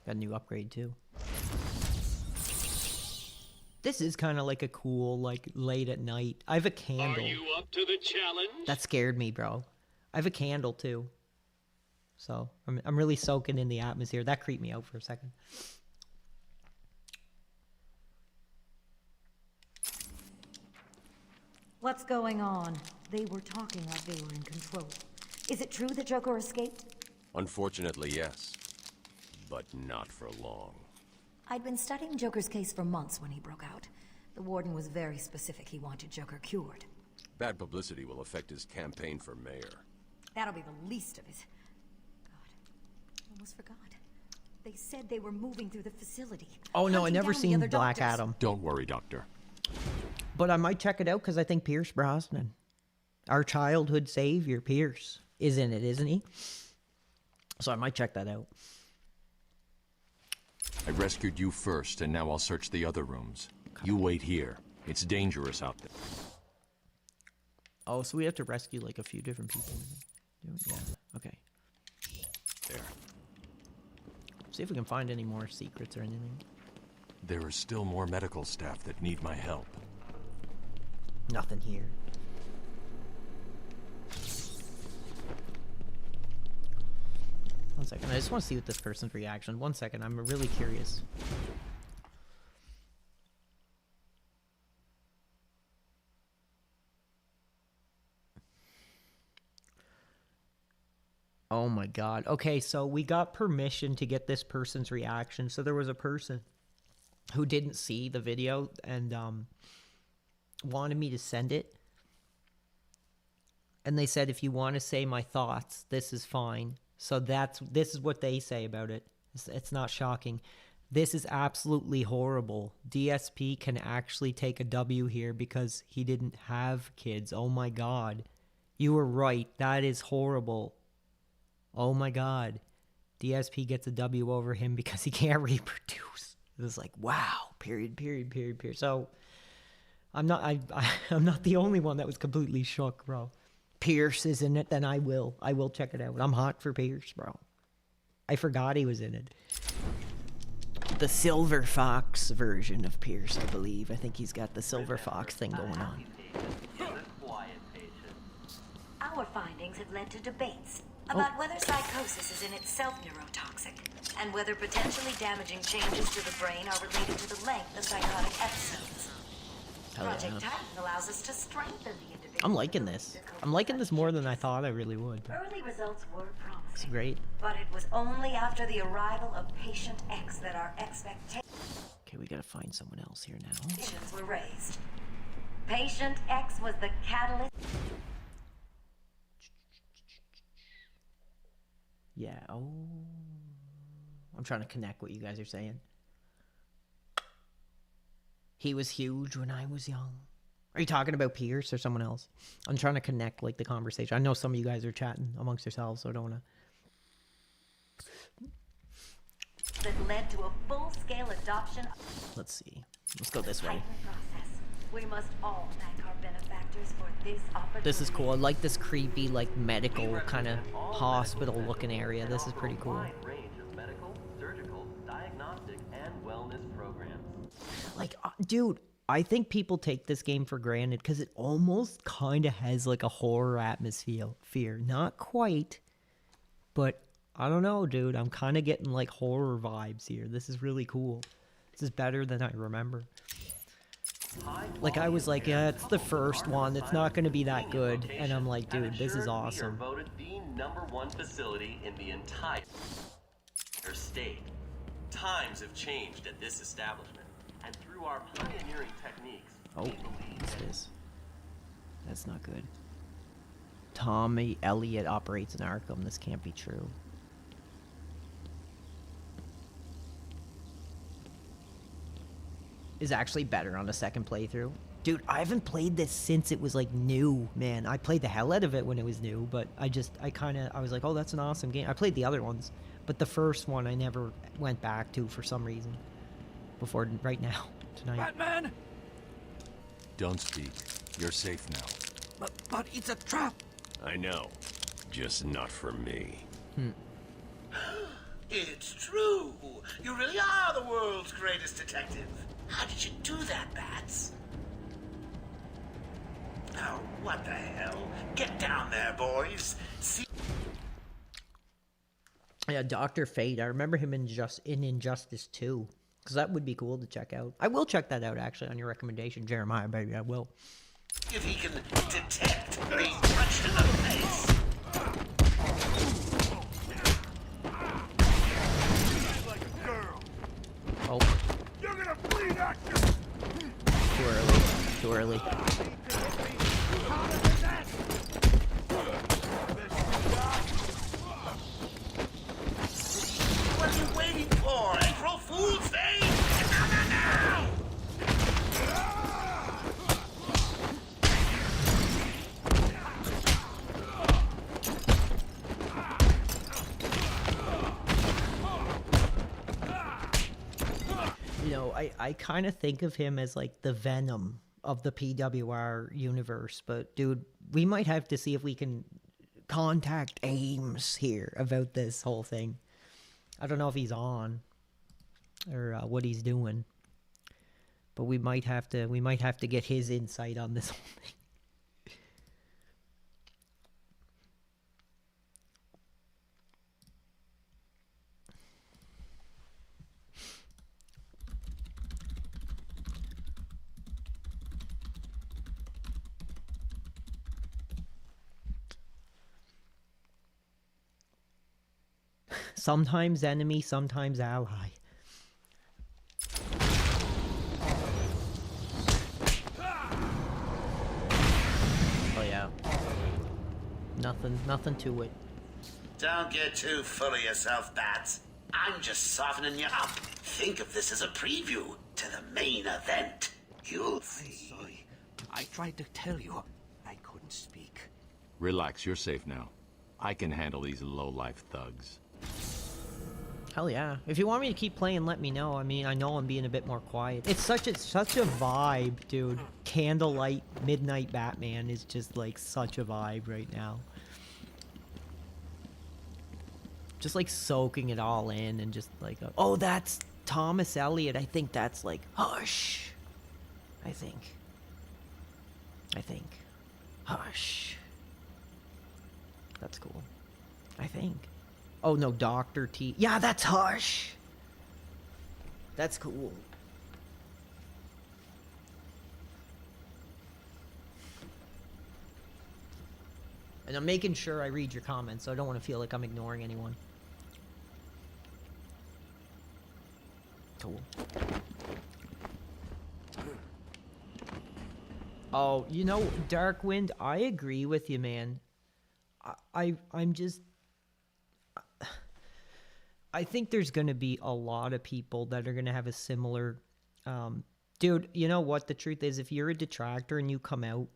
[SPEAKER 1] Got a new upgrade too. This is kind of like a cool, like, late at night. I have a candle.
[SPEAKER 19] Are you up to the challenge?
[SPEAKER 1] That scared me, bro. I have a candle too. So I'm really soaking in the atmosphere. That creeped me out for a second.
[SPEAKER 15] What's going on? They were talking like they were in control. Is it true the Joker escaped?
[SPEAKER 12] Unfortunately, yes. But not for long.
[SPEAKER 15] I'd been studying Joker's case for months when he broke out. The warden was very specific he wanted Joker cured.
[SPEAKER 12] Bad publicity will affect his campaign for mayor.
[SPEAKER 15] That'll be the least of it. God, I almost forgot. They said they were moving through the facility.
[SPEAKER 1] Oh no, I
[SPEAKER 15] hunting
[SPEAKER 1] never
[SPEAKER 15] down the
[SPEAKER 1] seen
[SPEAKER 15] other
[SPEAKER 1] Black
[SPEAKER 15] doctors.
[SPEAKER 1] Adam.
[SPEAKER 12] Don't worry, Doctor.
[SPEAKER 1] But I might check it out because I think Pierce Brosnan, our childhood savior, Pierce, is in it, isn't he? So I might check that out.
[SPEAKER 2] I rescued you first, and now I'll search the other rooms. You wait here. It's dangerous out there.
[SPEAKER 1] Oh, so we have to rescue like a few different people. Yeah, okay.
[SPEAKER 2] There.
[SPEAKER 1] See if we can find any more secrets or anything.
[SPEAKER 2] There are still more medical staff that need my help.
[SPEAKER 1] Nothing here. One second, I just want to see what this person's reaction. 1 second, I'm really curious. Oh my god. Okay, so we got permission to get this person's reaction. So there was a person who didn't see the video and wanted me to send it. And they said, if you want to say my thoughts, this is fine. So this is what they say about it. It's not shocking. This is absolutely horrible. DSP can actually take a W here because he didn't have kids. Oh my god. You were right. That is horrible. Oh my god. DSP gets a W over him because he can't reproduce. It was like, wow. Period. So I'm not the only one that was completely shook, bro. Pierce is in it, then I will check it out. I'm hot for Pierce, bro. I forgot he was in it. The Silver Fox version of Pierce, I believe. I think he's got the Silver Fox thing going on.
[SPEAKER 15] Our findings have led to debates about whether psychosis is in itself neurotoxic, and whether potentially damaging changes to the brain are related to the length of psychotic episodes. Project Titan allows us to strengthen the individual.
[SPEAKER 1] I'm liking this. I'm liking this more than I thought I really would.
[SPEAKER 15] Early results were promising.
[SPEAKER 1] It's great.
[SPEAKER 15] But it was only after the arrival of Patient X that our expectations
[SPEAKER 1] Okay, we gotta find someone else here now.
[SPEAKER 15] were raised. Patient X was the catalyst.
[SPEAKER 1] Yeah, oh. I'm trying to connect what you guys are saying. He was huge when I was young. Are you talking about Pierce or someone else? I'm trying to connect, like, the conversation. I know some of you guys are chatting amongst yourselves, so I don't want to...
[SPEAKER 15] That led to a full-scale adoption.
[SPEAKER 1] Let's see. Let's go this way.
[SPEAKER 15] Titan process. We must all thank our benefactors for this opportunity.
[SPEAKER 1] This is cool. I like this creepy, like, medical kind of hospital-looking area. This is pretty cool.
[SPEAKER 6] Range of medical, surgical, diagnostic, and wellness programs.
[SPEAKER 1] Like, dude, I think people take this game for granted because it almost kind of has like a horror atmosphere. Not quite, but I don't know, dude. I'm kind of getting like horror vibes here. This is really cool. This is better than I remember. Like, I was like, yeah, it's the first one. It's not going to be that good. And I'm like, dude, this is awesome.
[SPEAKER 6] We are voted the #1 facility in the entire state. Times have changed at this establishment. And through our pioneering techniques,
[SPEAKER 1] Oh, what's this? That's not good. Tommy Elliott operates in Arkham. This can't be true. Is actually better on a second playthrough. Dude, I haven't played this since it was like new, man. I played the hell out of it when it was new, but I was like, oh, that's an awesome game. I played the other ones, but the first one I never went back to for some reason. Before right now, tonight.
[SPEAKER 18] Batman!
[SPEAKER 2] Don't speak. You're safe now.
[SPEAKER 18] But it's a trap!
[SPEAKER 12] I know. Just not for me.
[SPEAKER 20] It's true. You really are the world's greatest detective. How did you do that, Bats? Oh, what the hell? Get down there, boys. See.
[SPEAKER 1] Yeah, Dr. Fate. I remember him in Injustice 2. Because that would be cool to check out. I will check that out, actually, on your recommendation, Jeremiah, baby. I will.
[SPEAKER 20] If he can detect being punched in the face.
[SPEAKER 1] Oh.
[SPEAKER 22] You're gonna bleed out.
[SPEAKER 1] Too early. Too early.
[SPEAKER 20] What are you waiting for? April Fool's Day? Now!
[SPEAKER 1] You know, I kind of think of him as like the Venom of the PWR universe, but dude, we might have to see if we can contact Ames here about this whole thing. I don't know if he's on or what he's doing, but we might have to get his insight on this whole thing. Sometimes enemy, sometimes ally. Oh yeah. Nothing to it.
[SPEAKER 20] Don't get too full of yourself, Bats. I'm just softening you up. Think of this as a preview to the main event. You'll see.
[SPEAKER 14] I'm sorry. I tried to tell you. I couldn't speak.
[SPEAKER 2] Relax, you're safe now. I can handle these low-life thugs.
[SPEAKER 1] Hell yeah. If you want me to keep playing, let me know. I mean, I know I'm being a bit more quiet. It's such a vibe, dude. Candlelight, Midnight Batman is just like such a vibe right now. Just like soaking it all in and just like, oh, that's Thomas Elliot. I think that's like Hush. I think. Hush. That's cool. I think. Oh no, Dr. T. Yeah, that's Hush. That's cool. And I'm making sure I read your comments, so I don't want to feel like I'm ignoring anyone. Cool. Oh, you know, Darkwind, I agree with you, man. I'm just... I think there's going to be a lot of people that are going to have a similar... dude, you know what? The truth is, if you're a detractor and you come out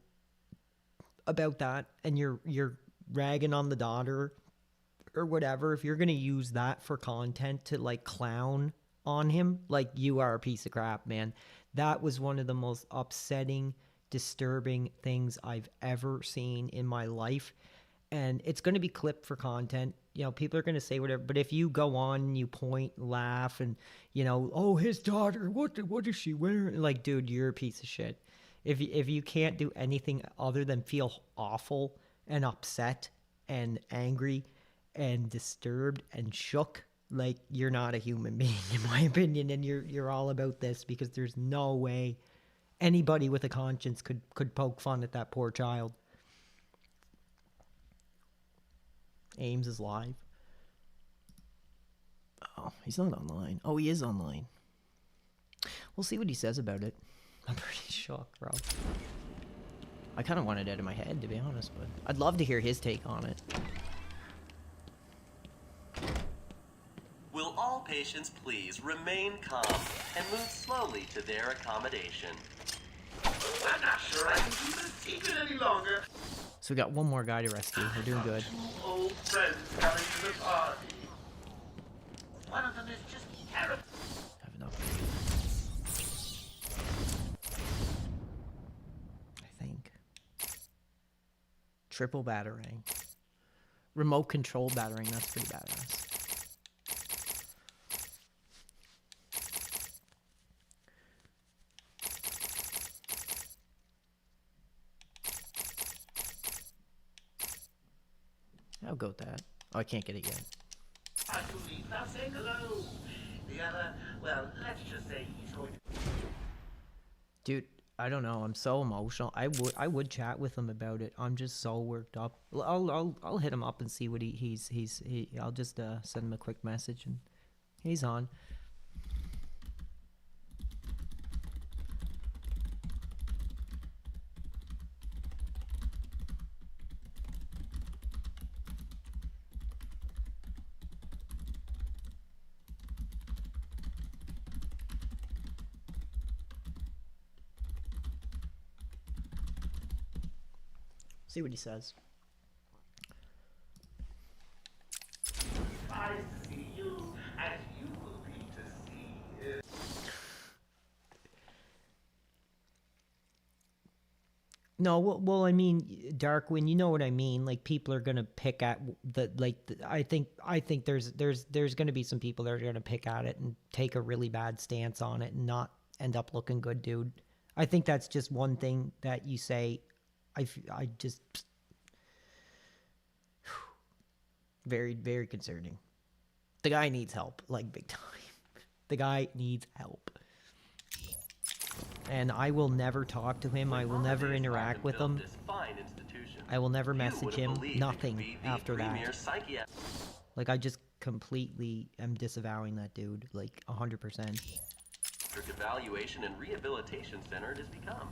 [SPEAKER 1] about that and you're ragging on the daughter or whatever, if you're going to use that for content to, like, clown on him, like, you are a piece of crap, man. That was one of the most upsetting, disturbing things I've ever seen in my life. And it's going to be clipped for content. You know, people are going to say whatever, but if you go on and you point, laugh, and, you know, oh, his daughter, what is she wearing? Like, dude, you're a piece of shit. If you can't do anything other than feel awful and upset and angry and disturbed and shook, like, you're not a human being, in my opinion, and you're all about this, because there's no way anybody with a conscience could poke fun at that poor child. Ames is live. Oh, he's not online. Oh, he is online. We'll see what he says about it. I'm pretty shocked, bro. I kind of want it out of my head, to be honest, but I'd love to hear his take on it.
[SPEAKER 6] Will all patients please remain calm and move slowly to their accommodation?
[SPEAKER 20] I'm not sure I can keep this secret any longer.
[SPEAKER 1] So we got one more guy to rescue. We're doing good.
[SPEAKER 20] Two old friends coming to the party. One of them is just terrible.
[SPEAKER 1] Have enough. I think. Triple Batarang. Remote control battering, that's pretty badass. I'll go with that. Oh, I can't get it yet.
[SPEAKER 20] Actually, now saying hello. The other, well, let's just say he's going to...
[SPEAKER 1] Dude, I don't know. I'm so emotional. I would chat with him about it. I'm just so worked up. I'll hit him up and see what I'll just send him a quick message and he's on. See what he says.
[SPEAKER 20] I see you as you will be to see it.
[SPEAKER 1] No, well, I mean, Darkwing, you know what I mean. Like, people are gonna pick at I think there's gonna be some people that are gonna pick at it and take a really bad stance on it and not end up looking good, dude. I think that's just one thing that you say. I just very, very concerning. The guy needs help, like big time. The guy needs help. And I will never talk to him. I will never interact with him. I will never message him. Nothing after that. Like, I just completely am disavowing that dude, like 100%.
[SPEAKER 6] Evaluation and Rehabilitation Center it has become.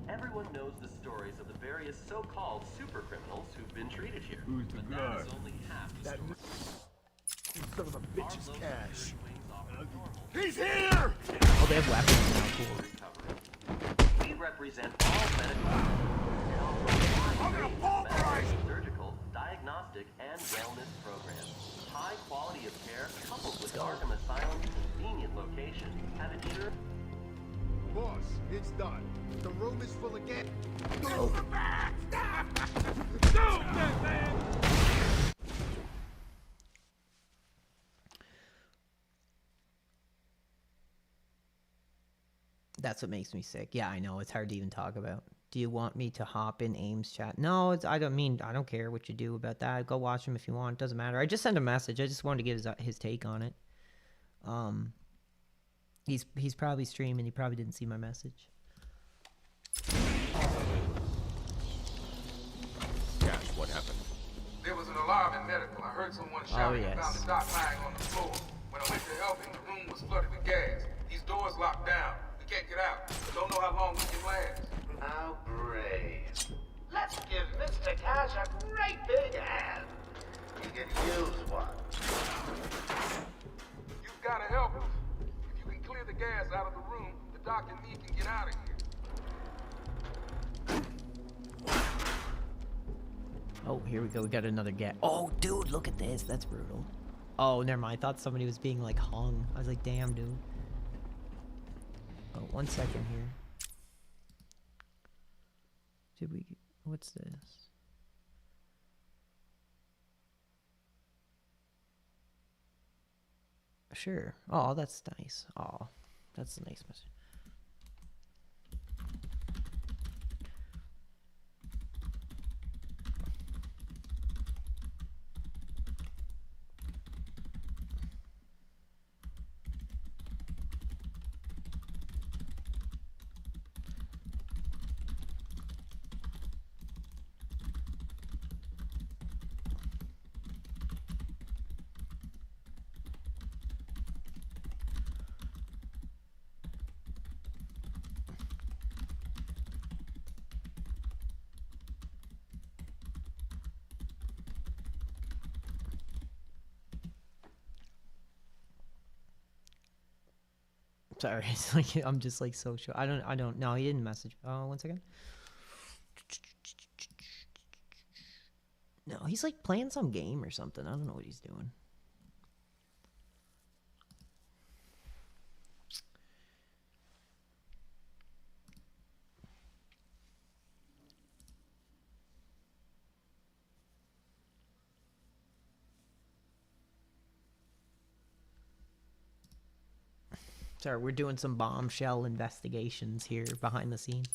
[SPEAKER 6] Everyone knows the stories of the various so-called super criminals who've been treated here.
[SPEAKER 5] Who's the
[SPEAKER 6] But
[SPEAKER 5] guy?
[SPEAKER 6] that is only half the
[SPEAKER 5] That
[SPEAKER 6] story.
[SPEAKER 5] son of a bitch's cash.
[SPEAKER 20] He's here!
[SPEAKER 1] Oh, they have weapons now, cool.
[SPEAKER 6] We represent all medical surgical, diagnostic, and wellness programs. High quality of care coupled with Arkham Asylum's convenient location have ensured...
[SPEAKER 13] Boss, it's done. The room is full of gas.
[SPEAKER 20] Go back! Go, man!
[SPEAKER 1] That's what makes me sick. Yeah, I know. It's hard to even talk about. Do you want me to hop in Ames chat? No, I don't care what you do about that. Go watch him if you want. Doesn't matter. I just sent a message. I just wanted to give his take on it. He's probably streaming. He probably didn't see my message.
[SPEAKER 12] Cash, what happened?
[SPEAKER 22] There was an alarm in medical. I heard someone shouting and found
[SPEAKER 1] yes.
[SPEAKER 22] the doc lying on the floor. When I went to help him, the room was flooded with gas. These doors locked down. We can't get out. Don't know how long we can last.
[SPEAKER 20] How brave. Let's give Mr. Cash a great big hand. He can use one.
[SPEAKER 22] You've got to help us. If you can clear the gas out of the room, the doc and me can get out of here.
[SPEAKER 1] Oh, here we go. We got another get. Oh, dude, look at this. That's brutal. Oh, never mind. I thought somebody was being, like, hung. I was like, damn, dude. Oh, 1 second here. Did we... What's this? Sure. Oh, that's nice. Oh, that's a nice message. Sorry, it's like I'm just like so sure. I don't know. He didn't message. Oh, 1 second. No, he's like playing some game or something. I don't know what he's doing. Sorry, we're doing some bombshell investigations here behind the scenes.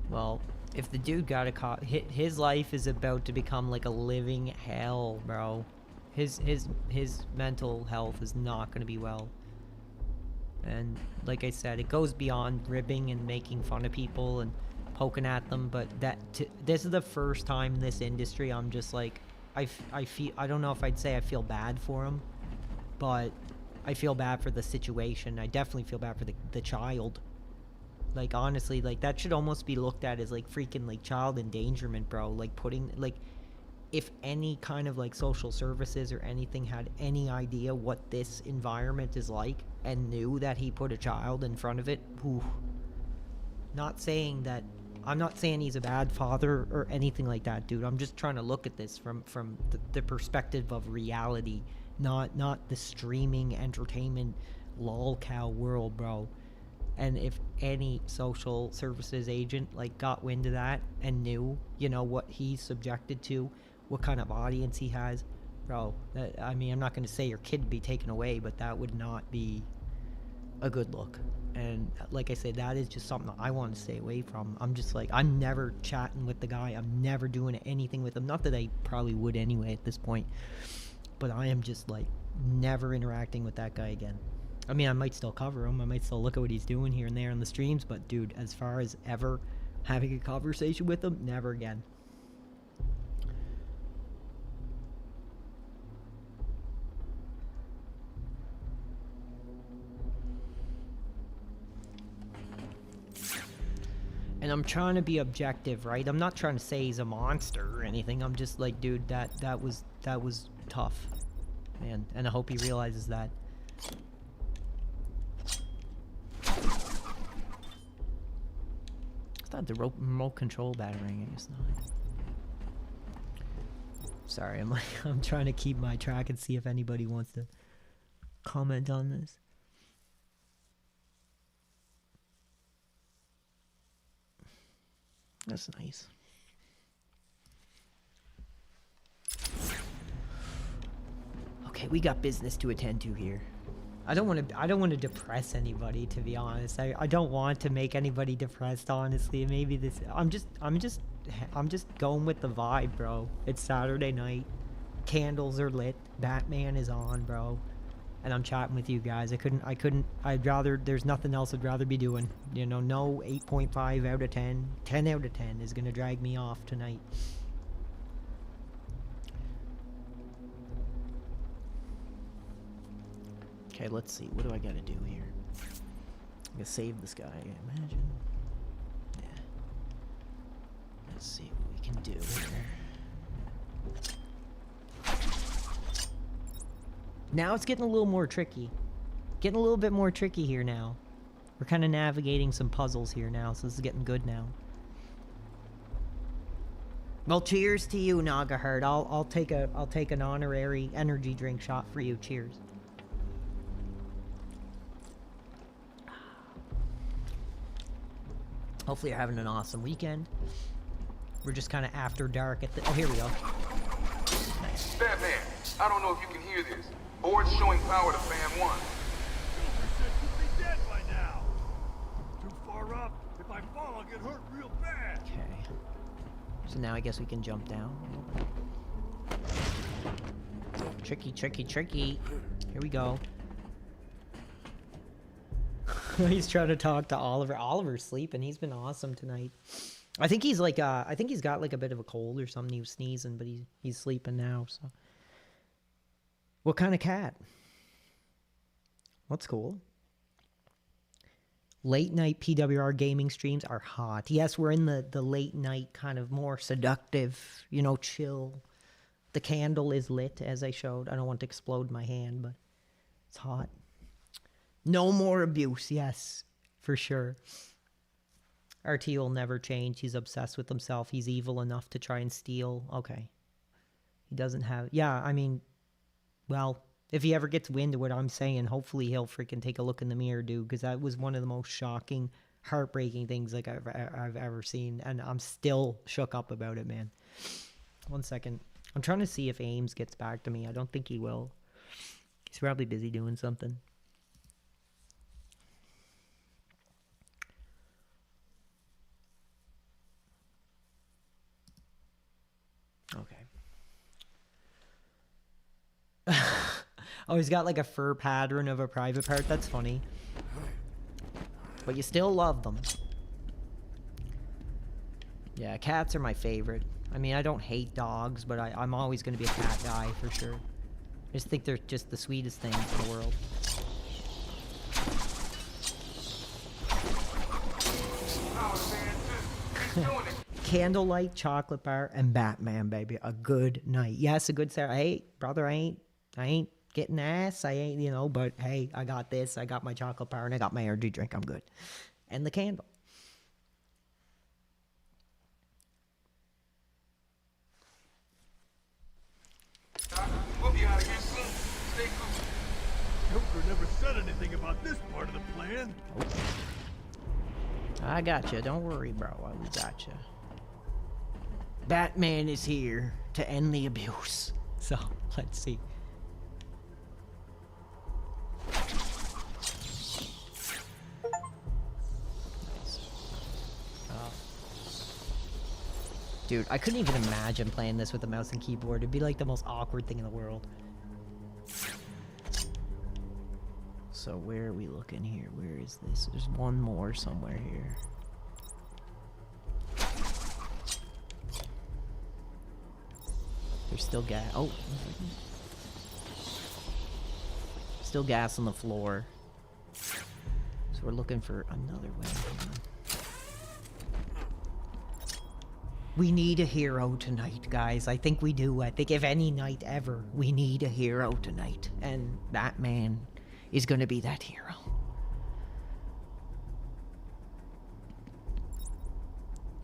[SPEAKER 1] Well, if the dude got a caught, his life is about to become like a living hell, bro. His mental health is not going to be well. And like I said, it goes beyond ribbing and making fun of people and poking at them, but this is the first time in this industry I'm just like, I feel, I don't know if I'd say I feel bad for him, but I feel bad for the situation. I definitely feel bad for the child. Like, honestly, like, that should almost be looked at as, like, freaking, like, child endangerment, bro. Like, putting, like, if any kind of, like, social services or anything had any idea what this environment is like and knew that he put a child in front of it, whew. Not saying that, I'm not saying he's a bad father or anything like that, dude. I'm just trying to look at this from the perspective of reality, not the streaming entertainment lolcow world, bro. And if any social services agent, like, got wind of that and knew, you know, what he's subjected to, what kind of audience he has, bro, I mean, I'm not going to say your kid be taken away, but that would not be a good look. And like I said, that is just something I want to stay away from. I'm just like, I'm never chatting with the guy. I'm never doing anything with him. Not that I probably would anyway at this point, but I am just, like, never interacting with that guy again. I mean, I might still cover him. I might still look at what he's doing here and there on the streams. But, dude, as far as ever having a conversation with him, never again. And I'm trying to be objective, right? I'm not trying to say he's a monster or anything. I'm just like, dude, that was tough, man. And I hope he realizes that. I thought the remote control battering. I guess not. Sorry, I'm trying to keep my track and see if anybody wants to comment on this. That's nice. Okay, we got business to attend to here. I don't want to depress anybody, to be honest. I don't want to make anybody depressed, honestly. Maybe this I'm just going with the vibe, bro. It's Saturday night. Candles are lit. Batman is on, bro. And I'm chatting with you guys. There's nothing else I'd rather be doing. You know, no 8.5 out of 10. 10 out of 10 is going to drag me off tonight. Okay, let's see. What do I got to do here? I'm going to save this guy, I imagine. Yeah. Let's see what we can do here. Now it's getting a little more tricky. Getting a little bit more tricky here now. We're kind of navigating some puzzles here now, so this is getting good now. Well, cheers to you, Nagaherd. I'll take an honorary energy drink shot for you. Cheers. Hopefully you're having an awesome weekend. We're just kind of after dark at the... Oh, here we go. Nice.
[SPEAKER 10] Batman, I don't know if you can hear this. Board's showing power to fan 1.
[SPEAKER 18] Be dead by now. Too far up. If I fall, I'll get hurt real bad.
[SPEAKER 1] Okay. So now I guess we can jump down. Tricky, tricky, tricky. Here we go. He's trying to talk to Oliver. Oliver's sleeping. He's been awesome tonight. I think he's like, I think he's got like a bit of a cold or something. He was sneezing, but he's sleeping now, so. What kind of cat? That's cool. Late night PWR gaming streams are hot. Yes, we're in the late night kind of more seductive, you know, chill. The candle is lit, as I showed. I don't want to explode my hand, but it's hot. No more abuse, yes, for sure. RT will never change. He's obsessed with himself. He's evil enough to try and steal. Okay. He doesn't have... Yeah, I mean... Well, if he ever gets wind of what I'm saying, hopefully he'll freaking take a look in the mirror, dude, because that was one of the most shocking heartbreaking things like I've ever seen, and I'm still shook up about it, man. 1 second. I'm trying to see if Ames gets back to me. I don't think he will. He's probably busy doing something. Okay. Oh, he's got like a fur pattern of a private part. That's funny. But you still love them. Yeah, cats are my favorite. I mean, I don't hate dogs, but I'm always going to be a cat guy for sure. I just think they're just the sweetest things in the world. Candlelight, chocolate bar, and Batman, baby. A good night. Yes, a good Saturday. Hey, brother, I ain't getting ass. I ain't, you know, but hey, I got this. I got my chocolate bar, and I got my energy drink. I'm good. And the candle.
[SPEAKER 22] We'll be out again soon. Stay cool.
[SPEAKER 18] Joker never said anything about this part of the plan.
[SPEAKER 1] I got you. Don't worry, bro. I got you. Batman is here to end the abuse. So, let's see. Dude, I couldn't even imagine playing this with a mouse and keyboard. It'd be like the most awkward thing in the world. So where are we looking here? Where is this? There's one more somewhere here. There's still gas. Oh. Still gas on the floor. So we're looking for another way. We need a hero tonight, guys. I think we do. I think if any night ever, we need a hero tonight. And Batman is going to be that hero.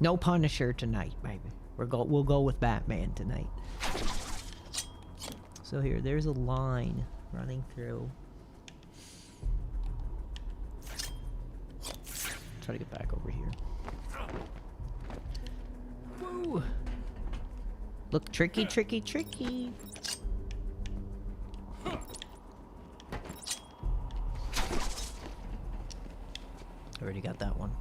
[SPEAKER 1] No Punisher tonight, baby. We'll go with Batman tonight. So here, there's a line running through. Try to get back over here. Woo! Look tricky, tricky, tricky. Already got that one.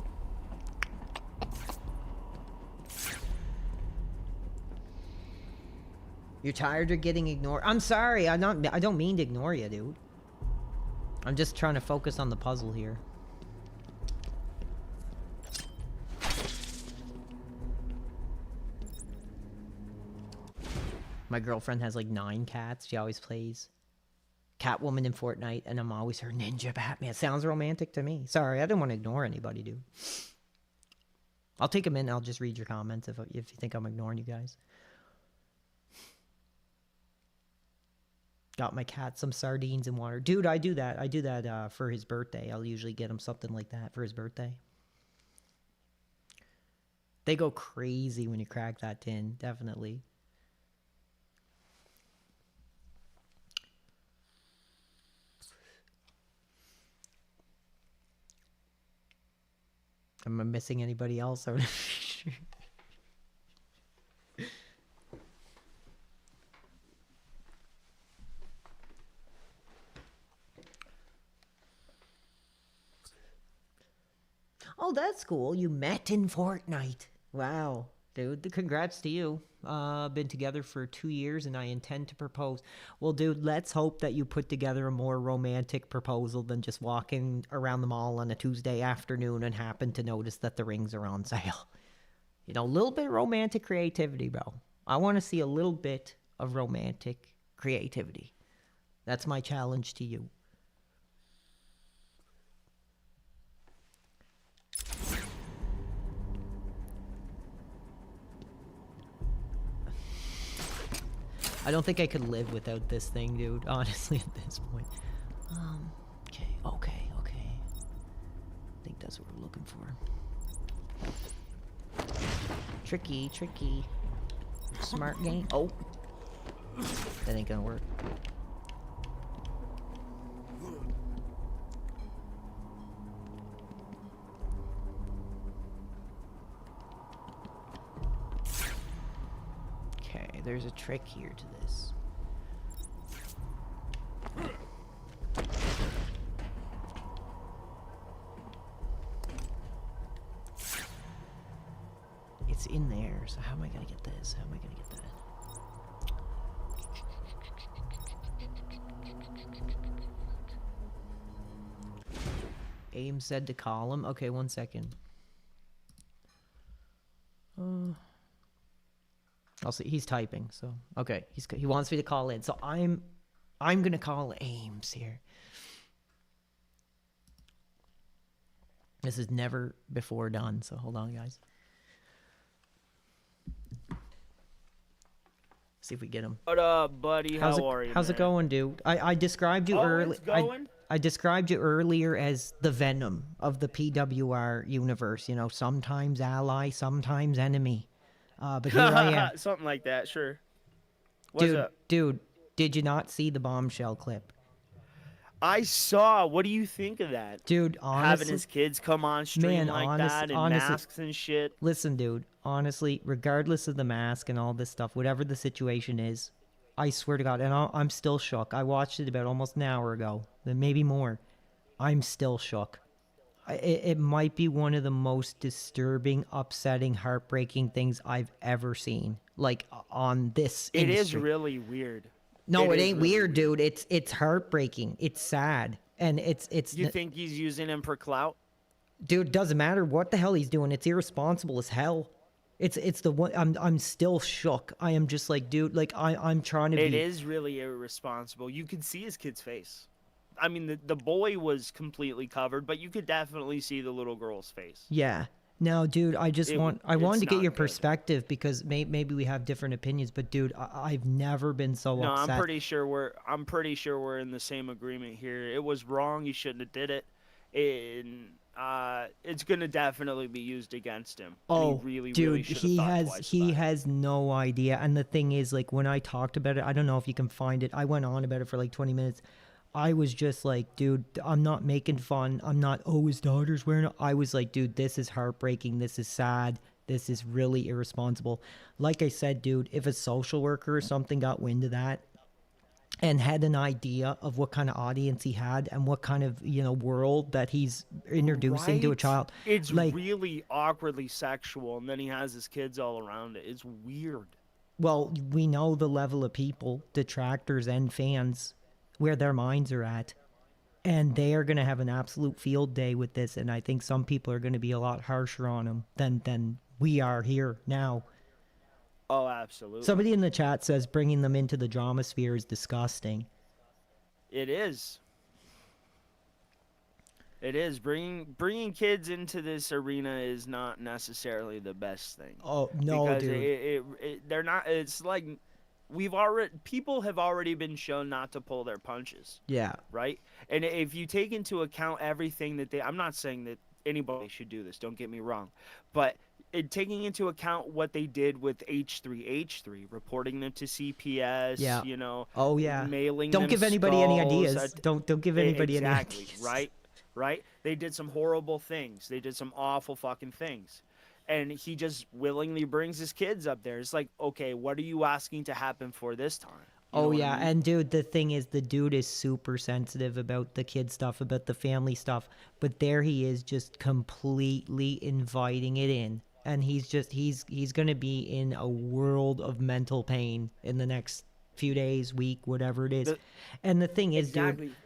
[SPEAKER 1] You're tired of getting ignored? I'm sorry. I don't mean to ignore you, dude. I'm just trying to focus on the puzzle here. My girlfriend has like 9 cats. She always plays Catwoman in Fortnite, and I'm always her Ninja Batman. Sounds romantic to me. Sorry, I didn't want to ignore anybody, dude. I'll take a minute. I'll just read your comments if you think I'm ignoring you guys. Got my cat some sardines and water. Dude, I do that. I do that for his birthday. I'll usually get him something like that for his birthday. They go crazy when you crack that tin, definitely. Am I missing anybody else? Oh, that's cool. You met in Fortnite. Wow. Dude, congrats to you. Been together for 2 years and I intend to propose. Well, dude, let's hope that you put together a more romantic proposal than just walking around the mall on a Tuesday afternoon and happen to notice that the rings are on sale. You know, a little bit of romantic creativity, bro. I want to see a little bit of romantic creativity. That's my challenge to you. I don't think I could live without this thing, dude. Honestly, at this point. Okay. I think that's what we're looking for. Tricky. Smart game. Oh. That ain't gonna work. there's a trick here to this. It's in there, so how am I gonna get this? How am I gonna get that? Aim said to call him. Okay, 1 second. I'll see. He's typing, so okay. He wants me to call in, so I'm gonna call Ames here. This is never before done, so hold on, guys. See if we get him.
[SPEAKER 11] What up, buddy? How are you?
[SPEAKER 1] How's it going, dude? I described you earlier. I described you earlier as the Venom of the PWR universe. You know, sometimes ally, sometimes enemy. But here I am.
[SPEAKER 11] Something like that, sure. What's up?
[SPEAKER 1] Dude, did you not see the bombshell clip?
[SPEAKER 11] I saw. What do you think of that?
[SPEAKER 1] Dude, honestly,
[SPEAKER 11] having his kids come on stream that and masks and shit.
[SPEAKER 1] Listen, dude, honestly, regardless of the mask and all this stuff, whatever the situation is, I swear to God, and I'm still shook. I watched it about almost an hour ago, maybe more. I'm still shook. It might be one of the most disturbing, upsetting, heartbreaking things I've ever seen. Like, on this
[SPEAKER 11] It
[SPEAKER 1] industry.
[SPEAKER 11] is really weird.
[SPEAKER 1] No, it ain't weird, dude. It's heartbreaking. It's sad. And it's
[SPEAKER 11] You think he's using him for clout?
[SPEAKER 1] Dude, doesn't matter what the hell he's doing. It's irresponsible as hell. It's the one I'm still shook. I am just like, dude, like I'm trying to be.
[SPEAKER 11] It is really irresponsible. You could see his kid's face. I mean, the boy was completely covered, but you could definitely see the little girl's face.
[SPEAKER 1] Yeah. Now, dude, I wanted to get your
[SPEAKER 11] good.
[SPEAKER 1] perspective because maybe we have different opinions, but dude, I've never been so upset.
[SPEAKER 11] I'm pretty sure we're in the same agreement here. It was wrong. You shouldn't have did it. And it's gonna definitely be used against him.
[SPEAKER 1] Oh,
[SPEAKER 11] really
[SPEAKER 1] dude,
[SPEAKER 11] should have thought twice
[SPEAKER 1] he
[SPEAKER 11] about it.
[SPEAKER 1] has no idea. And the thing is, like, when I talked about it, I don't know if you can find it. I went on about it for like 20 minutes. I was just like, dude, I'm not making fun. I'm not, oh, his daughter's wearing it. I was like, dude, this is heartbreaking. This is sad. This is really irresponsible. Like I said, dude, if a social worker or something got wind of that and had an idea of what kind of audience he had and what kind of, world that he's introducing to a
[SPEAKER 11] Right?
[SPEAKER 1] child.
[SPEAKER 11] It's
[SPEAKER 1] like,
[SPEAKER 11] really awkwardly sexual, and then he has his kids all around it. It's weird.
[SPEAKER 1] well, we know the level of people, detractors and fans, where their minds are at. And they are going to have an absolute field day with this. And I think some people are going to be a lot harsher on him than we are here now.
[SPEAKER 11] Oh, absolutely.
[SPEAKER 1] Somebody in the chat says bringing them into the drama sphere is disgusting.
[SPEAKER 11] It is. It is. Bringing kids into this arena is not necessarily the best thing.
[SPEAKER 1] Oh, no,
[SPEAKER 11] because
[SPEAKER 1] dude.
[SPEAKER 11] they're not. It's like people have already been shown not to pull their punches.
[SPEAKER 1] Yeah.
[SPEAKER 11] Right? And if you take into account everything that I'm not saying that anybody should do this, don't get me wrong, but taking into account what they did with H3H3, reporting them to CPS,
[SPEAKER 1] Yeah. Oh, yeah.
[SPEAKER 11] mailing
[SPEAKER 1] Don't
[SPEAKER 11] them
[SPEAKER 1] give anybody any
[SPEAKER 11] skulls,
[SPEAKER 1] ideas. Don't give anybody any
[SPEAKER 11] exactly,
[SPEAKER 1] ideas.
[SPEAKER 11] right? They did some horrible things. They did some awful fucking things. And he just willingly brings his kids up there. It's like, okay, what are you asking to happen for this time? You know
[SPEAKER 1] Oh
[SPEAKER 11] what I
[SPEAKER 1] yeah,
[SPEAKER 11] mean?
[SPEAKER 1] and dude, the thing is, the dude is super sensitive about the kid stuff, about the family stuff, but there he is, just completely inviting it in, and he's gonna be in a world of mental pain in the next few days, week, whatever it is. And the thing is,
[SPEAKER 11] Exactly.
[SPEAKER 1] dude,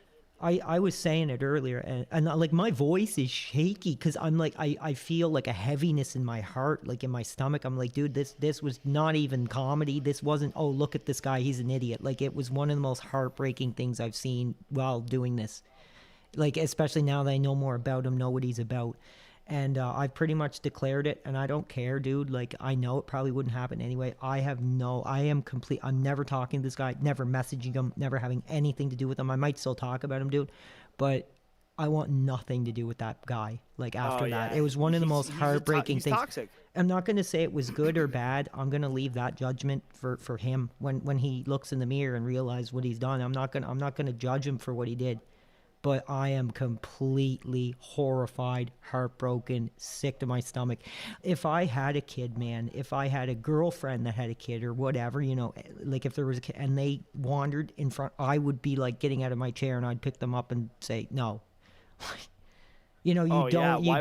[SPEAKER 1] I was saying it earlier, and like my voice is shaky because I'm like I feel like a heaviness in my heart, like in my stomach. I'm like, dude, this was not even comedy. This wasn't, oh, look at this guy, he's an idiot. Like, it was one of the most heartbreaking things I've seen while doing this. Like, especially now that I know more about him, know what he's about. And I've pretty much declared it, and I don't care, dude. Like, I know it probably wouldn't happen anyway. I'm never talking to this guy, never messaging him, never having anything to do with him. I might still talk about him, dude, but I want nothing to do with that guy. Like, after that, it was one of the most heartbreaking
[SPEAKER 11] he's
[SPEAKER 1] things.
[SPEAKER 11] toxic.
[SPEAKER 1] I'm not going to say it was good or bad. I'm going to leave that judgment for him when he looks in the mirror and realizes what he's done. I'm not going to judge him for what he did. but I am completely horrified, heartbroken, sick to my stomach. If I had a kid, man, if I had a girlfriend that had a kid or whatever, you know, like if there was a kid and they wandered in front, I would be like getting out of my chair and I'd pick them up and say, no. You know, you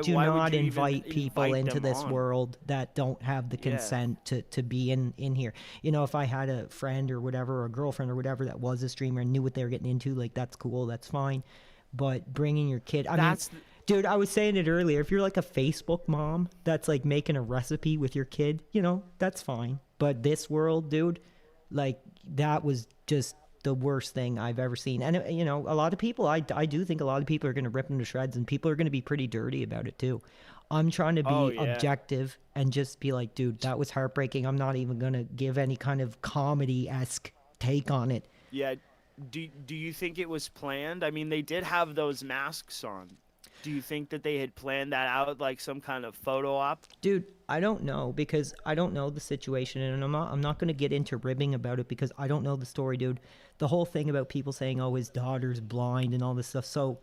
[SPEAKER 1] do not invite people into this world that don't have the consent to be in here. You know, if I had a friend or whatever, or a girlfriend or whatever that was a streamer and knew what they were getting into, like, that's cool, that's fine. But bringing your kid, dude, I was saying it earlier, if you're like a Facebook mom that's like making a recipe with your kid, you know, that's fine. But this world, dude, like, that was just the worst thing I've ever seen. And, you know, a lot of people, I do think a lot of people are going to rip them to shreds, and people are going to be pretty dirty about it too. I'm trying to be objective and just be like, dude, that was heartbreaking. I'm not even going to give any kind of comedy-esque take on it.
[SPEAKER 11] Yeah. Do you think it was planned? I mean, they did have those masks on. Do you think that they had planned that out, like some kind of photo op?
[SPEAKER 1] Dude, I don't know, because I don't know the situation, and I'm not going to get into ribbing about it because I don't know the story, dude. The whole thing about people saying, oh, his daughter's blind and all this stuff. So,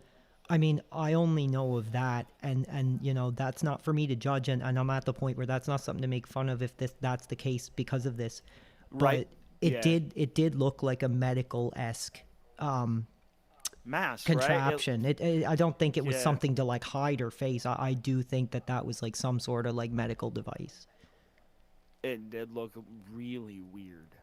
[SPEAKER 1] I mean, I only know of that, and you know, that's not for me to judge, and I'm at the point where that's not something to make fun of if that's the case because of this.
[SPEAKER 11] Right.
[SPEAKER 1] But it did look like a medical-esque
[SPEAKER 11] mask
[SPEAKER 1] contraption.
[SPEAKER 11] Right?
[SPEAKER 1] I don't think it was something to like hide her face. I do think that was like some sort of like medical device.
[SPEAKER 11] It did look really weird.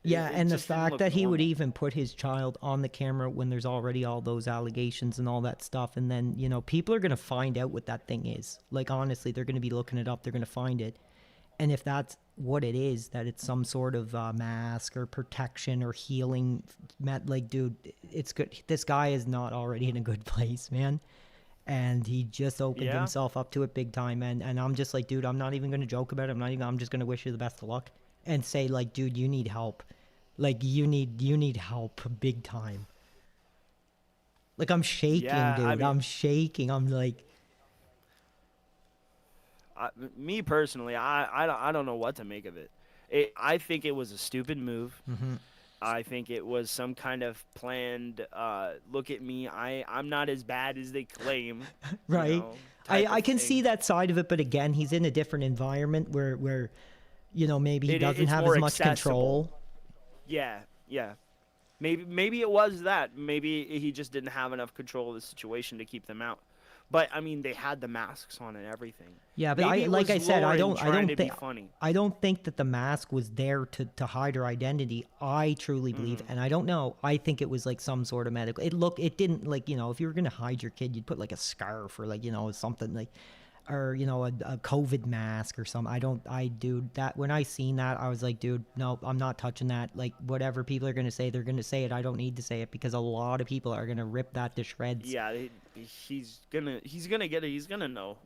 [SPEAKER 1] Yeah,
[SPEAKER 11] It
[SPEAKER 1] and the
[SPEAKER 11] just didn't
[SPEAKER 1] fact
[SPEAKER 11] look
[SPEAKER 1] that he would
[SPEAKER 11] normal.
[SPEAKER 1] even put his child on the camera when there's already all those allegations and all that stuff, and then, you know, people are going to find out what that thing is. Like, honestly, they're going to be looking it up, they're going to find it. And if that's what it is, that it's some sort of mask or protection or healing, like, dude, it's good. This guy is not already in a good place, man. And he just opened himself up to it big time. And I'm just like, dude, I'm not even going to joke about it. I'm just going to wish you the best of luck and say, like, dude, you need help. Like, you need help big time. Like, I'm shaking, dude.
[SPEAKER 11] I mean,
[SPEAKER 1] I'm shaking. I'm like...
[SPEAKER 11] me personally, I don't know what to make of it. I think it was a stupid move.
[SPEAKER 1] Mm-hmm.
[SPEAKER 11] I think it was some kind of planned, look at me, I'm not as bad as they claim.
[SPEAKER 1] Right.
[SPEAKER 11] You know,
[SPEAKER 1] I can see that side of it, but again, he's in a different environment where you know, maybe he doesn't have as much control.
[SPEAKER 11] Yeah. Maybe it was that. Maybe he just didn't have enough control of the situation to keep them out. But I mean, they had the masks on and everything.
[SPEAKER 1] Yeah, but
[SPEAKER 11] Maybe
[SPEAKER 1] like I said, I don't think
[SPEAKER 11] funny.
[SPEAKER 1] I don't think that the mask was there to hide her identity. I truly believe, and I don't know. I think it was like some sort of medical. It didn't, like, you know, if you were gonna hide your kid, you'd put like a scarf or, like, you know, something like, or, you know, a COVID mask or something. Dude, that when I seen that, I was like, dude, no, I'm not touching that. Like, whatever people are gonna say, they're gonna say it. I don't need to say it because a lot of people are gonna rip that to shreds.
[SPEAKER 11] Yeah, he's gonna get it. He's gonna know.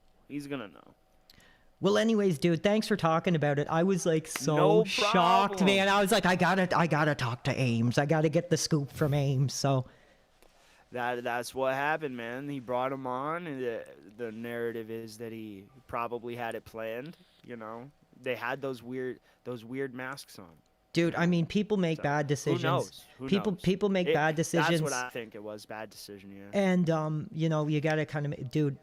[SPEAKER 1] Well, anyways, dude, thanks for talking about it. I was like so
[SPEAKER 11] No
[SPEAKER 1] shocked,
[SPEAKER 11] problem.
[SPEAKER 1] man. I was like, I gotta talk to Ames. I gotta get the scoop from Ames. So
[SPEAKER 11] That's what happened, man. He brought him on, and the narrative is that he probably had it planned. You know, they had those weird masks on.
[SPEAKER 1] dude, I mean, people make bad decisions.
[SPEAKER 11] Who knows?
[SPEAKER 1] People make bad decisions.
[SPEAKER 11] That's what I think it was. Bad decision, yeah.
[SPEAKER 1] And you know, you gotta kind of, dude,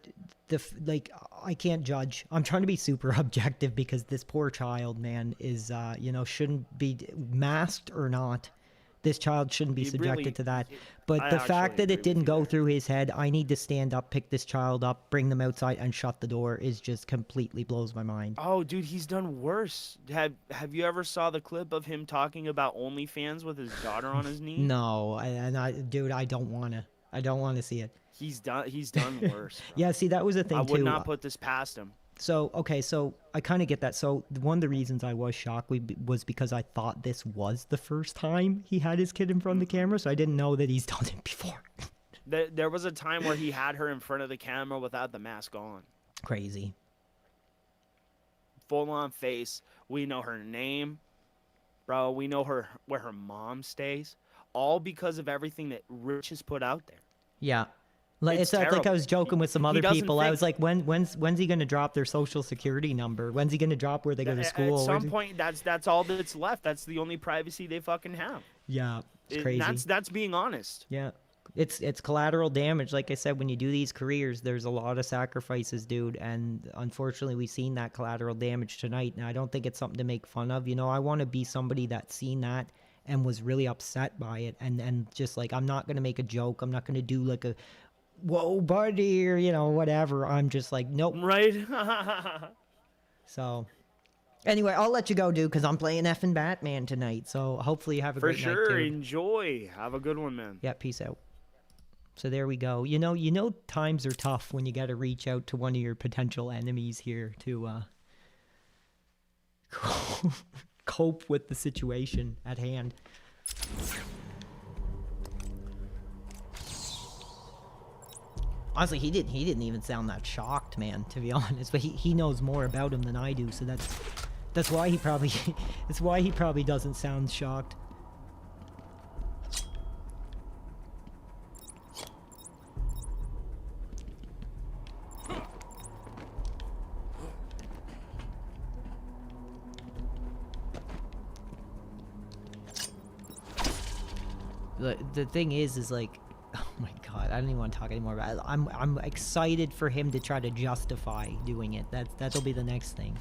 [SPEAKER 1] like, I can't judge. I'm trying to be super objective because this poor child, man, is you know, shouldn't be masked or not. This child shouldn't be subjected to that. But the fact that it didn't go through his head, I need to stand up, pick this child up, bring them outside, and shut the door, is just completely blows my mind.
[SPEAKER 11] Oh, dude, he's done worse. Have you ever saw the clip of him talking about OnlyFans with his daughter on his knee?
[SPEAKER 1] No, dude, I don't wanna see it.
[SPEAKER 11] He's done worse.
[SPEAKER 1] Yeah, see, that was a thing too.
[SPEAKER 11] I would not put this past him.
[SPEAKER 1] So, okay, so I kind of get that. So one of the reasons I was shocked was because I thought this was the first time he had his kid in front of the camera, so I didn't know that he's done it before.
[SPEAKER 11] There was a time where he had her in front of the camera without the mask on.
[SPEAKER 1] Crazy.
[SPEAKER 11] Full on face. We know her name. Bro, we know where her mom stays. All because of everything that Rich has put out there.
[SPEAKER 1] Yeah. It's like I was joking with some other people. I was like, when's he going to drop their social security number? When's he going to drop where they go to school?
[SPEAKER 11] At some point, that's all that's left. That's the only privacy they fucking have.
[SPEAKER 1] Yeah, it's crazy.
[SPEAKER 11] That's being honest.
[SPEAKER 1] Yeah. it's collateral damage. Like I said, when you do these careers, there's a lot of sacrifices, dude. And unfortunately, we've seen that collateral damage tonight. And I don't think it's something to make fun of. You know, I want to be somebody that's seen that and was really upset by it. And just like, I'm not going to make a joke. I'm not going to do like a, whoa, buddy, or, you know, whatever. I'm just like, nope.
[SPEAKER 11] Right?
[SPEAKER 1] So, anyway, I'll let you go, dude, because I'm playing effing Batman tonight. So, hopefully you have a
[SPEAKER 11] For
[SPEAKER 1] great
[SPEAKER 11] sure.
[SPEAKER 1] night, dude.
[SPEAKER 11] Enjoy. Have a good one, man.
[SPEAKER 1] Yeah, peace out. So there we go. You know, times are tough when you got to reach out to one of your potential enemies here to cope with the situation at hand. Honestly, he didn't even sound that shocked, man, to be honest. But he knows more about him than I do, so that's why he probably doesn't sound shocked. The thing is like, oh my god, I don't even want to talk anymore about it. I'm excited for him to try to justify doing it. That'll be the next thing.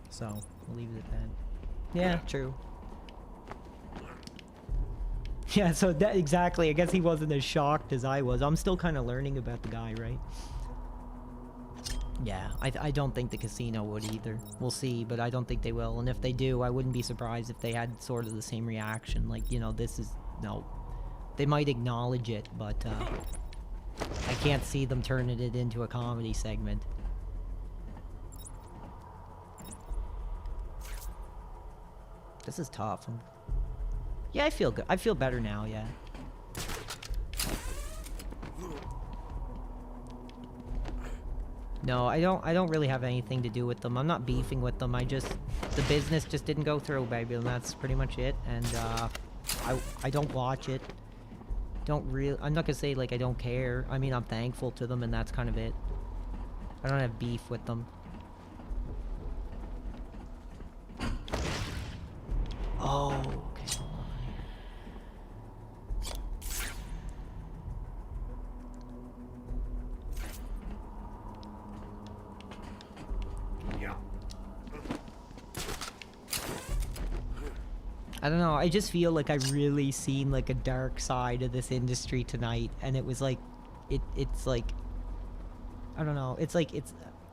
[SPEAKER 1] So we'll leave it at that. Yeah, true. Yeah, so that exactly. I guess he wasn't as shocked as I was. I'm still kind of learning about the guy, right? Yeah, I don't think the casino would either. We'll see, but I don't think they will. And if they do, I wouldn't be surprised if they had sort of the same reaction. Like, you know, this is... No. They might acknowledge it, but I can't see them turning it into a comedy segment. This is tough. Yeah, I feel good. I feel better now, yeah. No, I don't really have anything to do with them. I'm not beefing with them. The business just didn't go through, baby, and that's pretty much it. And I don't watch it. I'm not gonna say like I don't care. I mean, I'm thankful to them, and that's kind of it. I don't have beef with them. Oh, okay. Hold on. I don't know, I just feel like I've really seen like a dark side of this industry tonight, and it was like, it's like, I don't know, it's like,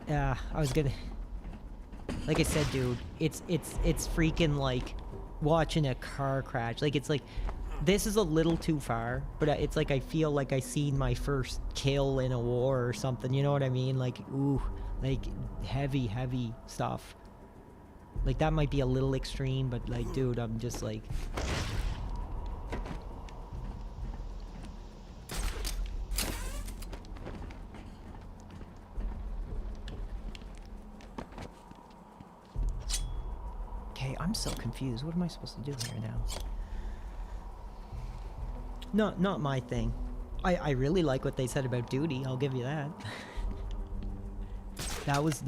[SPEAKER 1] I was gonna, like I said, dude, it's freaking like watching a car crash. Like, it's like, this is a little too far, but it's like I feel like I seen my first kill in a war or something, you know what I mean? Like, ooh, like heavy stuff. Like, that might be a little extreme, but like, dude, I'm just like... Okay, I'm so confused. What am I supposed to do here now? Not my thing. I really like what they said about duty, I'll give you that. That was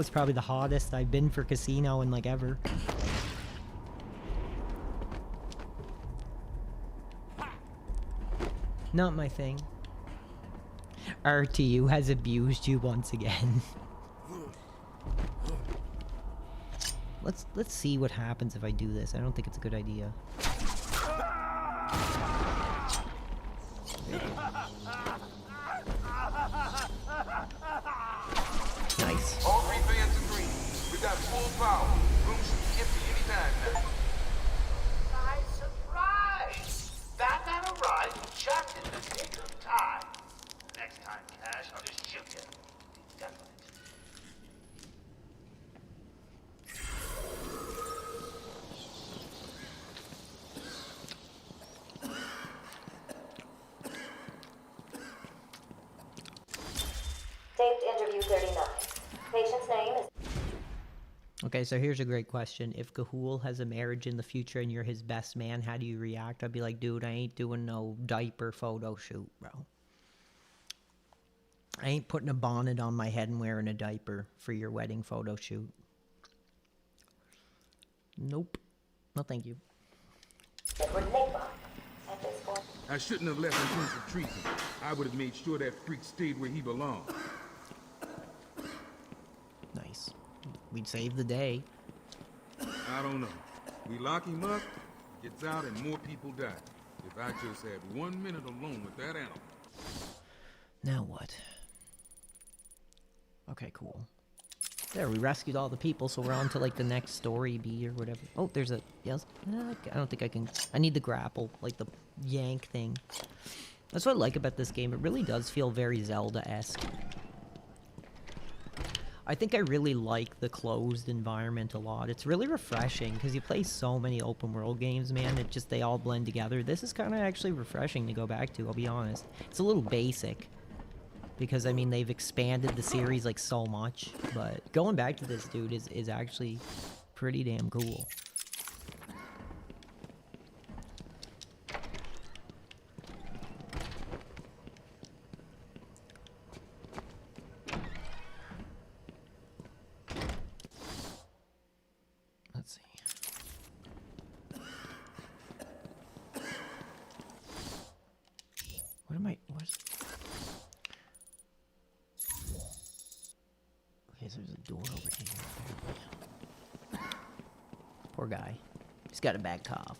[SPEAKER 1] probably the hottest I've been for casino in like ever. Not my thing. RTU has abused you once again. Let's see what happens if I do this. I don't think it's a good idea. Nice.
[SPEAKER 22] All three fans agree. We got full power. Room should be empty anytime now.
[SPEAKER 20] Surprise! Batman arrived just in the nick of time. Next time, Cash, I'll just shoot you. Definitely.
[SPEAKER 15] Taped interview 39. Patient's name is...
[SPEAKER 1] Okay, so here's a great question. If Ga'Hoole has a marriage in the future and you're his best man, how do you react? I'd be like, dude, I ain't doing no diaper photo shoot, bro. I ain't putting a bonnet on my head and wearing a diaper for your wedding photo shoot. Nope. No, thank you.
[SPEAKER 15] Edward Nigma. At this point,
[SPEAKER 10] I shouldn't have left in terms of treason. I would have made sure that freak stayed where he belonged.
[SPEAKER 1] Nice. We'd save the day.
[SPEAKER 10] I don't know. We lock him up, gets out, and more people die. If I just had 1 minute alone with that animal.
[SPEAKER 1] Now what? Okay, cool. There, we rescued all the people, so we're on to like the next story B or whatever. Oh, there's a yes. I don't think I can. I need the grapple, like the yank thing. That's what I like about this game. It really does feel very Zelda-esque. I think I really like the closed environment a lot. It's really refreshing because you play so many open world games, man. It just, they all blend together. This is kind of actually refreshing to go back to, I'll be honest. It's a little basic because, I mean, they've expanded the series like so much, but going back to this, dude, is actually pretty damn cool. Let's see. What am I? What? Okay, so there's a door over here. Poor guy. He's got a bad cough.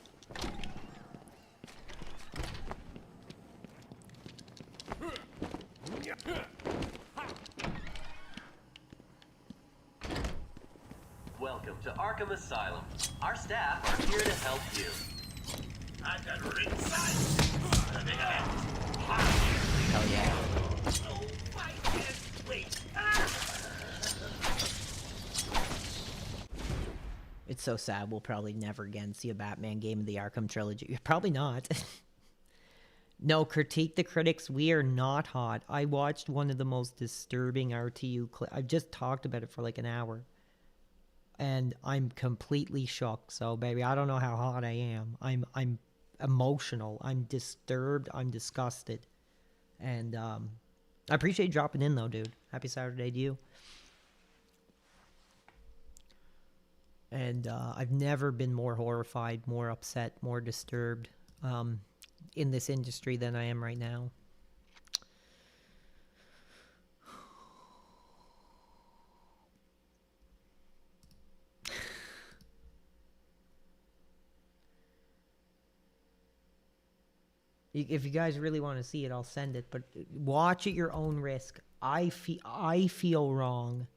[SPEAKER 6] Welcome to Arkham Asylum. Our staff are here to help you.
[SPEAKER 20] I got ringside.
[SPEAKER 1] Hell yeah.
[SPEAKER 20] Oh, I can't wait.
[SPEAKER 1] It's so sad we'll probably never again see a Batman game in the Arkham trilogy. Probably not. No, critique the critics. We are not hot. I watched one of the most disturbing RTU clips. I just talked about it for like an hour. And I'm completely shocked. So, baby, I don't know how hot I am. I'm emotional. I'm disturbed. I'm disgusted. And I appreciate you dropping in, though, dude. Happy Saturday to you. And I've never been more horrified, more upset, more disturbed in this industry than I am right now. If you guys really want to see it, I'll send it. But watch at your own risk. I feel wrong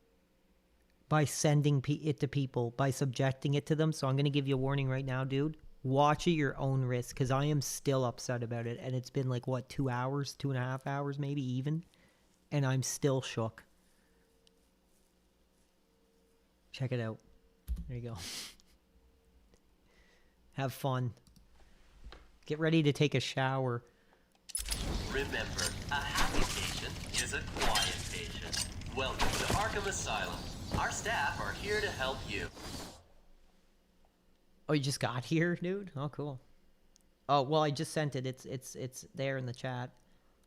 [SPEAKER 1] by sending it to people, by subjecting it to them. So I'm going to give you a warning right now, dude. Watch at your own risk, because I am still upset about it. And it's been like, what, 2 hours, 2.5 hours, maybe even? And I'm still shook. Check it out. There you go. Have fun. Get ready to take a shower.
[SPEAKER 6] Remember, a happy patient is a quiet patient. Welcome to Arkham Asylum. Our staff are here to help you.
[SPEAKER 1] Oh, you just got here, dude? Oh, cool. Oh, well, I just sent it. It's there in the chat.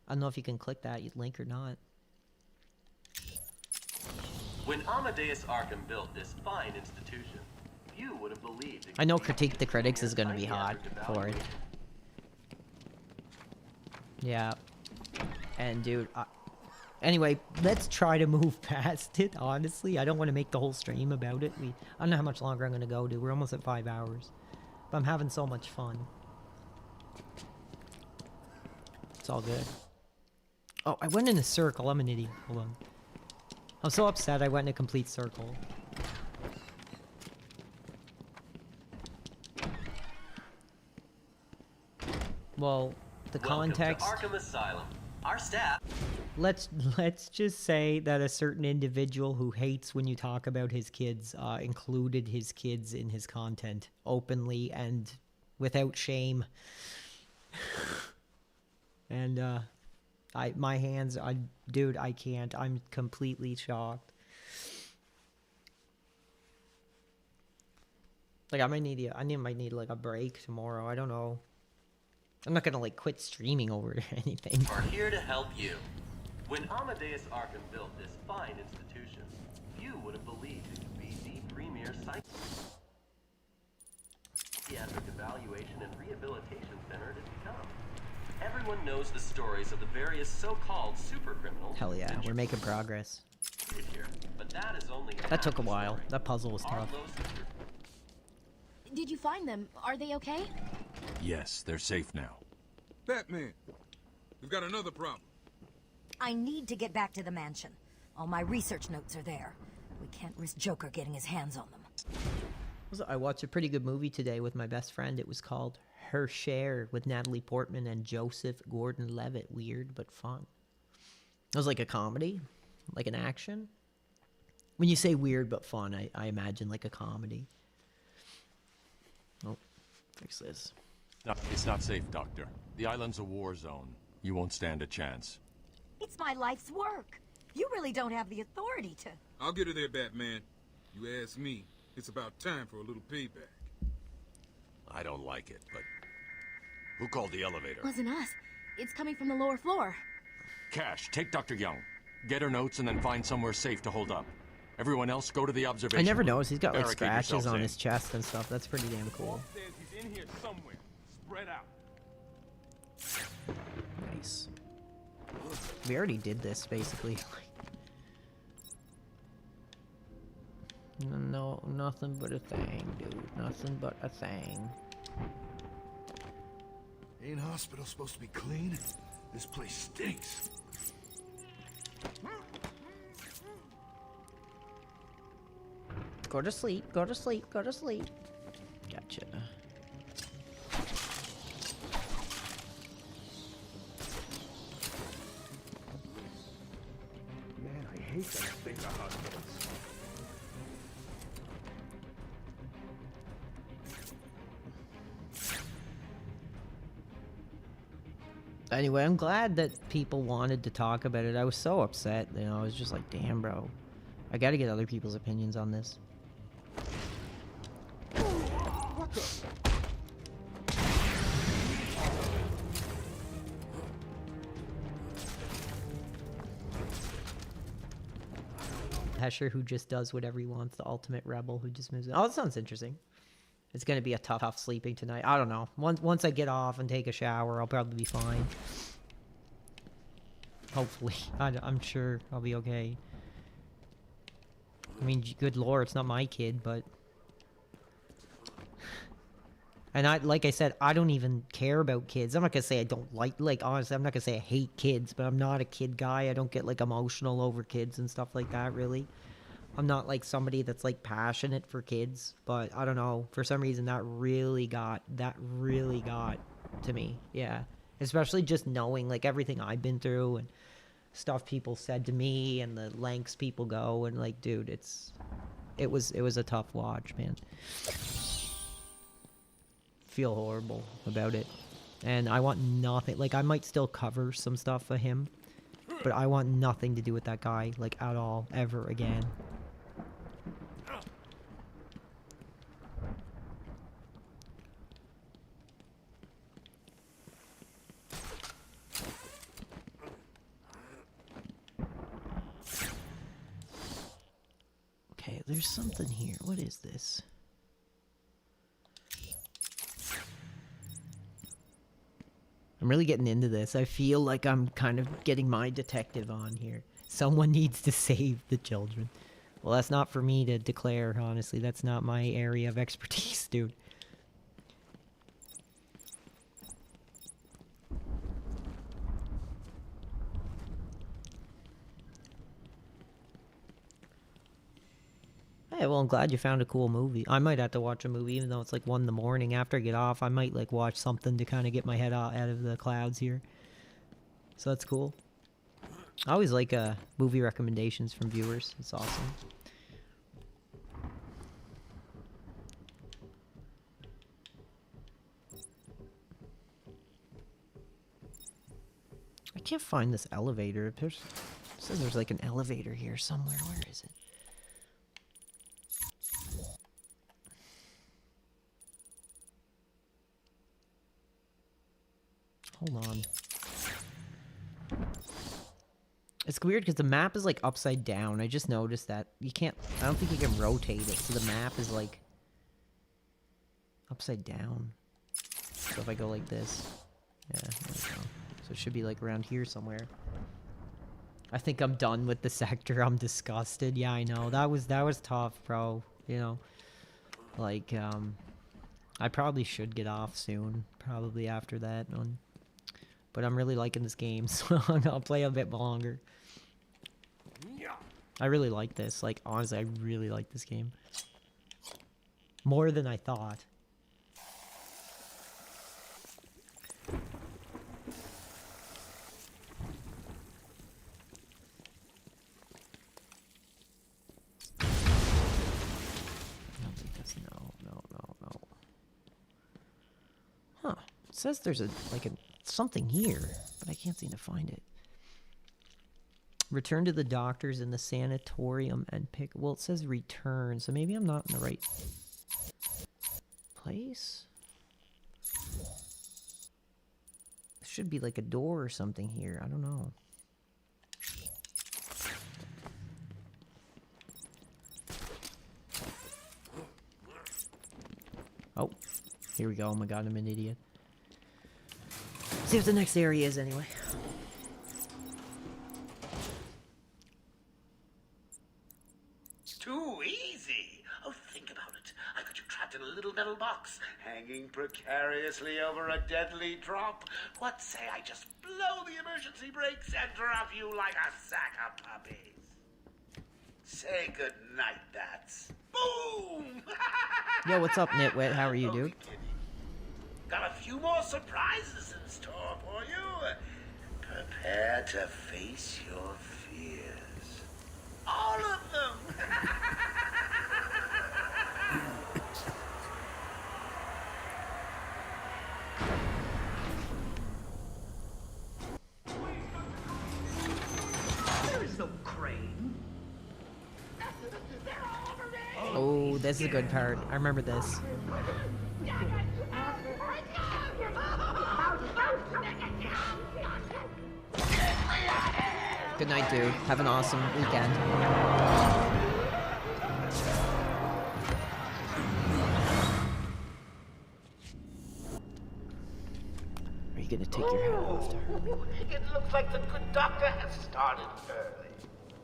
[SPEAKER 1] I don't know if you can click that link or not.
[SPEAKER 6] When Amadeus Arkham built this fine institution, few would have believed it.
[SPEAKER 1] I know Critique the Critics is going to be hot for it. Yeah. And, dude, anyway, let's try to move past it, honestly. I don't want to make the whole stream about it. I don't know how much longer I'm going to go, dude. We're almost at 5 hours. But I'm having so much fun. It's all good. Oh, I went in a circle. I'm an idiot. Hold on. I'm so upset I went in a complete circle. Well, the context...
[SPEAKER 6] Welcome to Arkham Asylum. Our staff...
[SPEAKER 1] Let's just say that a certain individual who hates when you talk about his kids included his kids in his content openly and without shame. And my hands, dude, I can't. I'm completely shocked. Like I might need like a break tomorrow. I don't know. I'm not gonna like quit streaming over it or anything.
[SPEAKER 6] Are here to help you. When Amadeus Arkham built this fine institution, few would have believed it could be the premier site. psychiatric evaluation and rehabilitation center it has become. Everyone knows the stories of the various so-called super criminals.
[SPEAKER 1] Hell yeah, we're making progress.
[SPEAKER 6] Here, but that is only
[SPEAKER 1] That took a while. That puzzle was tough.
[SPEAKER 9] Did you find them? Are they okay?
[SPEAKER 2] Yes, they're safe now.
[SPEAKER 10] Batman, we've got another problem.
[SPEAKER 4] I need to get back to the mansion. All my research notes are there. We can't risk Joker getting his hands on them.
[SPEAKER 1] I watched a pretty good movie today with my best friend. It was called Her Share with Natalie Portman and Joseph Gordon-Levitt. Weird, but fun. It was like a comedy, like an action. When you say weird but fun, I imagine like a comedy. Oh, fix this.
[SPEAKER 2] No, it's not safe, Doctor. The island's a war zone. You won't stand a chance.
[SPEAKER 4] It's my life's work. You really don't have the authority to...
[SPEAKER 10] I'll get her there, Batman. You ask me, it's about time for a little payback.
[SPEAKER 12] I don't like it, but... Who called the elevator?
[SPEAKER 9] Wasn't us. It's coming from the lower floor.
[SPEAKER 2] Cash, take Dr. Young. Get her notes and then find somewhere safe to hold up. Everyone else, go to the observation
[SPEAKER 1] I never
[SPEAKER 2] room.
[SPEAKER 1] noticed. He's got like
[SPEAKER 2] Barricade
[SPEAKER 1] scratches
[SPEAKER 2] yourselves
[SPEAKER 1] on
[SPEAKER 2] in.
[SPEAKER 1] his chest and stuff. That's pretty damn cool.
[SPEAKER 22] He's in here somewhere. Spread out.
[SPEAKER 1] Nice. We already did this, basically. No, nothing but a thing, dude. Nothing but a thing.
[SPEAKER 13] Ain't hospital supposed to be clean? This place stinks.
[SPEAKER 1] Go to sleep, go to sleep, go to sleep. Gotcha.
[SPEAKER 13] Man, I hate that thing of hospitals.
[SPEAKER 1] Anyway, I'm glad that people wanted to talk about it. I was so upset, you know, I was just like, damn, bro. I gotta get other people's opinions on this.
[SPEAKER 13] What the?
[SPEAKER 1] Hesher, who just does whatever he wants, the ultimate rebel who just moves in. Oh, that sounds interesting. It's gonna be a tough sleeping tonight. I don't know. Once I get off and take a shower, I'll probably be fine. Hopefully. I'm sure I'll be okay. I mean, good lord, it's not my kid, but... And like I said, I don't even care about kids. I'm not gonna say I don't like, honestly, I'm not gonna say I hate kids, but I'm not a kid guy. I don't get, like, emotional over kids and stuff like that, really. I'm not, like, somebody that's, like, passionate for kids, but I don't know. For some reason, that really got to me, yeah. Especially just knowing, like, everything I've been through and stuff people said to me and the lengths people go, and, like, dude, it was a tough watch, man. Feel horrible about it, and I want nothing, like, I might still cover some stuff for him, but I want nothing to do with that guy, like, at all, ever again. Okay, there's something here. What is this? I'm really getting into this. I feel like I'm kind of getting my detective on here. Someone needs to save the children. Well, that's not for me to declare, honestly. That's not my area of expertise, dude. Hey, well, I'm glad you found a cool movie. I might have to watch a movie, even though it's like 1 in the morning. After I get off, I might like watch something to kind of get my head out of the clouds here. So that's cool. I always like movie recommendations from viewers. It's awesome. I can't find this elevator. It says there's like an elevator here somewhere. Where is it? Hold on. It's weird because the map is like upside down. I just noticed that. You can't... I don't think you can rotate it, so the map is like... upside down. So if I go like this, yeah, there we go. So it should be like around here somewhere. I think I'm done with the sector. I'm disgusted. Yeah, I know. That was tough, bro. You know, like I probably should get off soon. Probably after that one. But I'm really liking this game, so I'll play a bit longer. I really like this. Like, honestly, I really like this game. More than I thought. No. Huh. It says there's something here, but I can't seem to find it. Return to the doctors in the sanatorium and pick... Well, it says return, so maybe I'm not in the right place? There should be like a door or something here. I don't know. Oh, here we go. Oh my god, I'm an idiot. See what the next area is anyway.
[SPEAKER 20] Too easy. Oh, think about it. I got you trapped in a little metal box, hanging precariously over a deadly drop. What say I just blow the emergency brakes and drop you like a sack of puppies? Say goodnight, Bats. Boom!
[SPEAKER 1] Yo, what's up, Nitwit? How are you, dude?
[SPEAKER 20] Got a few more surprises in store for you. Prepare to face your fears. All of them!
[SPEAKER 8] There is no crane.
[SPEAKER 1] Oh, this is a good part. I remember this. Good night, dude. Have an awesome weekend. Are you gonna take your hat off?
[SPEAKER 20] It looks like the good doctor has started early.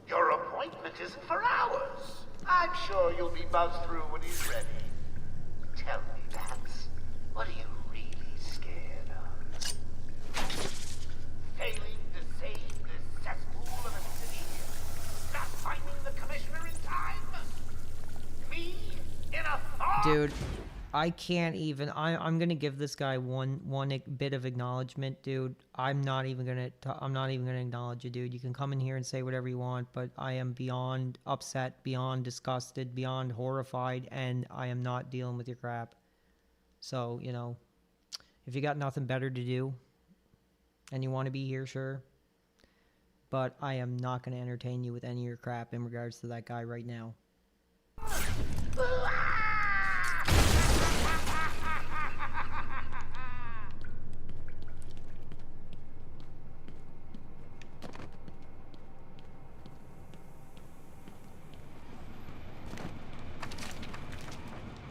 [SPEAKER 20] Your appointment isn't for hours. I'm sure you'll be buzzed through when he's ready. Tell me, Bats, what are you really scared of? Failing to save this cesspool of a city? Not finding the commissioner in time? Me? In a fog?
[SPEAKER 1] Dude, I can't even. I'm gonna give this guy one bit of acknowledgement, dude. I'm not even gonna acknowledge you, dude. You can come in here and say whatever you want, but I am beyond upset, beyond disgusted, beyond horrified, and I am not dealing with your crap. So, you know, if you got nothing better to do, and you want to be here, sure. But I am not gonna entertain you with any of your crap in regards to that guy right now.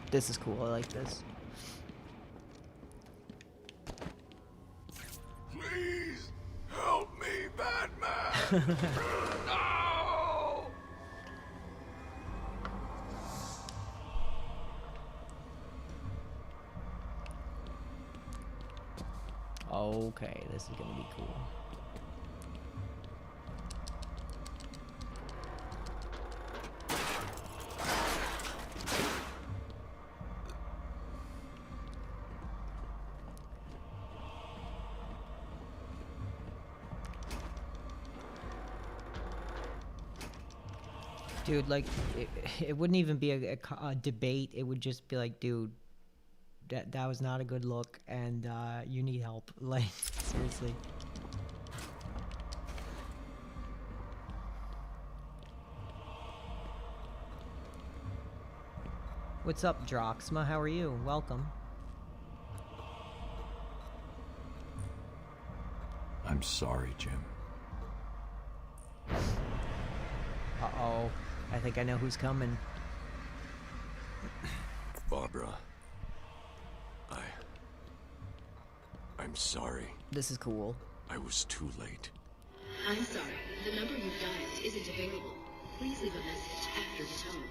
[SPEAKER 1] This is cool. I like this.
[SPEAKER 10] Please help me, Batman. No!
[SPEAKER 1] Okay, this is gonna be cool. Dude, like, it wouldn't even be a debate. It would just be like, dude, that was not a good look, and you need help. Like, seriously. What's up, Droxma? How are you? Welcome.
[SPEAKER 2] I'm sorry, Jim.
[SPEAKER 1] Uh-oh. I think I know who's coming.
[SPEAKER 12] Barbara. I'm sorry.
[SPEAKER 1] This is cool.
[SPEAKER 12] I was too late.
[SPEAKER 9] I'm sorry. The number you've dialed isn't available. Please leave a message after the tone.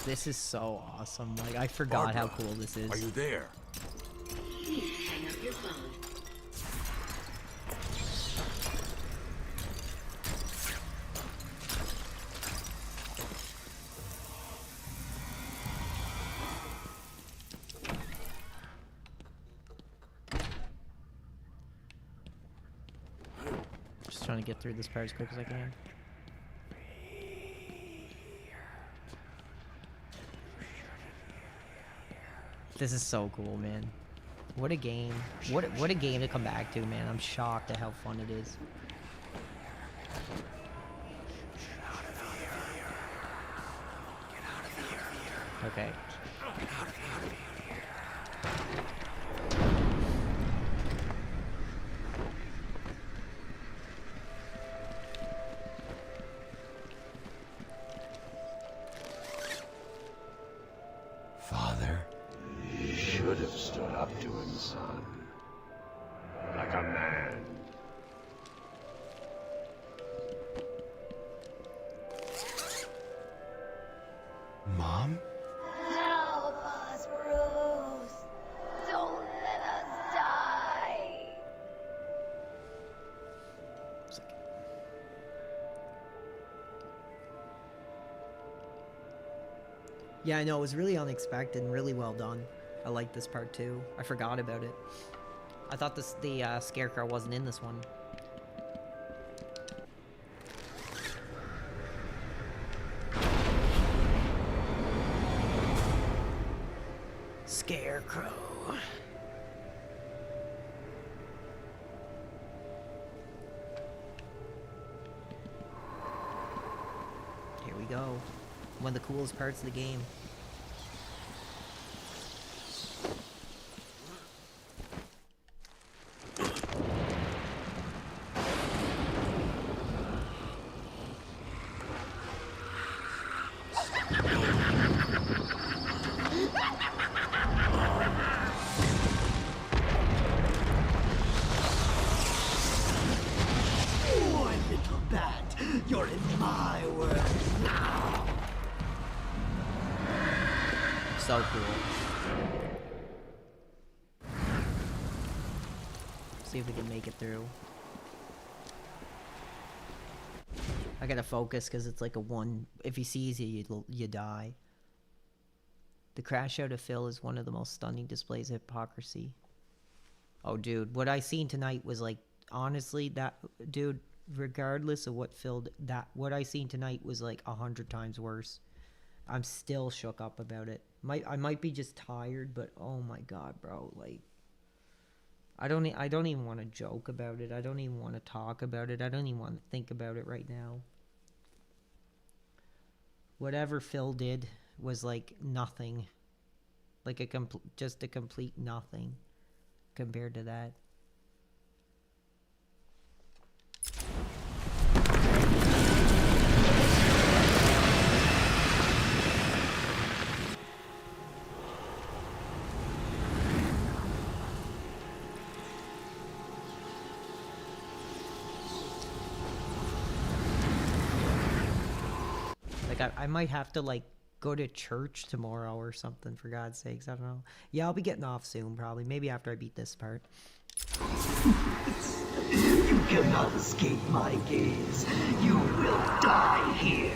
[SPEAKER 1] This is so awesome. Like, I forgot how cool this is.
[SPEAKER 12] Are you there?
[SPEAKER 9] Please hang up your phone.
[SPEAKER 1] Just trying to get through this part as quick as I can. This is so cool, man. What a game. What a game to come back to, man. I'm shocked at how fun it is. Okay.
[SPEAKER 12] Father?
[SPEAKER 13] You should have stood up to him, son. Like a man.
[SPEAKER 12] Mom?
[SPEAKER 15] Help us, Bruce! Don't let us die!
[SPEAKER 1] Yeah, I know, it was really unexpected and really well done. I like this part too. I forgot about it. I thought the Scarecrow wasn't in this one. Scarecrow. Here we go. One of the coolest parts of the game.
[SPEAKER 8] Poor little bat, you're in my world now.
[SPEAKER 1] So cool. See if we can make it through. I gotta focus because it's like a one. If he sees you, you die. The crash out of Phil is one of the most stunning displays of hypocrisy. Oh, dude, what I seen tonight was like, honestly, that dude. Regardless of what Phil, what I seen tonight was like 100 times worse. I'm still shook up about it. I might be just tired, but oh my god, bro, like I don't even want to joke about it. I don't even want to talk about it. I don't even want to think about it right now. Whatever Phil did was like nothing. Like just a complete nothing compared to that. Like I might have to like go to church tomorrow or something, for God's sakes. I don't know. Yeah, I'll be getting off soon probably. Maybe after I beat this part.
[SPEAKER 8] You cannot escape my gaze. You will die here.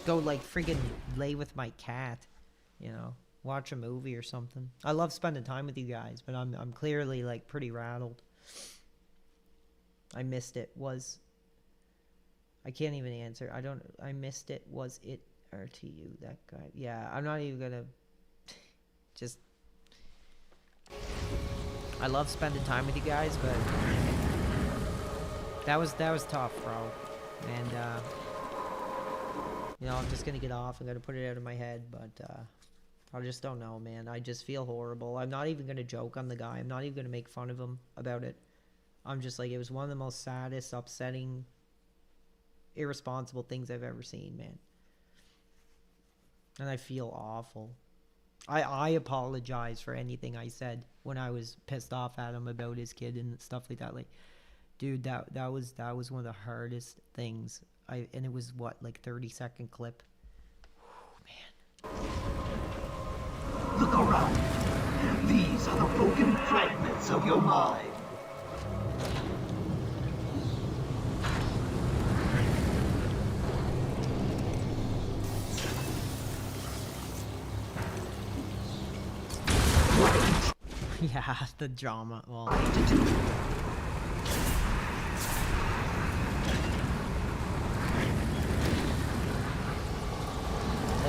[SPEAKER 1] Go like friggin' lay with my cat, you know, watch a movie or something. I love spending time with you guys, but I'm clearly like pretty rattled. I missed it. I can't even answer. I missed it. Was it RTU, that guy? Yeah, I'm not even gonna just. I love spending time with you guys, but that was tough, bro. And you know, I'm just gonna get off. I'm gonna put it out of my head, but I just don't know, man. I just feel horrible. I'm not even gonna joke on the guy. I'm not even gonna make fun of him about it. I'm just like, it was one of the most saddest, upsetting, irresponsible things I've ever seen, man. And I feel awful. I apologize for anything I said when I was pissed off at him about his kid and stuff like that. Like, dude, that was one of the hardest things. And it was what, like 30-second clip.
[SPEAKER 20] Look around. These are the broken fragments of your mind.
[SPEAKER 1] Yeah, the drama. Well, like,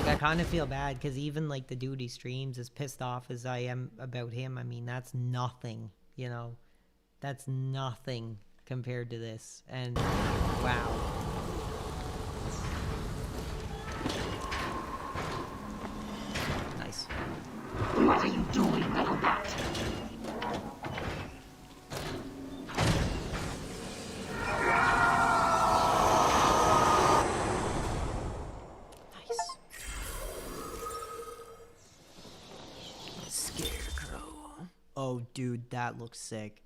[SPEAKER 1] I kind of feel bad because even like the dude he streams, as pissed off as I am about him, I mean, that's nothing, you know, that's nothing compared to this. And wow. Nice.
[SPEAKER 20] What are you doing, little bat?
[SPEAKER 1] Oh, dude, that looks sick.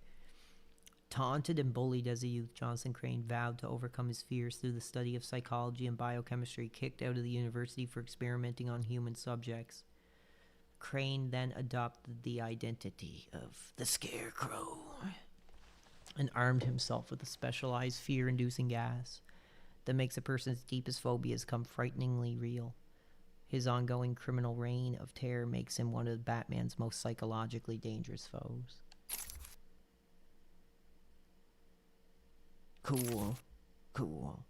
[SPEAKER 1] Taunted and bullied as a youth, Jonathan Crane vowed to overcome his fears through the study of psychology and biochemistry, kicked out of the university for experimenting on human subjects. Crane then adopted the identity of the Scarecrow and armed himself with a specialized fear-inducing gas that makes a person's deepest phobias come frighteningly real. His ongoing criminal reign of terror makes him one of Batman's most psychologically dangerous foes. Cool. Cool.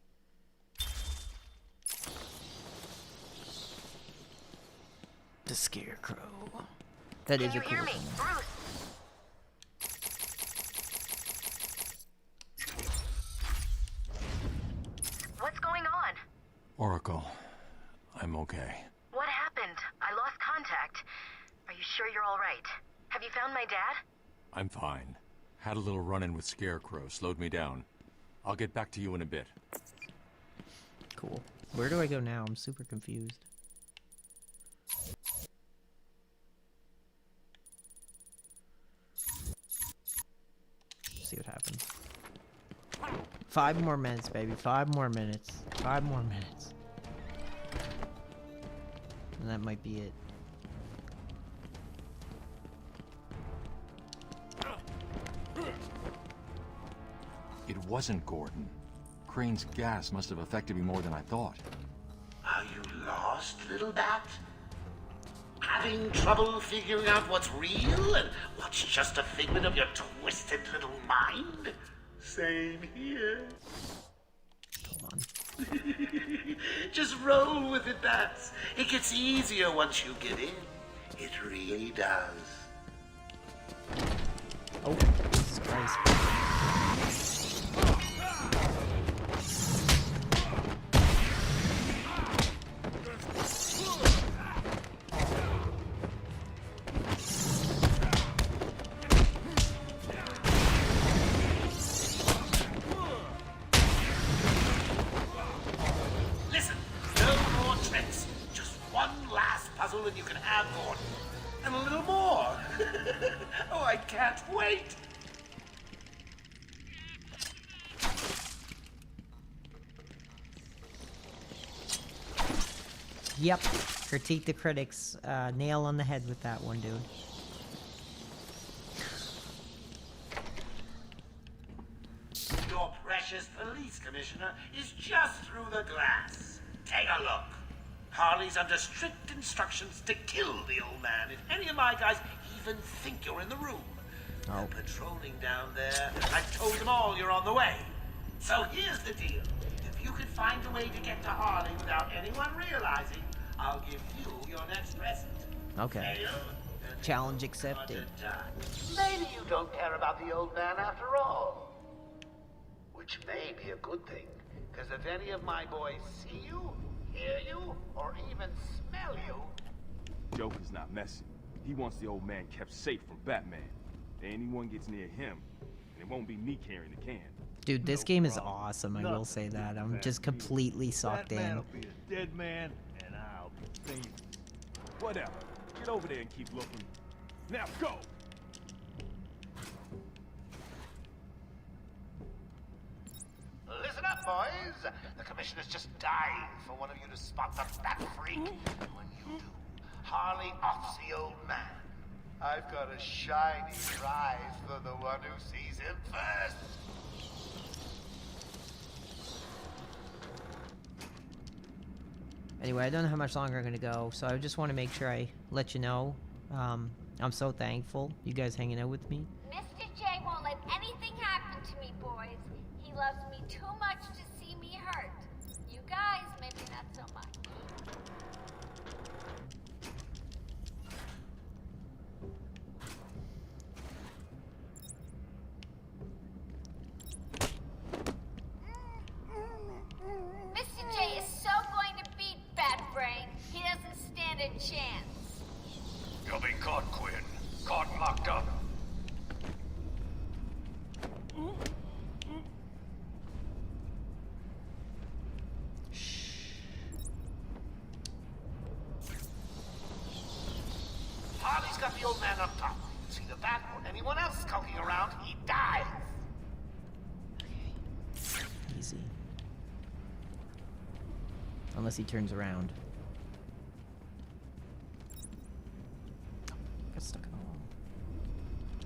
[SPEAKER 1] The Scarecrow. That is a cool thing.
[SPEAKER 7] What's going on?
[SPEAKER 2] Oracle, I'm okay.
[SPEAKER 7] What happened? I lost contact. Are you sure you're all right? Have you found my dad?
[SPEAKER 2] I'm fine. Had a little run-in with Scarecrow, slowed me down. I'll get back to you in a bit.
[SPEAKER 1] Cool. Where do I go now? I'm super confused. See what happens. 5 more minutes, baby. 5 more minutes. 5 more minutes. And that might be it.
[SPEAKER 2] It wasn't Gordon. Crane's gas must have affected me more than I thought.
[SPEAKER 20] Are you lost, little bat? Having trouble figuring out what's real and what's just a figment of your twisted little mind? Same here.
[SPEAKER 1] Hold on.
[SPEAKER 20] Just roll with it, bats. It gets easier once you get in. It really does.
[SPEAKER 1] Oh, Jesus Christ.
[SPEAKER 20] Listen, no more tricks. Just one last puzzle and you can have Gordon. And a little more. Oh, I can't wait.
[SPEAKER 1] Yep. Critique the critics. Nail on the head with that one, dude.
[SPEAKER 20] Your precious police commissioner is just through the glass. Take a look. Harley's under strict instructions to kill the old man if any of my guys even think you're in the room.
[SPEAKER 1] Oh.
[SPEAKER 20] They're patrolling down there. I've told them all you're on the way. So here's the deal. If you can find a way to get to Harley without anyone realizing, I'll give you your next present.
[SPEAKER 1] Okay.
[SPEAKER 20] Fail?
[SPEAKER 1] Challenge accepted.
[SPEAKER 20] Maybe you don't care about the old man after all. Which may be a good thing, because if any of my boys see you, hear you, or even smell you...
[SPEAKER 21] Joker's not messing. He wants the old man kept safe from Batman. If anyone gets near him, and it won't be me carrying the can.
[SPEAKER 1] Dude, this game is awesome, I will say that. I'm just completely sucked in.
[SPEAKER 21] Batman'll be a dead man, and I'll Thing. Whatever. Get over there and keep looking. Now go!
[SPEAKER 20] Listen up, boys. The Commissioner's just dying for one of you to spot the Bat Freak. And when you do, Harley offs the old man. I've got a shiny prize for the one who sees him first.
[SPEAKER 1] Anyway, I don't know how much longer I'm gonna go, so I just want to make sure I let you know. I'm so thankful you guys hanging out with me.
[SPEAKER 16] Mr. J won't let anything happen to me, boys. He loves me too much to see me hurt. You guys, maybe not so much. Mr. J is so going to beat Bat Brain, he doesn't stand a chance.
[SPEAKER 20] You'll be caught, Quinn. Caught and locked up. Harley's got the old man up top. See the Bat or anyone else skulking around, he dies.
[SPEAKER 1] Easy. Unless he turns around. Got stuck in the wall.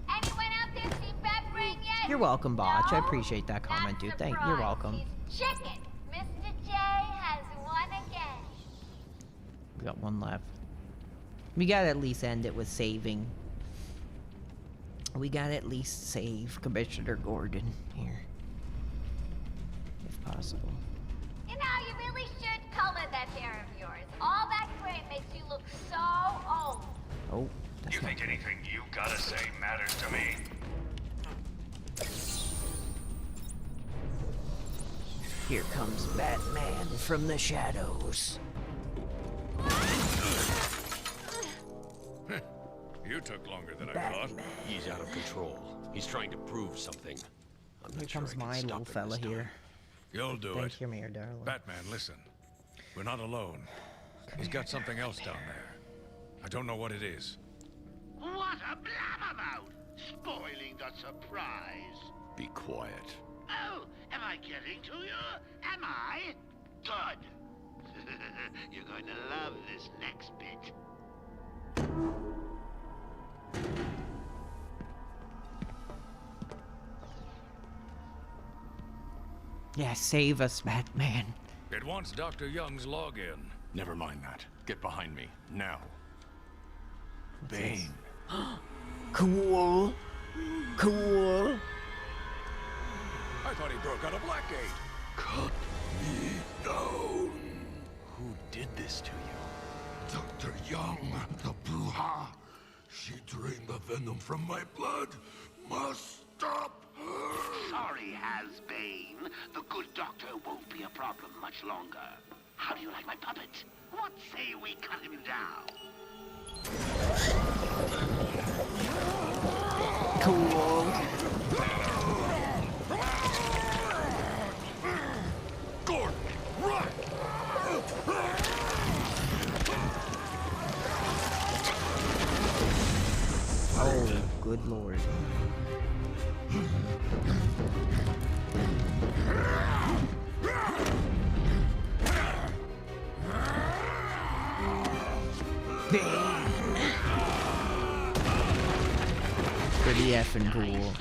[SPEAKER 16] Anyone out there see Bat Brain yet?
[SPEAKER 1] You're welcome, Botch. I
[SPEAKER 16] No?
[SPEAKER 1] appreciate that comment, dude. Thank you're welcome.
[SPEAKER 16] Chicken! Mr. J has won again.
[SPEAKER 1] We got one left. We gotta at least end it with saving. We gotta at least save Commissioner Gordon here. If possible.
[SPEAKER 16] You know, you really should color that hair of yours. All that gray makes you look so old.
[SPEAKER 1] Oh,
[SPEAKER 20] You think anything you gotta say matters to me?
[SPEAKER 1] Here comes Batman from the shadows.
[SPEAKER 12] You took longer than I thought. He's out of control. He's trying to prove something. I'm
[SPEAKER 1] Here
[SPEAKER 12] not sure I
[SPEAKER 1] comes
[SPEAKER 12] can
[SPEAKER 1] my
[SPEAKER 12] stop
[SPEAKER 1] little
[SPEAKER 12] him
[SPEAKER 1] fella
[SPEAKER 12] this time.
[SPEAKER 1] here.
[SPEAKER 17] You'll do
[SPEAKER 1] Thank
[SPEAKER 17] it.
[SPEAKER 1] you, Mayor darling.
[SPEAKER 17] Batman, listen. We're not alone. He's got something else down there. I don't know what it is.
[SPEAKER 20] What a blabbermouth! Spoiling the surprise.
[SPEAKER 12] Be quiet.
[SPEAKER 20] Oh, am I getting to you? Am I? Good. You're going to love this next bit.
[SPEAKER 1] Yeah, save us, Batman.
[SPEAKER 17] It wants Dr. Young's login.
[SPEAKER 12] Never mind that. Get behind me, now.
[SPEAKER 17] Bane.
[SPEAKER 1] Cool. Cool.
[SPEAKER 17] I thought he broke out of Blackgate.
[SPEAKER 23] Cut me down.
[SPEAKER 12] Who did this to you?
[SPEAKER 23] Dr. Young, the Bruja. She drained the venom from my blood. Must stop her.
[SPEAKER 20] Sorry, Hasbane. The good doctor won't be a problem much longer. How do you like my puppet? What say we cut him down?
[SPEAKER 1] Cool.
[SPEAKER 23] Gordon, run!
[SPEAKER 1] Oh, good lord. Pretty effing cool.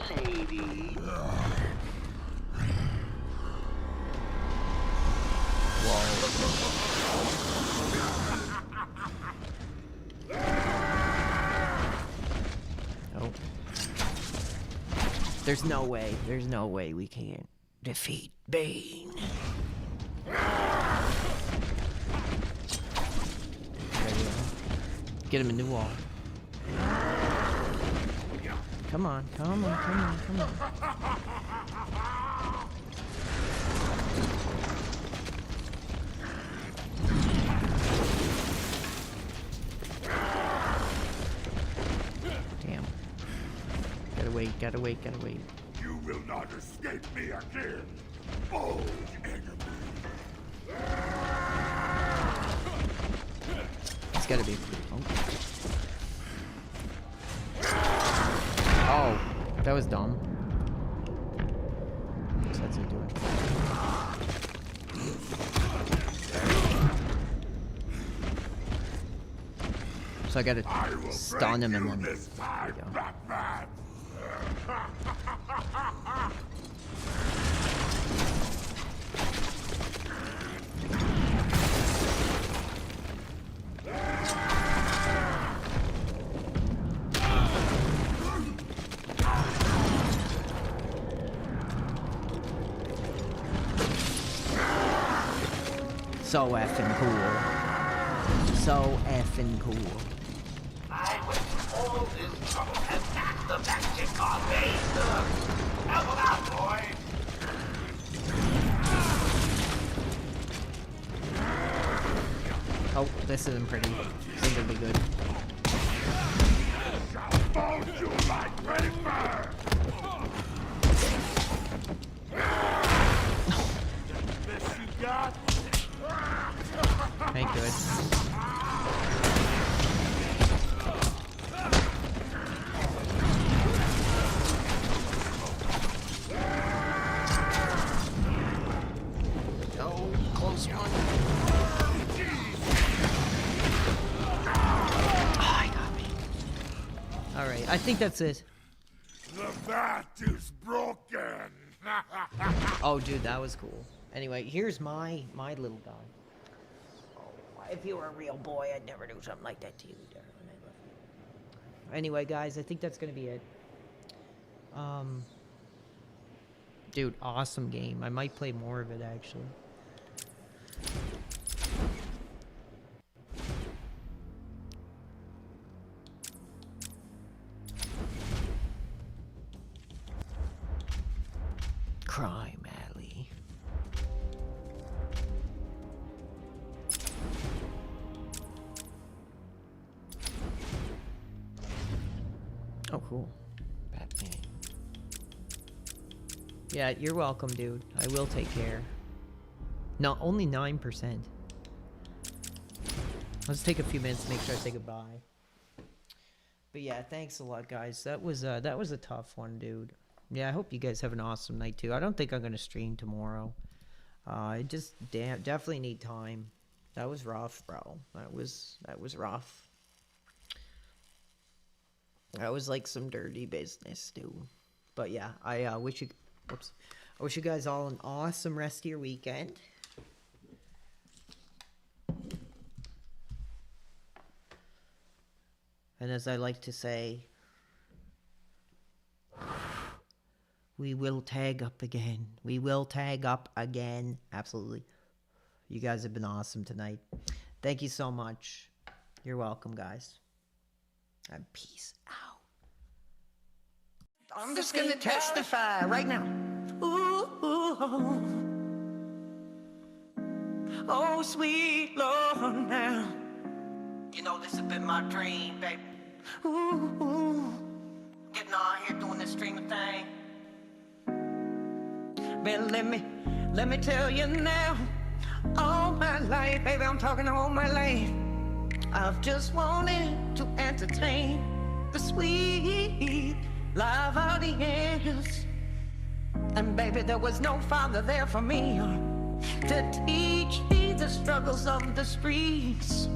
[SPEAKER 1] Oh. There's no way we can't defeat Bane. Get him in the wall. Come on, come on, come on, come on. Damn. Gotta wait, gotta wait, gotta wait.
[SPEAKER 23] You will not escape me again, old enemy.
[SPEAKER 1] It's gotta be. Oh, that was dumb. What's that thing doing? So I gotta stun him and then. There we go. So effing cool. So effing cool.
[SPEAKER 20] I went through all this trouble and that's the magic on me. Help him out, boy.
[SPEAKER 1] Oh, this isn't pretty. This ain't gonna be good. Ain't good. Oh, close one. Oh, he got me. Alright, I think that's it.
[SPEAKER 23] The bat is broken.
[SPEAKER 1] Oh, dude, that was cool. Anyway, here's my little guy. Oh, if you were a real boy, I'd never do something like that to you, darling. I love you. Anyway, guys, I think that's gonna be it. Dude, awesome game. I might play more of it, actually. Crime Alley. Oh, cool. Batman. Yeah, you're welcome, dude. I will take care. No, only 9%. Let's take a few minutes to make sure I say goodbye. But yeah, thanks a lot, guys. That was a tough one, dude. Yeah, I hope you guys have an awesome night too. I don't think I'm gonna stream tomorrow. I just definitely need time. That was rough, bro. That was rough. That was like some dirty business, dude. But yeah, I wish you guys all an awesome rest of your weekend. And as I like to say, we will tag up again. We will tag up again. Absolutely. You guys have been awesome tonight. Thank you so much. You're welcome, guys. And peace out. I'm just gonna testify right now. Ooh, oh, sweet Lord, now. You know this has been my dream, baby. Ooh, getting on here doing this streaming thing. But let me tell you now, all my life, baby, I'm talking all my life, I've just wanted to entertain the sweet live audience. And baby, there was no father there for me to teach me the struggles of the streets.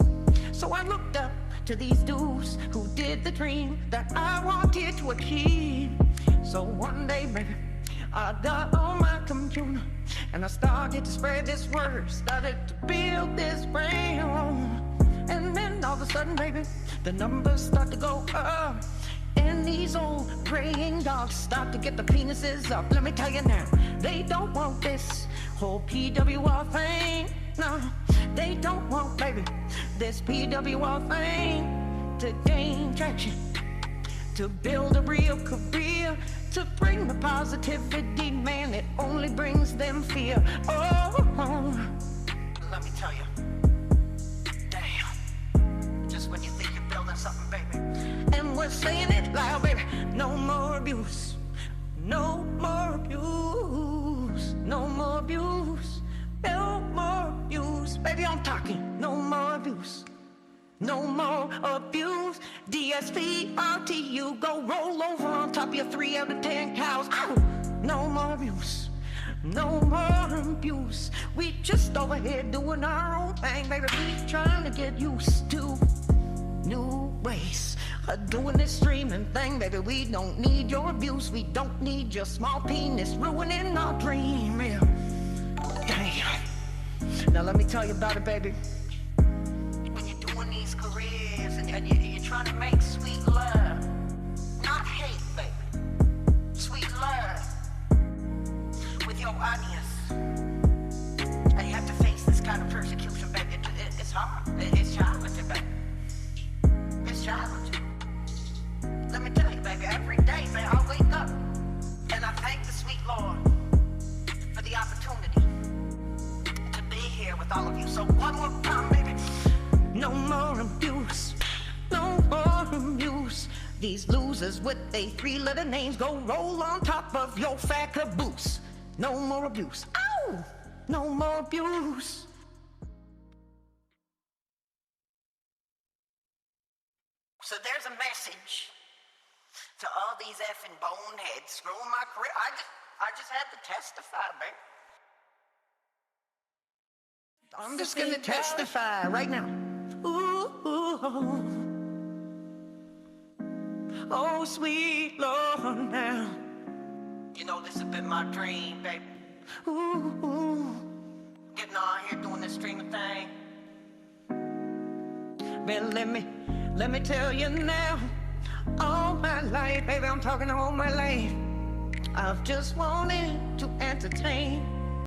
[SPEAKER 1] So I looked up to these dudes who did the dream that I wanted to achieve. So one day, baby, I got on my computer and I started to spread this word, started to build this brand. And then all of a sudden, baby, the numbers start to go up. And these old praying dogs start to get the penises up. Let me tell you now, they don't want this whole PWR thing. No, they don't want, baby, this PWR thing to gain traction, to build a real career, to bring the positivity, man, it only brings them fear. Oh, let me tell you, damn, just when you think you're building something, baby, and we're saying it loud, baby, no more abuse, no more abuse, no more abuse, no more abuse, baby, I'm talking, no more abuse, No more abuse. DSP, RTU, go roll over on top of your 3 out of 10 cows. Ow! No more abuse. No more abuse. We just over here doing our own thing, baby. We trying to get used to new ways of doing this streaming thing, baby. We don't need your abuse. We don't need your small penis ruining our dream. Yeah. Damn. Now let me tell you about it, baby. When you're doing these careers and you're trying to make sweet love, not hate, baby. Sweet love with your audience. And you have to face this kind of persecution, baby. It's hard. It's challenging, baby. It's challenging. Let me tell you, baby, every day, man, I wake up and I thank the sweet Lord for the opportunity to be here with all of you. So one more time, baby. No more abuse. No more abuse. These losers with they 3-letter names go roll on top of your fat caboose. No more abuse. Ow! No more abuse. So there's a message to all these effing boneheads screwing my career. I just had to testify, baby. I'm just gonna testify right now. Ooh, oh, sweet Lord, now. You know this has been my dream, baby. Ooh, getting on here doing this streaming thing. Man, let me tell you now. All my life, baby, I'm talking all my life, I've just wanted to entertain